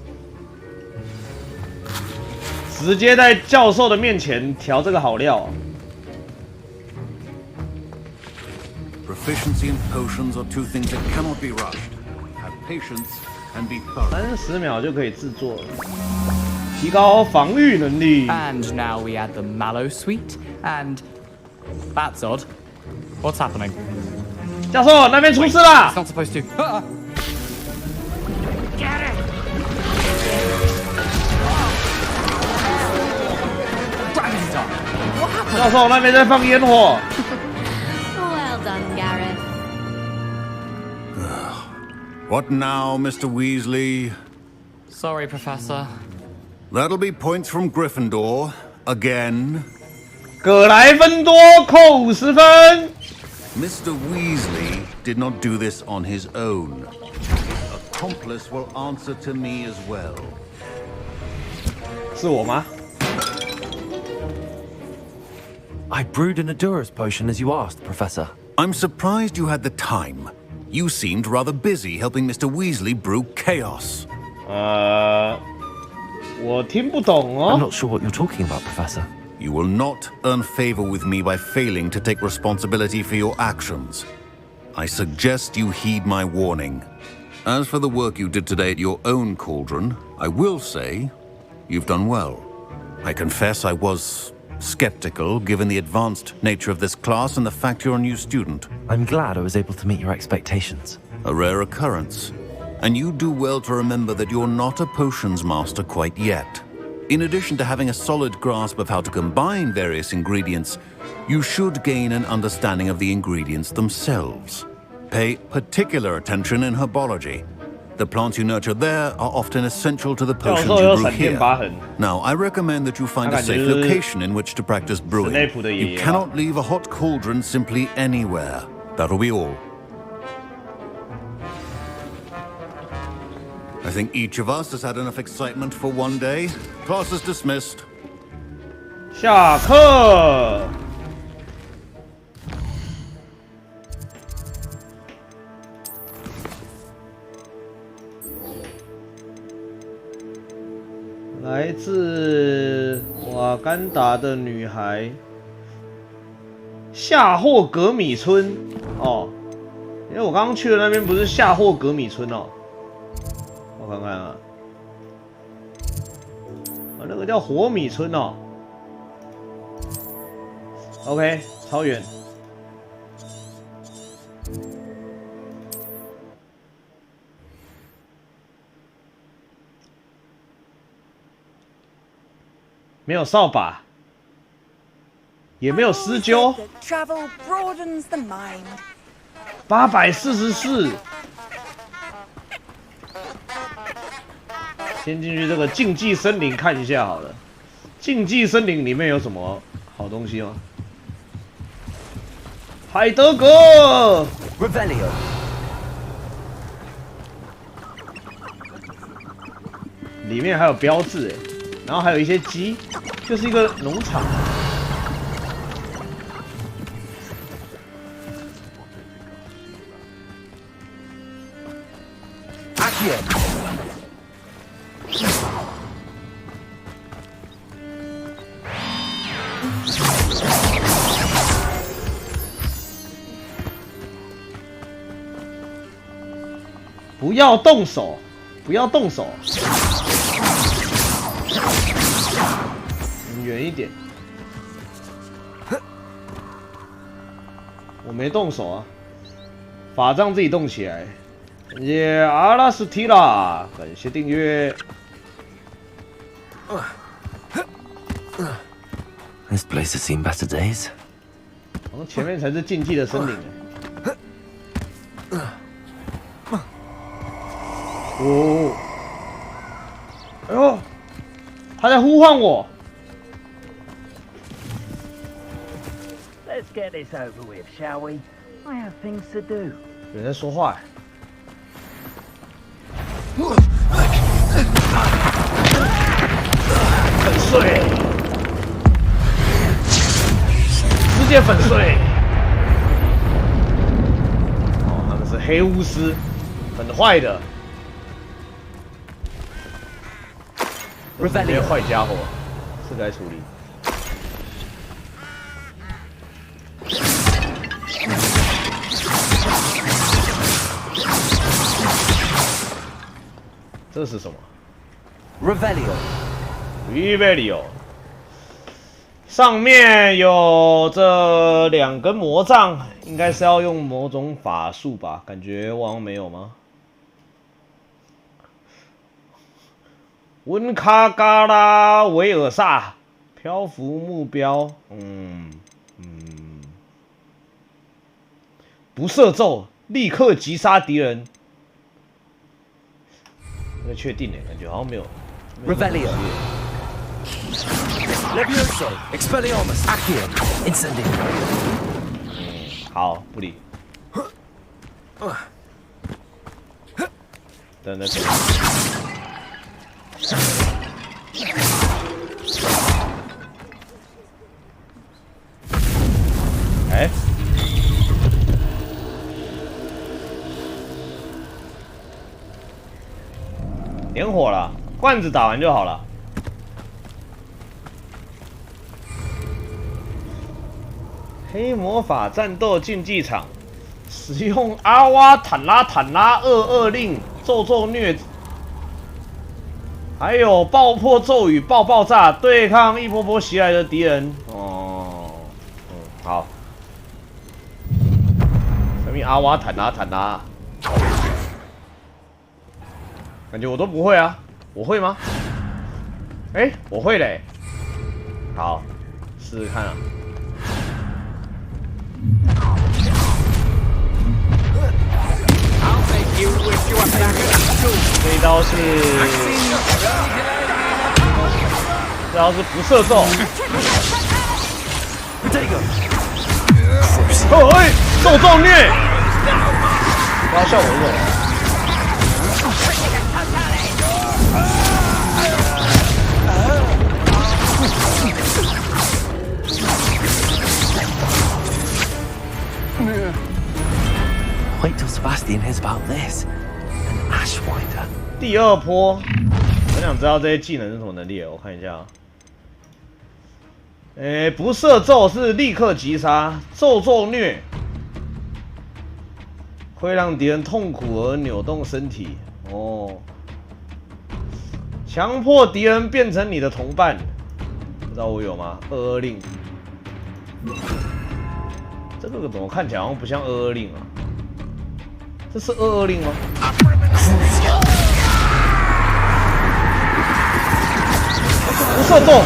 Speaker 1: 直接在教授的面前调这个好料。
Speaker 4: Proficiency in potions are two things that cannot be rushed. Have patience and be thorough.
Speaker 1: 30秒就可以制作了，提高防御能力。
Speaker 10: And now we add the mallow sweet, and that's odd. What's happening?
Speaker 1: 教授，那边出事啦
Speaker 10: It's not supposed to.
Speaker 3: Get it!
Speaker 10: Dragon's Dog.
Speaker 3: What
Speaker 1: 教授那边在放烟火。
Speaker 6: Well done, Gareth.
Speaker 4: What now, Mr. Weasley?
Speaker 10: Sorry, Professor.
Speaker 4: That'll be points from Gryffindor again.
Speaker 1: 葛莱芬多扣50分。
Speaker 4: Mr. Weasley did not do this on his own. His accomplice will answer to me as well.
Speaker 1: 是我吗？
Speaker 7: I brewed an Adura's potion as you asked, Professor.
Speaker 4: I'm surprised you had the time. You seemed rather busy helping Mr. Weasley brew chaos.
Speaker 1: 我听不懂哦。
Speaker 7: I'm not sure what you're talking about, Professor.
Speaker 4: You will not earn favor with me by failing to take responsibility for your actions. I suggest you heed my warning. As for the work you did today at your own cauldron, I will say you've done well. I confess I was skeptical given the advanced nature of this class and the fact you're a new student.
Speaker 7: I'm glad I was able to meet your expectations.
Speaker 4: A rare occurrence. And you do well to remember that you're not a potions master quite yet. In addition to having a solid grasp of how to combine various ingredients, you should gain an understanding of the ingredients themselves. Pay particular attention in herbology. The plants you nurture there are often essential to the potions you brew here. Now, I recommend that you find a safe location in which to practice brewing. You cannot leave a hot cauldron simply anywhere. That'll be all. I think each of us has had enough excitement for one day. Class is dismissed.
Speaker 1: 下课。来自瓦干达的女孩，夏霍格米村哦，因为我刚刚去的那边不是夏霍格米村哦。 我看看啊，那个叫火米村哦。OK， 超远。没有扫把，也没有施灸。844。 先进去这个竞技森林看一下好了。竞技森林里面有什么好东西吗？海德格
Speaker 15: Revelio
Speaker 1: 里面还有标志哎，然后还有一些鸡，就是一个农场。不要动手，不要动手，远一点。我没动手啊，法杖自己动起来。感谢阿拉斯提拉，感谢订阅。
Speaker 7: This place has seen better days.
Speaker 1: 好像前面才是禁忌的森林。哦，哎呦，他在呼唤我。
Speaker 15: Let's get this over with, shall we? I have things to do.
Speaker 1: 有人在说话。粉碎，世界粉碎。哦，他们是黑巫师，很坏的。 这些坏家伙是该处理。这是什么 ？Revelio。上面有这2根魔杖，应该是要用某种法术吧？感觉我好像没有吗？ 温卡嘎拉维尔萨漂浮目标，不射咒，立刻击杀敌人。这个确定的，感觉好像没有。
Speaker 7: Revelio. Levioso. Expelliarmus. Accio. Incendio.
Speaker 1: 好，不理。等等。哎，点火了，罐子打完就好了。黑魔法战斗竞技场，使用阿瓦坦拉22令咒咒虐，还有爆破咒语爆炸对抗一波波袭来的敌人。好。什么阿瓦坦拉？感觉我都不会啊，我会吗？哎，我会嘞。好，试试看啊。这一刀是不射咒。哎，咒虐！不要笑我这种。
Speaker 7: Wait till Sebastian hears about this. An Ashwinder.
Speaker 1: 第二波，我想知道这些技能是什么能力，我看一下。不射咒是立刻击杀，咒虐会让敌人痛苦而扭动身体。强迫敌人变成你的同伴。不知道我有吗？22令。这个怎么看起来好像不像22令啊？这是22令吗？不射咒。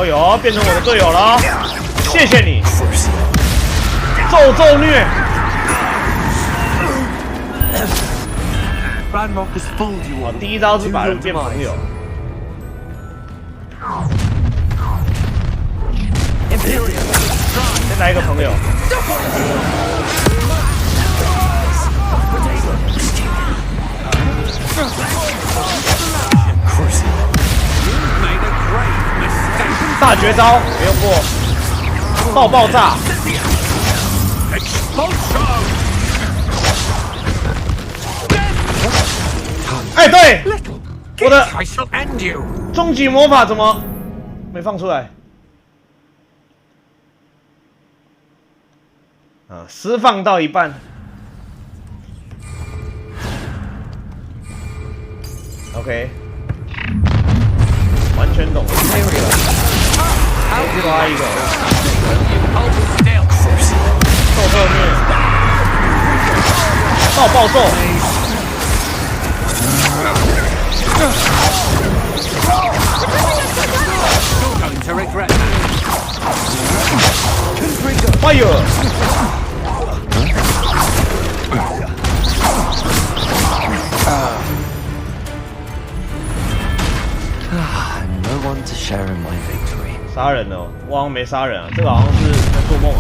Speaker 1: 有，变成我的队友了，谢谢你。咒虐。第一招是把人变朋友。先来一个朋友。大绝招没用过，爆炸。哎，对，我的终极魔法怎么没放出来？释放到一半。OK， 完全懂。抓一个，咒虐，爆咒。Fire！
Speaker 7: No one to share in my victory.
Speaker 1: 杀人哦，我好像没杀人啊，这个好像是在做梦啊。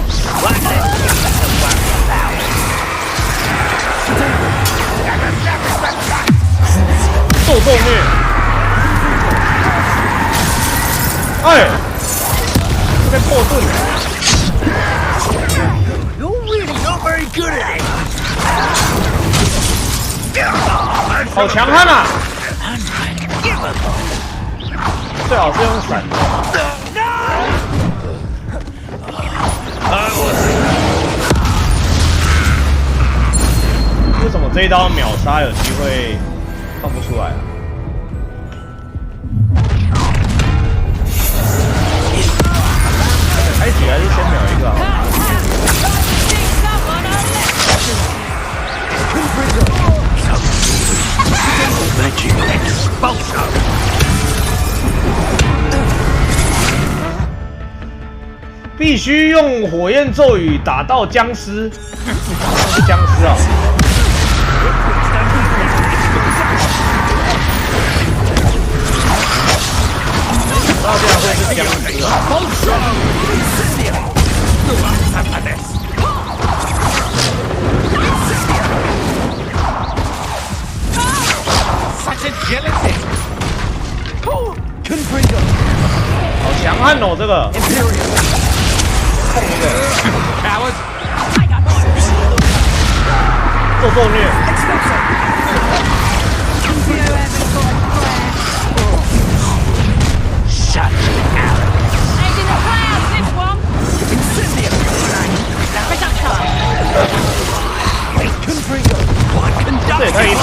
Speaker 1: 咒虐。哎，这边破盾。好强悍啊！最好是用闪的。为什么这一刀秒杀有机会放不出来啊。开局还是先秒一个啊。必须用火焰咒语打到僵尸，是僵尸啊！那这样会是僵尸啊！好强悍哦，这个。碰一个，做虐。这也太硬了。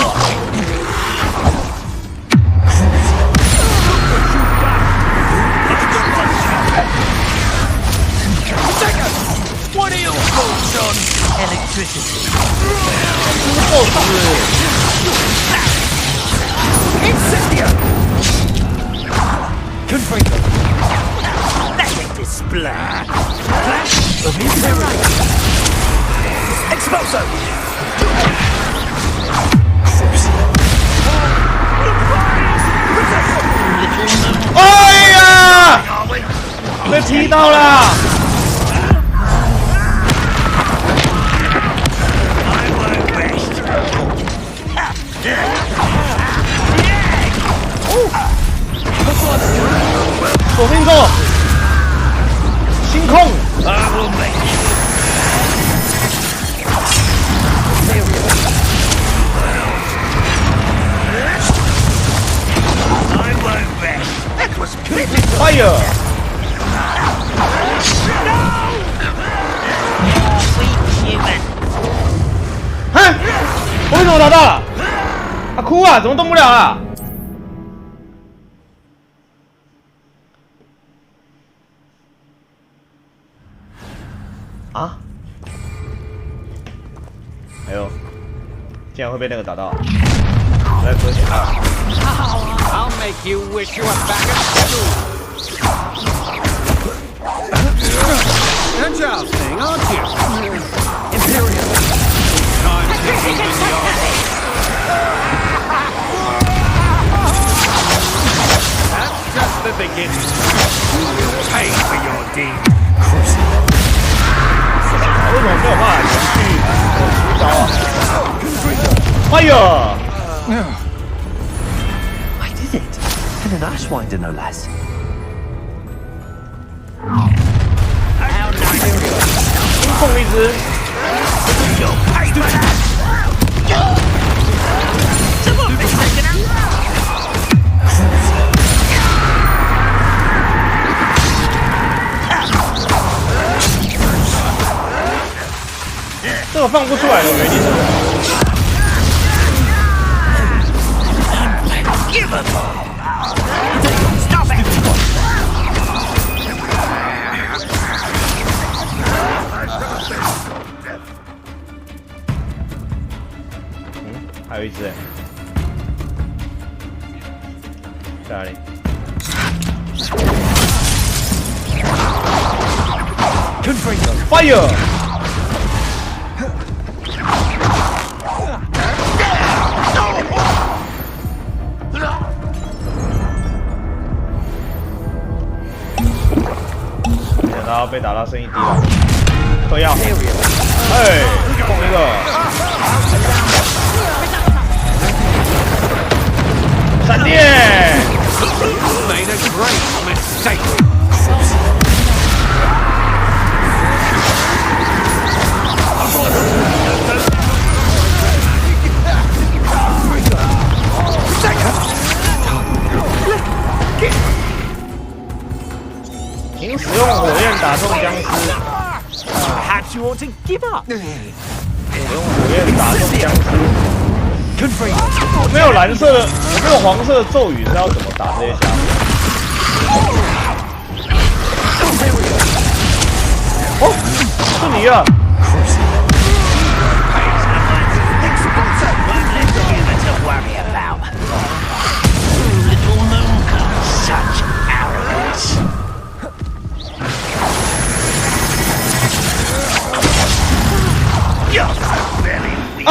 Speaker 15: What are your thoughts on electricity? Incendio! Confringo! Let it display! Flash! Obliterate! Expulso!
Speaker 1: 哎呀！被踢到了！锁命咒，星控。Fire！ 哼，我为什么打到了？啊哭啊，怎么动不了了？啊！哎呦，竟然会被那个打到！来搁起来。
Speaker 15: I'll make you wish you were back at school. You're jousting, aren't you? Imperial. Time to be in your That's just the beginning. You will pay for your deed.
Speaker 1: 为什么没有办法连续出招啊？Fire!
Speaker 7: I did it. And an Ashwinder, no less.
Speaker 1: 碰一只。这个放不出来的原因是什么？还有一只哎，在哪里 ？Fire！ 然后被打到剩一滴了，嗑药，哎，碰一个，闪电，请使用火焰打中僵尸。
Speaker 15: Perhaps you ought to give up.
Speaker 1: 使用火焰打中僵尸。我没有蓝色的，我没有黄色的咒语是要怎么打这些家伙？哦，是你啊！哎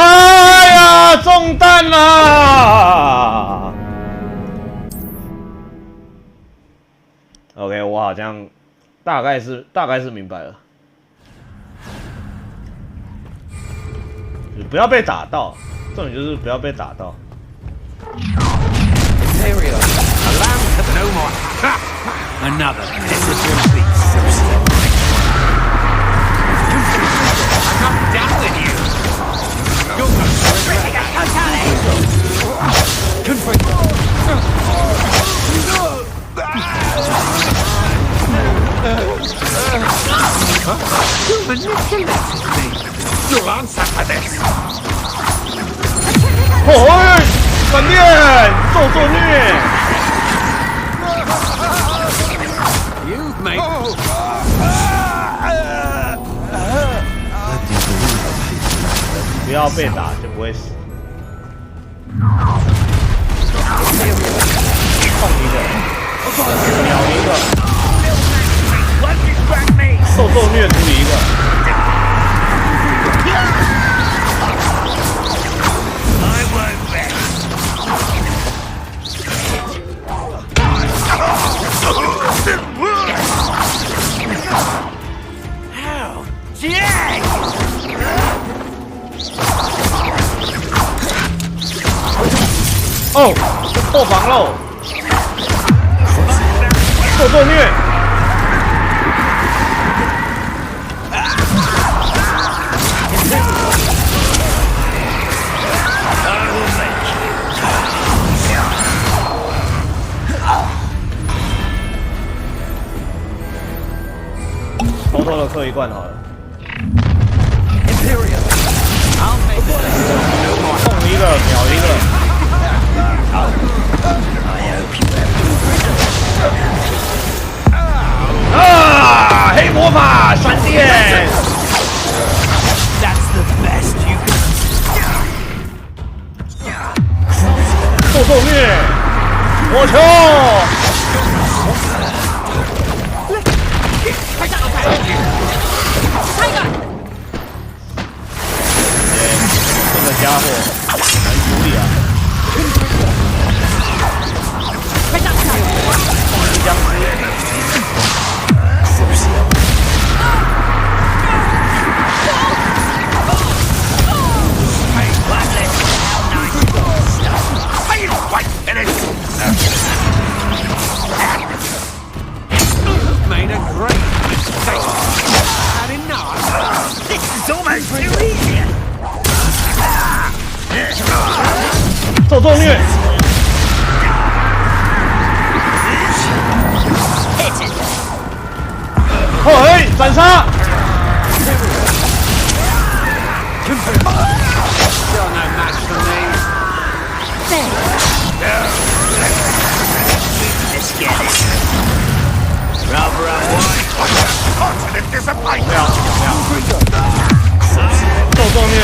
Speaker 1: 呀，中弹啦 ！OK， 我好像大概是明白了，不要被打到，重点就是不要被打到。
Speaker 15: Another pitiful beast. I'm not done with you. You manipulated me. You'll answer for this.
Speaker 1: 哦，闪电，咒虐。
Speaker 15: You've made.
Speaker 1: 不要被打就不会死。放一个，秒一个，受虐处理一个。哦，破防喽！受虐。偷偷的嗑一罐好了。送一个，秒一个。啊！黑魔法闪电。受虐，我球。这个家伙难处理啊！僵尸。
Speaker 15: Made a great mistake. Had enough. This is almost too easy.
Speaker 1: 受虐。嘿，斩杀！
Speaker 15: You're no match for me. Let's get it. Rather unwise. Continent disappointment.
Speaker 1: 受虐。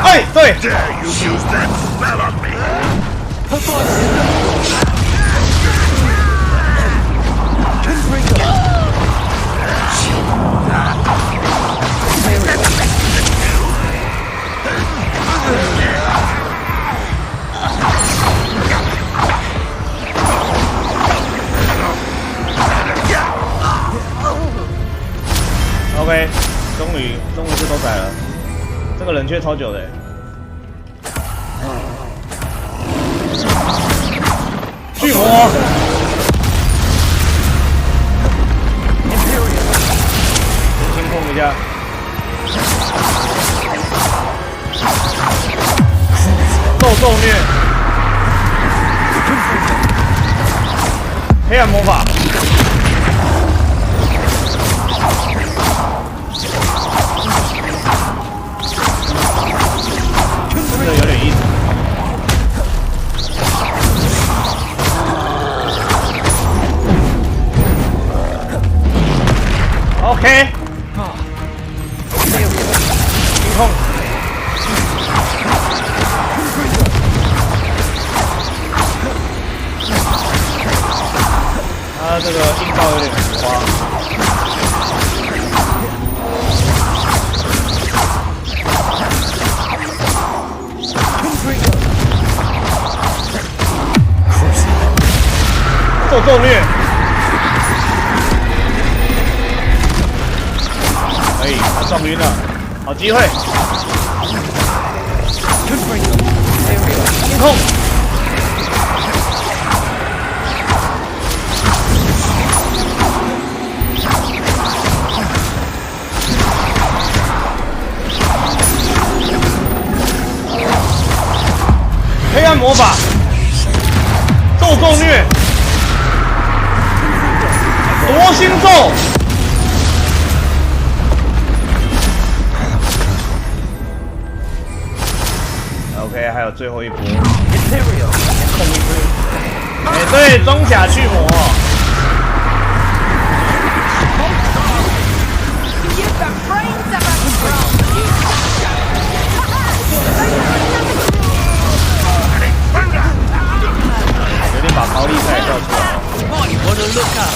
Speaker 1: 哎，对。
Speaker 15: Dare you use that spell on me?
Speaker 1: OK， 终于是都改了，这个冷却超久的。巨魔，先控一下。受虐，黑暗魔法。 啊！ OK。清空。他这个硬道有点浮夸。受虐。可以，他撞晕了，好机会。清空。黑暗魔法，咒虐。夺心咒 ，OK， 还有最后一波，控一波，哎，对，装甲巨魔，有点把高丽菜叫出来。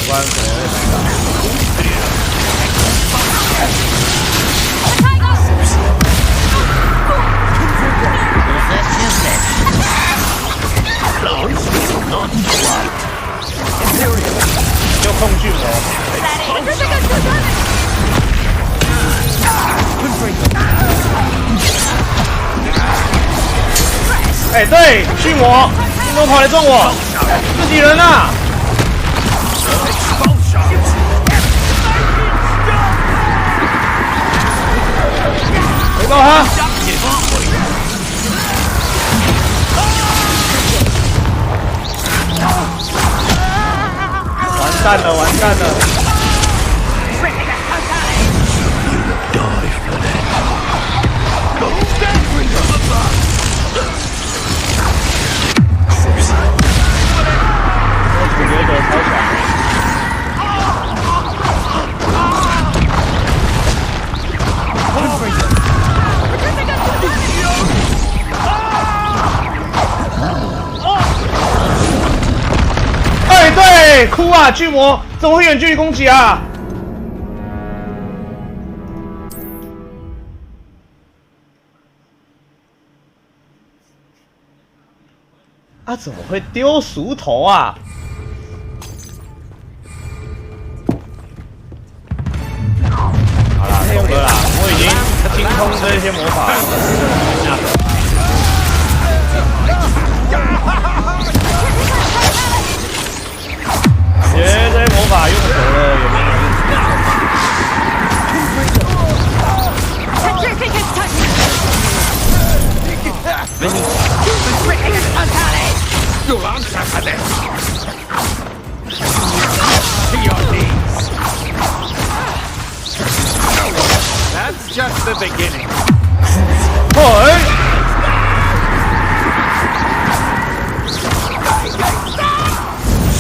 Speaker 1: 不然可能会尴尬。就控巨魔。哎，对，巨魔，巨魔跑来撞我，自己人啊！回报他！完蛋了，完蛋了！我主角者超强。哎，对，哭啊！巨魔怎么会远距离攻击啊？啊，怎么会丢熟头啊？好啦，懂了啦，我已经精通这些魔法了。觉得这些魔法用久了有没有用？That's
Speaker 12: just the beginning.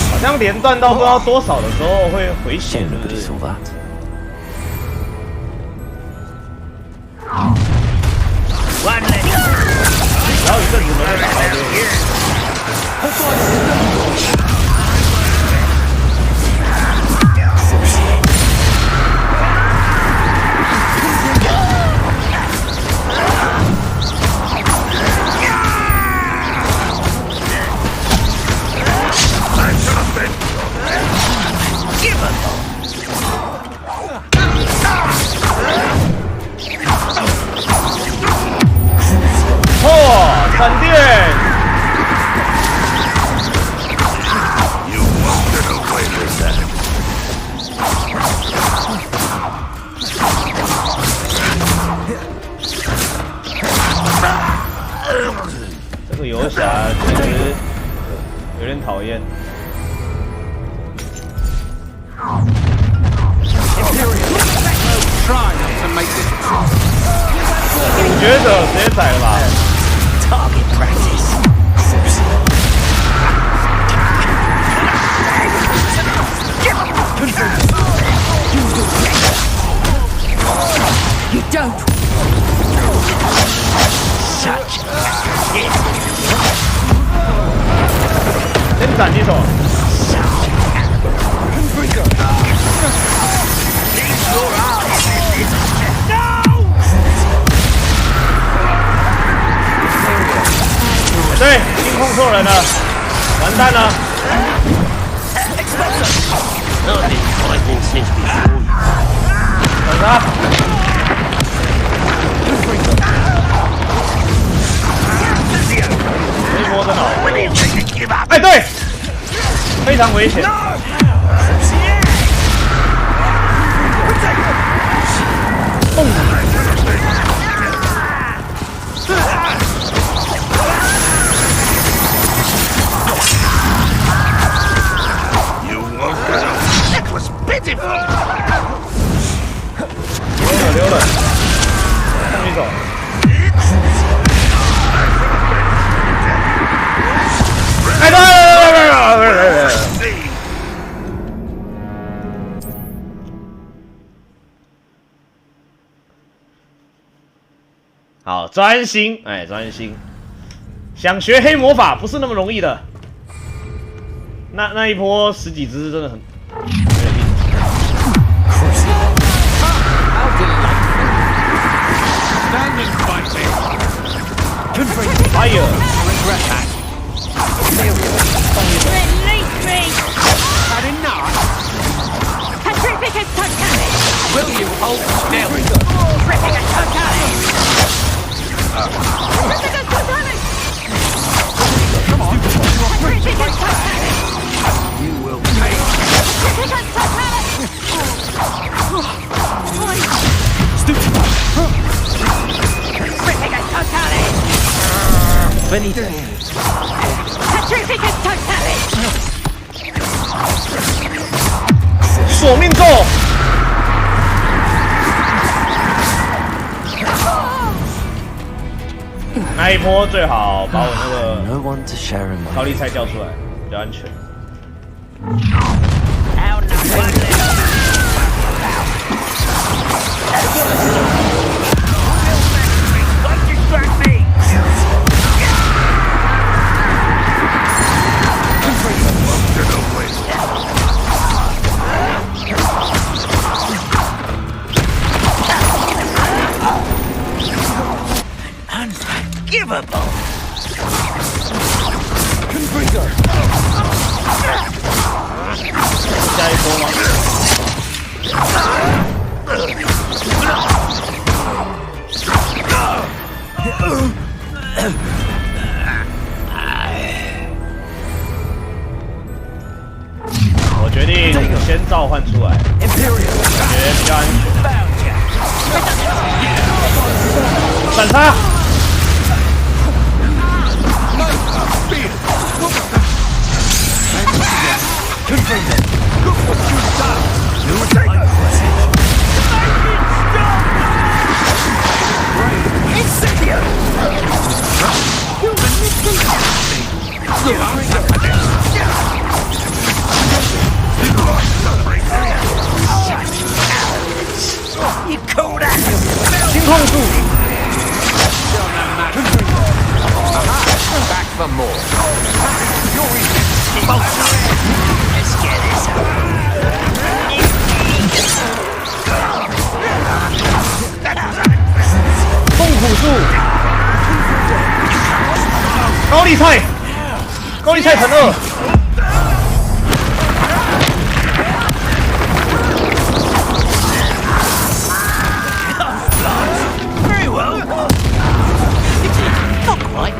Speaker 1: 好像连段到不知道多少的时候会回血，是不是？然后一阵子没被打到这里。闪电！这个游侠其实有点讨厌。主角者直接宰了吧。
Speaker 15: Target practice.
Speaker 1: 先斩几手。对，已经控错人了，完蛋了。等他。这一波真好。哎，对，非常危险。
Speaker 12: That was pitiful.
Speaker 1: 溜了，上一手。哎，对。好，专心，哎，专心。想学黑魔法不是那么容易的。那一波10几只真的很。Fire! Regret that.
Speaker 12: Release me! Had enough?
Speaker 3: Petrificus totalis!
Speaker 12: Will you hold still?
Speaker 3: Petrificus totalis! Petrificus totalis!
Speaker 12: Come on,
Speaker 3: Petrificus totalis!
Speaker 12: you will pay.
Speaker 3: Petrificus totalis!
Speaker 12: Stupid.
Speaker 3: Petrificus totalis!
Speaker 12: Benito.
Speaker 3: Petrificus totalis!
Speaker 1: 索命咒。那一波最好把我那个高丽菜叫出来，比较安全。
Speaker 12: Unforgivable.
Speaker 1: 下一波吗？我决定先召唤出来，感觉比较安全。闪他！心控术。
Speaker 12: Back for more. Let's get this over.
Speaker 1: 痛苦术。高丽菜，高丽菜乘2。
Speaker 12: Very well. Not quite.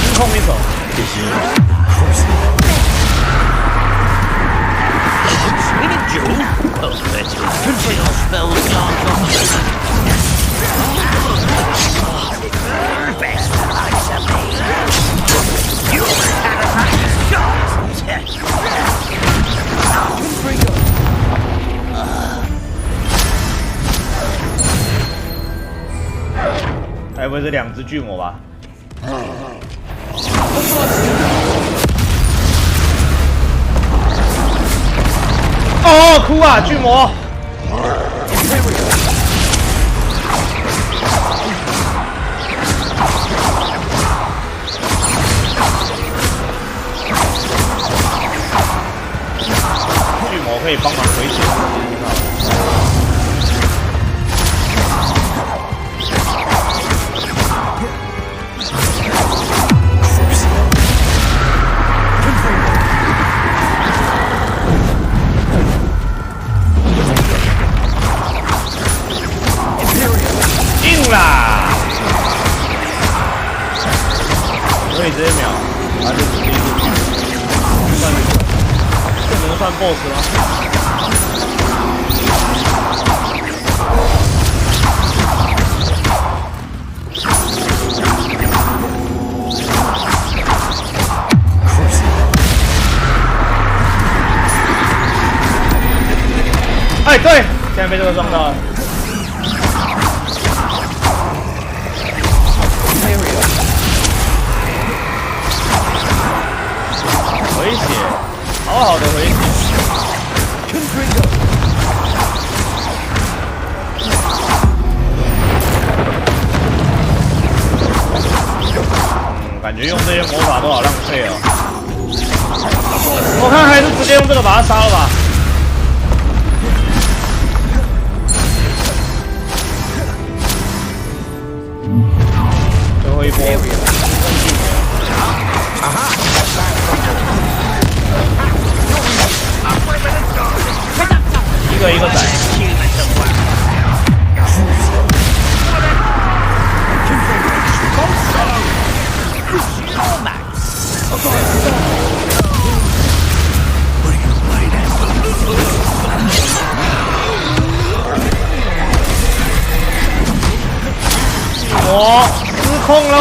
Speaker 1: 心控一手。该不会是2只巨魔吧？哦，哭啊，巨魔！我可以帮忙回血，硬啦！可以直接秒，他就直接这能算 BOSS 吗？哎，对，现在被这个撞到了。回血，好好的回血。感觉用这些魔法都好浪费哦。我看还是直接用这个把他杀了吧。最后一波。一个一个宰。我失控喽！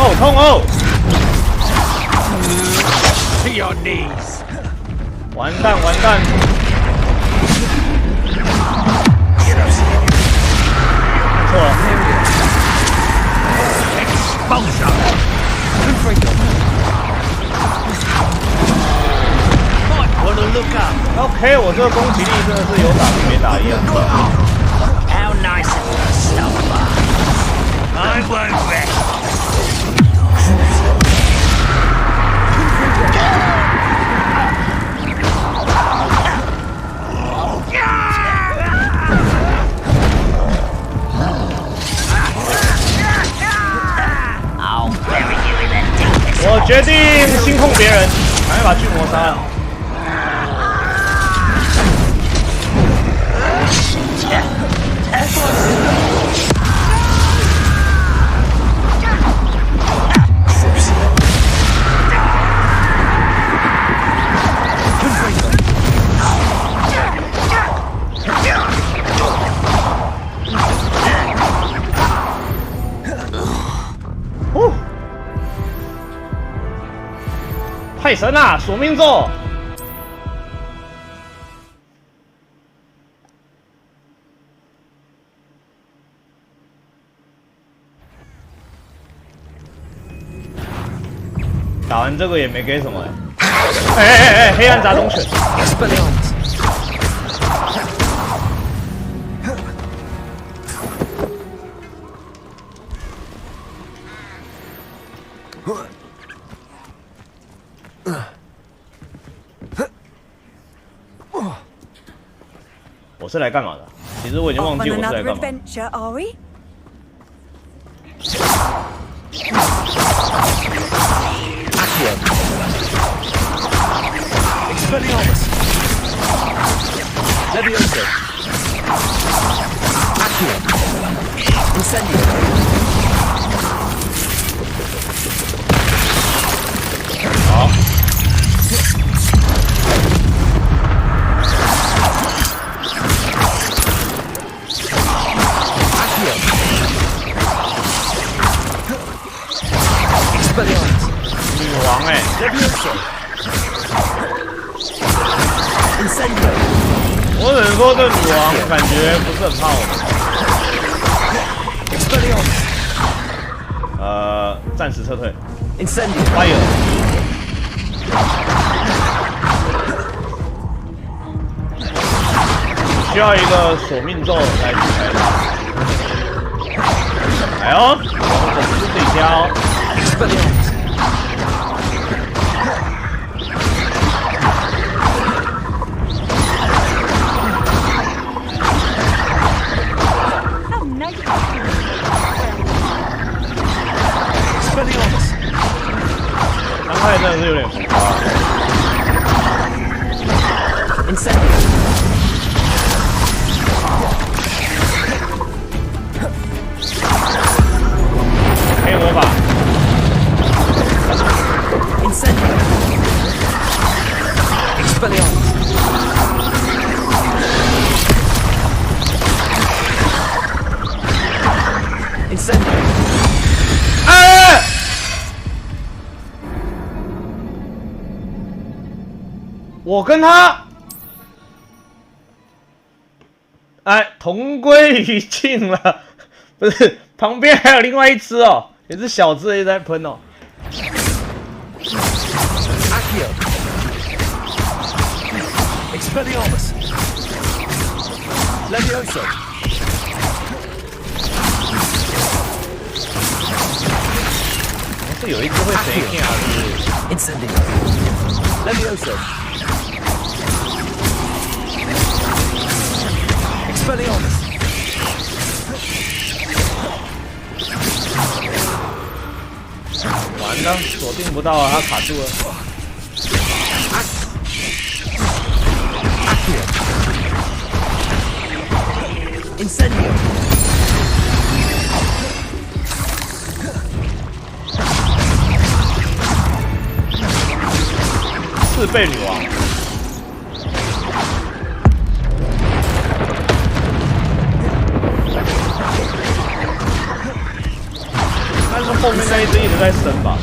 Speaker 1: 哦，痛哦！完蛋完蛋！错了。OK， 我这个攻击力真的是有打跟没打一样。
Speaker 15: How nice of you to stop by. I won't rest.
Speaker 1: 我决定心控别人，赶快把巨魔杀了。太神啦！索命咒。打完这个也没给什么哎，黑暗杂种犬。我是来干嘛的？其实我已经忘记我是来干嘛。好。女王哎，我只能说这女王感觉不是很怕我们。暂时撤退。
Speaker 18: Incendio
Speaker 1: Fire。需要一个索命咒来击败它。来哦，我们自己挑。伤害真的是有点浮夸。黑魔法。哎！我跟他，哎，同归于尽了。不是，旁边还有另外一只哦，也是小只的一直在喷哦。
Speaker 18: Expelliarmus Levioso
Speaker 1: 这有一只会飞天啊！是
Speaker 18: Incendio Levioso Expelliarmus
Speaker 1: 完了，锁定不到啊，他卡住了。
Speaker 18: Incendio
Speaker 1: 四倍女王。但是后面那一只一直在升吧。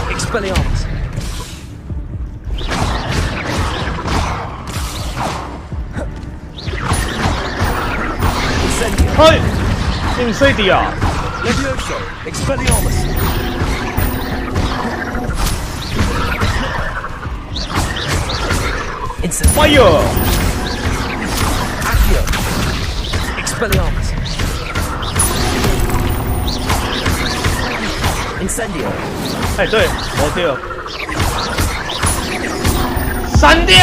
Speaker 18: Expelliarmus
Speaker 1: 嘿，你睡的啊
Speaker 18: Levioso Expelliarmus
Speaker 1: Fire
Speaker 18: Accio Expelliarmus Incendio
Speaker 1: 哎，对，我对了。闪电！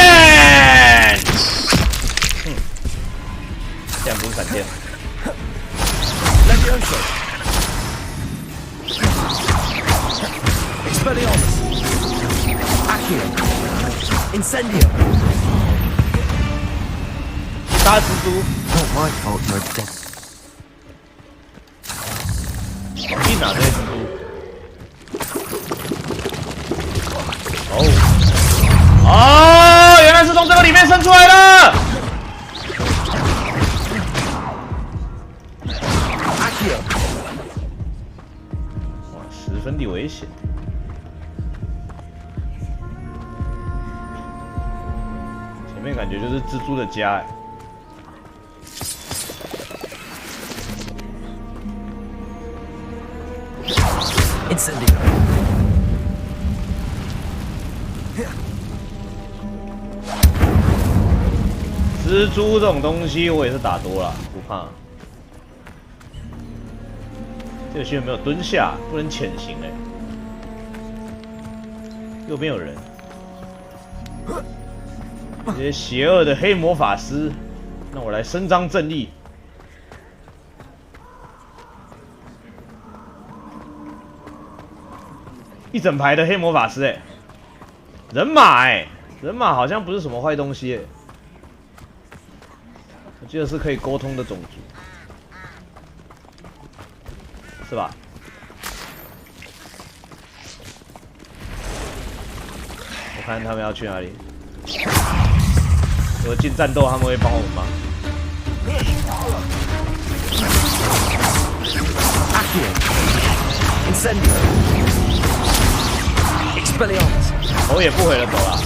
Speaker 1: 现在不是闪电。
Speaker 18: Levioso Expelliarmus Accio Incendio
Speaker 1: 杀蜘蛛
Speaker 7: Not my fault, no death.
Speaker 1: 搞定哪这些蜘蛛？哦，原来是从这个里面生出来的。哇，十分的危险。前面感觉就是蜘蛛的家哎。
Speaker 18: Incendio
Speaker 1: 蜘蛛这种东西我也是打多了，不怕。这个学员没有蹲下，不能潜行哎。右边有人，这些邪恶的黑魔法师，让我来伸张正义。一整排的黑魔法师哎，人马哎，人马好像不是什么坏东西哎。我记得是可以沟通的种族，是吧？我看他们要去哪里。如果进战斗，他们会帮我们吗？
Speaker 18: Incendio Expelliarmus
Speaker 1: 头也不回的走了。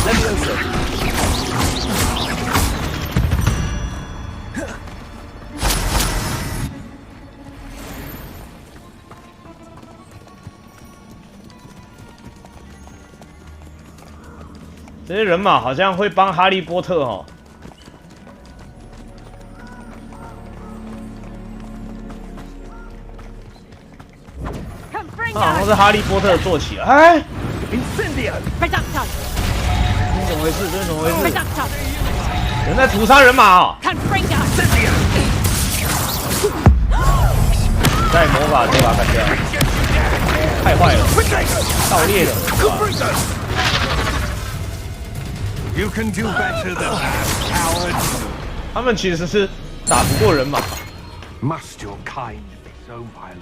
Speaker 18: Levioso
Speaker 1: 这些人马好像会帮哈利波特哦。好像是哈利波特做起了，哎，怎么回事？这是怎么回事？人在屠杀人马哦！带魔法就把它干掉，太坏了，盗猎的，是吧？
Speaker 4: You can do better than that, coward.
Speaker 1: 他们其实是打不过人马。
Speaker 4: Must your kind be so violent?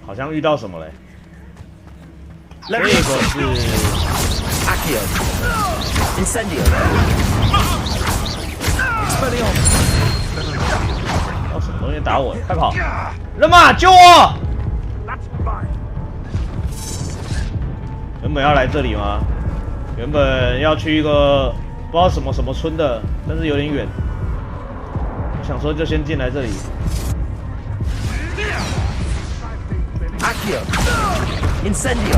Speaker 1: 好像遇到什么嘞？这个是
Speaker 15: Accio Incendio Expelliarmus
Speaker 1: 哦，什么东西打我？快跑！人马救我！原本要来这里吗？原本要去一个不知道什么村的，但是有点远。我想说就先进来这里。
Speaker 15: Accio Incendio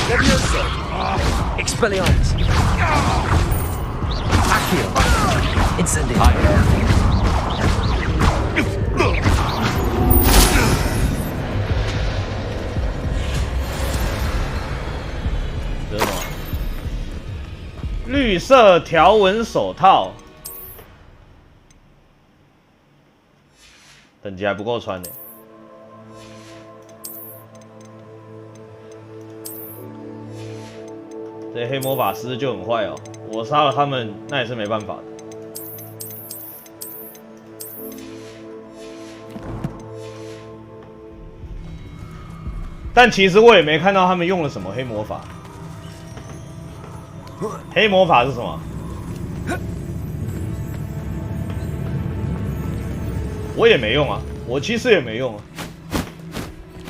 Speaker 15: Levioso Expelliarmus Accio Incendio
Speaker 1: 这是什么？绿色条纹手套。 等级还不够穿呢。这些黑魔法师就很坏哦，我杀了他们，那也是没办法的。但其实我也没看到他们用了什么黑魔法。黑魔法是什么？ 我也没用啊，我其实也没用啊，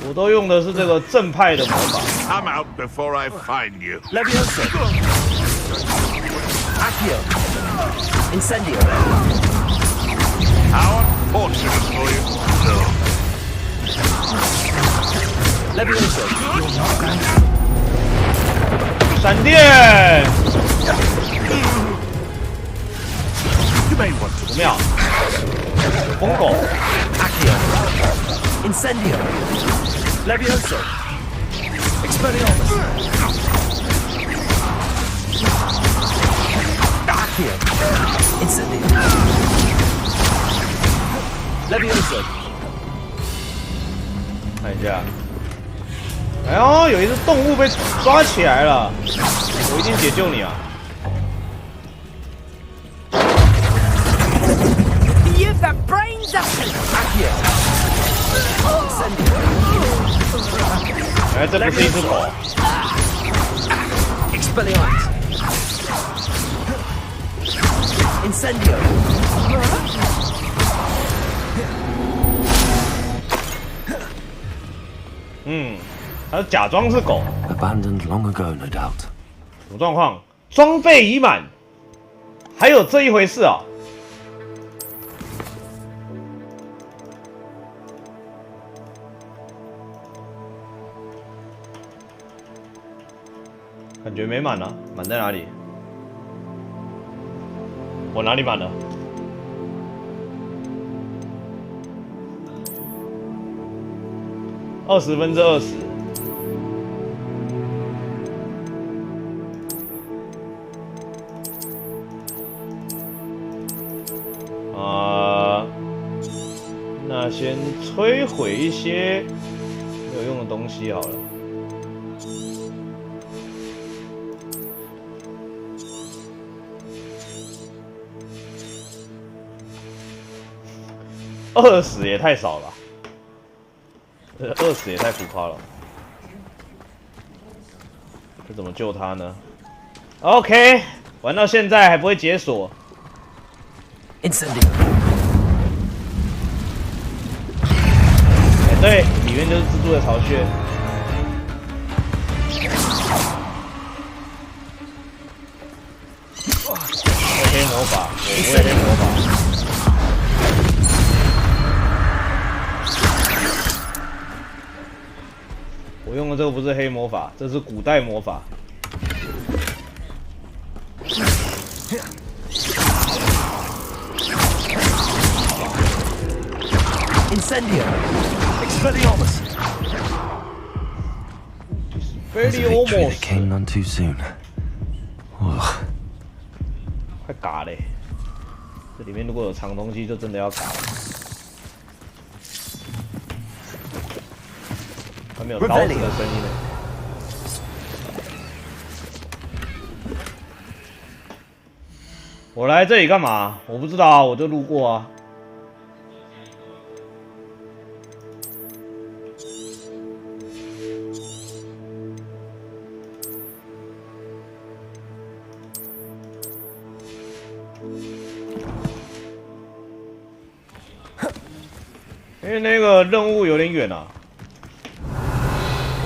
Speaker 1: 我都用的是这个正派的魔法。
Speaker 4: Come out before I find you.
Speaker 15: Levioso Accio Incendio
Speaker 4: How unfortunate for you. No.
Speaker 15: Levioso
Speaker 1: 闪电！不妙。 疯狗
Speaker 15: Accio Incendio Levioso Expelliarmus Accio Incendio Levioso
Speaker 1: 看一下，哎呦，有一只动物被抓起来了，我一定解救你啊！
Speaker 3: You've got brains up!
Speaker 15: Accio Incendio
Speaker 1: 哎，这不是一只狗。
Speaker 15: Expelliarmus Incendio
Speaker 1: 它假装是狗。
Speaker 7: Abandoned long ago, no doubt.
Speaker 1: 什么状况？装备已满，还有这一回事啊！ 感觉没满啊，满在哪里？我哪里满了？20%。那先摧毁一些没有用的东西好了。 20也太少了，20也太浮夸了。这怎么救他呢 ？OK， 玩到现在还不会解锁。
Speaker 15: Incendio。
Speaker 1: 哎，对，里面就是蜘蛛的巢穴。魔法，我不会黑魔法。我用的这个不是黑魔法，这是古代魔法。
Speaker 7: Incendio! Expelliarmus! There's a victory that came none too soon.
Speaker 1: 快嘎嘞！这里面如果有藏东西，就真的要嘎了。还没有刀子的声音呢。我来这里干嘛？我不知道啊，我就路过啊。因为那个任务有点远啊，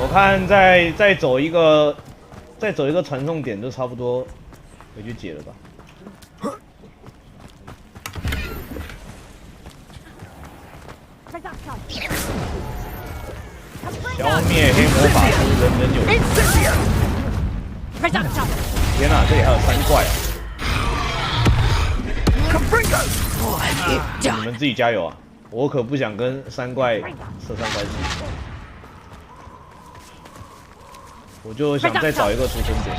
Speaker 1: 我看再走一个传送点就差不多回去解了吧。消灭黑魔法师人人有余。天哪，这里还有3怪啊！你们自己加油啊！我可不想跟3怪射3怪机，我就想再找一个储存点。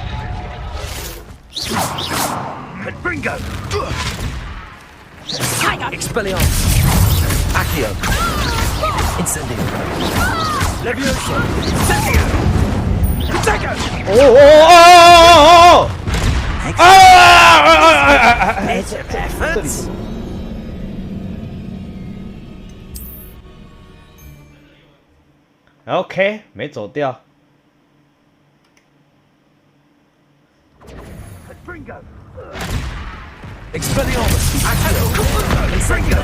Speaker 7: Expelliarmus! Accio! Incendio! Levioso! Incendio! Protego!
Speaker 1: 哦！ OK， 没走掉。
Speaker 7: Expelliarmus! Accio! Incendio!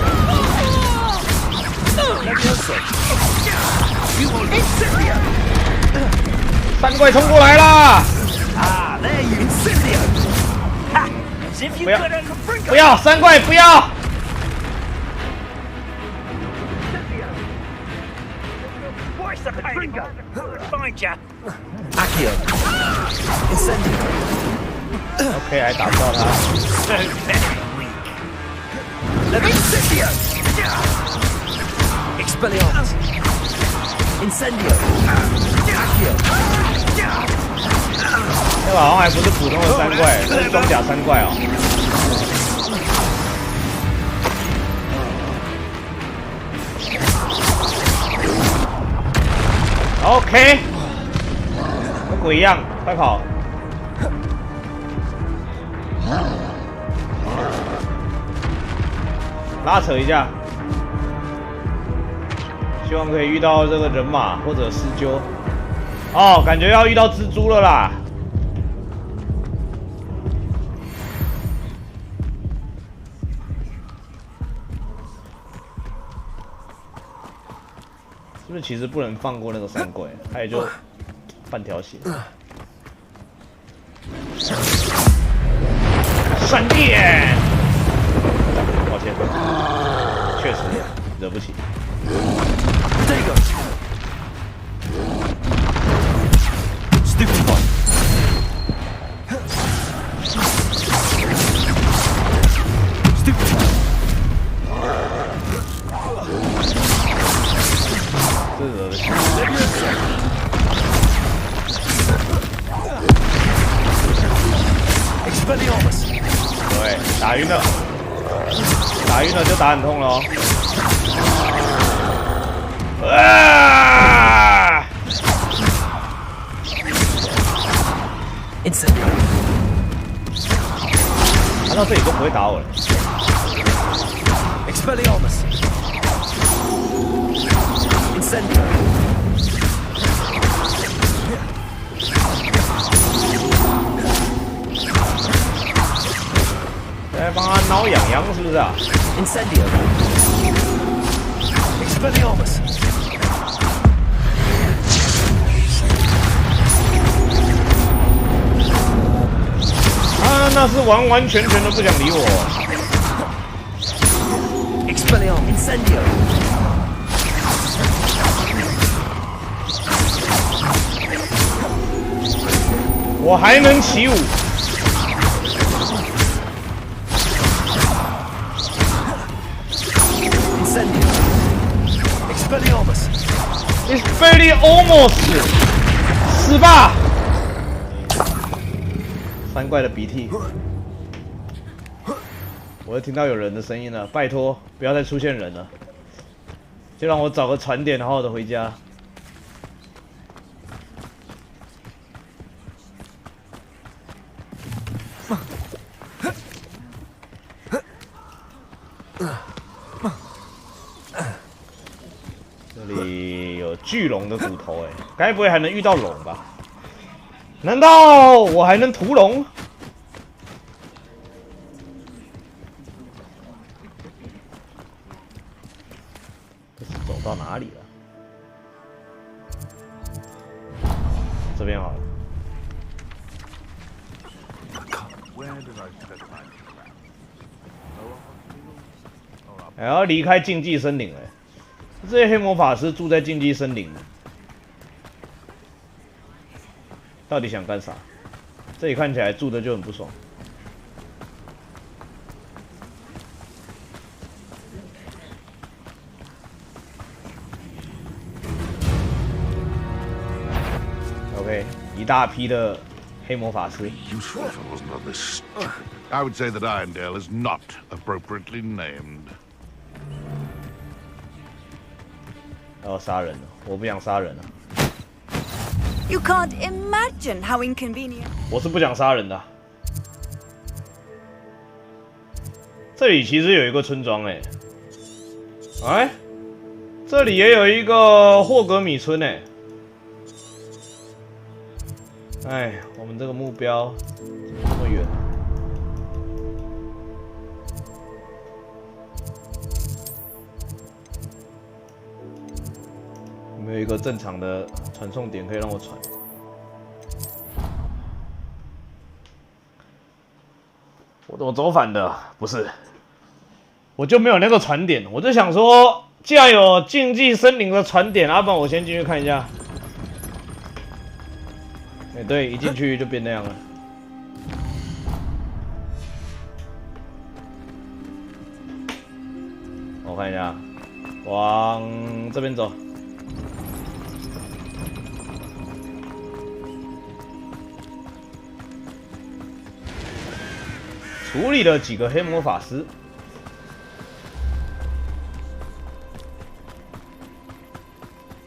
Speaker 7: Levioso! Incendio!
Speaker 1: 3怪冲过来啦！
Speaker 7: Ah, there you Incendio! Ha! As if you
Speaker 1: 不要
Speaker 7: couldn't
Speaker 1: 不要，3怪不要！
Speaker 7: Find ya! Accio! Incendio!
Speaker 1: OK， 还打不到他。
Speaker 7: So very weak. Incendio! Expelliarmus! Incendio! Accio!
Speaker 1: 那个好像还不是普通的3怪，是装甲3怪哦。OK， 跟鬼一样，快跑！拉扯一下，希望可以遇到这个人马或者狮鹫。哦，感觉要遇到蜘蛛了啦！是不是其实不能放过那个3怪，他也就半条血。闪电！抱歉，确实惹不起。
Speaker 7: 这个 Stupid one! Stupid one!
Speaker 1: 这惹得起。
Speaker 7: Expelliarmus!
Speaker 1: 对，打晕了，打晕了就打很痛了哦。啊！
Speaker 7: Incendio!
Speaker 1: 他到这里都不会打我了。
Speaker 7: Expelliarmus! Incendio!
Speaker 1: 在帮他挠痒痒是不是啊
Speaker 7: Incendio! Expelliarmus!
Speaker 1: 那是完完全全的不想理我。
Speaker 18: Expelliarm Incendio。
Speaker 1: 我还能起舞。
Speaker 18: Incendio。Expelliarmus。
Speaker 1: Expelliarmus。死吧！三怪的鼻涕。我又听到有人的声音了，拜托不要再出现人了，就让我找个船点，好好的回家。这里有巨龙的骨头，哎，该不会还能遇到龙吧？难道我还能屠龙？这是走到哪里了？这边好了。还要离开禁忌森林哎，这些黑魔法师住在禁忌森林，到底想干啥？这里看起来住的就很不爽。OK， 一大批的黑魔法师。
Speaker 11: I would say that Irondale is not appropriately named.
Speaker 1: 要杀人了，我不想杀人了。
Speaker 16: You can't imagine how inconvenient.
Speaker 1: 我是不想杀人的。这里其实有一个村庄哎，哎，这里也有一个霍格米村哎。哎，我们这个目标这么远。有没有一个正常的传送点可以让我传？我走反的，不是，我就没有那个传点。我就想说，既然有禁忌森林的传点，不然我先进去看一下。哎，对，一进去就变那样了。我看一下，往这边走。处理了几个黑魔法师，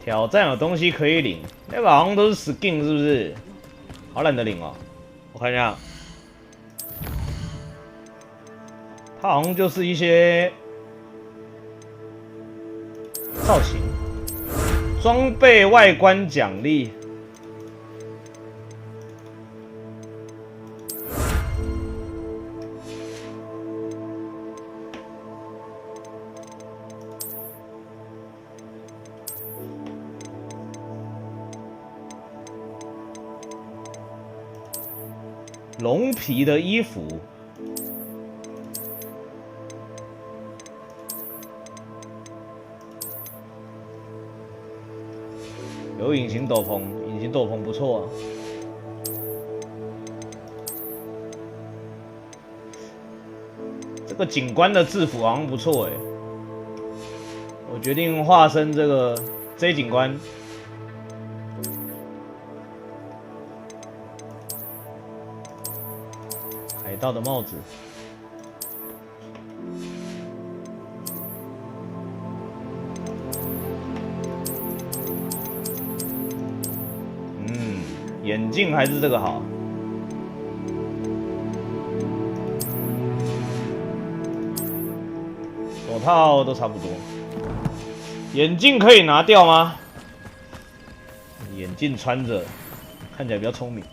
Speaker 1: 挑战有东西可以领，那个好像都是 skin 是不是？好懒得领哦，我看一下，它好像就是一些造型、装备、外观奖励。龙皮的衣服，有隐形斗篷，隐形斗篷不错啊。这个警官的制服好像不错哎，我决定化身这个 J 警官。海盗的帽子，眼镜还是这个好。手套都差不多，眼镜可以拿掉吗？眼镜穿着看起来比较聪明。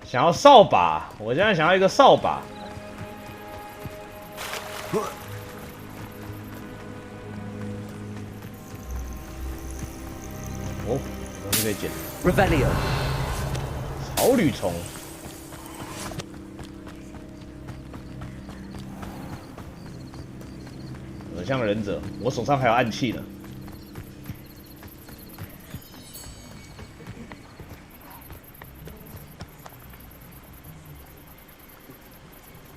Speaker 1: 想要扫把，我现在想要一个扫把。哦，东西可以捡。
Speaker 18: Revelio。
Speaker 1: 草履虫。像忍者，我手上还有暗器呢。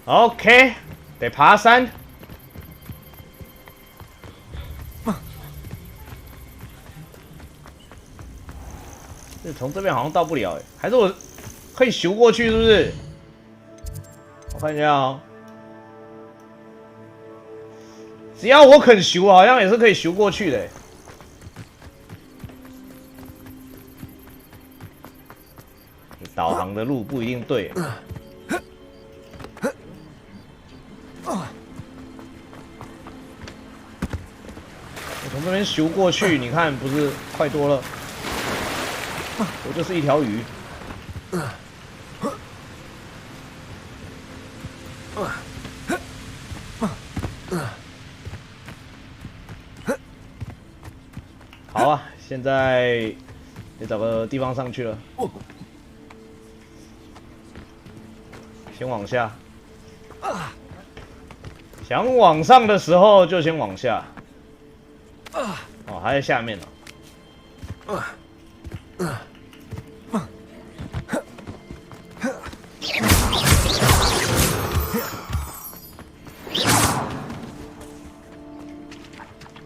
Speaker 1: OK， 得爬山。这从这边好像到不了哎，还是我可以修过去是不是？我看一下哦。只要我肯修，好像也是可以修过去的。你导航的路不一定对。我从这边修过去，你看不是快多了？我就是一条鱼。好啊，现在得找个地方上去了。先往下。想往上的时候就先往下。哦，还在下面呢。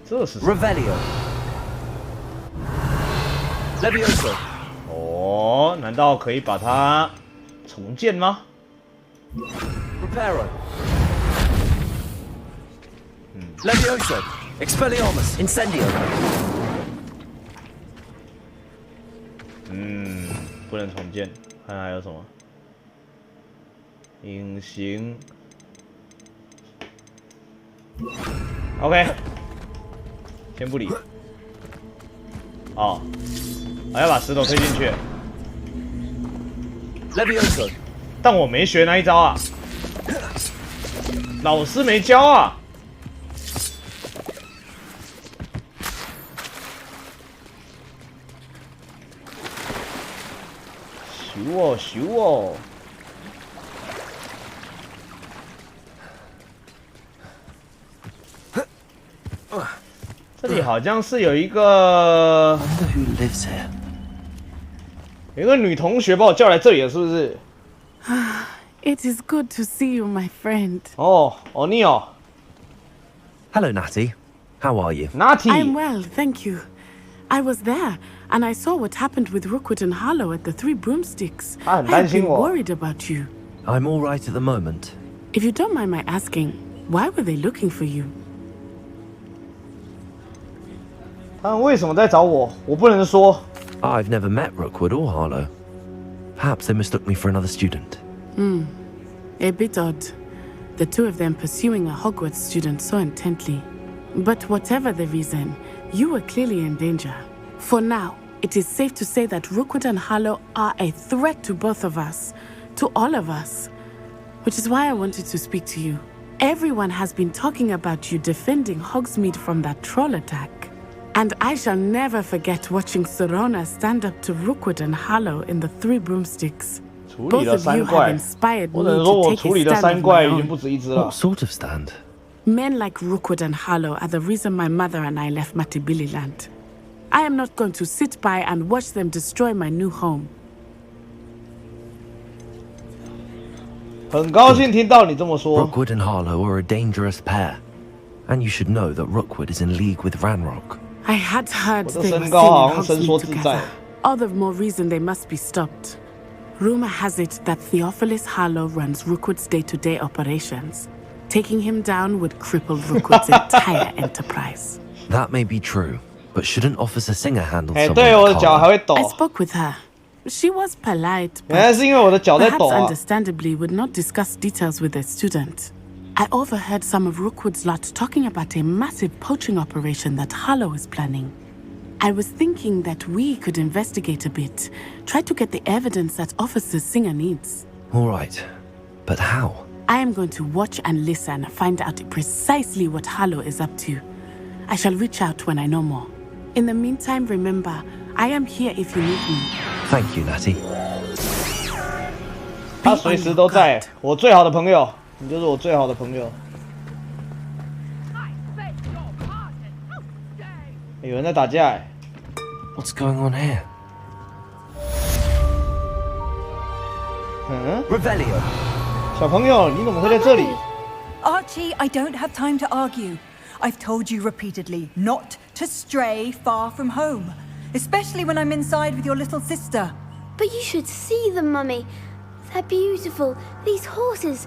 Speaker 1: 这是
Speaker 18: Revelio。Levioso。
Speaker 1: 哦，难道可以把它重建吗
Speaker 18: ？Reparo。Levioso。Expelliarmus。Incendio。
Speaker 1: 不能重建，看还有什么？隐形。OK。先不理。哦，还要把石头推进去。
Speaker 18: Levioso。
Speaker 1: 但我没学那一招啊，老师没教啊。修哦，修哦。这里好像是有一个，有一个女同学把我叫来这里了，是不是？
Speaker 13: It is good to see you, my friend.
Speaker 1: Oh, O'Neill.
Speaker 7: Hello, Natty. How are you?
Speaker 1: Natty.
Speaker 13: I'm well, thank you. I was there, and I saw what happened with Rookwood and Harlow at the Three Broomsticks. I've been worried about you.
Speaker 7: I'm all right at the moment.
Speaker 13: If you don't mind my asking, why were they looking for you?
Speaker 1: 他们为什么在找我？我不能说。
Speaker 7: I've never met Rookwood or Harlow. Perhaps they mistook me for another student.
Speaker 13: A bit odd. The two of them pursuing a Hogwarts student so intently. But whatever the reason, you were clearly in danger. For now, it is safe to say that Rookwood and Harlow are a threat to both of us, to all of us. Which is why I wanted to speak to you. Everyone has been talking about you defending Hogsmeade from that troll attack. And I shall never forget watching Serona stand up to Rookwood and Harlow in the Three Broomsticks. Both of you have inspired me to take a stand of my own.
Speaker 7: What sort of stand?
Speaker 13: Men like Rookwood and Harlow are the reason my mother and I left Matibili land. I am not going to sit by and watch them destroy my new home.
Speaker 1: 很高兴听到你这么说。
Speaker 7: Rookwood and Harlow are a dangerous pair, and you should know that Rookwood is in league with Ranrock.
Speaker 13: I had heard they were seen in Hogsmeade together. All the more reason they must be stopped. Rumor has it that Theophilus Harlow runs Rookwood's day-to-day operations. Taking him down would cripple Rookwood's entire enterprise.
Speaker 7: That may be true, but shouldn't Officer Singer handle someone
Speaker 1: like Harlow?
Speaker 13: I spoke with her. She was polite, but perhaps understandably would not discuss details with a student. I overheard some of Rookwood's lot talking about a massive poaching operation that Harlow is planning. I was thinking that we could investigate a bit, try to get the evidence that Officer Singer needs.
Speaker 7: All right, but how?
Speaker 13: I am going to watch and listen, find out precisely what Harlow is up to. I shall reach out when I know more. In the meantime, remember, I am here if you need me.
Speaker 7: Thank you, Natty.
Speaker 1: 他随时都在，我最好的朋友，你就是我最好的朋友。有人在打架哎
Speaker 7: What's going on here?
Speaker 1: Revelio 小朋友，你怎么会在这里
Speaker 21: Archie, I don't have time to argue. I've told you repeatedly not to stray far from home, especially when I'm inside with your little sister.
Speaker 19: But you should see them, Mummy. They're beautiful. These horses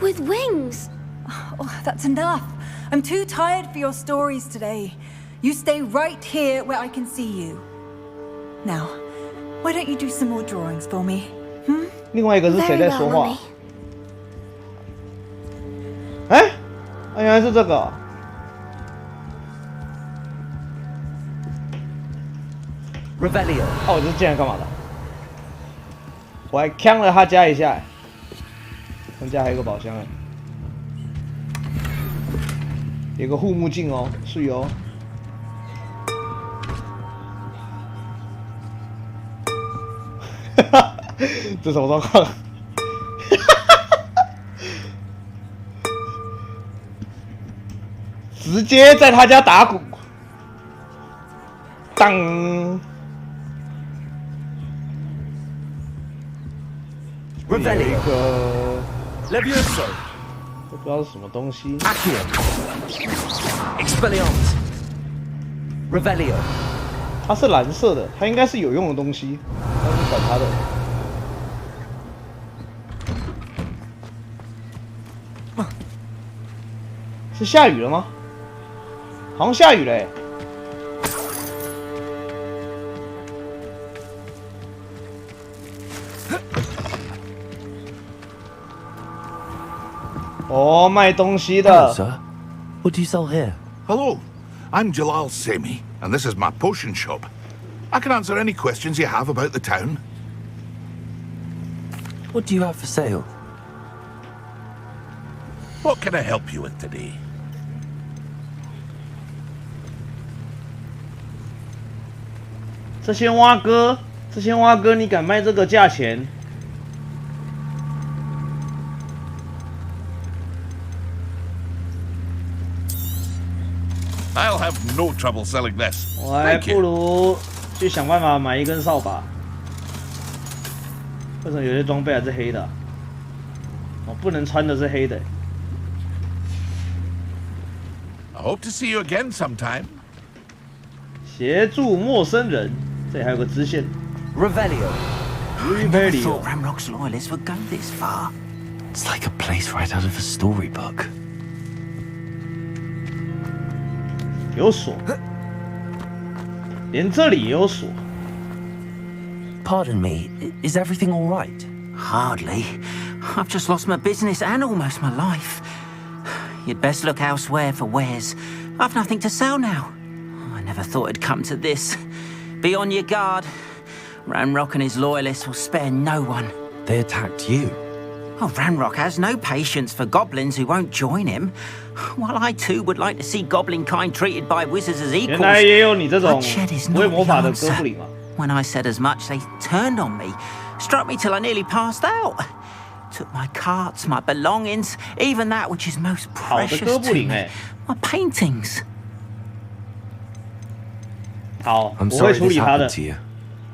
Speaker 19: with wings.
Speaker 21: Oh, that's enough. I'm too tired for your stories today. You stay right here where I can see you. Now, why don't you do some more drawings for me?
Speaker 1: 另外一个是谁在说话？哎，原来是这个。
Speaker 7: Revelio。
Speaker 1: 哦，这是进来干嘛的？我还呛了他家一下，他家还有个宝箱哎，有个护目镜哦，是哦。这什么状况？直接在他家打鼓，当。
Speaker 7: Revelio。Levioso。
Speaker 1: 我不知道是什么东西。
Speaker 7: Accio。Expelliarmus。Revelio。
Speaker 1: 它是蓝色的，它应该是有用的东西，但是管它的。是下雨了吗？好像下雨了欸。哦，卖东西的。
Speaker 7: Hello, sir. What do you sell here?
Speaker 11: Hello, I'm Jalal Semi, and this is my potion shop. I can answer any questions you have about the town.
Speaker 7: What do you have for sale?
Speaker 11: What can I help you with today?
Speaker 1: 这些蛙哥，你敢卖这个价钱？
Speaker 11: I'll have no trouble selling this.
Speaker 1: 我还不如去想办法买一根扫把。为什么有些装备还是黑的？我不能穿的是黑的。
Speaker 11: I hope to see you again sometime.
Speaker 1: 协助陌生人，这里还有个支线。
Speaker 7: Revelio.
Speaker 15: I never thought Ramrock's loyalists would go this far.
Speaker 7: It's like a place right out of a storybook.
Speaker 1: 有锁，连这里也有锁。
Speaker 7: Pardon me, is everything all right?
Speaker 15: Hardly. I've just lost my business and almost my life. You'd best look elsewhere for wares. I've nothing to sell now. I never thought it'd come to this. Be on your guard. Ranrock and his loyalists will spare no one.
Speaker 7: They attacked you.
Speaker 15: Oh, Ranrock has no patience for goblins who won't join him. While I too would like to see goblin kind treated by wizards as equals,
Speaker 1: 原来也有你这种
Speaker 15: bloodshed is
Speaker 1: 不会
Speaker 15: not
Speaker 1: 魔
Speaker 15: the
Speaker 1: 法的哥布
Speaker 15: answer.
Speaker 1: 林嘛？
Speaker 15: When I said as much, they turned on me, struck me till I nearly passed out. Took my carts, my belongings, even that which is most
Speaker 1: 好的
Speaker 15: precious
Speaker 1: 哥布
Speaker 15: to
Speaker 1: 林
Speaker 15: me,
Speaker 1: 哎，
Speaker 15: my paintings.
Speaker 1: 好，
Speaker 7: I'm
Speaker 1: 我会
Speaker 7: sorry
Speaker 1: 处
Speaker 7: this
Speaker 1: 理他的
Speaker 7: happened。to you.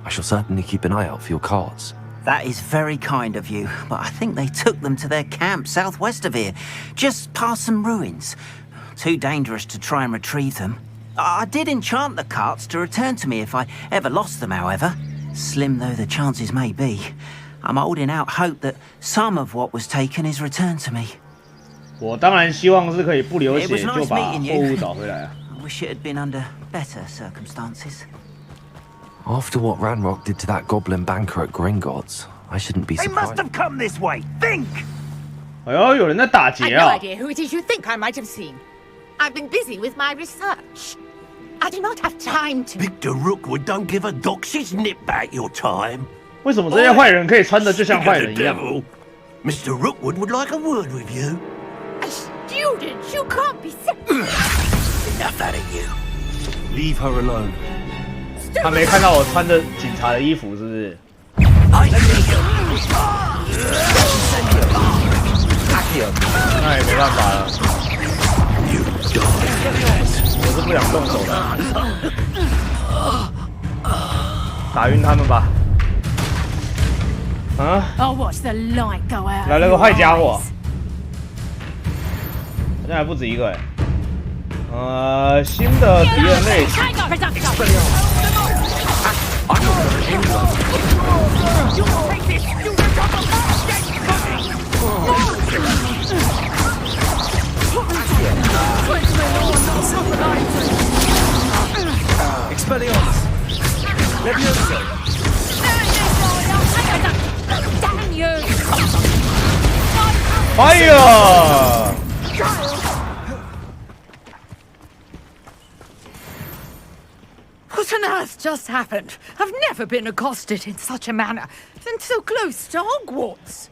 Speaker 7: I shall certainly keep an eye out for your carts.
Speaker 15: That is very kind of you, but I think they took them to their camp southwest of here, just past some ruins. Too dangerous to try and retrieve them. I did enchant the carts to return to me if I ever lost them, however. Slim though the chances may be, I'm holding out hope that some of what was taken is returned to me.
Speaker 1: 我当然希望是可以不流
Speaker 15: It
Speaker 1: 血
Speaker 15: was
Speaker 1: 就
Speaker 15: nice
Speaker 1: 把
Speaker 15: meeting
Speaker 1: 货物
Speaker 15: you.
Speaker 1: 找回来啊。
Speaker 15: I wish it had been under better circumstances.
Speaker 7: After what Ranrock did to that goblin banker at Gringotts, I shouldn't be
Speaker 15: They
Speaker 7: surprised.
Speaker 15: must have come this way. Think!
Speaker 1: 哎呦，有人在打
Speaker 3: I've
Speaker 1: 劫
Speaker 3: no
Speaker 1: 啊！
Speaker 3: idea who it is you think I might have seen. I've been busy with my research. I do not have time to.
Speaker 12: Victor Rookwood don't give a doxy's nip back your time.
Speaker 1: 为什么这些坏人可以穿的就像坏人一样？
Speaker 12: Mr. Rookwood would like a word with you.
Speaker 3: A student? You can't be.
Speaker 12: Enough out of you. Leave her alone.
Speaker 1: 他没看到我穿着警察的衣服，是不是？那也没办法了。我是不想动手的。打晕他们吧。啊！来了个坏家伙。好像还不止一个哎。新的敌人类型。
Speaker 9: Expelliarmus! Levioso!
Speaker 3: Damn you!
Speaker 1: Fire!
Speaker 3: What on earth just happened? I've never been accosted in such a manner, and so close to Hogwarts.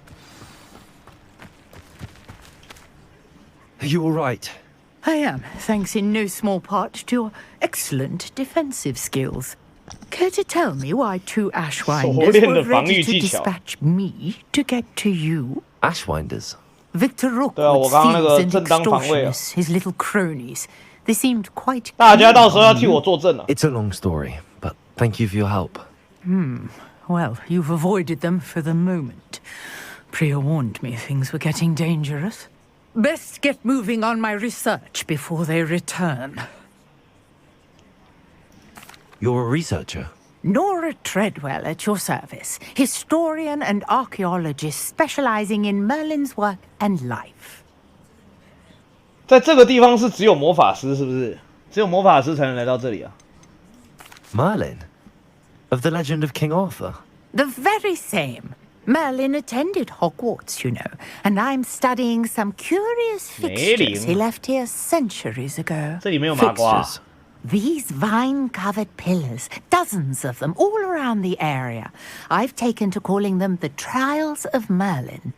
Speaker 7: Are you all right?
Speaker 3: I am, thanks in no small part to your excellent defensive skills. Care to tell me why 2 Ashwinders were ready to dispatch me to get to you?
Speaker 7: Ashwinders?
Speaker 3: Victor Rookwood's thieves and extortionists, his little cronies. They seemed quite...
Speaker 7: It's a long story, but thank you for your help.
Speaker 3: Well, you've avoided them for the moment. Priya warned me things were getting dangerous. Best get moving on my research before they return.
Speaker 7: You're a researcher?
Speaker 3: Nora Treadwell at your service. Historian and archaeologist specializing in Merlin's work and life.
Speaker 1: 在这个地方是只有魔法师，是不是？只有魔法师才能来到这里啊。
Speaker 7: Merlin? Of the legend of King Arthur?
Speaker 3: The very same. Merlin attended Hogwarts, you know, and I'm studying some curious fixtures he left here centuries ago.
Speaker 1: 这里没有麻瓜。
Speaker 3: These vine-covered pillars, dozens of them, all around the area. I've taken to calling them the Trials of Merlin.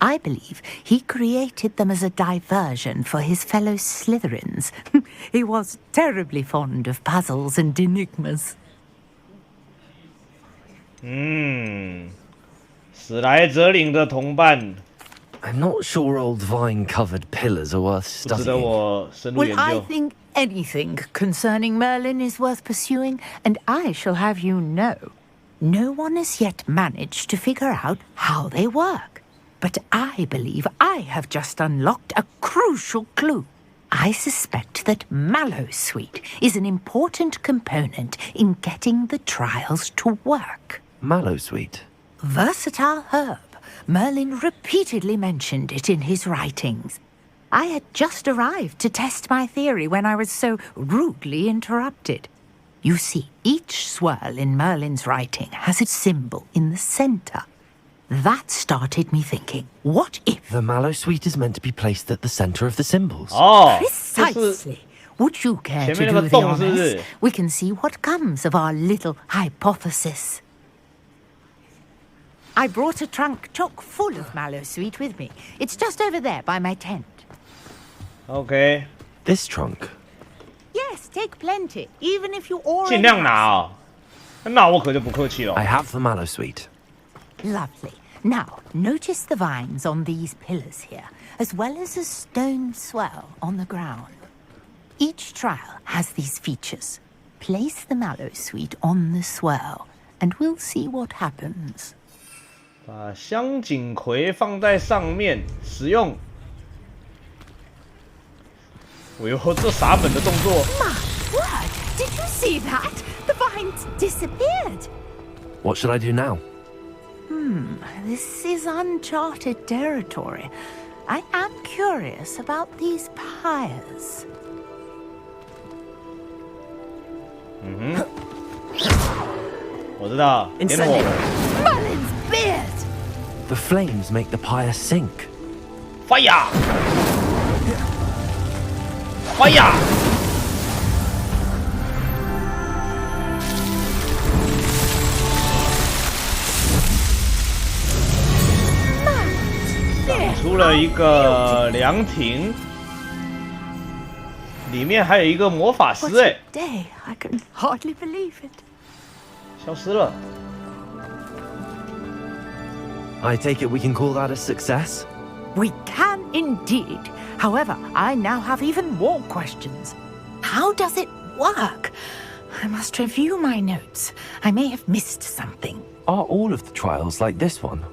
Speaker 3: I believe he created them as a diversion for his fellow Slytherins. He was terribly fond of puzzles and enigmas.
Speaker 1: 史莱哲林的同伴。
Speaker 7: I'm not sure old vine-covered pillars are worth studying.
Speaker 3: Well, I think anything concerning Merlin is worth pursuing, and I shall have you know, no one has yet managed to figure out how they work. But I believe I have just unlocked a crucial clue. I suspect that Mallowsweet is an important component in getting the trials to work.
Speaker 7: Mallowsweet?
Speaker 3: Versatile herb. Merlin repeatedly mentioned it in his writings. I had just arrived to test my theory when I was so rudely interrupted. You see, each swirl in Merlin's writing has a symbol in the center. That started me thinking, what if...
Speaker 7: The Mallowsweet is meant to be placed at the center of the symbols.
Speaker 1: Oh,
Speaker 3: precisely. Would you care to do the honors? We can see what comes of our little hypothesis. I brought a trunk chock full of Mallowsweet with me. It's just over there by my tent.
Speaker 1: Okay.
Speaker 7: This trunk?
Speaker 3: Yes, take plenty, even if you already...
Speaker 1: 尽量拿哦，那我可就不客气了。
Speaker 7: I have the Mallowsweet.
Speaker 3: Lovely. Now, notice the vines on these pillars here, as well as a stone swell on the ground. Each trial has these features. Place the Mallowsweet on the swell, and we'll see what happens.
Speaker 1: 把香锦葵放在上面，使用。哎呦，这撒本的动作
Speaker 3: My word! Did you see that? The vines disappeared.
Speaker 7: What should I do now?
Speaker 3: This is uncharted territory. I am curious about these pyres.
Speaker 1: 我知道，点火。
Speaker 3: Merlin's beard!
Speaker 7: The flames make the pyre sink.
Speaker 1: Fire! Fire!
Speaker 3: Beard!
Speaker 1: 出了一个凉亭，里面还有一个魔法师哎。
Speaker 3: Day, I can hardly believe it.
Speaker 1: 消失了。
Speaker 7: I take it we can call that a success?
Speaker 3: We can indeed. However, I now have even more questions. How does it work? I must review my notes. I may have missed something.
Speaker 7: Are all of the trials like this one?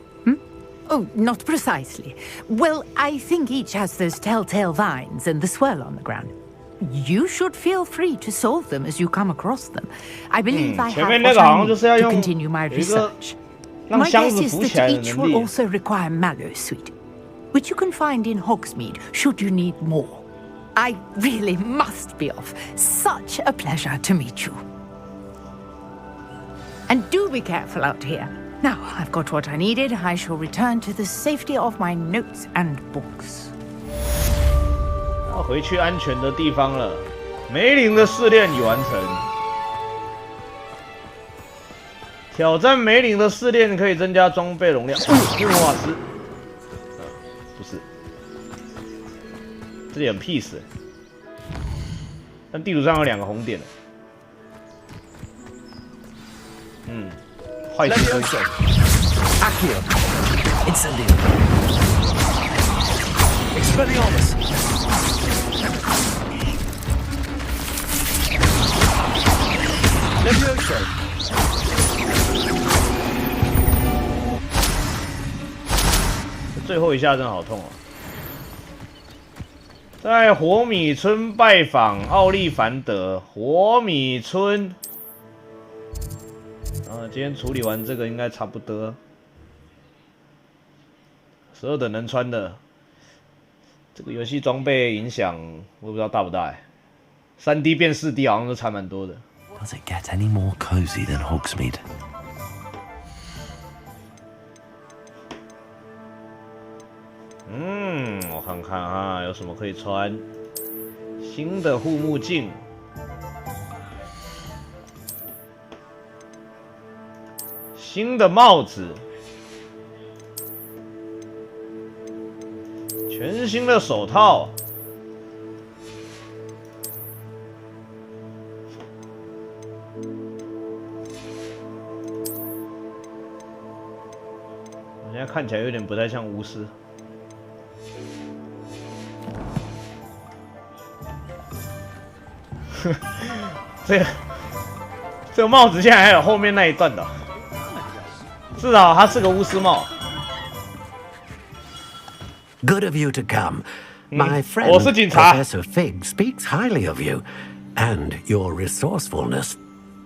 Speaker 3: Oh, not precisely. Well, I think each has those telltale vines and the swirl on the ground. You should feel free to solve them as you come across them. I believe I have what I need to continue my research. My guess is that each will also require mallow sweet, which you can find in Hogsmeade should you need more. I really must be off. Such a pleasure to meet you. And do be careful out here. Now I've got what I needed, I shall return to the safety of my notes and books.
Speaker 1: 要回去安全的地方了。梅林的试炼已完成。挑战梅林的试炼可以增加装备容量。是魔法师？不是。这里很 peace， 但地图上有2个红点。坏事推手。
Speaker 7: Accio. Incendio. Expelliarmus. Levioso.
Speaker 1: 最后一下真的好痛哦！在火米村拜访奥利凡德。火米村。今天处理完这个应该差不多。12等能穿的。这个游戏装备影响我不知道大不大3D 变4D 好像都差蛮多的。
Speaker 7: Does it get any more cozy than Hogsmeade?
Speaker 1: 我看看啊，有什么可以穿？新的护目镜，新的帽子，全新的手套。我现在看起来有点不太像巫师。这个帽子现在还有后面那一段的，至少它是个巫师帽。
Speaker 12: Good of you to come. My friend Professor Fig speaks highly of you and your resourcefulness.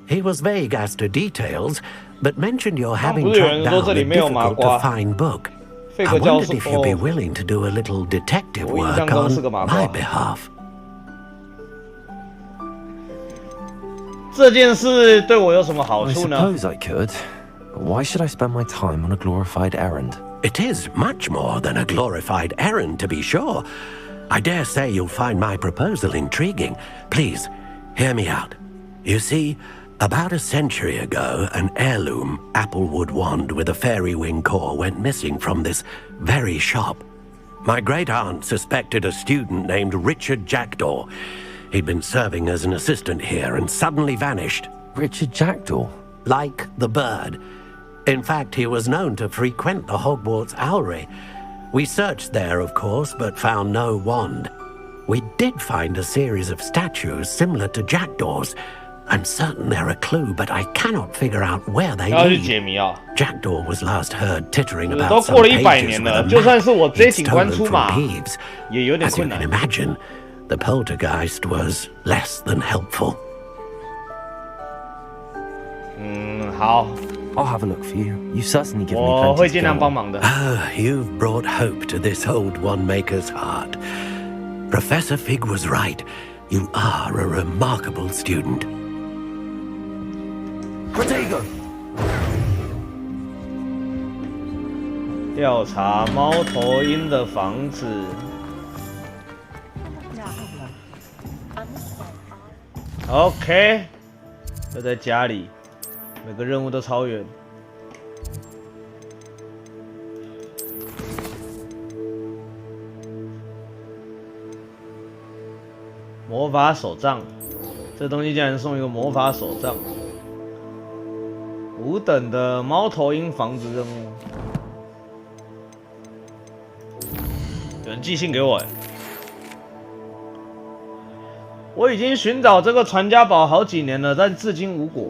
Speaker 12: He was vague as to details, but mentioned your having tracked down a difficult-to-find book. I wondered if you'd be willing to do a little detective work on my behalf.
Speaker 1: 这件事对我有什么好处呢？
Speaker 7: I suppose I could. Why should I spend my time on a glorified errand?
Speaker 12: It is much more than a glorified errand, to be sure. I dare say you'll find my proposal intriguing. Please, hear me out. You see, about a century ago, an heirloom applewood wand with a fairy wing core went missing from this very shop. My great-aunt suspected a student named Richard Jackdaw. He'd been serving as an assistant here and suddenly vanished.
Speaker 7: Richard Jackdaw?
Speaker 12: Like the bird. In fact, he was known to frequent the Hogwarts Owlery. We searched there, of course, but found no wand. We did find a series of statues similar to Jackdaw's. I'm certain they're a clue, but I cannot figure out where they lead. Jackdaw was last heard tittering about some pages with a map he'd stolen from Peeves. As you can imagine, the poltergeist was less than helpful.
Speaker 1: 好。
Speaker 7: I'll have a look for you. You've certainly given me plenty to go on.
Speaker 1: 我会尽量帮忙的。
Speaker 12: You've brought hope to this old one-maker's heart. Professor Fig was right. You are a remarkable student.
Speaker 7: Protego!
Speaker 1: 调查猫头鹰的房子。OK， 就在家里。 每个任务都超远。魔法手杖，这东西竟然送一个魔法手杖。5等的猫头鹰房子任务。有人寄信给我，我已经寻找这个传家宝好几年了，但至今无果。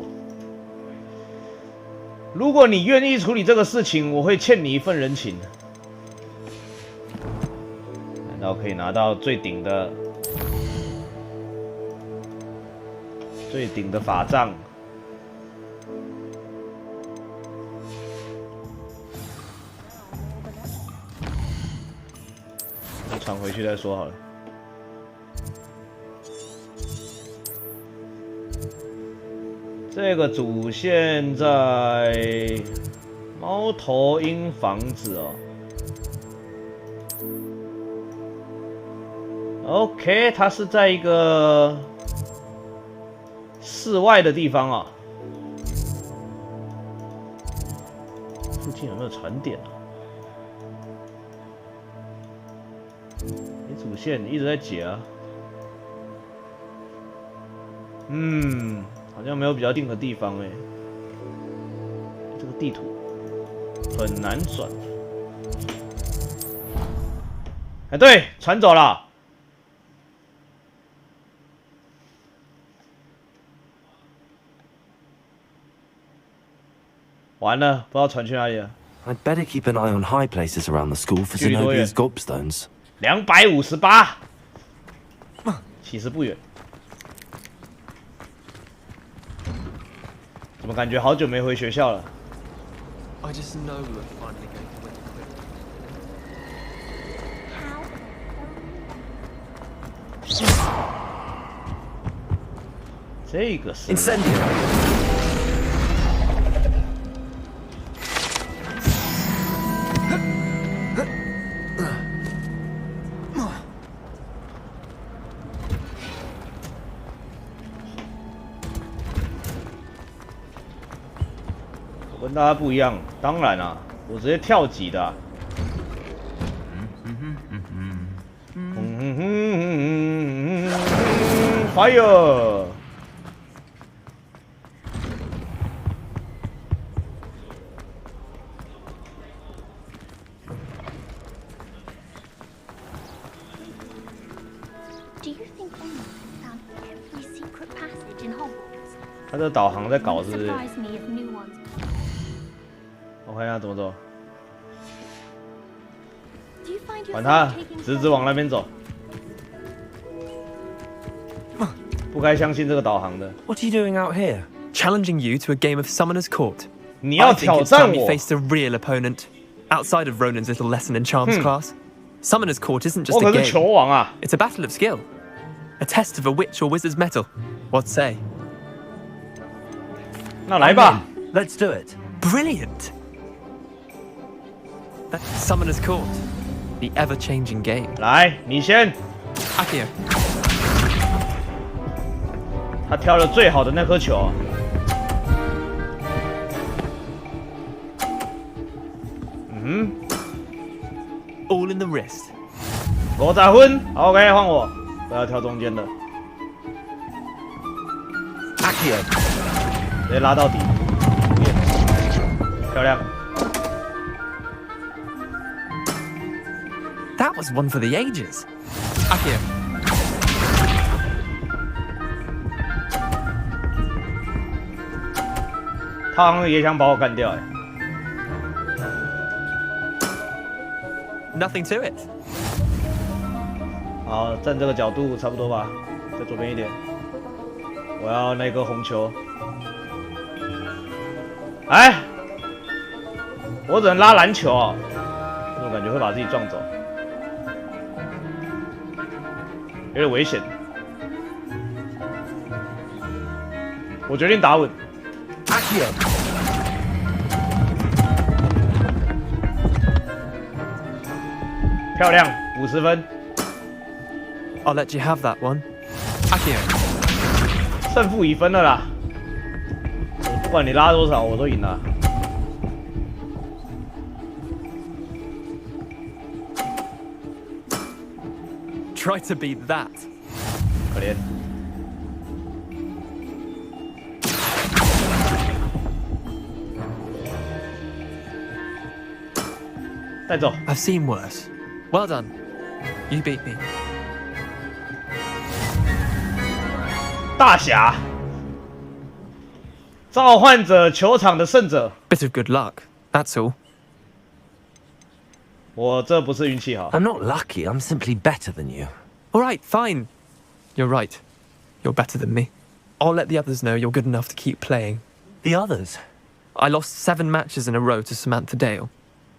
Speaker 1: 如果你愿意处理这个事情，我会欠你一份人情。难道可以拿到最顶的法杖？传回去再说好了。这个主线在猫头鹰房子哦。OK， 它是在一个室外的地方啊。附近有没有船点啊？主线一直在解啊。好像没有比较定的地方哎。这个地图很难转。哎，对，船走了。完了，不知道船去哪里了。
Speaker 7: I'd better keep an eye on high places around the school for Zenobia's gobstones.
Speaker 1: 258，其实不远。怎么感觉好久没回学校了？
Speaker 9: I just know we were finally going to win.
Speaker 1: 这个是。跟大家不一样，当然啦、我直接跳级的、Fire！ 他这导航在搞是不是？我看一下怎么走。管他，直直往那边走。不该相信这个导航的。
Speaker 7: What are you doing out here?
Speaker 9: Challenging you to a game of Summoner's Court.
Speaker 1: 你要挑战我。
Speaker 9: I think it's time you faced a real opponent outside of Ronan's little lesson in charms class. Summoner's Court isn't just a game.
Speaker 1: 球王啊
Speaker 9: It's a battle of skill, a test of a witch or wizard's mettle. What say?
Speaker 1: 那来吧
Speaker 7: Let's do it.
Speaker 9: Brilliant. Summoner's Court, the ever-changing game.
Speaker 1: 来，你先。
Speaker 9: Akio.
Speaker 1: 他挑了最好的那颗球。
Speaker 9: All in the wrist.
Speaker 1: 50分 ，OK， 换我，不要挑中间的。
Speaker 7: Akio，
Speaker 1: 直接拉到底，漂亮。
Speaker 9: That was one for the ages. Akio.
Speaker 1: 他好像也想把我干掉哎。
Speaker 9: Nothing to it.
Speaker 1: 好，站这个角度差不多吧，再左边一点。我要那个红球。哎，我只能拉篮球啊，我感觉会把自己撞走，有点危险。我决定打稳。
Speaker 7: Akio.
Speaker 1: 漂亮，50分。
Speaker 9: I'll let you have that one. Akio.
Speaker 1: 胜负已分了啦，不管你拉多少，我都赢了。
Speaker 9: Try to beat that.
Speaker 1: 可怜。带走。
Speaker 9: I've seen worse. Well done. You beat me.
Speaker 1: 大侠，召唤者球场的胜者。
Speaker 9: Bit of good luck. That's all.
Speaker 1: 我这不是运气好。
Speaker 7: I'm not lucky. I'm simply better than you.
Speaker 9: All right, fine. You're right. You're better than me. I'll let the others know you're good enough to keep playing.
Speaker 7: The others?
Speaker 9: I lost 7 matches in a row to Samantha Dale.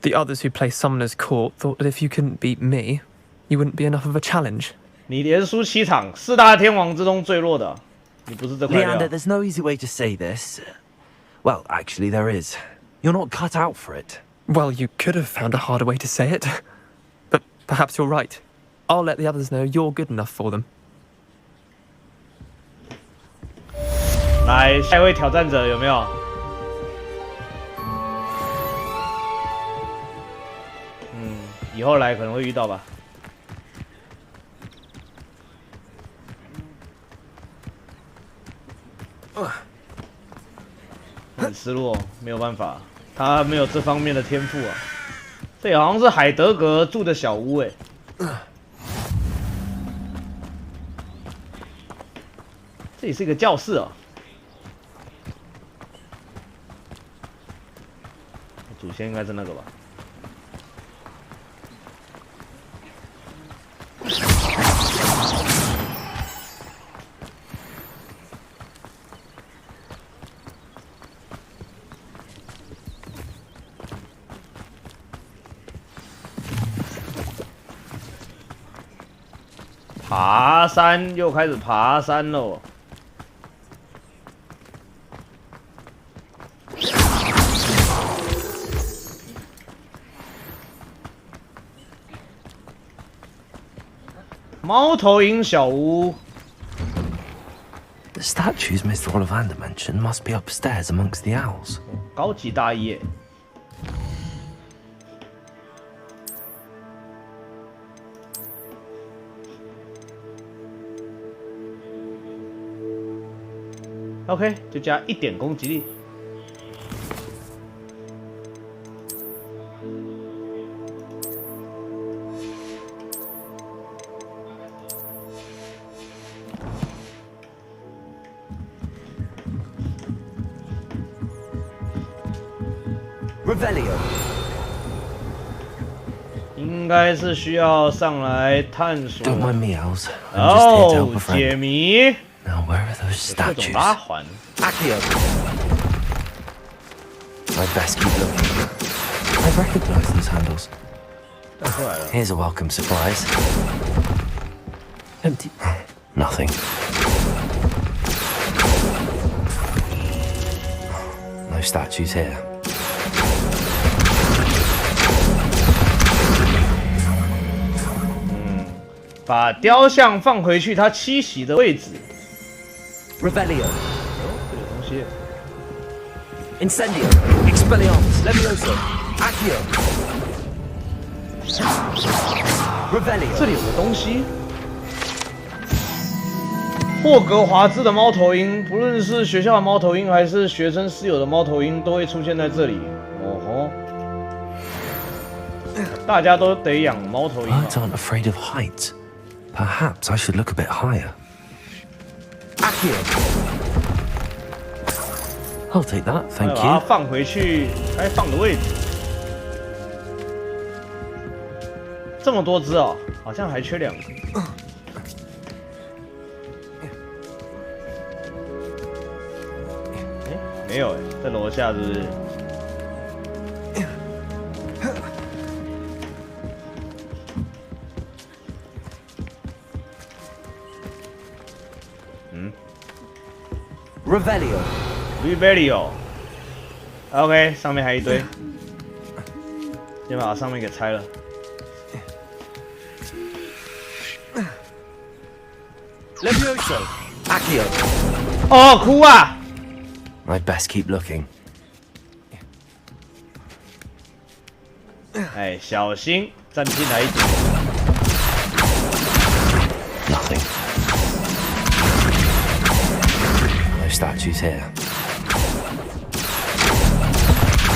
Speaker 9: The others who play Summoner's Court thought that if you couldn't beat me, you wouldn't be enough of a challenge.
Speaker 1: 你连输7场，4大天王之中最弱的，你不是这块料。
Speaker 7: Leander, there's no easy way to say this. Well, actually, there is. You're not cut out for it.
Speaker 9: Well, you could have found a harder way to say it. But perhaps you're right. I'll let the others know you're good enough for them.
Speaker 1: 来，下一位挑战者有没有？以后来可能会遇到吧。很失落，没有办法，他没有这方面的天赋啊。这也好像是海德格住的小屋哎。这里是一个教室啊。祖先应该是那个吧。 爬山又开始爬山喽！猫头鹰小屋。
Speaker 7: The statues Mr. Ollivander mentioned must be upstairs amongst the owls.
Speaker 1: 高级大衣耶。 OK， 就加1点攻击力。
Speaker 7: Revelio，
Speaker 1: 应该是需要上来探索。
Speaker 7: Don't mind me, owls.
Speaker 1: 哦，解谜。
Speaker 7: Now, where are those statues?
Speaker 1: Accio.
Speaker 7: I'd best keep looking. I recognize those handles. Here's a welcome surprise. Empty. Nothing. No statues here.
Speaker 1: 把雕像放回去它栖息的位置。
Speaker 7: Revelio.
Speaker 1: 这有东西。
Speaker 7: Incendio. Expelliarmus. Levioso. Accio. Revelio.
Speaker 1: 这里有个东西。霍格华兹的猫头鹰，不论是学校的猫头鹰，还是学生私有的猫头鹰，都会出现在这里。哦吼，大家都得养猫头鹰。
Speaker 7: Birds aren't afraid of heights. Perhaps I should look a bit higher. Accio. I'll take that, thank
Speaker 1: 把它
Speaker 7: you.
Speaker 1: 放回去该放的位置。这么多只哦，好像还缺2只。没有哎，在楼下是不是？Revelio。OK， 上面还一堆，先把上面给拆了。
Speaker 7: Levioso. Accio.
Speaker 1: 哦，哭啊！
Speaker 7: I'd best keep looking.
Speaker 1: 哎，小心，站进来一点。
Speaker 7: Nothing. No statues here.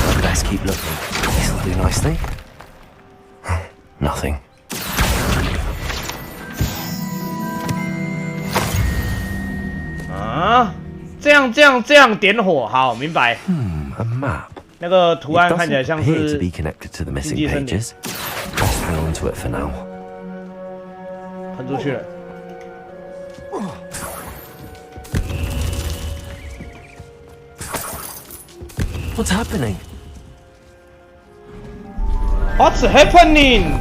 Speaker 7: I'd best keep looking. This'll do nicely. Nothing.
Speaker 1: 啊，这样点火，好，明白。
Speaker 7: A map.
Speaker 1: 那个图案看起来像
Speaker 7: appear
Speaker 1: 是
Speaker 7: to be connected to the
Speaker 1: 经
Speaker 7: missing
Speaker 1: 济森林。
Speaker 7: pages. Let's hang on to it for now.
Speaker 1: 喷出去了。
Speaker 7: What's happening?
Speaker 1: What's happening?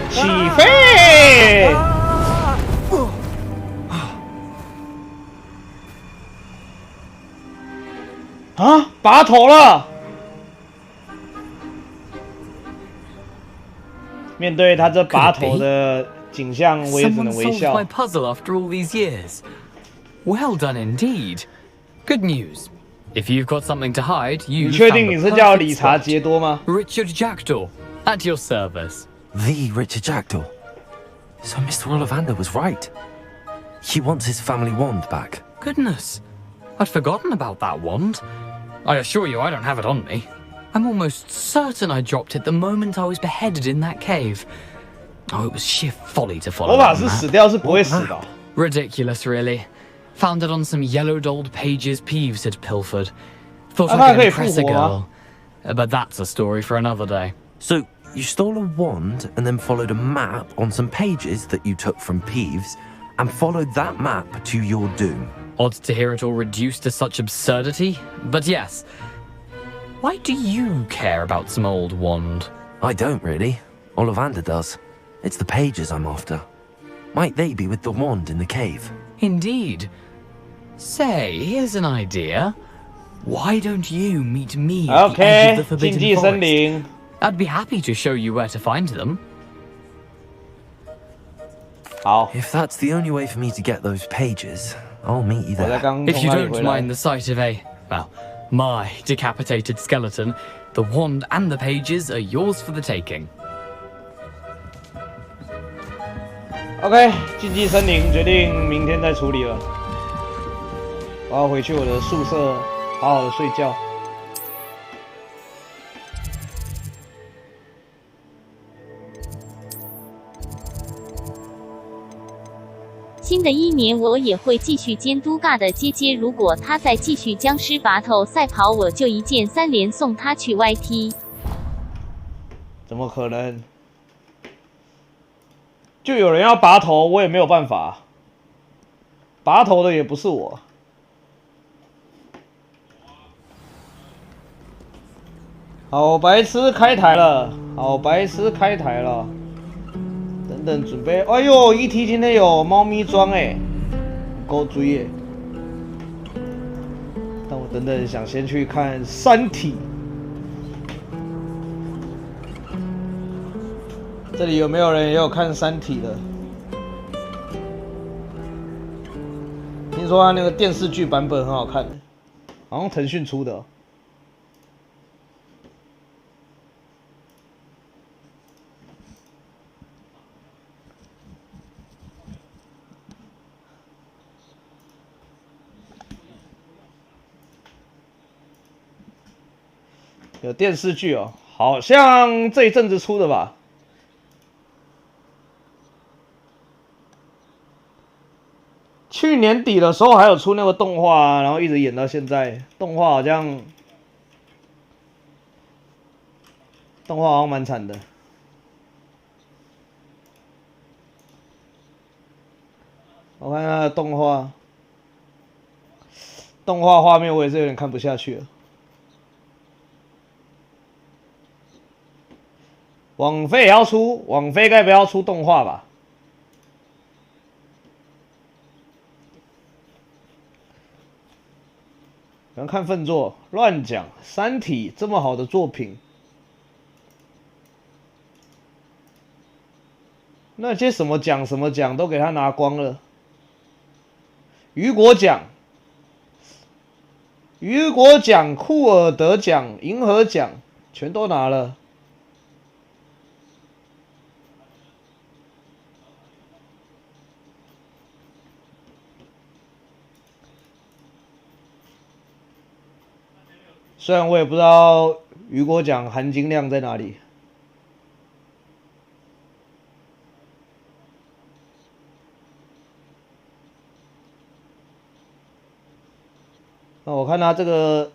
Speaker 1: 起飞！啊，拔头了！面对他这拔头的景象，我也只能
Speaker 10: Someone
Speaker 1: 微
Speaker 10: solved
Speaker 1: 笑
Speaker 10: my。puzzle after all these years. Well done indeed. Good news. If you've got something to hide,
Speaker 1: 你
Speaker 10: you
Speaker 1: 确定
Speaker 10: found
Speaker 1: 你
Speaker 10: the
Speaker 1: 是叫
Speaker 10: perfect
Speaker 1: 理查
Speaker 10: spot.
Speaker 1: 杰多吗？
Speaker 10: Richard Jackdaw, at your service.
Speaker 7: The Richard Jackdaw. So Mr. Ollivander was right. He wants his family wand back.
Speaker 10: Goodness, I'd forgotten about that wand. I assure you I don't have it on me. I'm almost certain I dropped it the moment I was beheaded in that cave. Oh, it was sheer folly to follow
Speaker 1: 魔法
Speaker 10: that
Speaker 1: 师
Speaker 10: map.
Speaker 1: 死掉是不会死的哦。
Speaker 10: Ridiculous, really. Found it on some yellowed old pages Peeves had pilfered. Thought
Speaker 1: 那他
Speaker 10: I
Speaker 1: 可以
Speaker 10: could
Speaker 1: 复
Speaker 10: impress a
Speaker 1: 活
Speaker 10: girl.
Speaker 1: 吗？
Speaker 10: But that's a story for another day.
Speaker 7: So you stole a wand and then followed a map on some pages that you took from Peeves and followed that map to your doom.
Speaker 10: Odd to hear it all reduced to such absurdity, but yes. Why do you care about some old wand?
Speaker 7: I don't really. Ollivander does. It's the pages I'm after. Might they be with the wand in the cave?
Speaker 10: Indeed. Say, here's an idea. Why don't you meet me at the edge of the
Speaker 1: OK， 竞技
Speaker 10: Forbidden
Speaker 1: 森
Speaker 10: Forest?
Speaker 1: 林。
Speaker 10: I'd be happy to show you where to find them.
Speaker 1: 好，
Speaker 7: If that's the only way for me to get those pages, I'll meet you
Speaker 1: 我在
Speaker 7: there.
Speaker 1: 刚
Speaker 10: If
Speaker 1: 从
Speaker 10: you
Speaker 1: 那里
Speaker 10: don't
Speaker 1: 回来
Speaker 10: mind。the sight of my decapitated skeleton, the wand and the pages are yours for the taking.
Speaker 1: OK， 竞技森林决定明天再处理了。我要回去我的宿舍，好好的睡觉。
Speaker 14: 新的一年我也会继续监督尬的街街，如果他再继续僵尸拔头赛跑，我就一键3连送他去 YT。
Speaker 1: 怎么可能？就有人要拔头，我也没有办法。拔头的也不是我。好白痴开台了，好白痴开台了。等等，准备。哎呦 ，ET 今天有猫咪装哎，够追耶。但我等等想先去看《三体》。这里有没有人也有看《三体》的？听说他那个电视剧版本很好看，好像腾讯出的哦。有电视剧哦，好像这一阵子出的吧。去年底的时候还有出那个动画啊，然后一直演到现在。动画好像蛮惨的。我看他的动画画面，我也是有点看不下去了。网飞也要出，网飞该不要出动画吧？有人看粪作，乱讲，《三体》这么好的作品，那些什么奖都给他拿光了。雨果奖、库尔德奖、银河奖全都拿了。虽然我也不知道雨果奖含金量在哪里。那我看他这个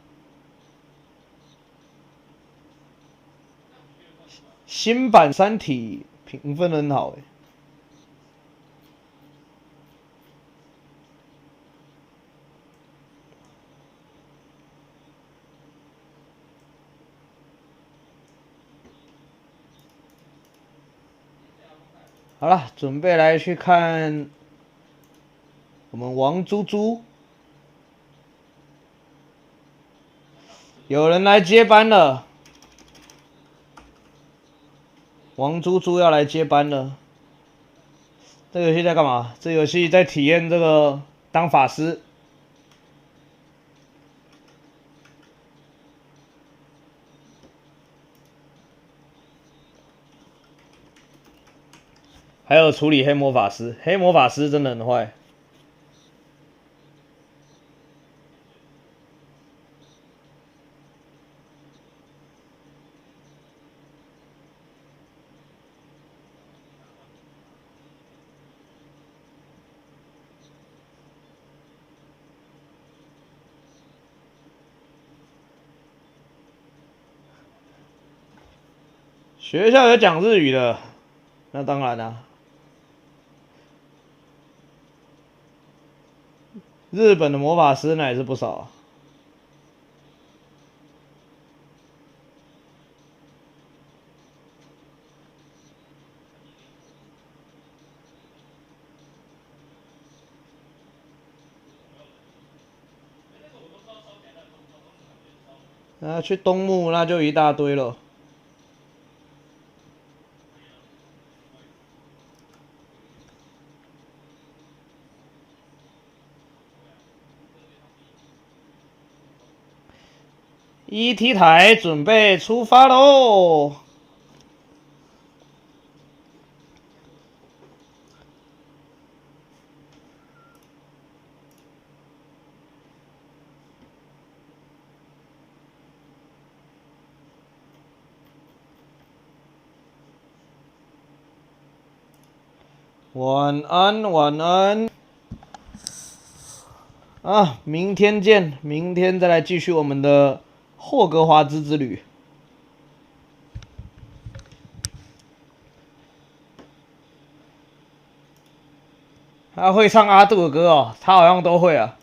Speaker 1: 新版三体评分很好诶。好了，准备来去看我们王猪猪，有人来接班了，王猪猪要来接班了。这游戏在干嘛？这游戏在体验这个当法师。还有处理黑魔法师，黑魔法师真的很坏。学校有讲日语的，那当然啦。日本的魔法师那也是不少啊。那去东木那就一大堆了。ET 台准备出发喽！晚安，晚安。啊，明天见，明天再来继续我们的霍格华兹之旅。他会唱阿杜的歌哦，他好像都会啊。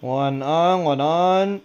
Speaker 1: 晚安，晚安。